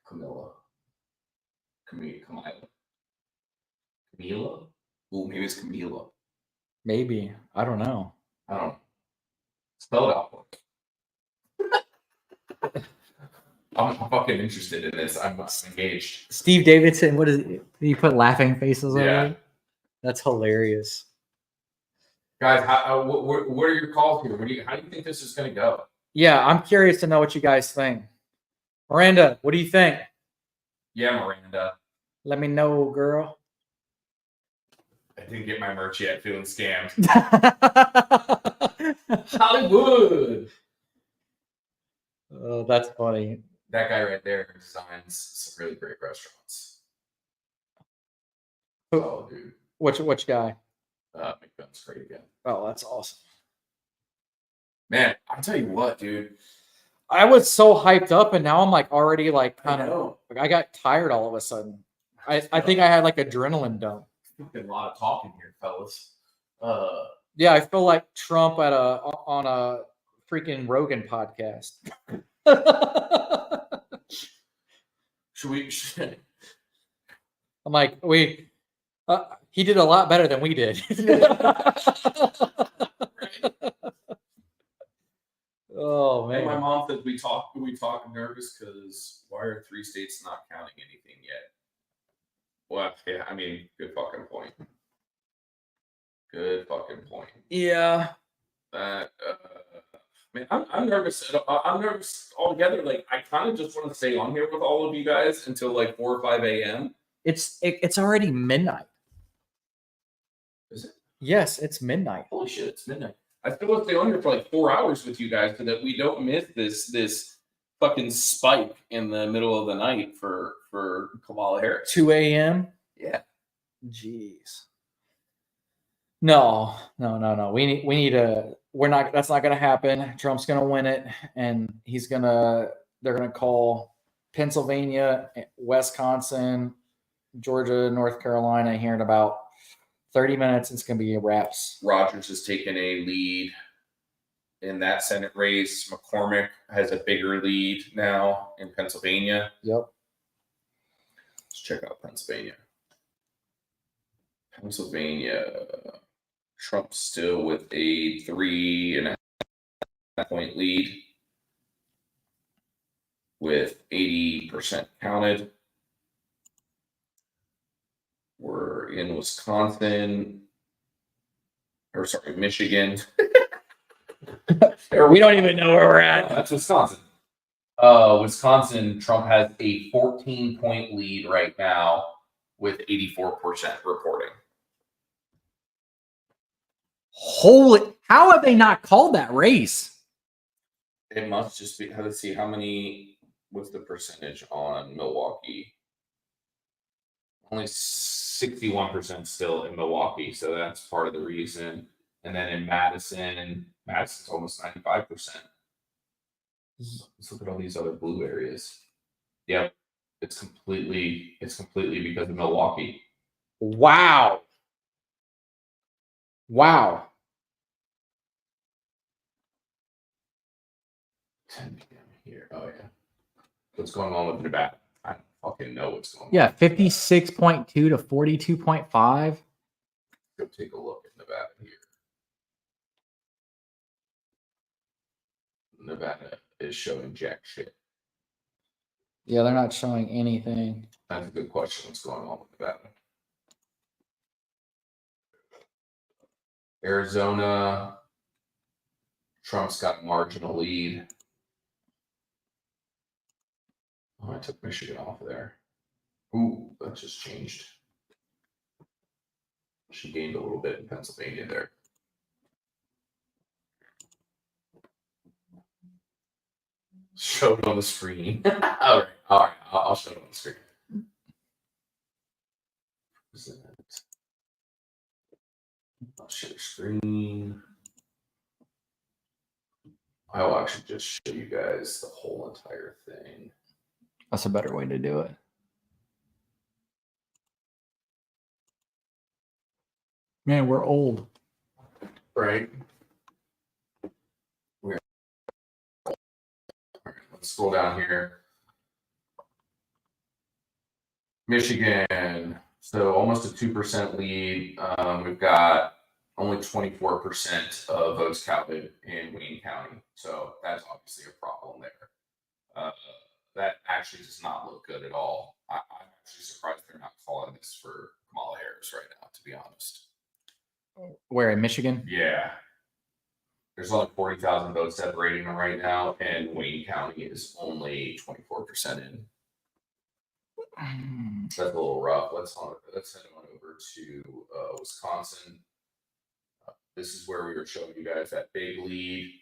Camilla. Camila? Oh, maybe it's Camila. Maybe. I don't know. I don't know. Spell it out. I'm fucking interested in this. I'm engaged. Steve Davidson, what is it? Did you put laughing faces on Yeah. it? That's hilarious. Guys, what are your calls here? How do you think this is going to go? Yeah, I'm curious to know what you guys think. Miranda, what do you think? Yeah, Miranda. Let me know, girl. I didn't get my merch yet. Feeling scammed. Hollywood. Oh, that's funny. That guy right there designs some really great restaurants. Oh, dude. Which guy? McDonald's great again. Oh, that's awesome. Man, I'll tell you what, dude. I was so hyped up, and now I'm like already like kind of. know. Like, I got tired all of a sudden. I think I had like adrenaline dump. Fucking a lot of talking here, fellas. Yeah, I feel like Trump on a freaking Rogan podcast. I'm like, he did a lot better than we did. Oh And my man. mom said we talk nervous because why are 3 states not counting anything yet? Well, yeah, I mean, good fucking point. Good fucking point. Yeah. Man, I'm nervous. I'm nervous altogether. Like, I kind of just want to stay on here with all of you guys until like 4 or 5 a.m. It's already midnight. Is it? Yes, it's midnight. Holy shit, it's midnight. I still want to stay on here for like 4 hours with you guys so that we don't miss this fucking spike in the middle of the night for Kamala Harris. 2 a.m. Yeah. Jeez. No. We need to. That's not gonna happen. Trump's gonna win it, and they're gonna call Pennsylvania, Wisconsin, Georgia, North Carolina here in about 30 minutes. It's gonna be wraps. Rogers has taken a lead in that Senate race. McCormick has a bigger lead now in Pennsylvania. Yep. Let's check out Pennsylvania. Trump still with a 3.5 point lead with 80% counted. We're in Michigan. We don't even know where we're at. That's Wisconsin. Wisconsin, Trump has a 14-point lead right now with 84% reporting. Holy! How have they not called that race? It must just be. Let's see how many. What's the percentage on Milwaukee? Only 61% still in Milwaukee, so that's part of the reason. And then in Madison's almost 95%. Let's look at all these other blue areas. Yep, it's completely because of Milwaukee. Wow. 10 p.m. here. Oh yeah. What's going on with Nevada? I don't fucking know what's going on. Yeah, 56.2 to 42.5. Go take a look at Nevada here. Nevada is showing jack shit. Yeah, they're not showing anything. That's a good question. What's going on with Nevada? Arizona, Trump's got a marginal lead. Oh, I took Michigan off of there. Ooh, that just changed. She gained a little bit in Pennsylvania there. Show it on the screen. All right. I'll show it on the screen. I'll share screen. I will actually just show you guys the whole entire thing. That's a better way to do it. Man, we're old. Right. All right, let's scroll down here. Michigan, so almost a 2% lead. We've got only 24% of votes counted in Wayne County. So that's obviously a problem there. That actually does not look good at all. I'm actually surprised they're not calling this for Kamala Harris right now, to be honest. Where, in Michigan? Yeah. There's only 40,000 votes separating them right now, and Wayne County is only 24% in. That's a little rough. Let's head on over to Wisconsin. This is where we were showing you guys that big lead.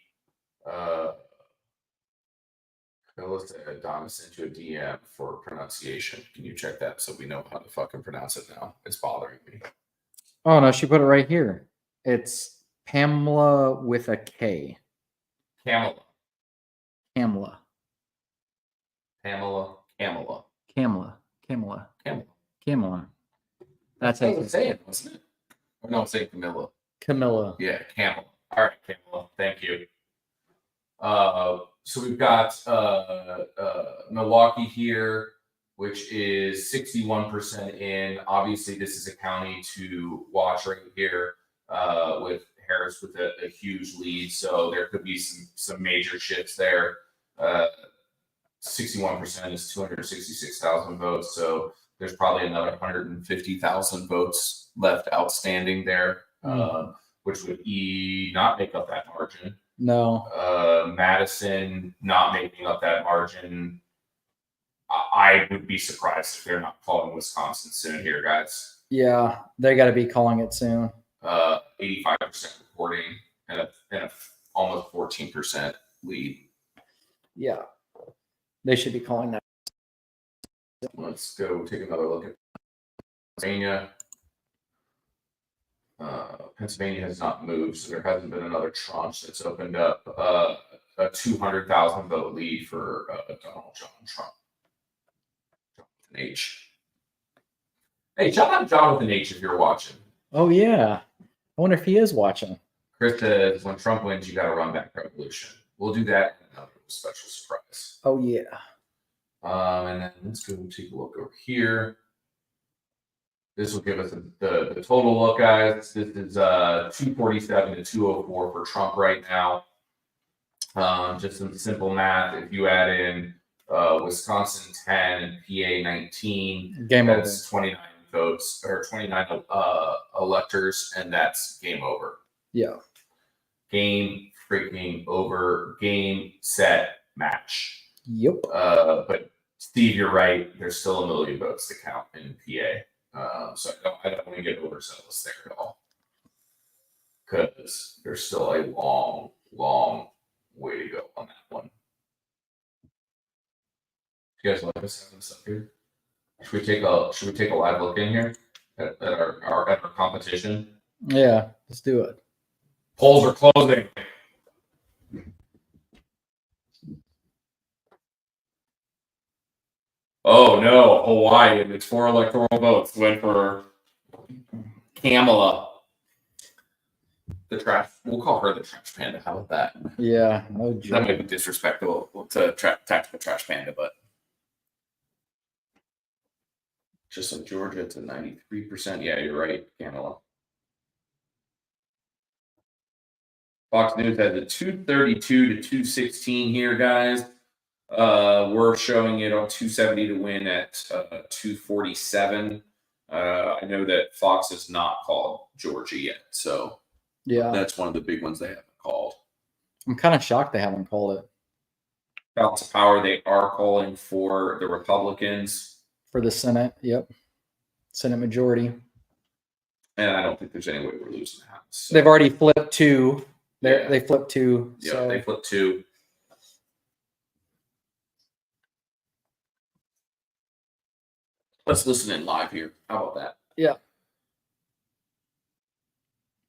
Let's Donna sent you a DM for pronunciation. Can you check that so we know how to fucking pronounce it now? It's bothering me. Oh, no, she put it right here. It's Pamela with a K. Kamala. Kamala. Pamela. Kamala. Kamala. Kamala. Kamala. Kamala. That's how That's you what it's saying, wasn't it? Or no, it's saying Camilla. Camilla. Yeah, Kamala. All right, Kamala. Thank you. So we've got Milwaukee here, which is 61% in. Obviously, this is a county to watch right here with Harris with a huge lead. So there could be some major shifts there. 61% is 266,000 votes. So there's probably another 150,000 votes left outstanding there, which would not make up that margin. No. Madison not making up that margin. I would be surprised if they're not calling Wisconsin soon here, guys. Yeah, they got to be calling it soon. 85% reporting and a almost 14% lead. Yeah, they should be calling that. Let's go take another look at Pennsylvania. Pennsylvania has not moved, so there hasn't been another tranche that's opened up. A 200,000 vote lead for Donald John Trump. John with an H. Hey, shout out John with an H if you're watching. Oh, yeah. I wonder if he is watching. Chris says, when Trump wins, you got to run back revolution. We'll do that in another special surprise. Oh, yeah. And then let's go take a look over here. This will give us the total look, guys. This is 247 to 204 for Trump right now. Just some simple math. If you add in Wisconsin 10 and PA 19, that's 29 votes or 29 electors, and that's game over. Yeah. Game freaking over. Game, set, match. Yep. But Steve, you're right. There's still a million votes to count in PA. So I don't want to get overzealous there at all, because there's still a long, long way to go on that one. You guys like us having this up here? Should we take a live look in here at our competition? Yeah, let's do it. Polls are closing. Oh no, Hawaii and its 4 electoral votes went for Kamala. The trash. We'll call her the trash panda. How about that? Yeah, no joke. That might be disrespectful to tactical trash panda, but just like Georgia, it's a 93%. Yeah, you're right, Kamala. Fox News has a 232 to 216 here, guys. We're showing it on 270 to win at 247. I know that Fox has not called Georgia yet, so Yeah, that's one of the big ones they haven't called. I'm kind of shocked they haven't called it Balance of power, they are calling for the Republicans, for the Senate. Yep, Senate majority. and I don't think there's any way we're losing the House. So. They've already flipped two. Yeah. They flipped two. Yeah, So they flipped two. Let's listen in live here. How about that? yeah.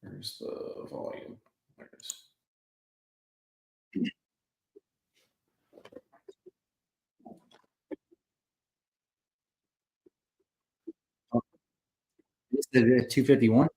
Here's the volume. There it is. This is 251.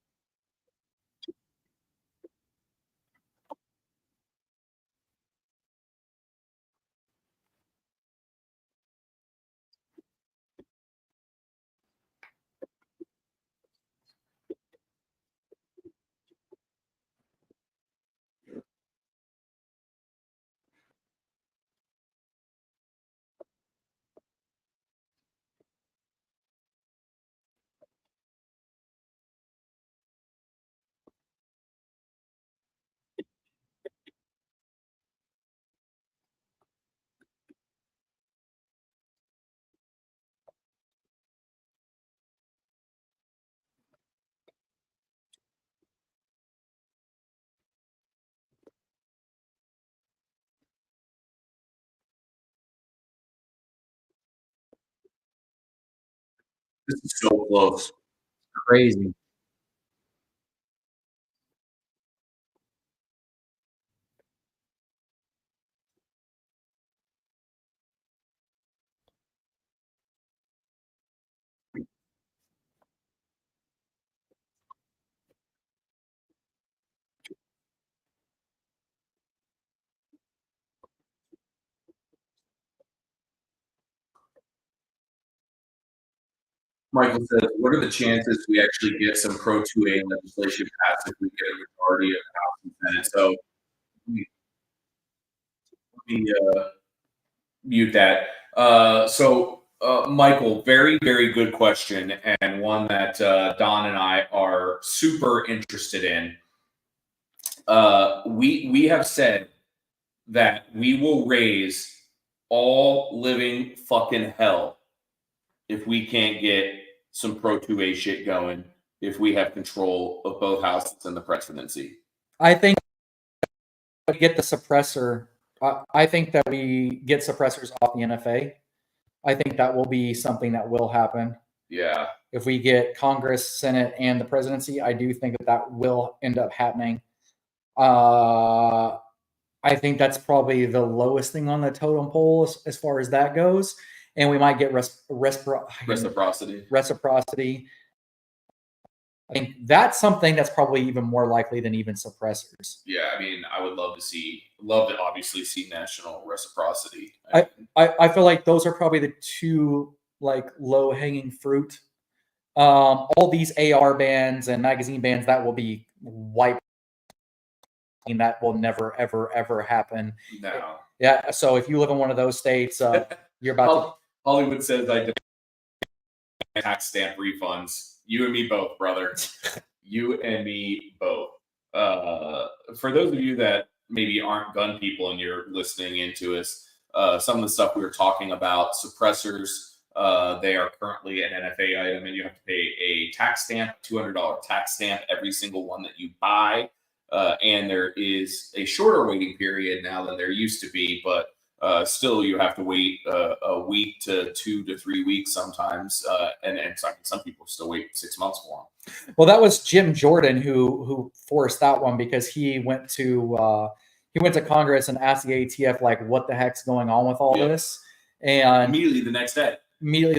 This is so close. Crazy. Michael says, what are the chances we actually get some Pro 2A legislation passed if we get a majority of the House and Senate? So let me mute that. Michael, very, very good question, and one that Don and I are super interested in. We have said that we will raise all living fucking hell if we can't get some Pro 2A shit going, if we have control of both houses and the presidency. I think we get the suppressor. I think that we get suppressors off the NFA. I think that will be something that will happen. Yeah. If we get Congress, Senate, and the presidency, I do think that will end up happening. I think that's probably the lowest thing on the totem pole as far as that goes. And we might get reciprocity. Reciprocity. I think that's something that's probably even more likely than even suppressors. Yeah, I mean, I would love to obviously see national reciprocity. I feel like those are probably the two like low hanging fruit. All these AR bans and magazine bans that will be wiped. That will never ever happen. No. Yeah. So if you live in one of those states, you're about to. Hollywood says I demand tax stamp refunds. You and me both, brother. You and me both. For those of you that maybe aren't gun people and you're listening into us, some of the stuff we were talking about, suppressors, they are currently an NFA item, and you have to pay a tax stamp, $200 tax stamp, every single one that you buy. And there is a shorter waiting period now than there used to be, but still you have to wait a week to 2 to 3 weeks sometimes. And some people still wait 6 months for them. Well, that was Jim Jordan who forced that one because he went to Congress and asked the ATF, like, what the heck's going on with all this? And immediately the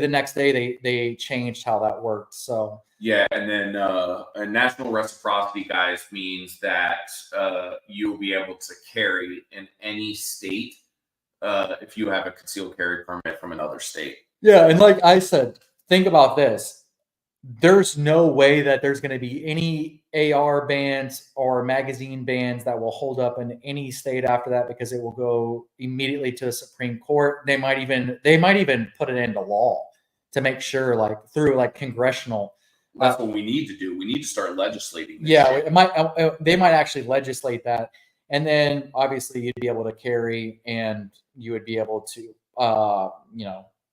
next day they changed how that worked. So yeah, and then a national reciprocity, guys, means that you'll be able to carry in any state if you have a concealed carry permit from another state. Yeah, and like I said, think about this. there's no way that there's going to be any AR bans or magazine bans that will hold up in any state after that, because it will go immediately to the Supreme Court. They might even put it into law to make sure, like through like congressional. That's what we need to do. We need to start legislating this Yeah, shit. they might actually legislate that, and then obviously you'd be able to carry, and you would be able to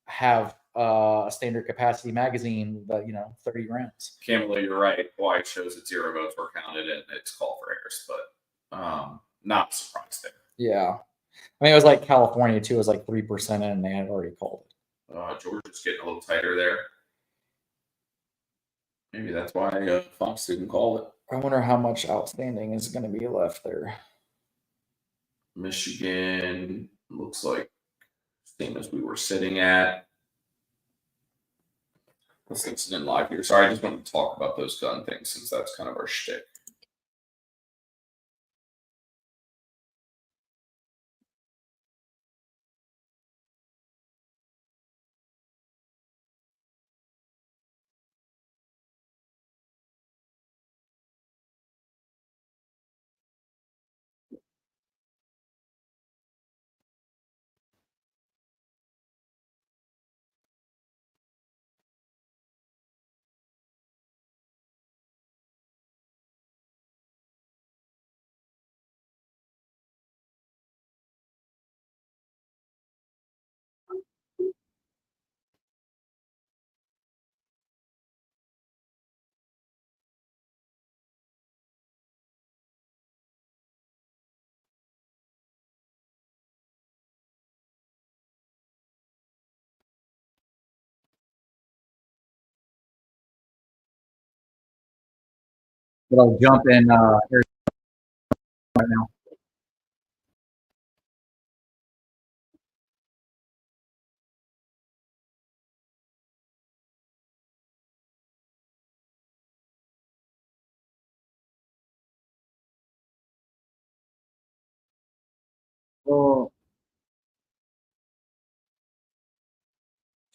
have a standard capacity magazine, but 30 rounds. Camilla, you're right. Why shows that 0 votes were counted and it's called for Harris, but not surprised there. Yeah, I mean, it was like California too. It was like 3%, and they had already called it. Georgia's getting a little tighter there. Maybe that's why Fox didn't call it. I wonder how much outstanding is going to be left there. Michigan looks like same as we were sitting at. Let's listen in live here. Sorry, I just wanted to talk about those gun things since that's kind of our shtick. But I'll jump in right now. Oh,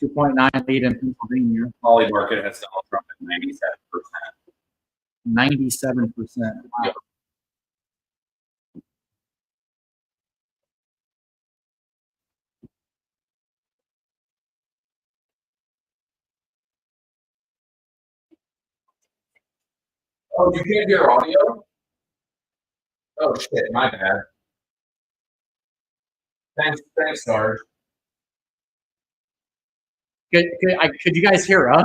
2.9 lead in Pennsylvania. Molly market has Donald Trump at 97%. 97%. Wow. Yep. Oh, you can't hear audio? Oh shit, my bad. Thanks, Sarge. Could you guys hear us?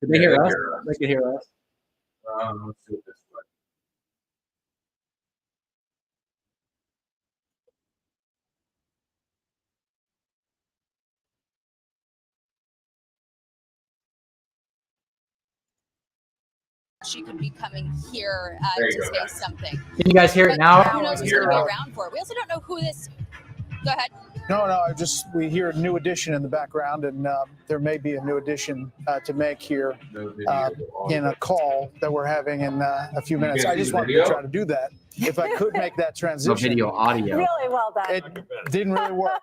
Could they hear us? They could hear us. Let's do it this way. She could be coming here There you to go, say guys. something. Can you guys hear it But now? who knows who's going to be around for it? We also don't know who this. Go ahead. No, we hear a new addition in the background, and there may be a new addition to make here in a call that we're having in a few minutes. I just wanted to try to do that. If I could make that transition. No video, audio. Really well done. It didn't really work.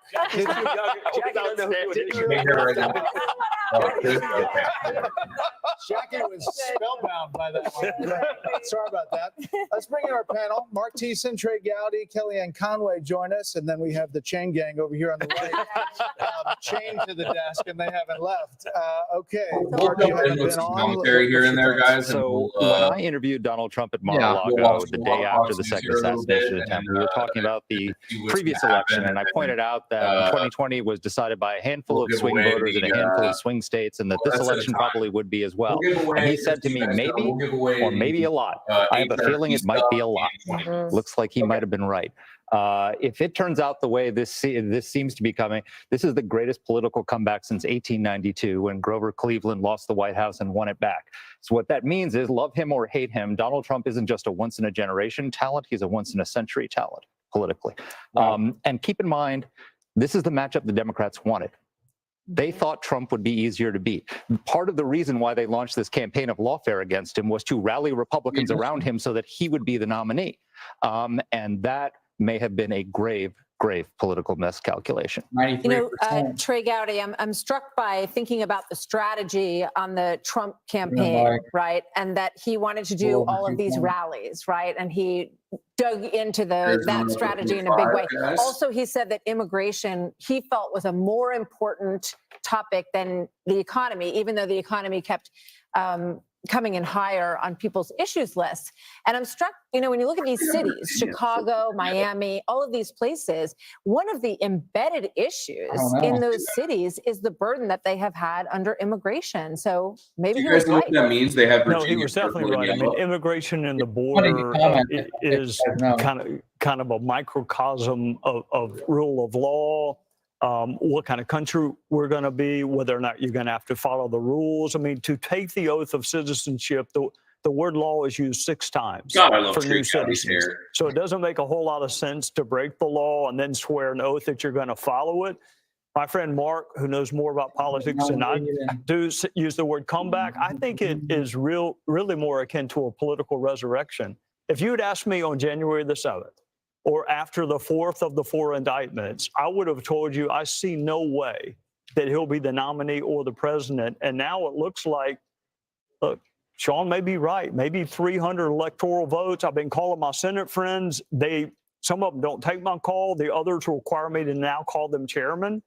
Jackie was spellbound by that one. Sorry about that. Let's bring in our panel. Mark Thiessen, Trey Gowdy, Kellyanne Conway join us, and then we have the chain gang over here on the right, chained to the desk, and they haven't left. Okay. We'll jump in with some commentary here and there, guys. So when I interviewed Donald Trump at Mar-a-Lago the day after the second assassination attempt, we were talking about the previous election, and I pointed out that 2020 was decided by a handful of swing voters in a handful of swing states, and that this election probably would be as well. And he said to me, maybe, or maybe a lot. I have a feeling it might be a lot. Looks like he might have been right. If it turns out the way this seems to be coming, this is the greatest political comeback since 1892, when Grover Cleveland lost the White House and won it back. So what that means is, love him or hate him, Donald Trump isn't just a once-in-a-generation talent, he's a once-in-a-century talent politically. And keep in mind, this is the matchup the Democrats wanted. They thought Trump would be easier to beat. Part of the reason why they launched this campaign of lawfare against him was to rally Republicans around him so that he would be the nominee. And that may have been a grave grave political miscalculation. You know, Trey Gowdy, I'm struck by thinking about the strategy on the Trump campaign, right? And that he wanted to do all of these rallies, right? And he dug into that strategy in a big way. Also, he said that immigration, he felt, was a more important topic than the economy, even though the economy kept coming in higher on people's issues lists. And I'm struck, you know, when you look at these cities, Chicago, Miami, all of these places, one of the embedded issues in those cities is the burden that they have had under immigration. So maybe Do you guys know what that means? They have No, he was definitely right. I mean, immigration and the border is kind of a microcosm of rule of law. What kind of country we're going to be, whether or not you're going to have to follow the rules. I mean, to take the oath of citizenship, the word law is used 6 times for new citizens. So it doesn't make a whole lot of sense to break the law and then swear an oath that you're going to follow it. My friend Mark, who knows more about politics than I do, use the word comeback. I think it is really more akin to a political resurrection. If you had asked me on January the 7th, or after the 4th of the 4 indictments, I would have told you I see no way that he'll be the nominee or the president. And now it looks like, look, Sean may be right. Maybe 300 electoral votes. I've been calling my Senate friends. Some of them don't take my call. The others require me to now call them chairman.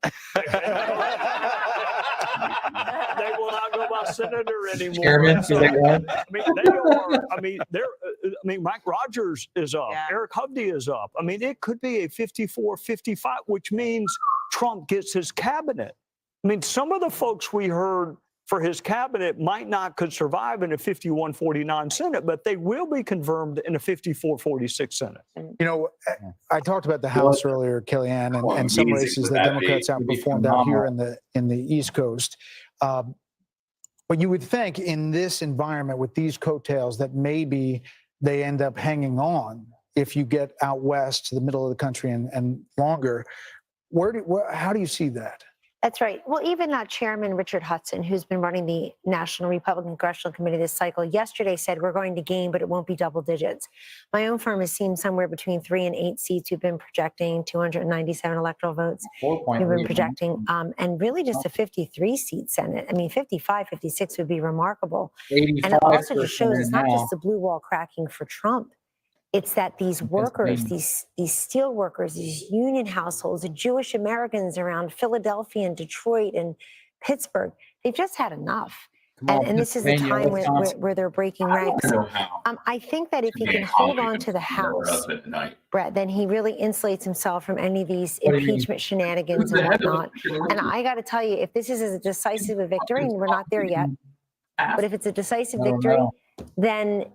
They will not go by senator anymore. Chairman, so, I mean, they are. I mean, Mike Rogers is up. Yeah. Eric Hovde is up. I mean, it could be a 54-55, which means Trump gets his cabinet. I mean, some of the folks we heard for his cabinet could survive in a 51-49 Senate, but they will be confirmed in a 54-46 Senate. You know, I talked about the House earlier, Kellyanne, and some races that Democrats outperformed out here in the East Coast. But you would think in this environment with these coattails that maybe they end up hanging on if you get out west to the middle of the country and longer. How do you see that? That's right. Well, even Chairman Richard Hudson, who's been running the National Republican Congressional Committee this cycle, yesterday said we're going to gain, but it won't be double digits. My own firm has seen somewhere between 3 and 8 seats. We've been projecting 297 electoral votes. We've been projecting, and really just a 53-seat Senate. I mean, 55, 56 would be remarkable. And it also just shows it's not just the blue wall cracking for Trump. It's that these workers, these steel workers, these union households, the Jewish Americans around Philadelphia and Detroit and Pittsburgh, they've just had enough. And this is the time where they're breaking ranks. I think that if he can hold on to the House, Brett, then he really insulates himself from any of these impeachment shenanigans and whatnot. And I got to tell you, if this is as decisive a victory, and we're not there yet, but if it's a decisive victory, then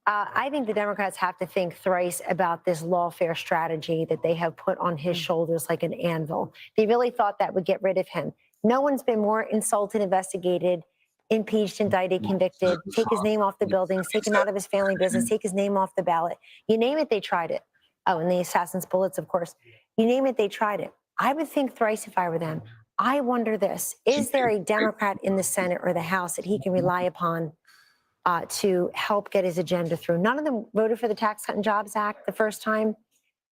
I think the Democrats have to think thrice about this lawfare strategy that they have put on his shoulders like an anvil. They really thought that would get rid of him. No one's been more insulted, investigated, impeached, indicted, convicted, take his name off the buildings, take him out of his family business, take his name off the ballot. You name it, they tried it. Oh, and the assassin's bullets, of course. You name it, they tried it. I would think thrice if I were them. I wonder this, is there a Democrat in the Senate or the House that he can rely upon to help get his agenda through? None of them voted for the Tax Cut and Jobs Act the first time.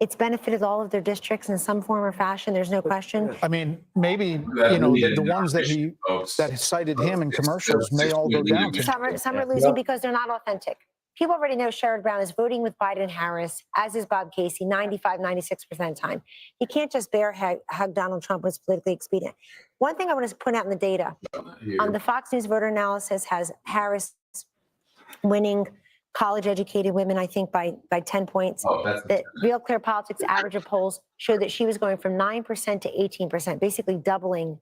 It's benefited all of their districts in some form or fashion. There's no question. I mean, maybe the ones that cited him in commercials may all go down. Some are losing because they're not authentic. People already know Sherrod Brown is voting with Biden and Harris, as is Bob Casey, 95, 96% of the time. He can't just bear hug Donald Trump was politically expedient. One thing I want to point out in the data, the Fox News voter analysis has Harris winning college-educated women, I think, by 10 points. The Real Clear Politics average of polls showed that she was going from 9% to 18%, basically doubling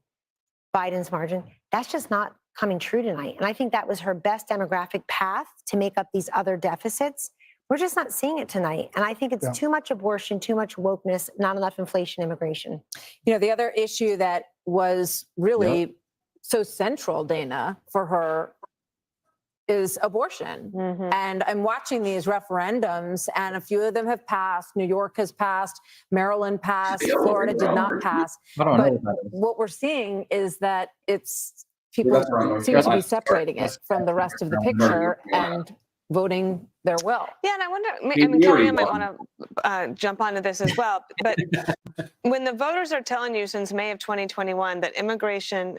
Biden's margin. That's just not coming true tonight. And I think that was her best demographic path to make up these other deficits. We're just not seeing it tonight. And I think it's too much abortion, too much wokeness, not enough inflation, immigration. You know, the other issue that was really so central, Dana, for her is abortion. And I'm watching these referendums, and a few of them have passed. New York has passed, Maryland passed, Florida did not pass. But what we're seeing is that people seem to be separating it from the rest of the picture. And voting their will. Yeah, and I wonder, I We mean, already Kellyanne might won. want to jump onto this as well. But when the voters are telling you since May of 2021 that immigration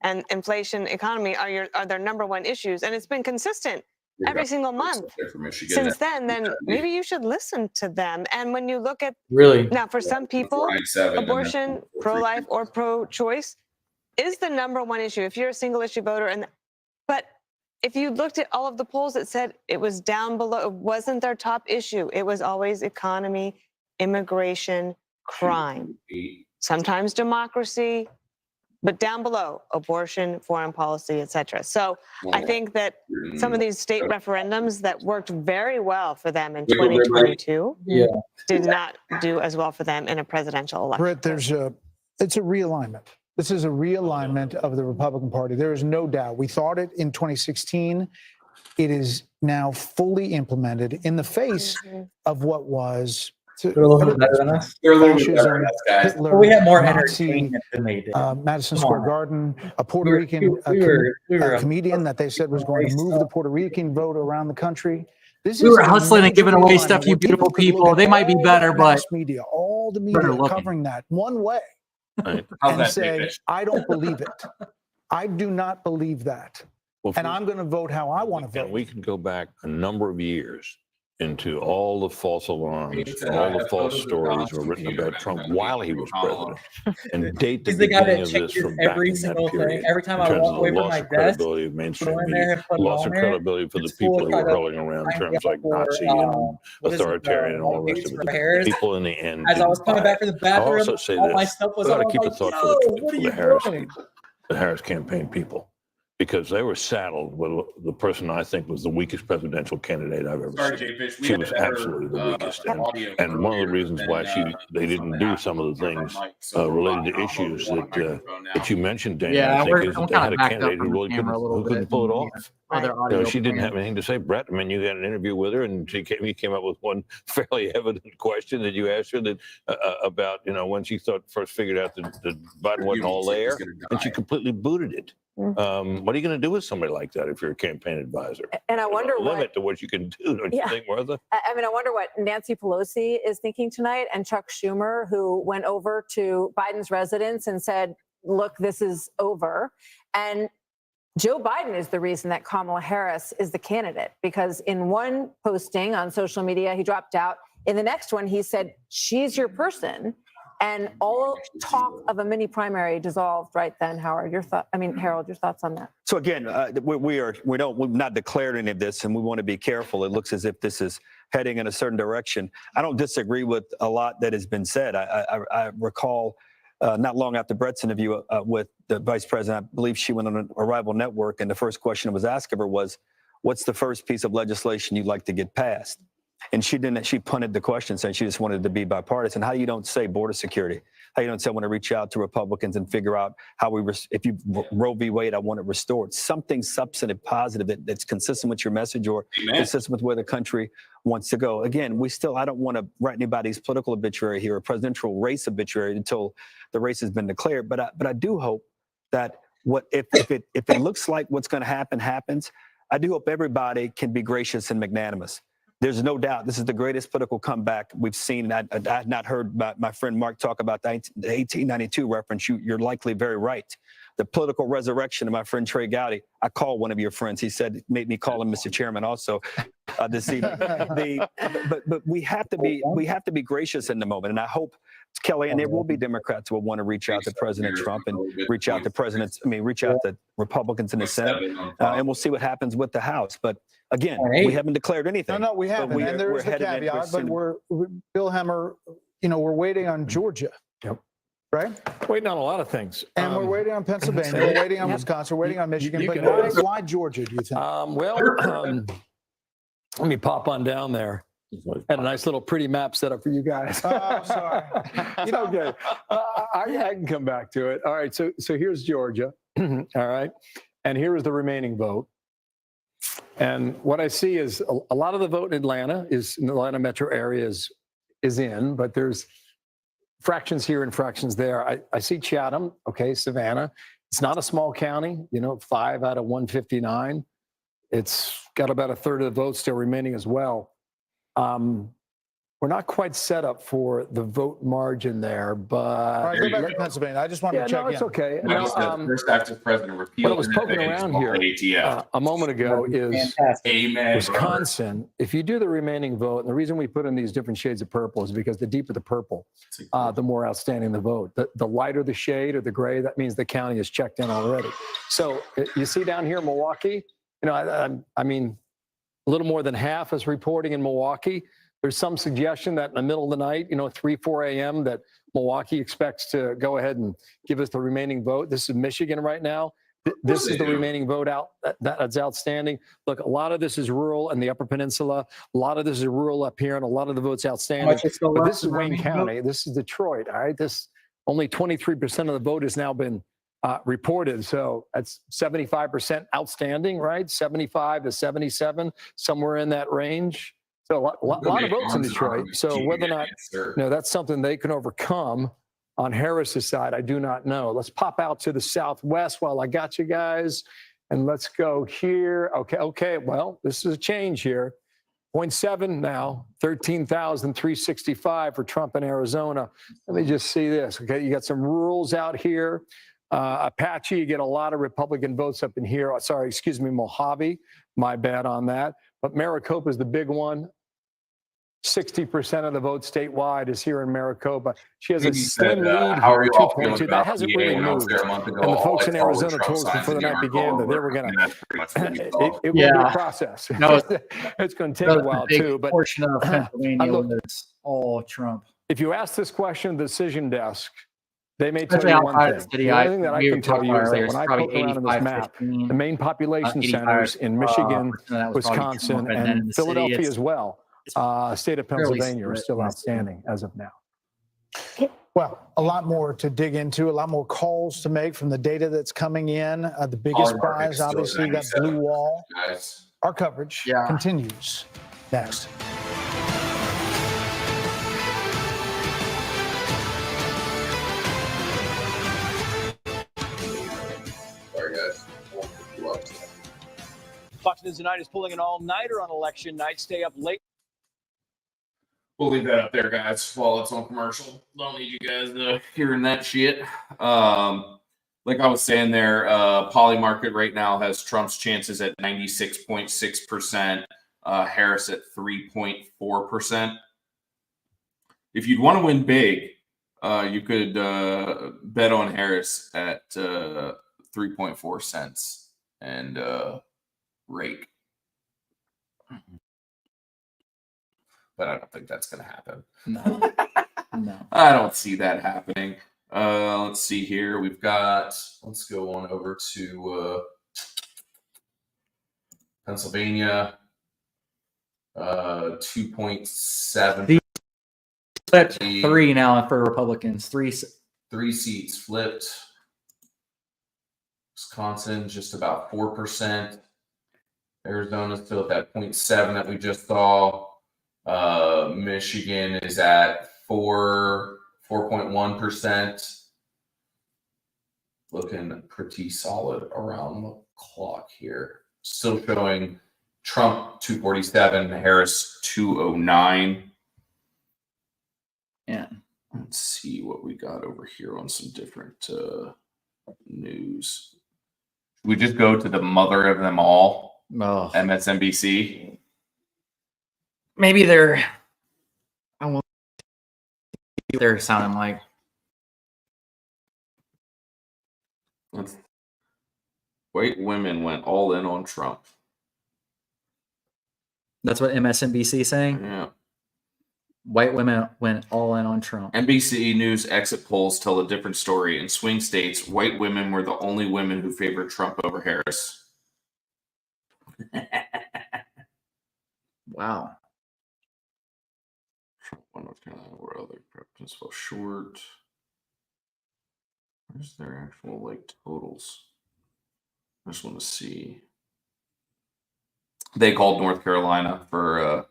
and inflation, economy are their number one issues, and it's been consistent every single month since then maybe you should listen to them. And when you look at now, for some people, abortion, pro-life or pro-choice is the number one issue. If you're a single issue voter, but if you looked at all of the polls that said it was down below, it wasn't their top issue. It was always economy, immigration, crime, sometimes democracy, but down below, abortion, foreign policy, etc. So I think that some of these state referendums that worked very well for them in 2022 did not do as well for them in a presidential election. Brett, it's a realignment. This is a realignment of the Republican Party. There is no doubt. We thought it in 2016. It is now fully implemented in the face of what was They're a little bit better than us. They're a little bit better than us, guys. Hitler, But we had more Nazi, entertainment than they did. Madison Come Square on. Garden, a Puerto Rican comedian that they said was going to move the Puerto Rican vote around the country. This We is were a hustling and major giving away realignment stuff, you where beautiful could look people. at They might be all better, the but mass media, all the better media looking. covering that one way, How's and that, say, David? I don't believe it. I do not believe that. Well, And I'm going to vote how I want to vote. And we can go back a number of years into all the false alarms, all the false stories were written about Trump while he was president, and date the He's the guy beginning that of this changes from back every in that single thing. period. Every time in I terms walk of the away from loss my of desk, credibility of mainstream go in there media, and put it loss on of there. credibility for the It's full people of who were kind of hurling around sign me terms up like for, Nazi and what is it, authoritarian and all the rest Gates of for it. Harris. People in the end As I was didn't coming buy back it. from the I bathroom, also say all my this: stuff was we on. got I to was keep a like, thought yo, what for are the you Harris doing? people, the Harris campaign people, because they were saddled with the person I think was the weakest presidential candidate I've ever Sorry, seen. Jay-Fish, we She had was better, absolutely the weakest, audio and one of the earlier reasons why they didn't do some of the things related to issues that you mentioned, Dana, Yeah, I think, we're is that I'm they kind had of a backed up candidate who from the really camera a little bit. couldn't pull it off. Other You know, audio she didn't playing. have anything to say. Brett, I mean, you got an interview with her, and he came up with one fairly evident question that you asked her that about, you know, when she first figured out that Biden wasn't all there, and she completely booted it. What are you going to do with somebody like that if you're a campaign advisor? And I wonder There's a what limit to what you can do, don't you think, Martha? I mean, I wonder what Nancy Pelosi is thinking tonight, and Chuck Schumer, who went over to Biden's residence and said, look, this is over. And Joe Biden is the reason that Kamala Harris is the candidate, because in one posting on social media, he dropped out. In the next one, he said, she's your person. And all talk of a mini primary dissolved right then. Harold, your thoughts on that? So again, we've not declared any of this, and we want to be careful. It looks as if this is heading in a certain direction. I don't disagree with a lot that has been said. I recall not long after Brett's interview with the vice president, I believe she went on a rival network, and the first question that was asked of her was, "What's the first piece of legislation you'd like to get passed?" And she didn't. She punted the question, saying she just wanted to be bipartisan. How you don't say border security? How you don't say I want to reach out to Republicans and figure out how if you Roe v. Wade, I want it restored. Something substantive, positive that's consistent with your message or consistent with where the country wants to go. Again, I don't want to write anybody's political obituary here or presidential race obituary until the race has been declared. But I do hope that if it looks like what's going to happen happens, I do hope everybody can be gracious and magnanimous. There's no doubt this is the greatest political comeback we've seen. I had not heard my friend Mark talk about the 1892 reference. You're likely very right. The political resurrection of my friend Trey Gowdy. I called one of your friends. He said, made me call him Mr. Chairman also this evening. But we have to be gracious in the moment. And I hope, Kelly, and there will be Democrats who will want to reach out to President Trump and reach out to Republicans in the Senate. And we'll see what happens with the House. But again, we haven't declared anything. No, we haven't. And there's the caveat, but Bill Hemmer, we're waiting on Georgia. Yep. Right? Waiting on a lot of things. And we're waiting on Pennsylvania, we're waiting on Wisconsin, we're waiting on Michigan. But why Georgia, do you think? Let me pop on down there. Had a nice little pretty map set up for you guys. Oh, sorry. Okay. I can come back to it. All right. So here's Georgia. All right. And here is the remaining vote. And what I see is a lot of the vote in the Atlanta metro area is in, but there's fractions here and fractions there. I see Chatham, okay, Savannah. It's not a small county, 5 out of 159. It's got about a third of the votes still remaining as well. We're not quite set up for the vote margin there, but All right, go back to Pennsylvania. I just wanted to check no, it's in. okay. That was the first active president What I repealed was in poking decades around called here ATF. a moment ago is Amen, Wisconsin. If you do the remaining vote, and the reason we put in these different shades of purple is because the deeper the purple, the more outstanding the vote. The lighter the shade or the gray, that means the county is checked in already. So you see down here in Milwaukee, I mean, a little more than half is reporting in Milwaukee. There's some suggestion that in the middle of the night, 3, 4 a.m., that Milwaukee expects to go ahead and give us the remaining vote. This is Michigan right now. This is the remaining vote out that's outstanding. Look, a lot of this is rural in the Upper Peninsula. A lot of this is rural up here, and a lot of the votes outstanding. But this is Wayne County. This is Detroit. All right, this only 23% of the vote has now been reported. So that's 75% outstanding, right? 75 to 77, somewhere in that range. So a lot of votes in Detroit. So whether or not that's something they can overcome on Harris's side, I do not know. Let's pop out to the Southwest while I got you guys, and let's go here. Okay. Well, this is a change here. 0.7 now, 13,365 for Trump in Arizona. Let me just see this. Okay, you got some rurals out here. Apache, you get a lot of Republican votes up in here. Sorry, excuse me, Mojave. My bad on that. But Maricopa is the big one. 60% of the vote statewide is here in Maricopa. She has a slim lead how are here, you all feeling 2.2. about That hasn't PA really when I was moved. there a month ago? And the All folks I in saw were Arizona Trump told us signs before the in the night article began that they over, were going and that's pretty much what we to. saw. It will be a process. It's going to take a while big too. But portion of Pennsylvania look, was all Trump. if you ask this question to the decision desk, they may tell Especially you one outside thing. the city, The only thing that I we can tell talked you about is earlier, that when it's I probably poke around on this 85, map, 15, the main population 85, centers in Michigan, that was probably Wisconsin, Trump, and then in and the city, Philadelphia it's as well. State of fairly Pennsylvania are split still in the city. outstanding as of now. Well, a lot more to dig into, a lot more calls to make from the data that's coming in. The biggest Our market prize, is still obviously, that 97, blue wall. guys. Our coverage continues next. Sorry, guys. Fox News Tonight is pulling an all-nighter on election night. Stay up late. We'll leave that up there, guys, while it's on commercial. Don't need you guys hearing that shit. Like I was saying there, Poly Market right now has Trump's chances at 96.6%, Harris at 3.4%. If you'd want to win big, you could bet on Harris at 3.4 cents and rake. But I don't think that's going to happen. No. No. I don't see that happening. Let's see here. We've got, let's go on over to Pennsylvania. 2.7. Flipped 3 now for Republicans. 3 seats flipped. Wisconsin, just about 4%. Arizona still at that 0.7 that we just saw. Michigan is at 4.1%. Looking pretty solid around the clock here. Still showing Trump 247, Harris 209. Yeah. Let's see what we got over here on some different news. We just go to the mother of them all, MSNBC. Maybe they're sounding like. White women went all in on Trump. That's what MSNBC is saying? Yeah. White women went all in on Trump. NBC News exit polls tell a different story. In swing states, white women were the only women who favored Trump over Harris. Wow. Trump won North Carolina, where other presidents fell short. Where's their actual totals? I just want to see. They called North Carolina for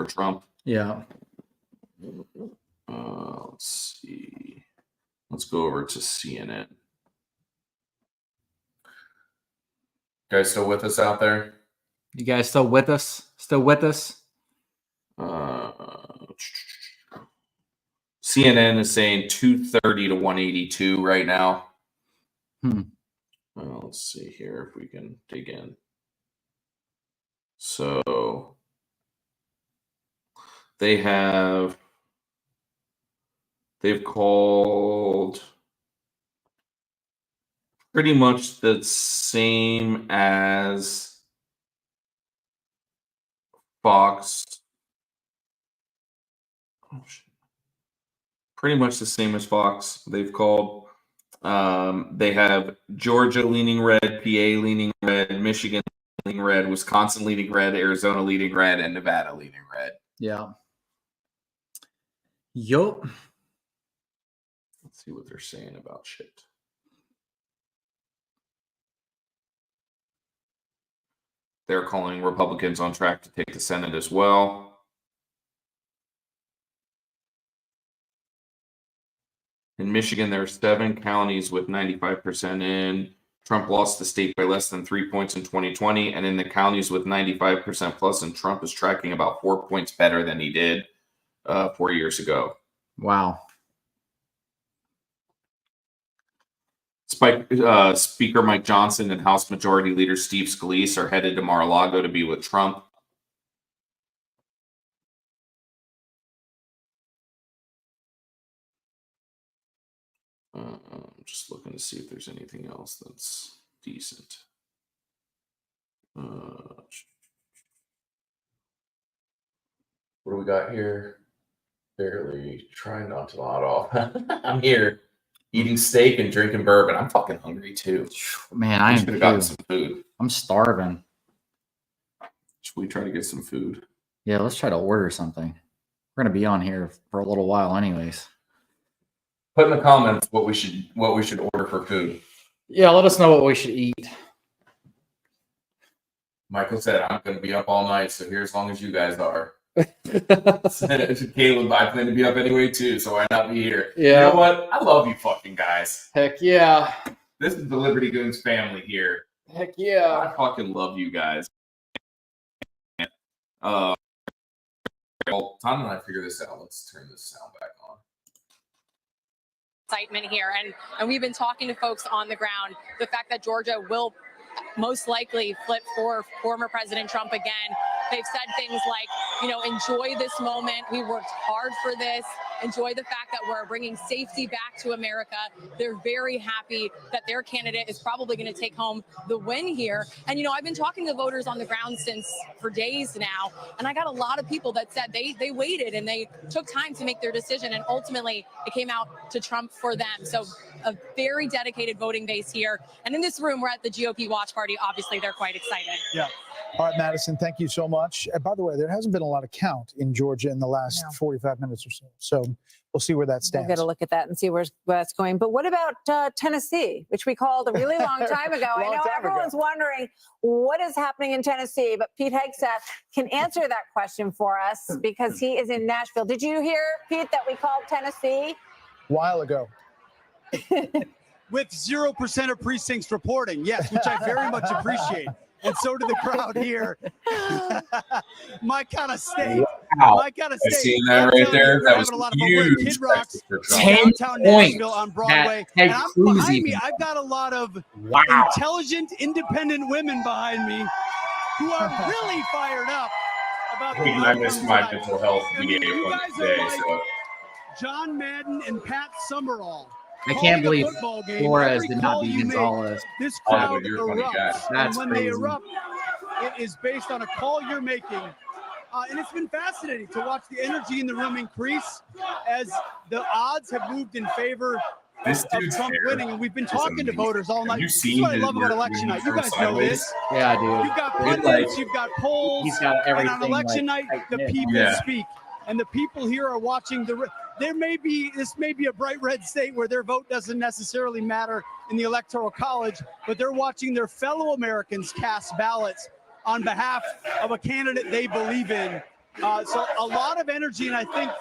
Trump. Yeah. Let's see. Let's go over to CNN. Guys still with us out there? You guys still with us? Still with us? CNN is saying 230 to 182 right now. Well, let's see here if we can dig in. So they've called pretty much the same as Fox. Pretty much the same as Fox. They've called. They have Georgia leaning red, PA leaning red, Michigan leaning red, Wisconsin leaning red, Arizona leaning red, and Nevada leaning red. Yeah. Yup. Let's see what they're saying about shit. They're calling Republicans on track to take the Senate as well. In Michigan, there are 7 counties with 95% in. Trump lost the state by less than 3 points in 2020. And in the counties with 95% plus, and Trump is tracking about 4 points better than he did 4 years ago. Wow. Speaker Mike Johnson and House Majority Leader Steve Scalise are headed to Mar-a-Lago to be with Trump. I'm just looking to see if there's anything else that's decent. What do we got here? Barely trying not to nod off. I'm here eating steak and drinking bourbon. I'm fucking hungry too. Man, I should have gotten some food. I'm starving. Should we try to get some food? Yeah, let's try to order something. We're gonna be on here for a little while, anyways. Put in the comments what we should order for food. Yeah, let us know what we should eat. Michael said, I'm going to be up all night, so here as long as you guys are. Caleb, I plan to be up anyway, too, so why not be here? Yeah. You know what? I love you fucking guys. Heck yeah. This is the Liberty Goons family here. Heck yeah. I fucking love you guys. Well, Tom and I figure this out. Let's turn this sound back on. Excitement here, and we've been talking to folks on the ground. The fact that Georgia will most likely flip for former President Trump again. They've said things like, you know, enjoy this moment. We worked hard for this. Enjoy the fact that we're bringing safety back to America. They're very happy that their candidate is probably going to take home the win here. And, you know, I've been talking to voters on the ground for days now, and I got a lot of people that said they waited and they took time to make their decision, and ultimately it came out to Trump for them. So a very dedicated voting base here. And in this room, we're at the GOP watch party. Obviously, they're quite excited. Yeah. All right, Madison, thank you so much. And by the way, there hasn't been a lot of count in Georgia in the last 45 minutes or so. So we'll see where that stands. We'll get a look at that and see where that's going. But what about Tennessee, which we called a really long time ago? I know everyone's wondering what is happening in Tennessee, but Pete Hegseth can answer that question for us because he is in Nashville. Did you hear, Pete, that we called Tennessee? A while ago. With 0% of precincts reporting, yes, which I very much appreciate. And so did the crowd here. My kind of state. Wow. My kind of I state. seen that right there. That was huge. Kid Rock's 10 downtown points. Nashville on Broadway. That And I'm Cruise behind even. me. I've got a lot of Wow. intelligent, independent women behind me who are really fired up about the I missed outcome my tonight. mental health I mean, meeting you from guys today. are like So John Madden and Pat Summerall. I can't calling a believe football game. Flores Every did not call beat you make, Gonzalez. This Oh, crowd you're a funny guy. erupts. That's And when crazy. they erupt, it is based on a call you're making. And it's been fascinating to watch the energy in the room increase as the odds have moved in favor This of dude's Trump hair winning. And we've been is talking to amazing. voters all Have night. you This seen is what I his love about work election when night. he You guys turns know sideways? this. Yeah, dude. You've got It's pundits, like- you've got polls, He's got and on everything, election like, night, the tight-knit. people Yeah. speak. And the people here are watching this may be a bright red state where their vote doesn't necessarily matter in the Electoral College, but they're watching their fellow Americans cast ballots on behalf of a candidate they believe in. So a lot of energy, and I think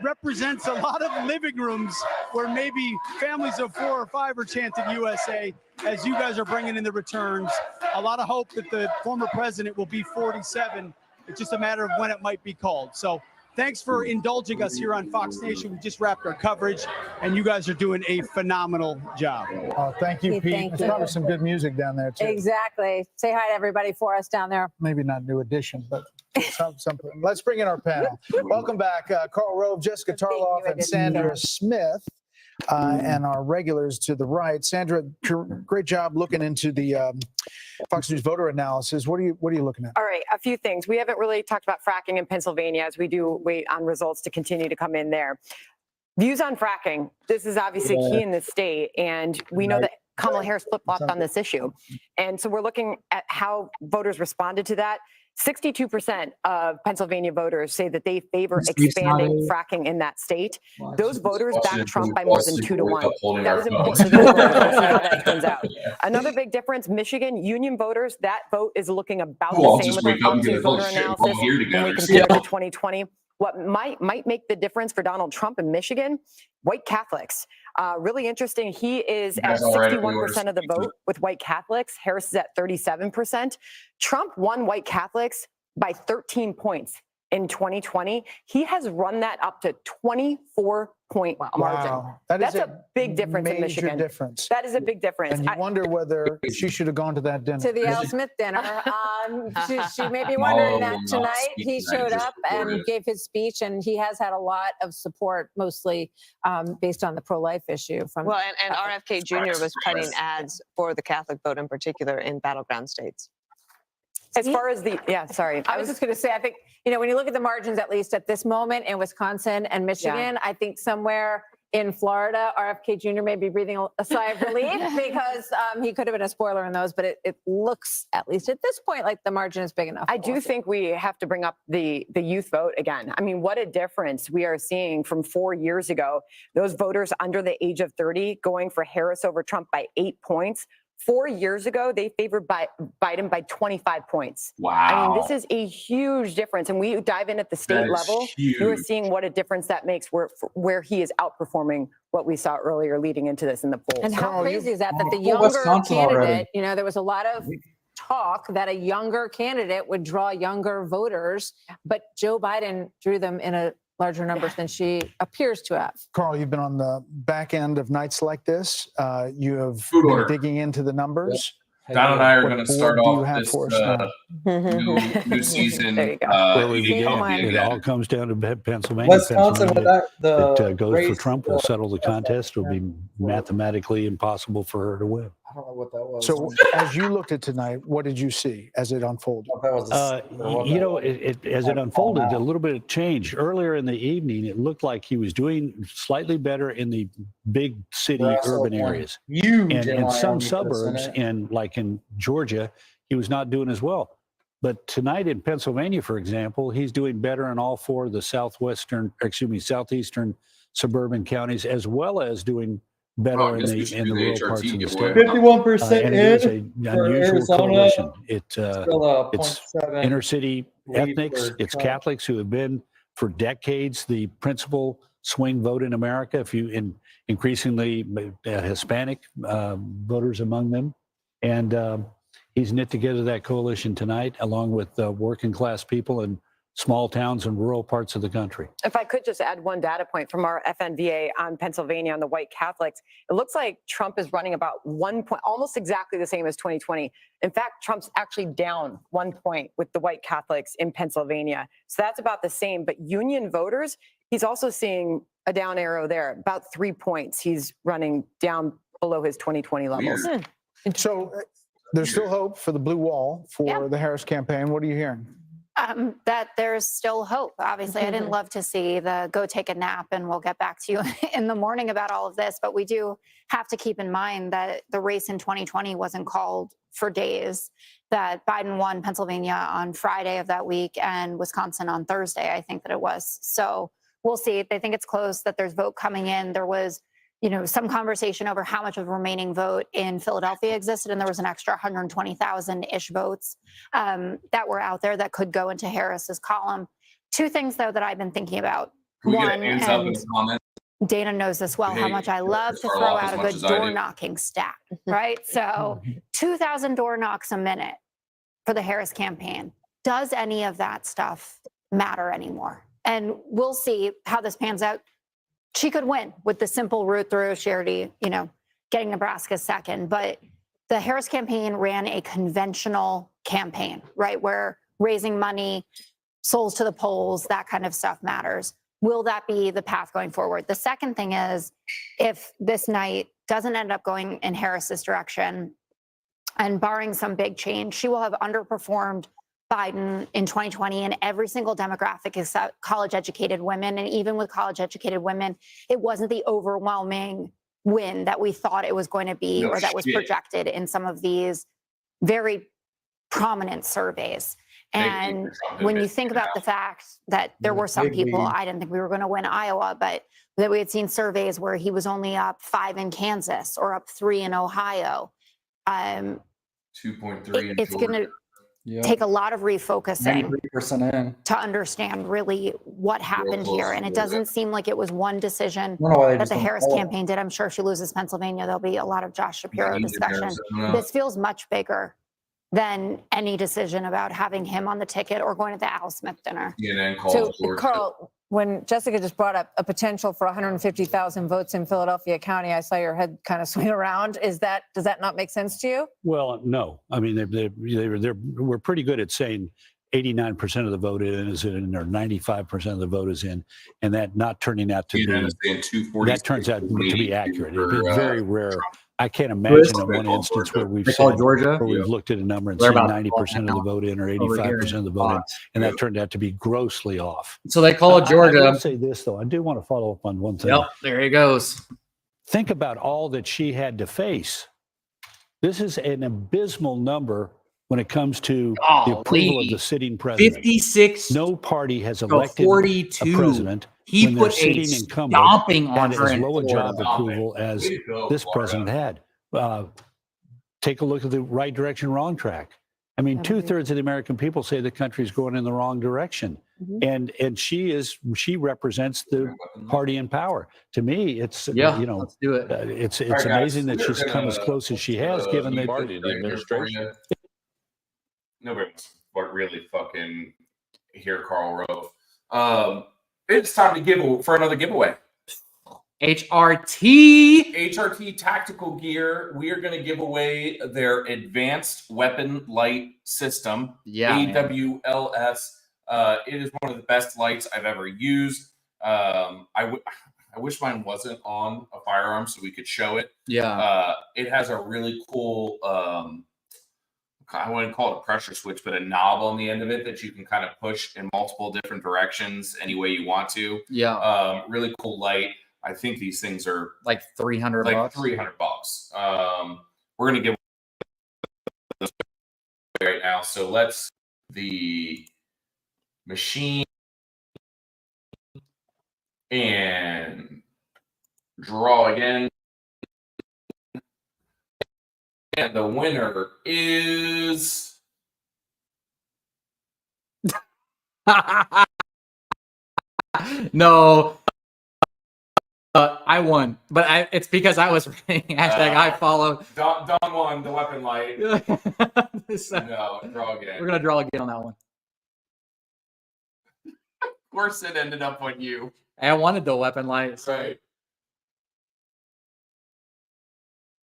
represents a lot of living rooms where maybe families of 4 or 5 are chanting USA as you guys are bringing in the returns. A lot of hope that the former president will be 47. It's just a matter of when it might be called. So thanks for indulging us here on Fox Nation. We just wrapped our coverage, and you guys are doing a phenomenal job. Oh, thank you, Pete. Thank There's you. probably some good music down there, too. Exactly. Say hi to everybody for us down there. Maybe not New Edition, but something. Let's bring in our panel. Welcome back, Carl Rove, Jessica Tarloff, and Sandra Smith. And our regulars to the right. Sandra, great job looking into the Fox News voter analysis. What are you looking at? All right, a few things. We haven't really talked about fracking in Pennsylvania, as we do wait on results to continue to come in there. Views on fracking. This is obviously key in the state, and we know that Kamala Harris flip-flopped on this issue. And so we're looking at how voters responded to that. 62% of Pennsylvania voters say that they favor expanding fracking in that state. Those voters back Trump by more than 2 to 1. That is important to those voters. We'll see how that turns out. Another big difference, Michigan union voters, that vote is looking about the same with our Fox News voter analysis when we compare to 2020. What might make the difference for Donald Trump in Michigan? White Catholics. Really interesting. He is at 61% of the vote with white Catholics. Harris is at 37%. Trump won white Catholics by 13 points in 2020. He has run that up to 24-point margin. That's a big difference in Michigan. Difference. That is a big difference. And you wonder whether she should have gone to that dinner. To the Al Smith dinner. She may be wondering that tonight. He showed up and gave his speech, and he has had a lot of support, mostly based on the pro-life issue. From and RFK Jr. was cutting ads for the Catholic vote in particular in battleground states. As far as I was just going to say, I think, when you look at the margins, at least at this moment in Wisconsin and Michigan, I think somewhere in Florida, RFK Jr. may be breathing a sigh of relief because he could have been a spoiler in those, but it looks, at least at this point, like the margin is big enough. I do think we have to bring up the youth vote again. I mean, what a difference we are seeing from 4 years ago. Those voters under the age of 30 going for Harris over Trump by 8 points. 4 years ago, they favored Biden by 25 points. Wow. I mean, this is a huge difference. And we dive in at the state level, you're seeing what a difference that makes where he is outperforming what we saw earlier leading into this in the polls. And how crazy is that the younger candidate, there was a lot of talk that a younger candidate would draw younger voters, but Joe Biden drew them in a larger numbers than she appears to have. Carl, you've been on the back end of nights like this. You have been digging into the numbers. Don and I are going to start off this new season. Where we begin. It all comes down to Pennsylvania. Wisconsin, that goes for Trump will settle the contest. It will be mathematically impossible for her to win. I don't know what that was. So as you looked at tonight, what did you see as it unfolded? As it unfolded, a little bit of change. Earlier in the evening, it looked like he was doing slightly better in the big city urban areas. And in some suburbs, in Georgia, he was not doing as well. But tonight in Pennsylvania, for example, he's doing better in all 4 of the southeastern suburban counties, as well as doing better in the rural parts of the state. 51% and it is an unusual coalition. It's .7 inner city ethnics, it's Catholics who have been for decades the principal swing vote in America. Increasingly Hispanic voters among them, and he's knit together that coalition tonight, along with working class people in small towns and rural parts of the country. If I could just add one data point from our FNVA on Pennsylvania on the white Catholics, it looks like Trump is running about 1 point, almost exactly the same as 2020. In fact, Trump's actually down 1 point with the white Catholics in Pennsylvania. So that's about the same. But union voters, he's also seeing a down arrow there, about 3 points. He's running down below his 2020 levels. So there's still hope for the blue wall for the Harris campaign. What are you hearing? That there's still hope. Obviously, I didn't love to see the go take a nap and we'll get back to you in the morning about all of this, but we do have to keep in mind that the race in 2020 wasn't called for days, that Biden won Pennsylvania on Friday of that week and Wisconsin on Thursday, I think that it was. So we'll see. They think it's close, that there's vote coming in. There was some conversation over how much of remaining vote in Philadelphia existed, and there was an extra 120,000-ish votes that were out there that could go into Harris's column. Two things though that I've been thinking about. Can we get a One, hands up in and the comments? Dana knows this well, how Hey, much I love to start throw off out as a much good as I do. door knocking stat, right? So 2,000 door knocks a minute for the Harris campaign. Does any of that stuff matter anymore? And we'll see how this pans out. She could win with the simple route through. She already, getting Nebraska second. But the Harris campaign ran a conventional campaign, right? Where raising money, souls to the polls, that kind of stuff matters. Will that be the path going forward? The second thing is, if this night doesn't end up going in Harris's direction, and barring some big change, she will have underperformed Biden in 2020 in every single demographic except college-educated women. And even with college-educated women, it wasn't the overwhelming win that we thought it was going to be, or that was projected in some of these very prominent surveys. And when you think about the fact that there were some people, I didn't think we were going to win Iowa, but that we had seen surveys where he was only up 5 in Kansas or up 3 in Ohio. 2.3 in It's going to take a lot of refocusing 93% in. to understand really what happened here. And it doesn't seem like it was one decision I don't know why they that just the don't Harris follow. campaign did. I'm sure if she loses Pennsylvania, there'll be a lot of Josh Shapiro Neither discussion. Arizona. This feels much bigger than any decision about having him on the ticket or going to the Al Smith dinner. CNN calls So, Georgia. Carl, when Jessica just brought up a potential for 150,000 votes in Philadelphia County, I saw your head kind of swing around. Does that not make sense to you? Well, no. I mean, we're pretty good at saying 89% of the vote is in, or 95% of the vote is in, and that not turning out to CNN be, is saying 240. that turns out to be accurate. for, It's very rare. Trump. I can't imagine Chris? one instance where we've They call it said, Georgia? where we've looked at a number and They're seen about 90% of the vote in or over here 85% of the vote in, and that turned out to be grossly off. So they call it I Georgia. will say this, though. I do want to follow up on one thing. Yep, there he goes. Think about all that she had to face. This is an abysmal number when it comes to the approval of the sitting president. 56. No party has to elected 42. a president He when their put a sitting incumbent stomping on had her as in low a Florida. job approval as Way to go, this Florida. president had. Take a look at the right direction, wrong track. I mean, 2/3 of the American people say the country's going in the wrong direction, and she represents the party in power. To me, it's let's do it. It's All right, amazing guys, that we're she's come as gonna- close as she has, given that. party, the administration. Nobody wants to really fucking hear Karl Rove. It's time to give for another giveaway. HRT Tactical Gear. We are going to give away their Advanced Weapon Light System. Yeah, man. AWLS. It is one of the best lights I've ever used. I wish mine wasn't on a firearm so we could show it. Yeah. It has a really cool, I wouldn't call it a pressure switch, but a knob on the end of it that you can kind of push in multiple different directions any way you want to. Yeah. Really cool light. I think these things are like $300. like $300. We're gonna give this right now. So let's the machine and draw again. And the winner is No. I won, but it's because I was hashtag I followed. Don won the weapon light. No, draw again. We're gonna draw again on that one. Of course, it ended up on you. I wanted the weapon light. So. Right.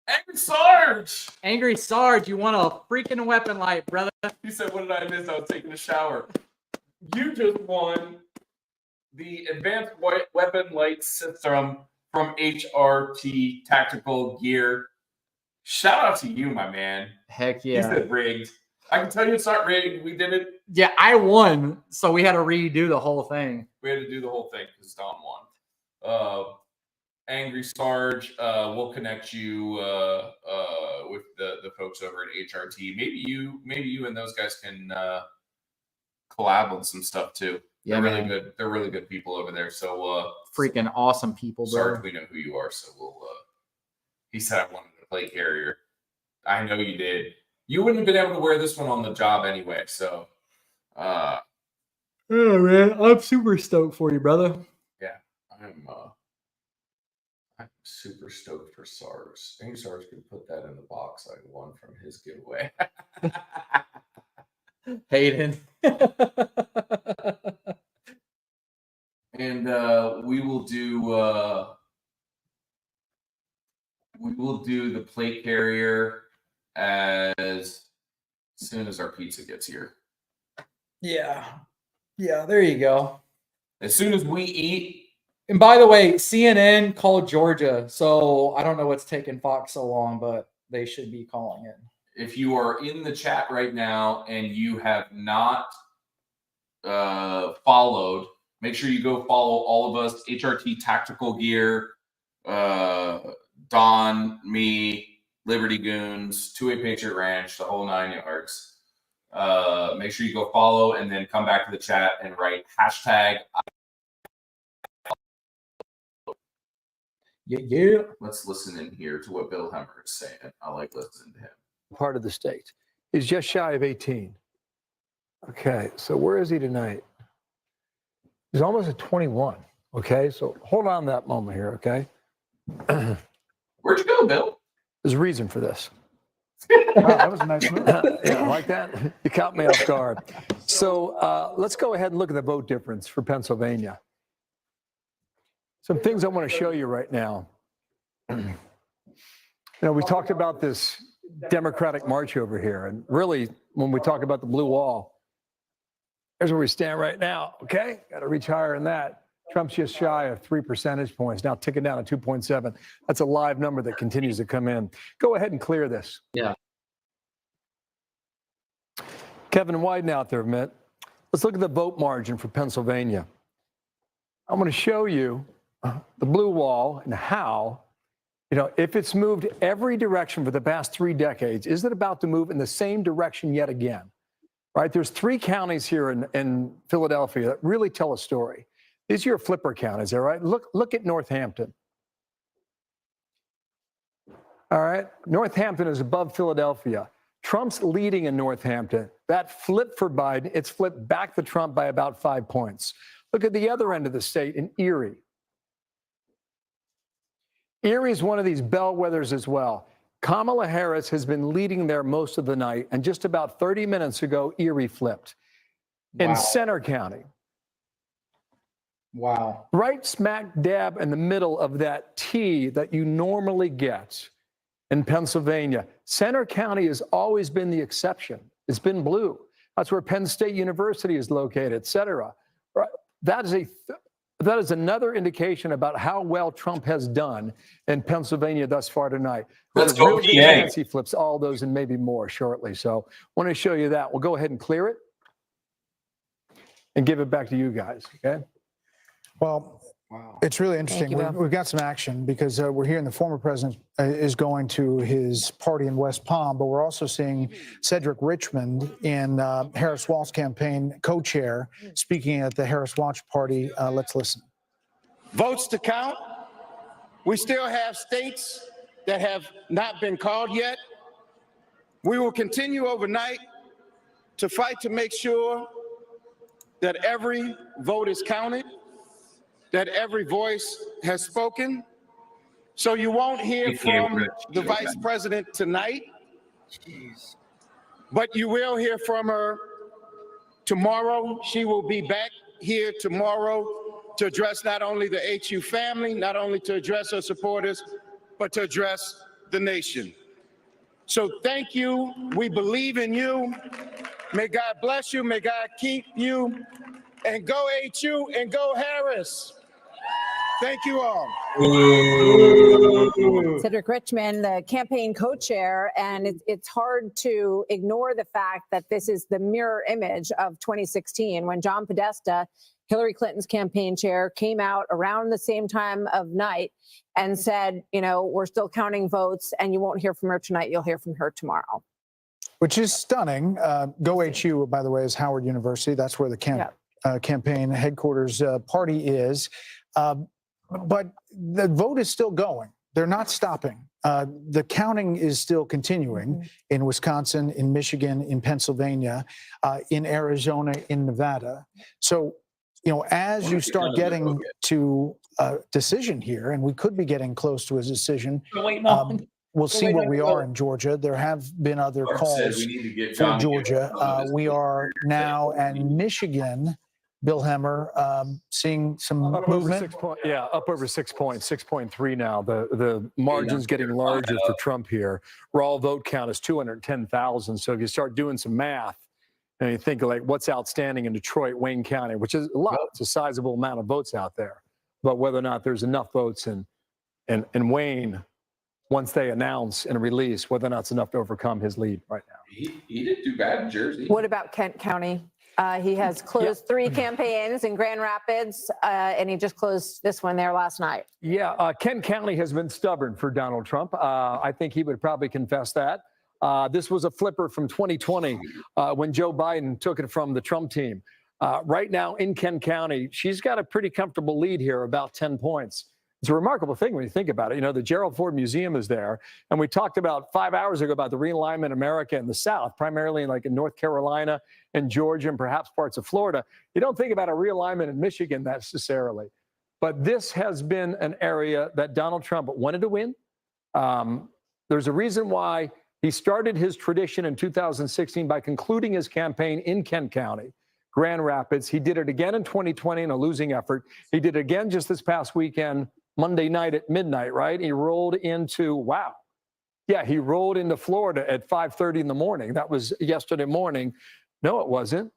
Angry Sarge! Angry Sarge, you want a freaking weapon light, brother. He said, what did I miss? I was taking a shower. You just won the Advanced Weapon Light System from HRT Tactical Gear. Shout out to you, my man. Heck He yeah. said rigged. I can tell you it's not rigged. We did it. Yeah, I won, so we had to redo the whole thing. We had to do the whole thing because Don won. Angry Sarge, we'll connect you with the folks over at HRT. Maybe you and those guys can collab on some stuff too. Yeah, they're really man. good. They're really good people over there. So Freaking awesome people, bro. Sarge, we know who you are. So we'll. He said I wanted to play carrier. I know you did. You wouldn't have been able to wear this one on the job anyway. So. Yeah, man, I'm super stoked for you, brother. Yeah, I'm super stoked for SARS. I think SARS could put that in the box I won from his giveaway. Hayden. And we will do the plate carrier as soon as our pizza gets here. Yeah. Yeah, there you go. As soon as we eat. And by the way, CNN called Georgia, so I don't know what's taking Fox so long, but they should be calling it. If you are in the chat right now and you have not followed, make sure you go follow all of us, HRT Tactical Gear, Don, me, Liberty Goons, Two-Way Patriot Ranch, the whole 9 yards. Make sure you go follow and then come back to the chat and write hashtag. Yeah. Let's listen in here to what Bill Hemmer is saying. I like listening to him. Part of the state. He's just shy of 18. Okay, so where is he tonight? He's almost at 21. Okay, so hold on that moment here, okay? Where'd you go, Bill? There's a reason for this. Wow, that was a nice move. Yeah, like that? You caught me off guard. So let's go ahead and look at the vote difference for Pennsylvania. Some things I want to show you right now. You know, we talked about this Democratic march over here, and really, when we talk about the blue wall, here's where we stand right now, okay? Got to reach higher than that. Trump's just shy of 3 percentage points, now ticking down to 2.7. That's a live number that continues to come in. Go ahead and clear this. Yeah. Kevin, widen out there a minute. Let's look at the vote margin for Pennsylvania. I'm going to show you the blue wall and how, you know, if it's moved every direction for the past 3 decades, is it about to move in the same direction yet again? Right? There's 3 counties here in Philadelphia that really tell a story. These are your flipper counties, all right? Look at Northampton. All right? Northampton is above Philadelphia. Trump's leading in Northampton. That flip for Biden, it's flipped back to Trump by about 5 points. Look at the other end of the state in Erie. Erie is one of these bellwethers as well. Kamala Harris has been leading there most of the night, and just about 30 minutes ago, Erie flipped. In Wow. Center County, Wow. right smack dab in the middle of that T that you normally get in Pennsylvania, Center County has always been the exception. It's been blue. That's where Penn State University is located, et cetera. Right? That is another indication about how well Trump has done in Pennsylvania thus far tonight. Let's go, PA. Fancy flips, all those and maybe more shortly. So want to show you that. We'll go ahead and clear it and give it back to you guys, okay? Well, wow. It's really interesting. We've got some action because we're hearing the former president is going to his party in West Palm, but we're also seeing Cedric Richmond in Harris Walsh campaign co-chair speaking at the Harris Walsh party. Let's listen. Votes to count. We still have states that have not been called yet. We will continue overnight to fight to make sure that every vote is counted, that every voice has spoken. So you won't hear from the vice president tonight, but you will hear from her tomorrow. She will be back here tomorrow to address not only the HU family, not only to address her supporters, but to address the nation. So thank you. We believe in you. May God bless you. May God keep you. And go HU and go Harris. Thank you all. Cedric Richmond, the campaign co-chair, and it's hard to ignore the fact that this is the mirror image of 2016 when John Podesta, Hillary Clinton's campaign chair, came out around the same time of night and said, you know, we're still counting votes and you won't hear from her tonight, you'll hear from her tomorrow. Which is stunning. Go HU, by the way, is Howard University. That's where the campaign headquarters party is. But the vote is still going. They're not stopping. the counting is still continuing in Wisconsin, in Michigan, in Pennsylvania, in Arizona, in Nevada. So, as you start getting to a decision here, and we could be getting close to a decision, we'll see where we are in Georgia. There have been other calls for Georgia. We are now in Michigan. Bill Hemmer, seeing some up movement. Over 6 point, yeah, up over 6 points, 6.3 now. The margin's getting larger for Trump here. Raw vote count is 210,000. So if you start doing some math and you think like what's outstanding in Detroit, Wayne County, which is a lot, it's a sizable amount of votes out there. But whether or not there's enough votes in Wayne, once they announce and release, whether or not it's enough to overcome his lead right now. He didn't do bad in Jersey. What about Kent County? He has closed 3 campaigns in Grand Rapids, and he just closed this one there last night. Yeah, Kent County has been stubborn for Donald Trump. I think he would probably confess that. This was a flipper from 2020 when Joe Biden took it from the Trump team. Right now in Kent County, she's got a pretty comfortable lead here, about 10 points. It's a remarkable thing when you think about it. The Gerald Ford Museum is there. And we talked about 5 hours ago about the realignment of America in the South, primarily like in North Carolina and Georgia and perhaps parts of Florida. You don't think about a realignment in Michigan necessarily. But this has been an area that Donald Trump wanted to win. There's a reason why he started his tradition in 2016 by concluding his campaign in Kent County, Grand Rapids. He did it again in 2020 in a losing effort. He did it again just this past weekend, Monday night at midnight, right? He rolled into, he rolled into Florida at 5:30 in the morning. That was yesterday morning. No, it wasn't.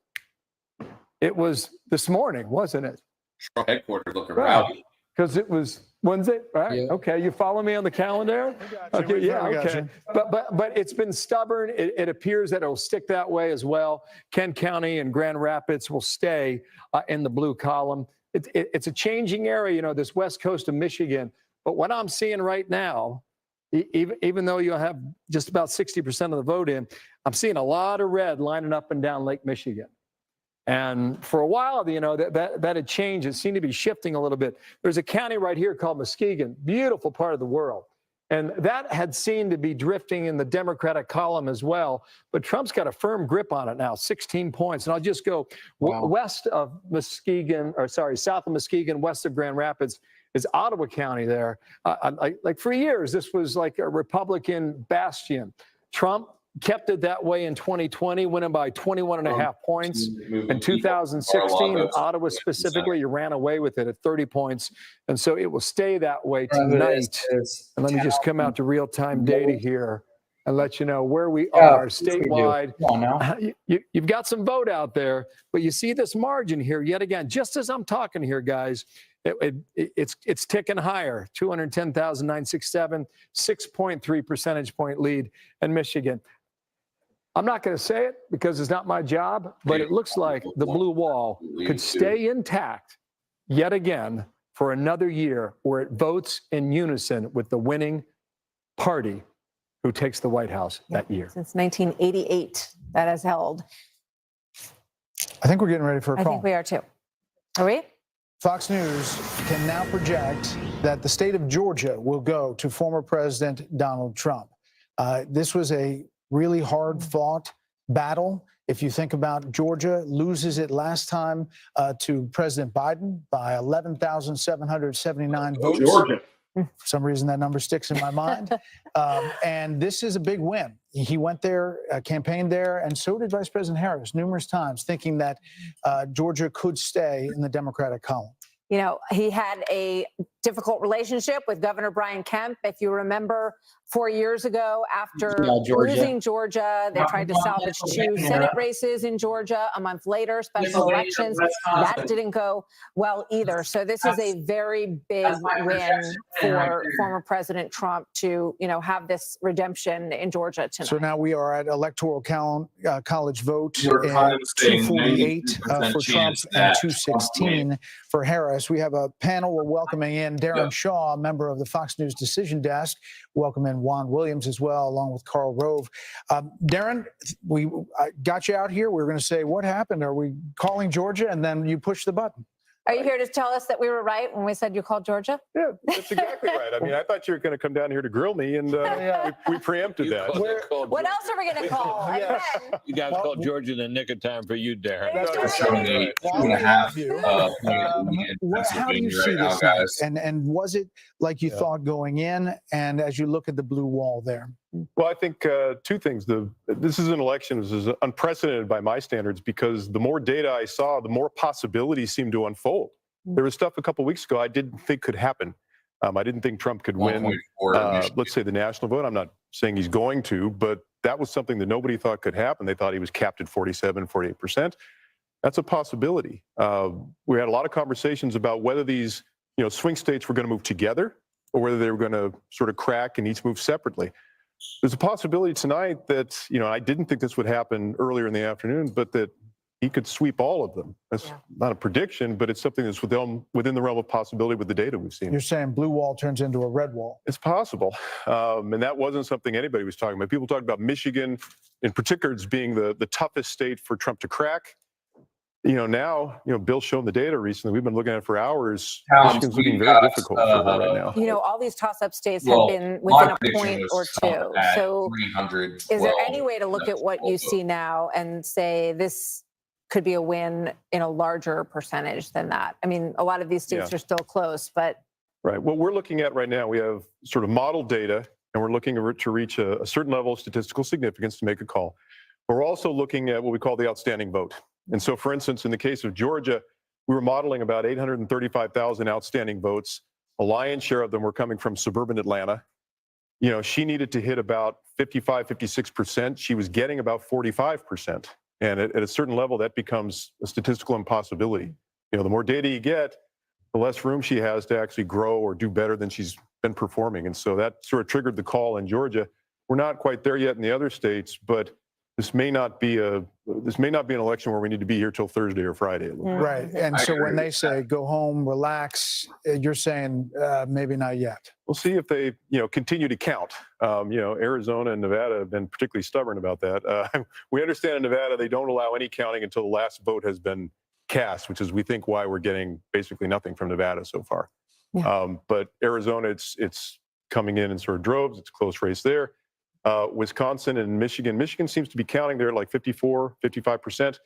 It was this morning, wasn't it? Trump headquarters looking rowdy. Because it was Wednesday, right? Yeah. Okay, you follow me on the calendar? Okay, yeah, okay. But it's been stubborn. It appears that it'll stick that way as well. Kent County and Grand Rapids will stay in the blue column. It's a changing area, this west coast of Michigan. But what I'm seeing right now, even though you have just about 60% of the vote in, I'm seeing a lot of red lining up and down Lake Michigan. And for a while, that had changed. It seemed to be shifting a little bit. There's a county right here called Muskegon, beautiful part of the world. And that had seemed to be drifting in the Democratic column as well. But Trump's got a firm grip on it now, 16 points. And I'll just go west of Muskegon, south of Muskegon, west of Grand Rapids is Ottawa County there. Like for years, this was like a Republican bastion. Trump kept it that way in 2020, winning by 21.5 points. In 2016, in Ottawa specifically, you ran away with it at 30 points. And so it will stay that way tonight. And let me just come out to real-time data here and let you know where we are statewide. You've got some vote out there, but you see this margin here yet again, just as I'm talking here, guys. It's ticking higher, 210,967, 6.3 percentage point lead in Michigan. I'm not going to say it because it's not my job, but it looks like the blue wall could stay intact yet again for another year where it votes in unison with the winning party who takes the White House that year. Since 1988, that has held. I think we're getting ready for a call. I think we are too. Are we? Fox News can now project that the state of Georgia will go to former President Donald Trump. This was a really hard-fought battle. If you think about Georgia, loses it last time to President Biden by 11,779 votes. Georgia. For some reason, that number sticks in my mind. And this is a big win. He went there, campaigned there, and so did Vice President Harris numerous times, thinking that Georgia could stay in the Democratic column. He had a difficult relationship with Governor Brian Kemp. If you remember, 4 years ago, after losing Georgia, they tried to salvage 2 Senate races in Georgia. A month later, special elections. That didn't go well either. So this is a very big win for former President Trump to, have this redemption in Georgia tonight. So now we are at Electoral College vote, 248 for Trump and 216 for Harris. We have a panel. We're welcoming in Darren Shaw, a member of the Fox News Decision Desk. Welcome in Juan Williams as well, along with Karl Rove. Darren, I got you out here. We were going to say, what happened? Are we calling Georgia? And then you push the button. Are you here to tell us that we were right when we said you called Georgia? Yeah, that's exactly right. I mean, I thought you were going to come down here to grill me, and we preempted that. What else are we going to call? Yeah. You guys called Georgia in the nick of time for you, Darren. How do you see this night? And was it like you thought going in? And as you look at the blue wall there? Well, I think two things. This is an election. This is unprecedented by my standards because the more data I saw, the more possibilities seemed to unfold. There was stuff a couple of weeks ago I didn't think could happen. I didn't think Trump could win, let's say, the national vote. I'm not saying he's going to, but that was something that nobody thought could happen. They thought he was capped at 47, 48%. That's a possibility. We had a lot of conversations about whether these swing states were going to move together or whether they were going to sort of crack and each move separately. There's a possibility tonight that, I didn't think this would happen earlier in the afternoon, but that he could sweep all of them. That's not a prediction, but it's something that's within the realm of possibility with the data we've seen. You're saying blue wall turns into a red wall. It's possible. And that wasn't something anybody was talking about. People talked about Michigan in particular as being the toughest state for Trump to crack. Now, Bill's shown the data recently. We've been looking at it for hours. Michigan's looking very difficult for her right now. All these toss-up states have been within a point or two. So is there any way to look at what you see now and say this could be a win in a larger percentage than that? I mean, a lot of these states are still close, but. Right. What we're looking at right now, we have sort of model data, and we're looking to reach a certain level of statistical significance to make a call. We're also looking at what we call the outstanding vote. And so, for instance, in the case of Georgia, we were modeling about 835,000 outstanding votes. A lion's share of them were coming from suburban Atlanta. She needed to hit about 55, 56%. She was getting about 45%. And at a certain level, that becomes a statistical impossibility. The more data you get, the less room she has to actually grow or do better than she's been performing. And so that sort of triggered the call in Georgia. We're not quite there yet in the other states, but this may not be an election where we need to be here till Thursday or Friday. Right. And so when they say go home, relax, you're saying maybe not yet. We'll see if they, continue to count. Arizona and Nevada have been particularly stubborn about that. We understand in Nevada they don't allow any counting until the last vote has been cast, which is we think why we're getting basically nothing from Nevada so far. Yeah. But Arizona, it's coming in sort of droves. It's a close race there. Wisconsin and Michigan. Michigan seems to be counting there at like 54, 55%.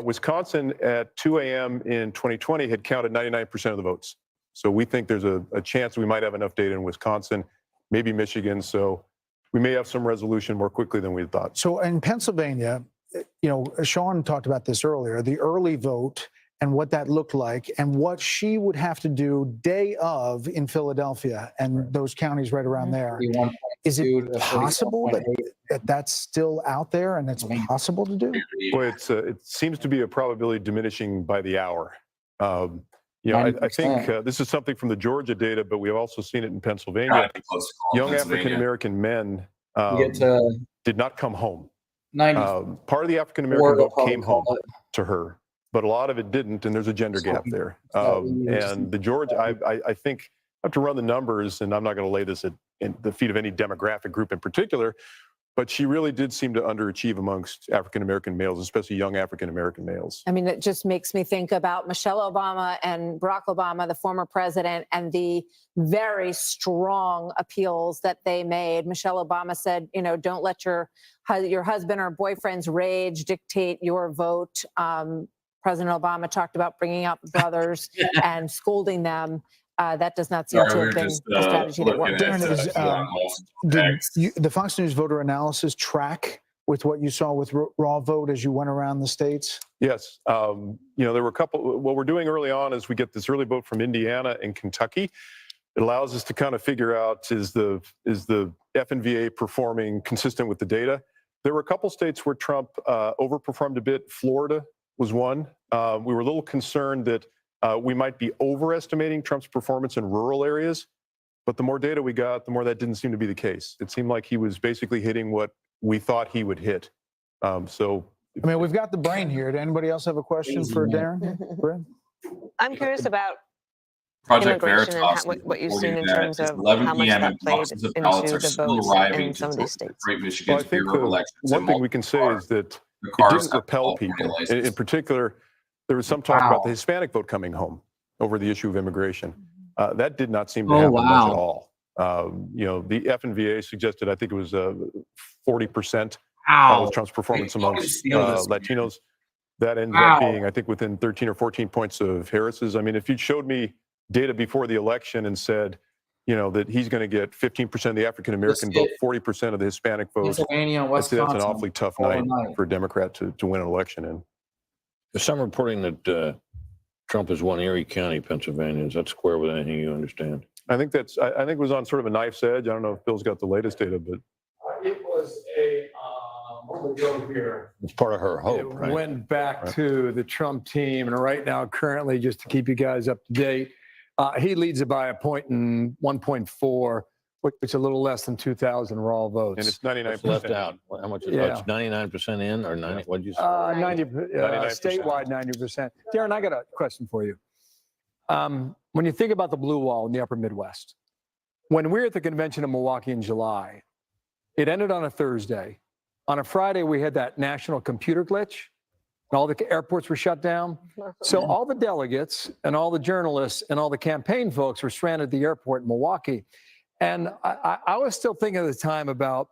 Wisconsin at 2 a.m. in 2020 had counted 99% of the votes. So we think there's a chance we might have enough data in Wisconsin, maybe Michigan. So we may have some resolution more quickly than we thought. So in Pennsylvania, Sean talked about this earlier, the early vote and what that looked like and what she would have to do day of in Philadelphia and those counties right around there. Is it possible that that's still out there and it's possible to do? Well, it seems to be a probability diminishing by the hour. I think this is something from the Georgia data, but we've also seen it in Pennsylvania. Young African-American men did not come home. Part of the African-American vote came home to her, but a lot of it didn't, and there's a gender gap there. And the Georgia, I think, I have to run the numbers, and I'm not going to lay this at the feet of any demographic group in particular, but she really did seem to underachieve amongst African-American males, especially young African-American males. I mean, it just makes me think about Michelle Obama and Barack Obama, the former president, and the very strong appeals that they made. Michelle Obama said, don't let your husband or boyfriend's rage dictate your vote. President Obama talked about bringing out the brothers and scolding them. That does not seem to have been a strategy that worked. Did the Fox News voter analysis track with what you saw with raw vote as you went around the states? Yes. There were a couple. What we're doing early on is we get this early vote from Indiana and Kentucky. It allows us to kind of figure out is the FNVA performing consistent with the data. There were a couple states where Trump overperformed a bit. Florida was one. We were a little concerned that we might be overestimating Trump's performance in rural areas, but the more data we got, the more that didn't seem to be the case. It seemed like he was basically hitting what we thought he would hit. We've got the brain here. Did anybody else have a question for Darren? I'm curious about Project immigration Veritas and what you've seen in reporting terms that of it's 11 how much p.m. that and played boxes of into ballots are the still votes arriving in to some of these states. Great Michigan's I think Bureau of Elections. one thing we can say is that it cars didn't repel people. In particular, there was some talk about the Hispanic vote coming home. over the issue of immigration. That did not seem to happen much at all. You know, the FNVA suggested, I think it was 40% was Trump's performance amongst Latinos. That ends up being, I think, within 13 or 14 points of Harris's. I mean, if you showed me data before the election and said, you know, that he's going to get 15% of the African American vote, 40% of the Hispanic vote, Pennsylvania, I'd say that's an Wisconsin, awfully tough night for a Democrat to win an election in. There's some reporting that Trump has won Erie County, Pennsylvania. Is that square with anything you understand? I think that's, I think it was on sort of a knife's edge. I don't know if Bill's got the latest data, but. It was a, what would go here? It's part of her hope, It right? went back to the Trump team, and right now, currently, just to keep you guys up to date, he leads it by a point in 1.4, which is a little less than 2,000 raw votes. And it's 99% left out. How much is Yeah. it's 99% in or 90? What did you say? 90, 99%. statewide 90%. Darren, I got a question for you. When you think about the blue wall in the upper Midwest, when we were at the convention in Milwaukee in July, it ended on a Thursday. On a Friday, we had that national computer glitch, and all the airports were shut down. So all the delegates and all the journalists and all the campaign folks were stranded at the airport in Milwaukee. And I was still thinking at the time about,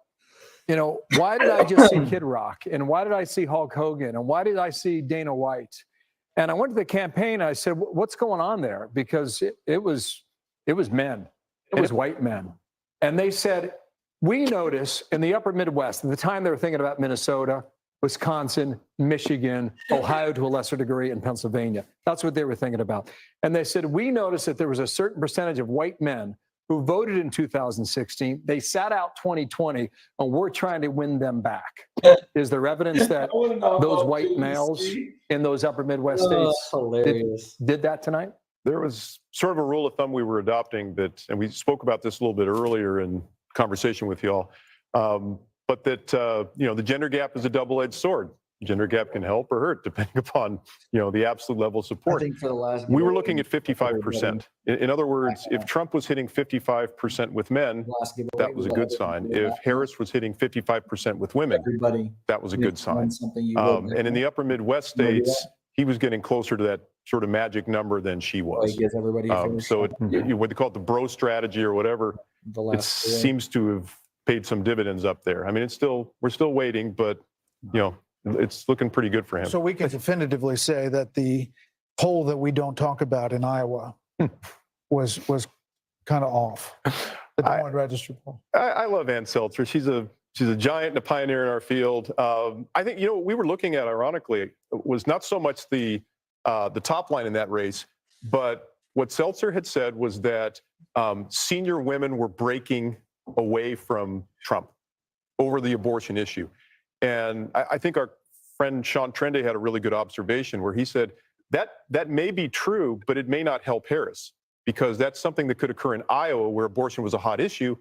you know, why did I just see Kid Rock? And why did I see Hulk Hogan? And why did I see Dana White? And I went to the campaign and I said, what's going on there? Because it was men. It was white men. And they said, we notice in the upper Midwest, at the time they were thinking about Minnesota, Wisconsin, Michigan, Ohio to a lesser degree, and Pennsylvania. That's what they were thinking about. And they said, we noticed that there was a certain percentage of white men who voted in 2016. They sat out 2020, and we're trying to win them back. Is there evidence that those white males in those upper Midwest states did that tonight? There was sort of a rule of thumb we were adopting that, and we spoke about this a little bit earlier in conversation with y'all, but that, you know, the gender gap is a double-edged sword. Gender gap can help or hurt depending upon, you know, the absolute level of support. I think for the last We were looking at 55%. In other words, if Trump was hitting 55% with men, that was a good sign. If Harris was hitting 55% with women, that was a good sign. And in the upper Midwest states, he was getting closer to that sort of magic number than she was. So what they call it the bro strategy or whatever, it seems to have paid some dividends up there. I mean, we're still waiting, but, you know, it's looking pretty good for him. So we can definitively say that the poll that we don't talk about in Iowa was kind of off. The Des Moines Register poll. I love Ann Seltzer. She's a giant and a pioneer in our field. I think, you know, what we were looking at, ironically, was not so much the top line in that race, but what Seltzer had said was that senior women were breaking away from Trump over the abortion issue. And I think our friend Sean Trende had a really good observation where he said that may be true, but it may not help Harris because that's something that could occur in Iowa where abortion was a hot issue,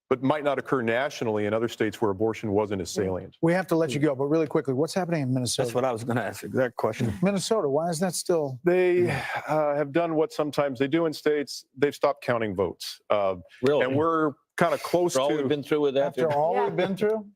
but might not occur nationally in other states where abortion wasn't as salient. We have to let you go, but really quickly, what's happening in Minnesota? That's what I was going to ask. Exact question. Minnesota, why is that still? They have done what sometimes they do in states. They've stopped counting votes. Really? And we're kind of close to. All we've been through with that. After all we've been through?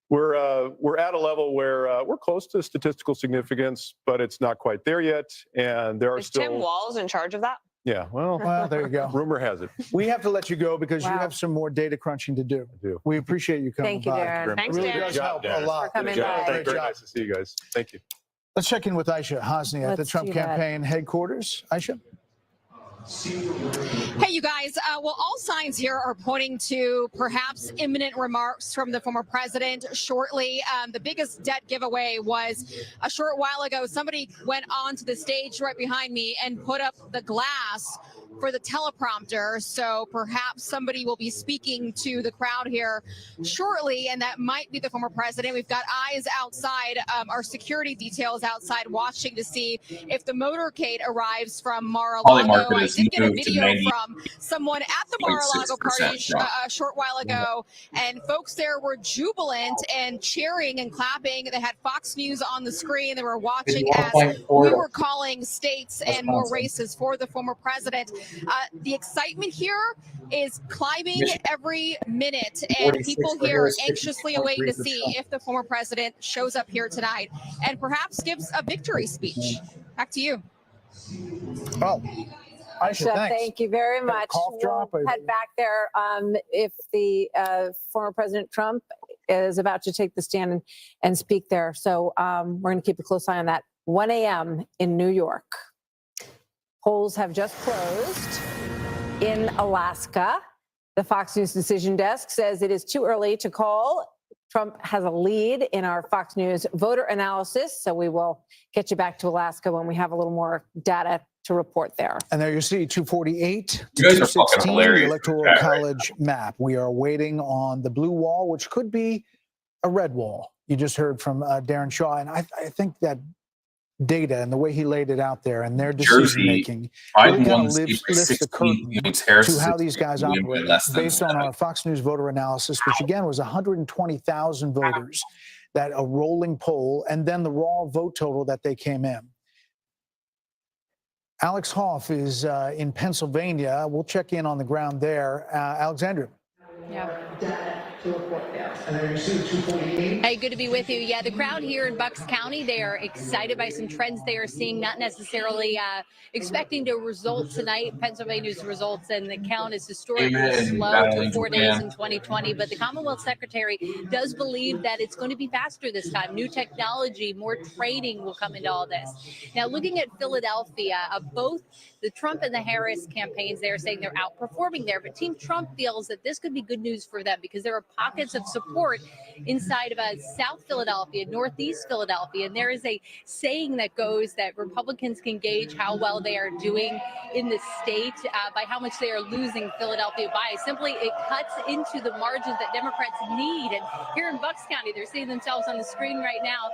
We're at a level where we're close to statistical significance, but it's not quite there yet. And there are Is still. Tim Walz in charge of that? Yeah, well, there you go. Rumor has it. We have to let you go because you have some more data crunching to do. I do. We appreciate you coming Thank you, by. Darren. Thanks, It really Darren. does help a lot. coming Great by. job. Very nice to see you guys. Thank you. Let's check in with Aisha Hosni at the Let's Trump do that. campaign headquarters. Aisha? Hey, you guys. Well, all signs here are pointing to perhaps imminent remarks from the former president shortly. The biggest debt giveaway was a short while ago. Somebody went onto the stage right behind me and put up the glass for the teleprompter. So perhaps somebody will be speaking to the crowd here shortly, and that might be the former president. We've got eyes outside, our security details outside watching to see if the motorcade arrives from Mar-a-Lago. I did get a video from someone at the Mar-a-Lago party a short while ago, and folks there were jubilant and cheering and clapping. They had Fox News on the screen. They were watching as we were calling states and more races for the former president. The excitement here is climbing every minute, and people here anxiously awaiting to see if the former president shows up here tonight and perhaps gives a victory speech. Back to you. Oh, Aisha, thanks. Thank you very Got a much. cough drop? We'll head back there. If the former President Trump is about to take the stand and speak there. So we're going to keep a close eye on that. 1 a.m. in New York. Polls have just closed in Alaska. The Fox News decision desk says it is too early to call. Trump has a lead in our Fox News voter analysis, so we will get you back to Alaska when we have a little more data to report there. And there you see 248 to You guys are fucking 216, the hilarious. Electoral Yeah, right. College map. We are waiting on the blue wall, which could be a red wall. You just heard from Darren Shaw, and I think that data and the way he laid it out there and their decision making really kind of lifts the curtain to how these guys operate based on our Fox News voter analysis, which again was 120,000 voters, that a rolling poll, and then the raw vote total that they came in. Alex Hoff is in Pennsylvania. We'll check in on the ground there. Alexandria. Yeah. And then you see 248. Hey, good to be with you. Yeah, the crowd here in Bucks County, they are excited by some trends they are seeing, not necessarily expecting to result tonight. Pennsylvania's results and the count is historically slow for 4 days in 2020, but the Commonwealth Secretary does believe that it's going to be faster this time. New technology, more training will come into all this. Now, looking at Philadelphia, both the Trump and the Harris campaigns, they're saying they're outperforming there, but Team Trump feels that this could be good news for them because there are pockets of support inside of South Philadelphia, Northeast Philadelphia, and there is a saying that goes that Republicans can gauge how well they are doing in the state by how much they are losing Philadelphia by. Simply, it cuts into the margins that Democrats need, and here in Bucks County, they're seeing themselves on the screen right now.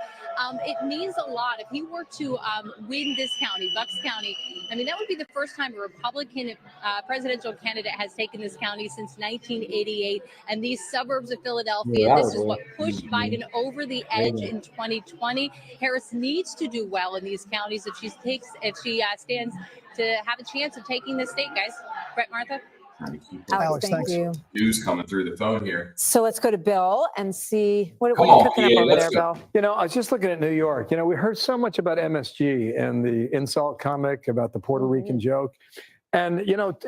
It means a lot. If he were to win this county, Bucks County, I mean, that would be the first time a Republican presidential candidate has taken this county since 1988. And these suburbs of Philadelphia, this is what pushed Biden over the edge in 2020. Harris needs to do well in these counties if she stands to have a chance of taking the state, guys. Brett, Martha? Alex, thank you. News coming through the phone here. So let's go to Bill and see what are you cooking up over there, Bill? You know, I was just looking at New York. You know, we heard so much about MSG and the insult comic about the Puerto Rican joke. And, you know,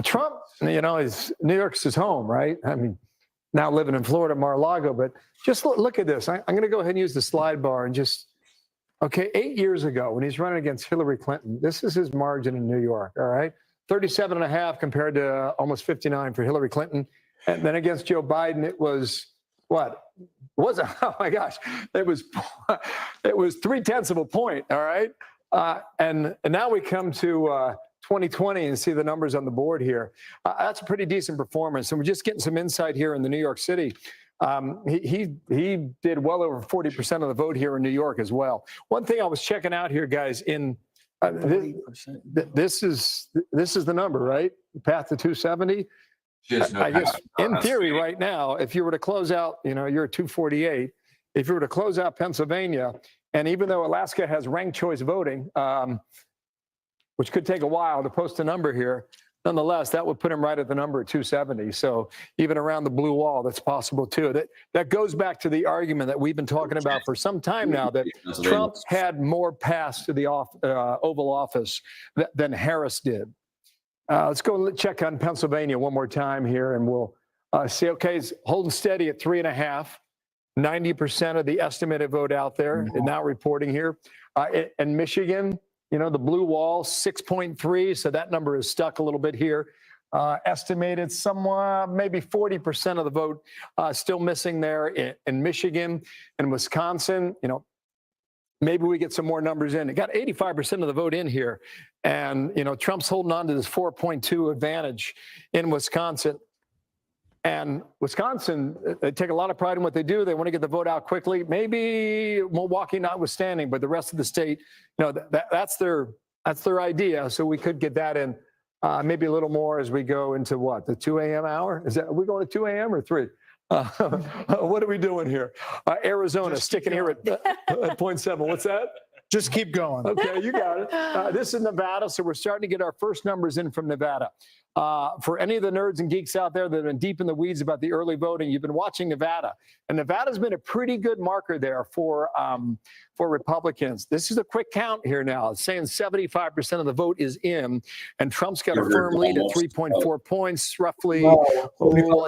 Trump, you know, New York's his home, right? I mean, now living in Florida, Mar-a-Lago, but just look at this. I'm going to go ahead and use the slide bar and just, okay, 8 years ago when he's running against Hillary Clinton, this is his margin in New York, all right? 37.5 compared to almost 59 for Hillary Clinton. And then against Joe Biden, it was what? Oh my gosh. It was 0.3 of a point. All right. And now we come to 2020 and see the numbers on the board here. That's a pretty decent performance. And we're just getting some insight here in the New York City. He did well over 40% of the vote here in New York as well. One thing I was checking out here, guys, in this is the number, right? The path to 270. I guess in theory right now, if you were to close out, you know, you're at 248. If you were to close out Pennsylvania, and even though Alaska has ranked choice voting, which could take a while to post a number here, nonetheless, that would put him right at the number at 270. So even around the blue wall, that's possible too. That goes back to the argument that we've been talking about for some time now, that Trump had more paths to the Oval Office than Harris did. Let's go check on Pennsylvania one more time here, and we'll see. Okay, it's holding steady at 3.5. 90% of the estimated vote out there, and now reporting here. And Michigan, you know, the blue wall, 6.3. So that number is stuck a little bit here. Estimated somewhat, maybe 40% of the vote still missing there in Michigan and Wisconsin. You know, maybe we get some more numbers in. It got 85% of the vote in here. And, you know, Trump's holding on to this 4.2 advantage in Wisconsin. And Wisconsin, they take a lot of pride in what they do. They want to get the vote out quickly. Maybe Milwaukee notwithstanding, but the rest of the state, you know, that's their idea. So we could get that in maybe a little more as we go into what, the 2 a.m. hour? Are we going to 2 a.m. or 3? What are we doing here? Arizona sticking here at 0.7. What's that? Just keep going. Okay, you got it. This is Nevada, so we're starting to get our first numbers in from Nevada. For any of the nerds and geeks out there that have been deep in the weeds about the early voting, you've been watching Nevada, and Nevada's been a pretty good marker there for Republicans. This is a quick count here now. It's saying 75% of the vote is in, and Trump's got a firm lead at 3.4 points, roughly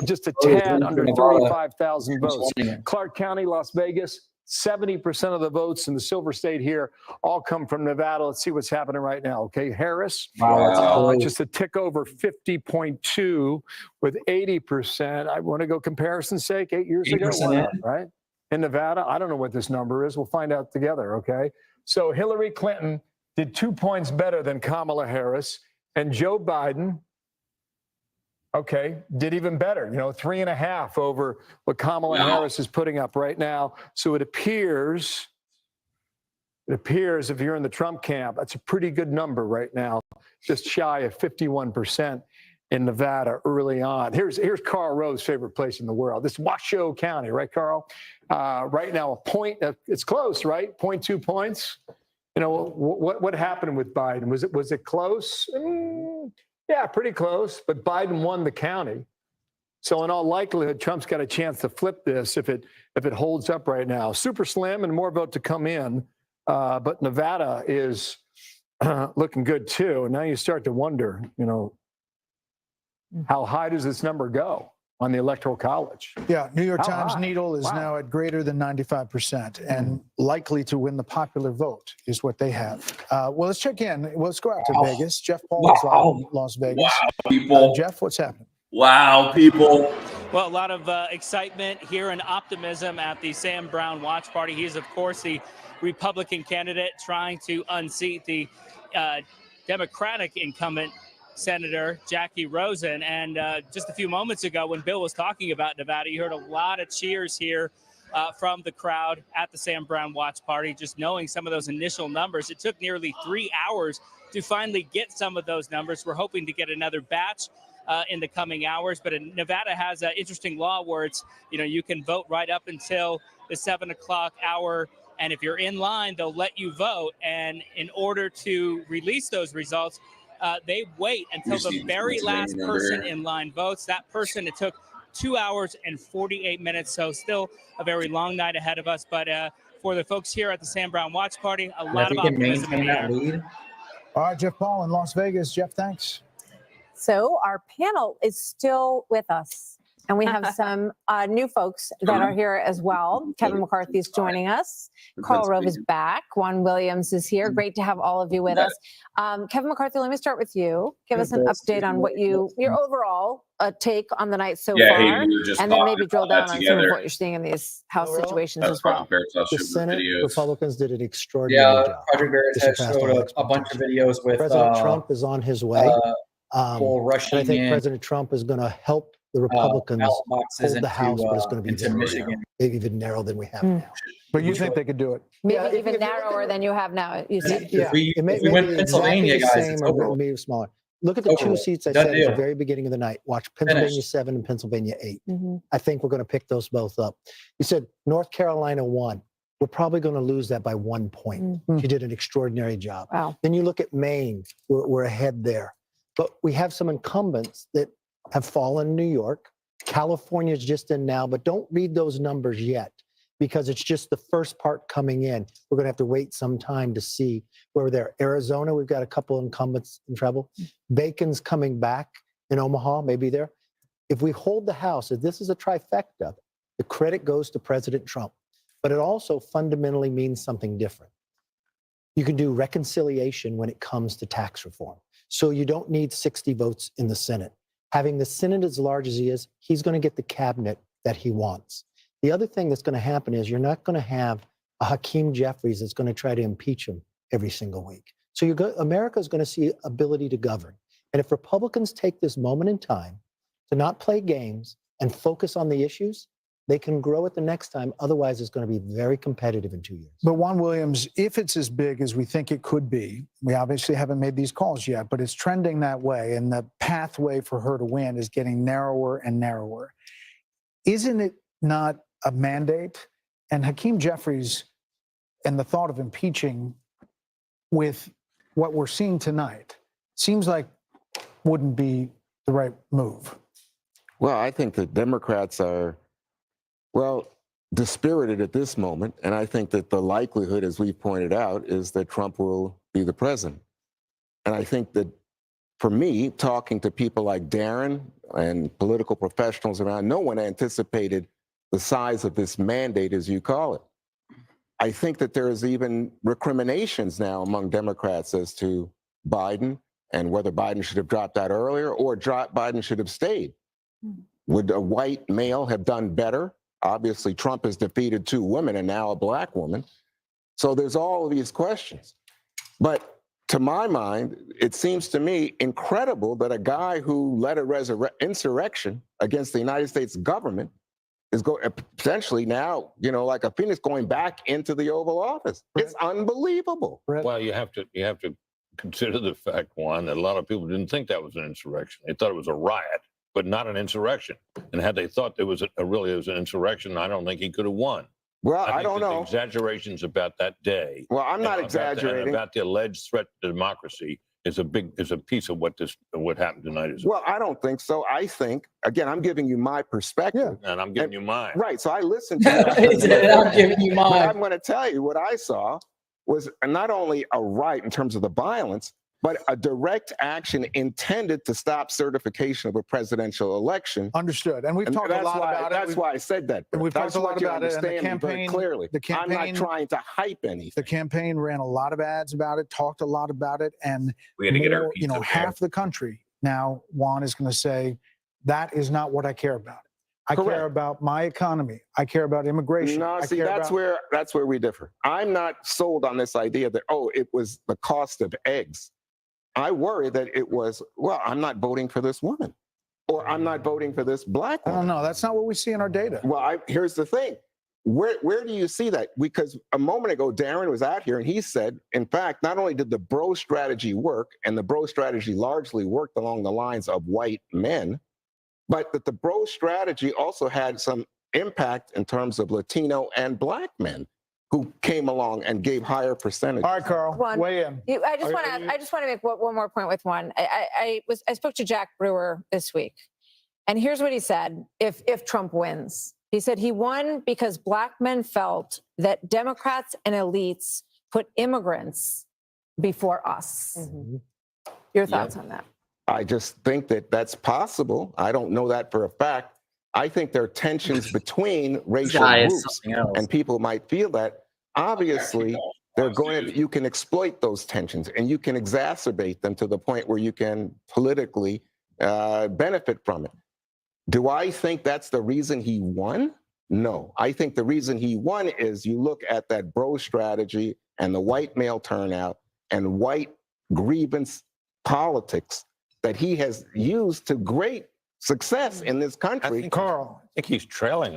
just a tad under 35,000 votes. Clark County, Las Vegas, 70% of the votes in the Silver State here all come from Nevada. Let's see what's happening right now. Okay, Harris, just a tick over 50.2 with 80%. I want to go comparison's sake. 8 years ago, why not, right? In Nevada, I don't know what this number is. We'll find out together, okay? So Hillary Clinton did 2 points better than Kamala Harris, and Joe Biden, okay, did even better, 3.5 over what Kamala Harris is putting up right now. So it appears if you're in the Trump camp, that's a pretty good number right now, just shy of 51% in Nevada early on. Here's Karl Rove's favorite place in the world. This is Washoe County, right, Karl? Right now, it's close, right? 0.2 points. What happened with Biden? Was it close? Yeah, pretty close, but Biden won the county. So in all likelihood, Trump's got a chance to flip this if it holds up right now. Super slim and more vote to come in, but Nevada is looking good too. And now you start to wonder, how high does this number go on the Electoral College? Yeah, New York How Times high? needle is now at greater than 95% and likely to win the popular vote is what they have. Well, let's check in. Let's go out to Vegas. Jeff Paul is live in Las Vegas. People. Jeff, what's happening? Wow, people. Well, a lot of excitement here and optimism at the Sam Brown watch party. He's, of course, the Republican candidate trying to unseat the Democratic incumbent Senator Jackie Rosen. And just a few moments ago, when Bill was talking about Nevada, you heard a lot of cheers here from the crowd at the Sam Brown watch party, just knowing some of those initial numbers. It took nearly 3 hours to finally get some of those numbers. We're hoping to get another batch in the coming hours. But Nevada has an interesting law where it's, you can vote right up until the 7 o'clock hour. And if you're in line, they'll let you vote. And in order to release those results, they wait until the very last person in line votes. That person, it took 2 hours and 48 minutes. So still a very long night ahead of us. But for the folks here at the Sam Brown watch party, a lot of optimism in the air. All right, Jeff Paul in Las Vegas. Jeff, thanks. So our panel is still with us. And we have some new folks that are here as well. Kevin McCarthy is joining us. Karl Rove is back. Juan Williams is here. Great to have all of you with us. Kevin McCarthy, let me start with you. Give us an update on what your overall take on the night so far, and then maybe drill down on some of what you're seeing in these House situations as well. The Senate Republicans did an extraordinary job. Project Veritas has showed a bunch of videos with President Trump is on his way. rushing and I think in, President Trump is going to help the Republicans ballot boxes hold the House, but it's going to be into very Michigan. narrow, maybe even narrower than we have now. But you think they could do it? Maybe even narrower than you have now. You said. Yeah, If we win Pennsylvania, guys, it's over. Maybe smaller. Look at the two seats I said at the very beginning of the night. Watch Pennsylvania 7 and Pennsylvania 8. I think we're going to pick those both up. You said North Carolina 1. We're probably going to lose that by 1 point. She did an extraordinary job. Wow. Then you look at Maine. We're ahead there. But we have some incumbents that have fallen in New York. California's just in now, but don't read those numbers yet because it's just the first part coming in. We're going to have to wait some time to see where we're there. Arizona, we've got a couple of incumbents in trouble. Bacon's coming back in Omaha, maybe there. If we hold the House, if this is a trifecta, the credit goes to President Trump. But it also fundamentally means something different. You can do reconciliation when it comes to tax reform. So you don't need 60 votes in the Senate. Having the Senate as large as he is, he's going to get the cabinet that he wants. The other thing that's going to happen is you're not going to have a Hakeem Jeffries that's going to try to impeach him every single week. So America is going to see ability to govern. And if Republicans take this moment in time to not play games and focus on the issues, they can grow it the next time. Otherwise, it's going to be very competitive in 2 years. But Juan Williams, if it's as big as we think it could be, we obviously haven't made these calls yet, but it's trending that way. And the pathway for her to win is getting narrower and narrower. Isn't it not a mandate? And Hakeem Jeffries and the thought of impeaching with what we're seeing tonight, seems like wouldn't be the right move. Well, I think the Democrats are, well, dispirited at this moment. And I think that the likelihood, as we've pointed out, is that Trump will be the president. And I think that for me, talking to people like Darren and political professionals around, no one anticipated the size of this mandate, as you call it. I think that there is even recriminations now among Democrats as to Biden and whether Biden should have dropped out earlier or Biden should have stayed. Would a white male have done better? Obviously, Trump has defeated 2 women and now a black woman. So there's all of these questions. But to my mind, it seems to me incredible that a guy who led a insurrection against the United States government is potentially now, like a phoenix going back into the Oval Office. It's unbelievable. Well, you have to consider the fact, Juan, that a lot of people didn't think that was an insurrection. They thought it was a riot, but not an insurrection. And had they thought it was really an insurection, I don't think he could have won. Well, I don't know. The exaggerations about that day. Well, I'm not exaggerating. About the alleged threat to democracy is a piece of what happened tonight is. Well, I don't think so. I think, again, I'm giving you my perspective. And I'm giving you mine. Right. So I listened to that. I'm giving you mine. But I'm going to tell you what I saw was not only a riot in terms of the violence, but a direct action intended to stop certification of a presidential election. Understood. And we've talked a lot about it. That's why I said that. And we've that's talked a lot about it. And the campaign very clearly. I'm not trying to hype anything. The campaign ran a lot of ads about it, talked a lot about it, and we had to get our pizza half the country now, Juan is going to say, that is not what I care about. I care about my economy. I care about immigration. No, see, that's where we differ. I'm not sold on this idea that, it was the cost of eggs. I worry that it was, I'm not voting for this woman, or I'm not voting for this black woman. I don't know. That's not what we see in our data. Well, here's the thing. Where do you see that? Because a moment ago, Darren was out here and he said, in fact, not only did the bro strategy work, and the bro strategy largely worked along the lines of white men, but that the bro strategy also had some impact in terms of Latino and black men who came along and gave higher percentages. All right, Carl, weigh in. I just want to make one more point with Juan. I spoke to Jack Brewer this week, and here's what he said: if Trump wins, he said he won because black men felt that Democrats and elites put immigrants before us. Mm-hmm. Your thoughts on that? I just think that that's possible. I don't know that for a fact. I think there are tensions between racial groups, and people might feel that. Obviously, you can exploit those tensions and you can exacerbate them to the point where you can politically benefit from it. Do I think that's the reason he won? No. I think the reason he won is you look at that bro strategy and the white male turnout and white grievance politics that he has used to great success in this country. Carl, I think he's trailing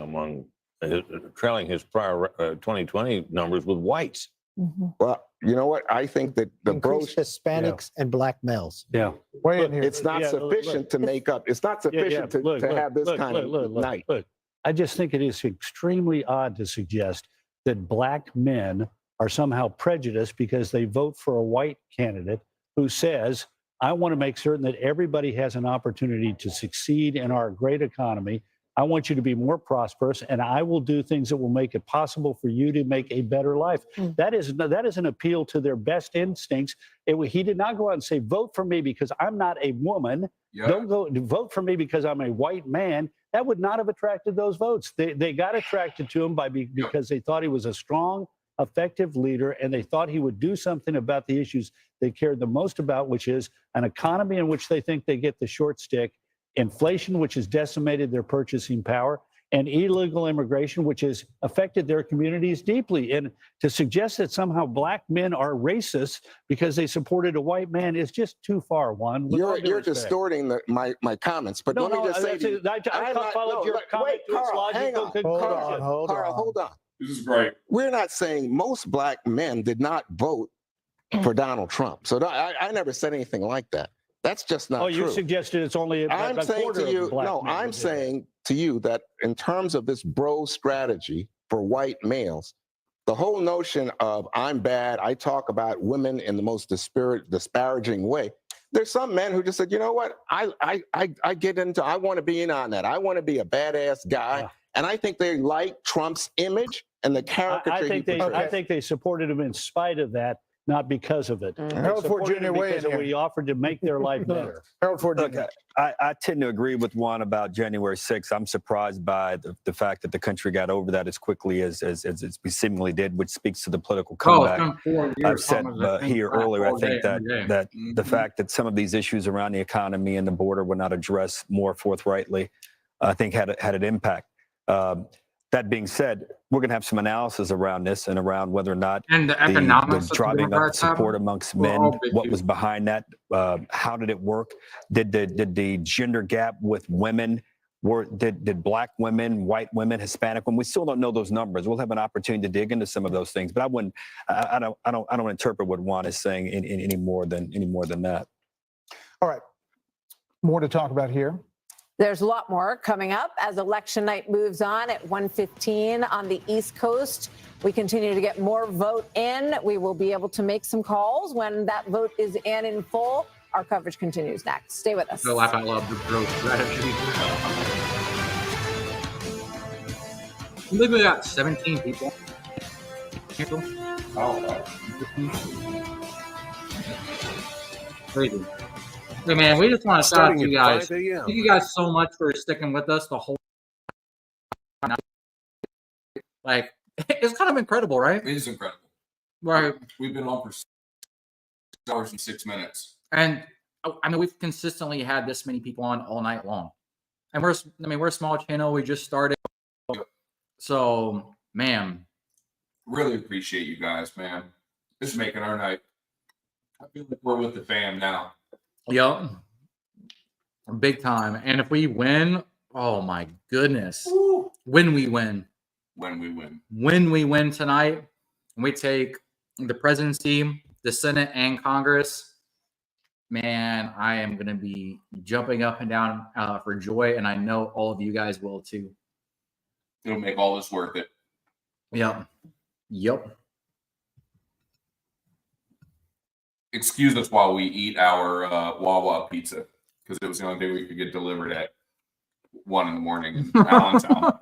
his prior 2020 numbers with whites. Mm-hmm. Well, you know what? I think that the Hispanics and black males. Yeah. It's not sufficient to make up. It's not sufficient to have this kind of night. Look, I just think it is extremely odd to suggest that black men are somehow prejudiced because they vote for a white candidate who says, I want to make certain that everybody has an opportunity to succeed in our great economy. I want you to be more prosperous, and I will do things that will make it possible for you to make a better life. That is an appeal to their best instincts. He did not go out and say, vote for me because I'm not a woman. Yeah. Don't go vote for me because I'm a white man. That would not have attracted those votes. They got attracted to him because they thought he was a strong, effective leader, and they thought he would do something about the issues they cared the most about, which is an economy in which they think they get the short stick, inflation, which has decimated their purchasing power, and illegal immigration, which has affected their communities deeply. And to suggest that somehow black men are racist because they supported a white man is just too far, Juan. You're distorting my comments. But let me just say to you, I followed your comment to its logical conclusion. Carl, hold on. This is great. We're not saying most black men did not vote for Donald Trump. So I never said anything like that. That's just not true. You suggested it's only I'm saying to you, no, I'm saying to you that in terms of this bro strategy for white males, the whole notion of I'm bad, I talk about women in the most disparaging way. There's some men who just said, you know what, I want to be in on that. I want to be a badass guy. And I think they like Trump's image and the caricature he portrays. I think they supported him in spite of that, not because of it. Harold Ford Jr. Because we offered to make their life better. Harold Ford Jr. Look, I tend to agree with Juan about January 6th. I'm surprised by the fact that the country got over that as quickly as we seemingly did, which speaks to the political comeback. I've said here earlier, I think that the fact that some of these issues around the economy and the border were not addressed more forthrightly, I think had an impact. That being said, we're going to have some analysis around this and around whether or not the driving up support amongst men, what was behind that, how did it work? Did the gender gap with women, did black women, white women, Hispanic women? We still don't know those numbers. We'll have an opportunity to dig into some of those things, but I don't interpret what Juan is saying any more than that. All right, more to talk about here. There's a lot more coming up as election night moves on at 1:15 on the East Coast. We continue to get more vote in. We will be able to make some calls when that vote is in full. Our coverage continues next. Stay with us. I laugh out loud. The growth strategy. I believe we got 17 people. Oh, crazy. Hey man, we just want to shout out to you guys. Thank you guys so much for sticking with us the whole time. Like, it's kind of incredible, right? It is incredible. Right. We've been on for 6 hours and 6 minutes. And I mean, we've consistently had this many people on all night long. And we're a small channel. We just started. So, man. Really appreciate you guys, man. This is making our night. I feel like we're with the fam now. Yep. Big time. And if we win, oh my goodness. When we win tonight, and we take the presidency, the Senate, and Congress, man, I am going to be jumping up and down for joy. And I know all of you guys will too. It'll make all this worth it. Yep. Excuse us while we eat our Wawa pizza, because it was the only day we could get delivered at 1 a.m. in Allentown.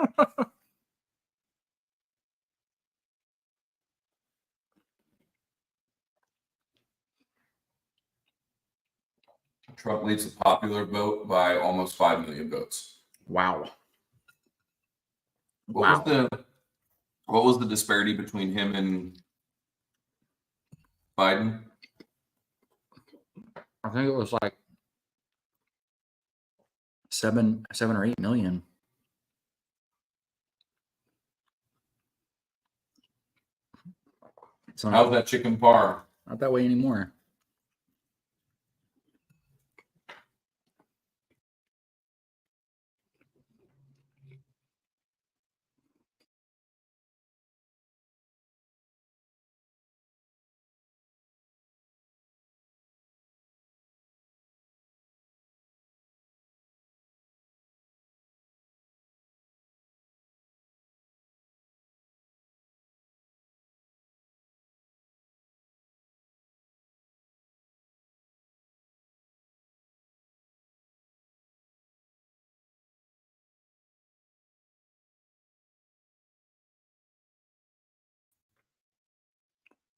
Trump leads the popular vote by almost 5 million votes. Wow. What was the disparity between him and Biden? I think it was like 7 or 8 million. So how's that chicken parm? Not that way anymore.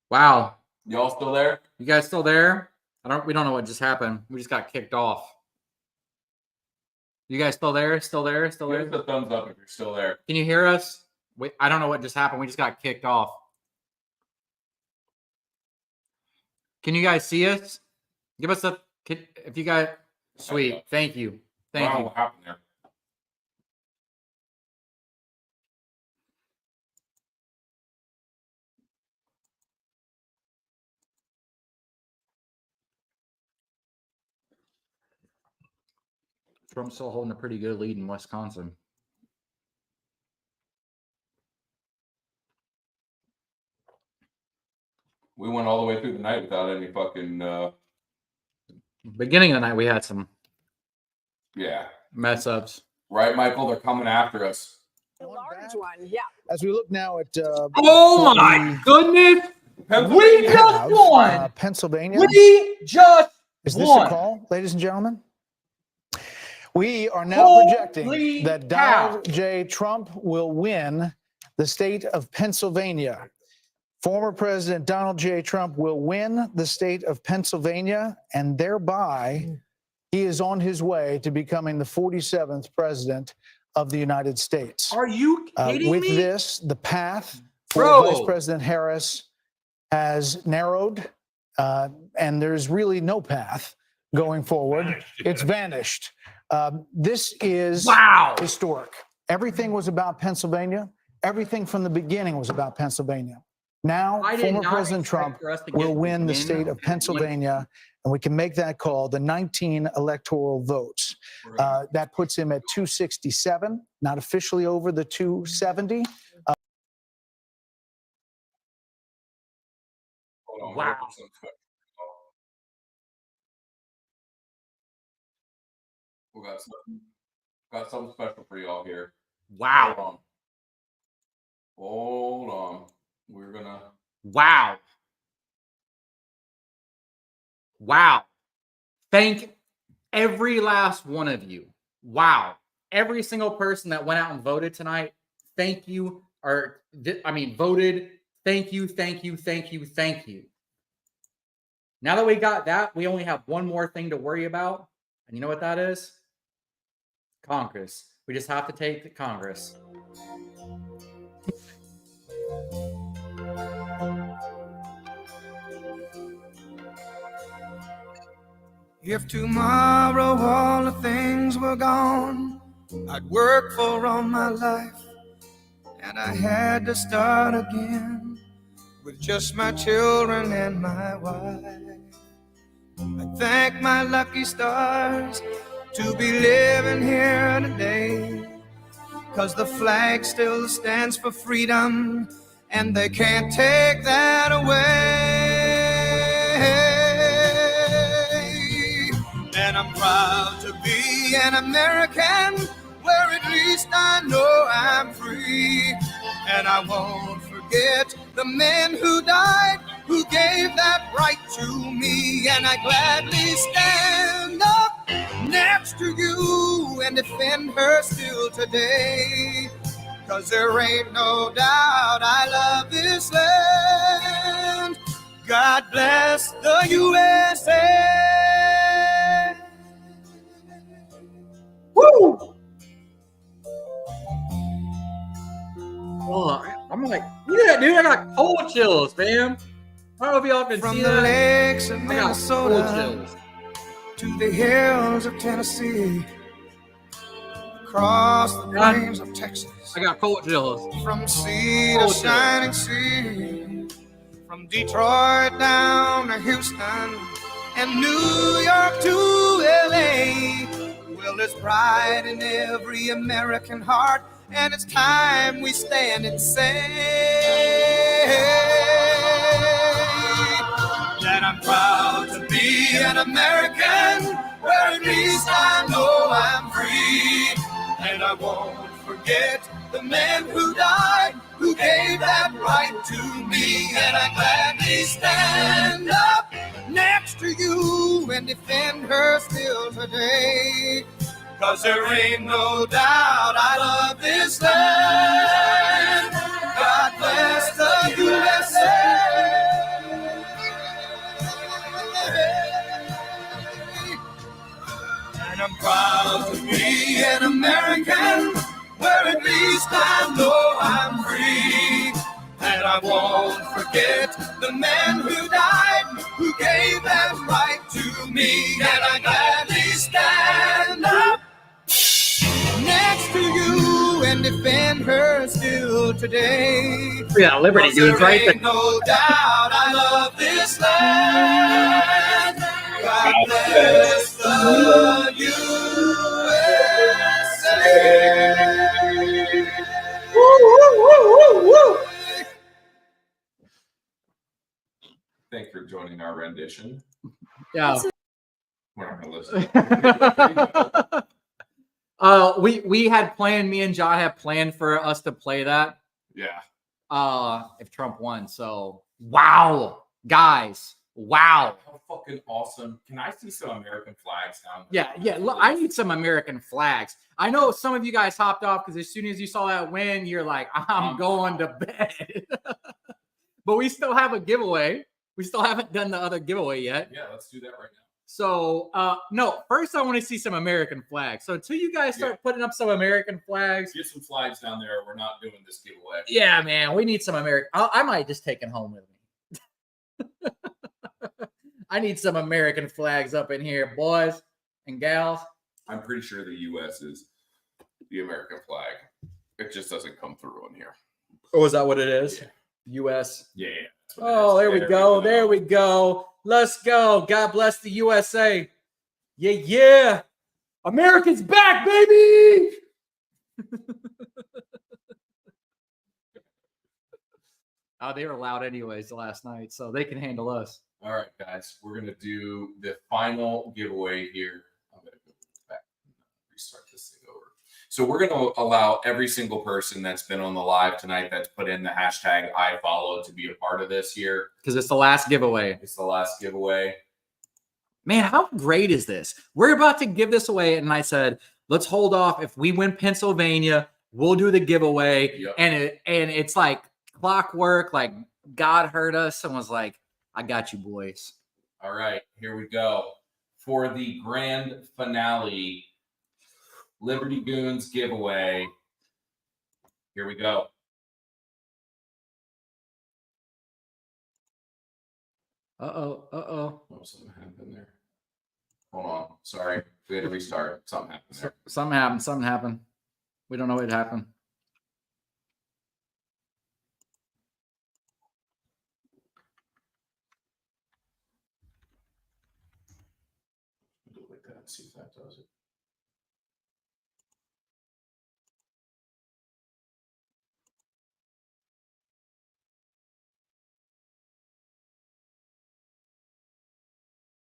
Wow. Y'all still there? You guys still there? We don't know what just happened. We just got kicked off. You guys still there? Still there? Still there? Give us a thumbs up if you're still there. Can you hear us? Wait, I don't know what just happened. We just got kicked off. Can you guys see us? Give us a if you guys. Sweet. Thank you. Thank you. What happened there? Trump's still holding a pretty good lead in Wisconsin. We went all the way through the night without any fucking. Beginning of the night, we had some. Yeah. Mess ups. Right, Michael? They're coming after us. The large one, yeah. As we look now at Oh my goodness! We just won. Pennsylvania. We just Is this won. a call, ladies and gentlemen? We are now projecting that Donald J. Trump will win the state of Pennsylvania. Former President Donald J. Trump will win the state of Pennsylvania, and thereby he is on his way to becoming the 47th president of the United States. Are you kidding with me? this, the path for Bro. Vice President Harris has narrowed, and there's really no path going forward. It's vanished. This is historic. Everything was about Pennsylvania. Everything from the beginning was about Pennsylvania. Now, former President Trump will win the state of Pennsylvania, and we can make that call, the 19 electoral votes. That puts him at 267, not officially over the 270. Wow. We got something special for y'all here. Wow. Hold on. We're gonna. Wow. Wow. Thank every last one of you. Wow. Every single person that went out and voted tonight, thank you. Voted. Thank you, thank you, thank you, thank you. Now that we got that, we only have one more thing to worry about. And you know what that is? Congress. We just have to take the Congress. If tomorrow all the things were gone I'd worked for all my life, and I had to start again with just my children and my wife. I thank my lucky stars to be living here today, 'cause the flag still stands for freedom, and they can't take that away. And I'm proud to be an American, where at least I know I'm free. And I won't forget the men who died, who gave that right to me. And I gladly stand up next to you and defend her still today. 'Cause there ain't no doubt I love this land. God bless the USA. Woo! Oh, I'm like, look at that, dude. I got cold chills, man. I don't know if y'all can From see the that. lakes of I got Minnesota cold chills. to the hills of Tennessee, across the plains of Texas, I got cold chills. from sea to Cold chills. shining sea, from Detroit down to Houston and New York to LA. Well, there's pride in every American heart, and it's time we stand and say that I'm proud to be an American, where at least I know I'm free. And I won't forget the men who died, who gave that right to me. And I gladly stand up next to you and defend her still today. 'Cause there ain't no doubt I love this land. God bless the USA. And I'm proud to be an American, where at least I know I'm free. And I won't forget the men who died, who gave that right to me. And I gladly stand up next to you and defend her still today. Yeah, Liberty dudes right there. there. No doubt I love this land. God bless the USA. Woo, woo, woo, woo, woo. Thanks for joining our rendition. Yeah. We're not gonna listen. We had planned, me and John had planned for us to play that. Yeah. If Trump won. So wow, guys. Wow. How fucking awesome. Can I see some American flags down there? Yeah. Look, I need some American flags. I know some of you guys hopped off because as soon as you saw that win, you're like, I'm going to bed. But we still have a giveaway. We still haven't done the other giveaway yet. Yeah, let's do that right now. So, no, first I want to see some American flags. So until you guys start putting up some American flags. Get some flags down there. We're not doing this giveaway. Yeah, man, we need some American. I might just take it home with me. I need some American flags up in here, boys and gals. I'm pretty sure the U.S. is the American flag. It just doesn't come through in here. Oh, is that what it is? Yeah. U.S. Yeah. Oh, there we go. There we go. Let's go. God bless the USA. Yeah, yeah. America's back, baby. Oh, they were loud anyways last night, so they can handle us. All right, guys. We're going to do the final giveaway here. I'm going to go back and restart this thing over. So we're going to allow every single person that's been on the live tonight that's put in the hashtag #IFollow to be a part of this here. Because it's the last giveaway. It's the last giveaway. Man, how great is this? We're about to give this away, and I said, let's hold off. If we win Pennsylvania, we'll do the giveaway. Yep. And it's like clockwork, like God heard us and was like, I got you, boys. All right, here we go. For the grand finale, Liberty Goons giveaway. Here we go. Uh-oh. Oh, something happened there. Hold on. Sorry. We had to restart. Something happened there. Something happened. We don't know what happened. Do it like that and see if that does it.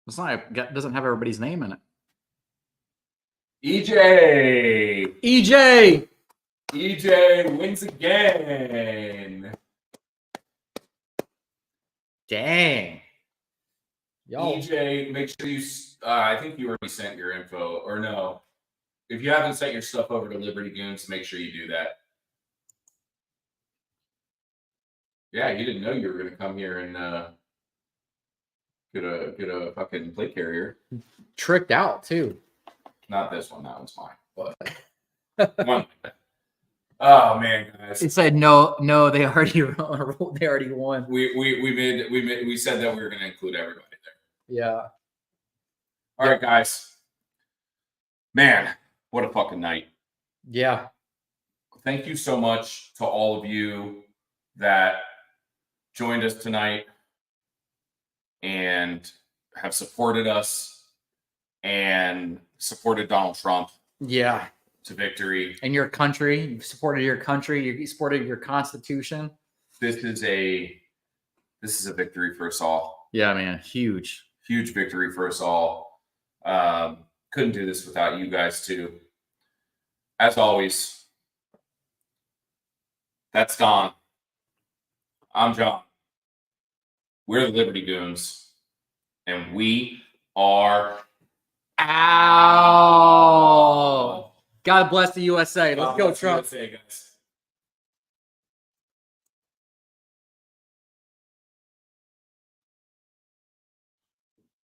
It's not. Doesn't have everybody's name in it. EJ wins again. Dang. Yo. EJ, make sure you. I think you already sent your info, or no? If you haven't sent your stuff over to Liberty Goons, make sure you do that. Yeah, you didn't know you were going to come here and get a fucking plate carrier. Tricked out too. Not this one. That one's mine. But one. Oh man, guys! It said no. They already won. We said that we were going to include everybody there. Yeah. All right, guys. Man, what a fucking night. Yeah. Thank you so much to all of you that joined us tonight and have supported us and supported Donald Trump. Yeah. To victory. And your country. You supported your country. You supported your Constitution. This is a victory for us all. Yeah, man. Huge victory for us all. Couldn't do this without you guys too. As always, that's Don. I'm John. We're the Liberty Goons, and we are out. God bless the USA. Let's go, Trump. USA, guys.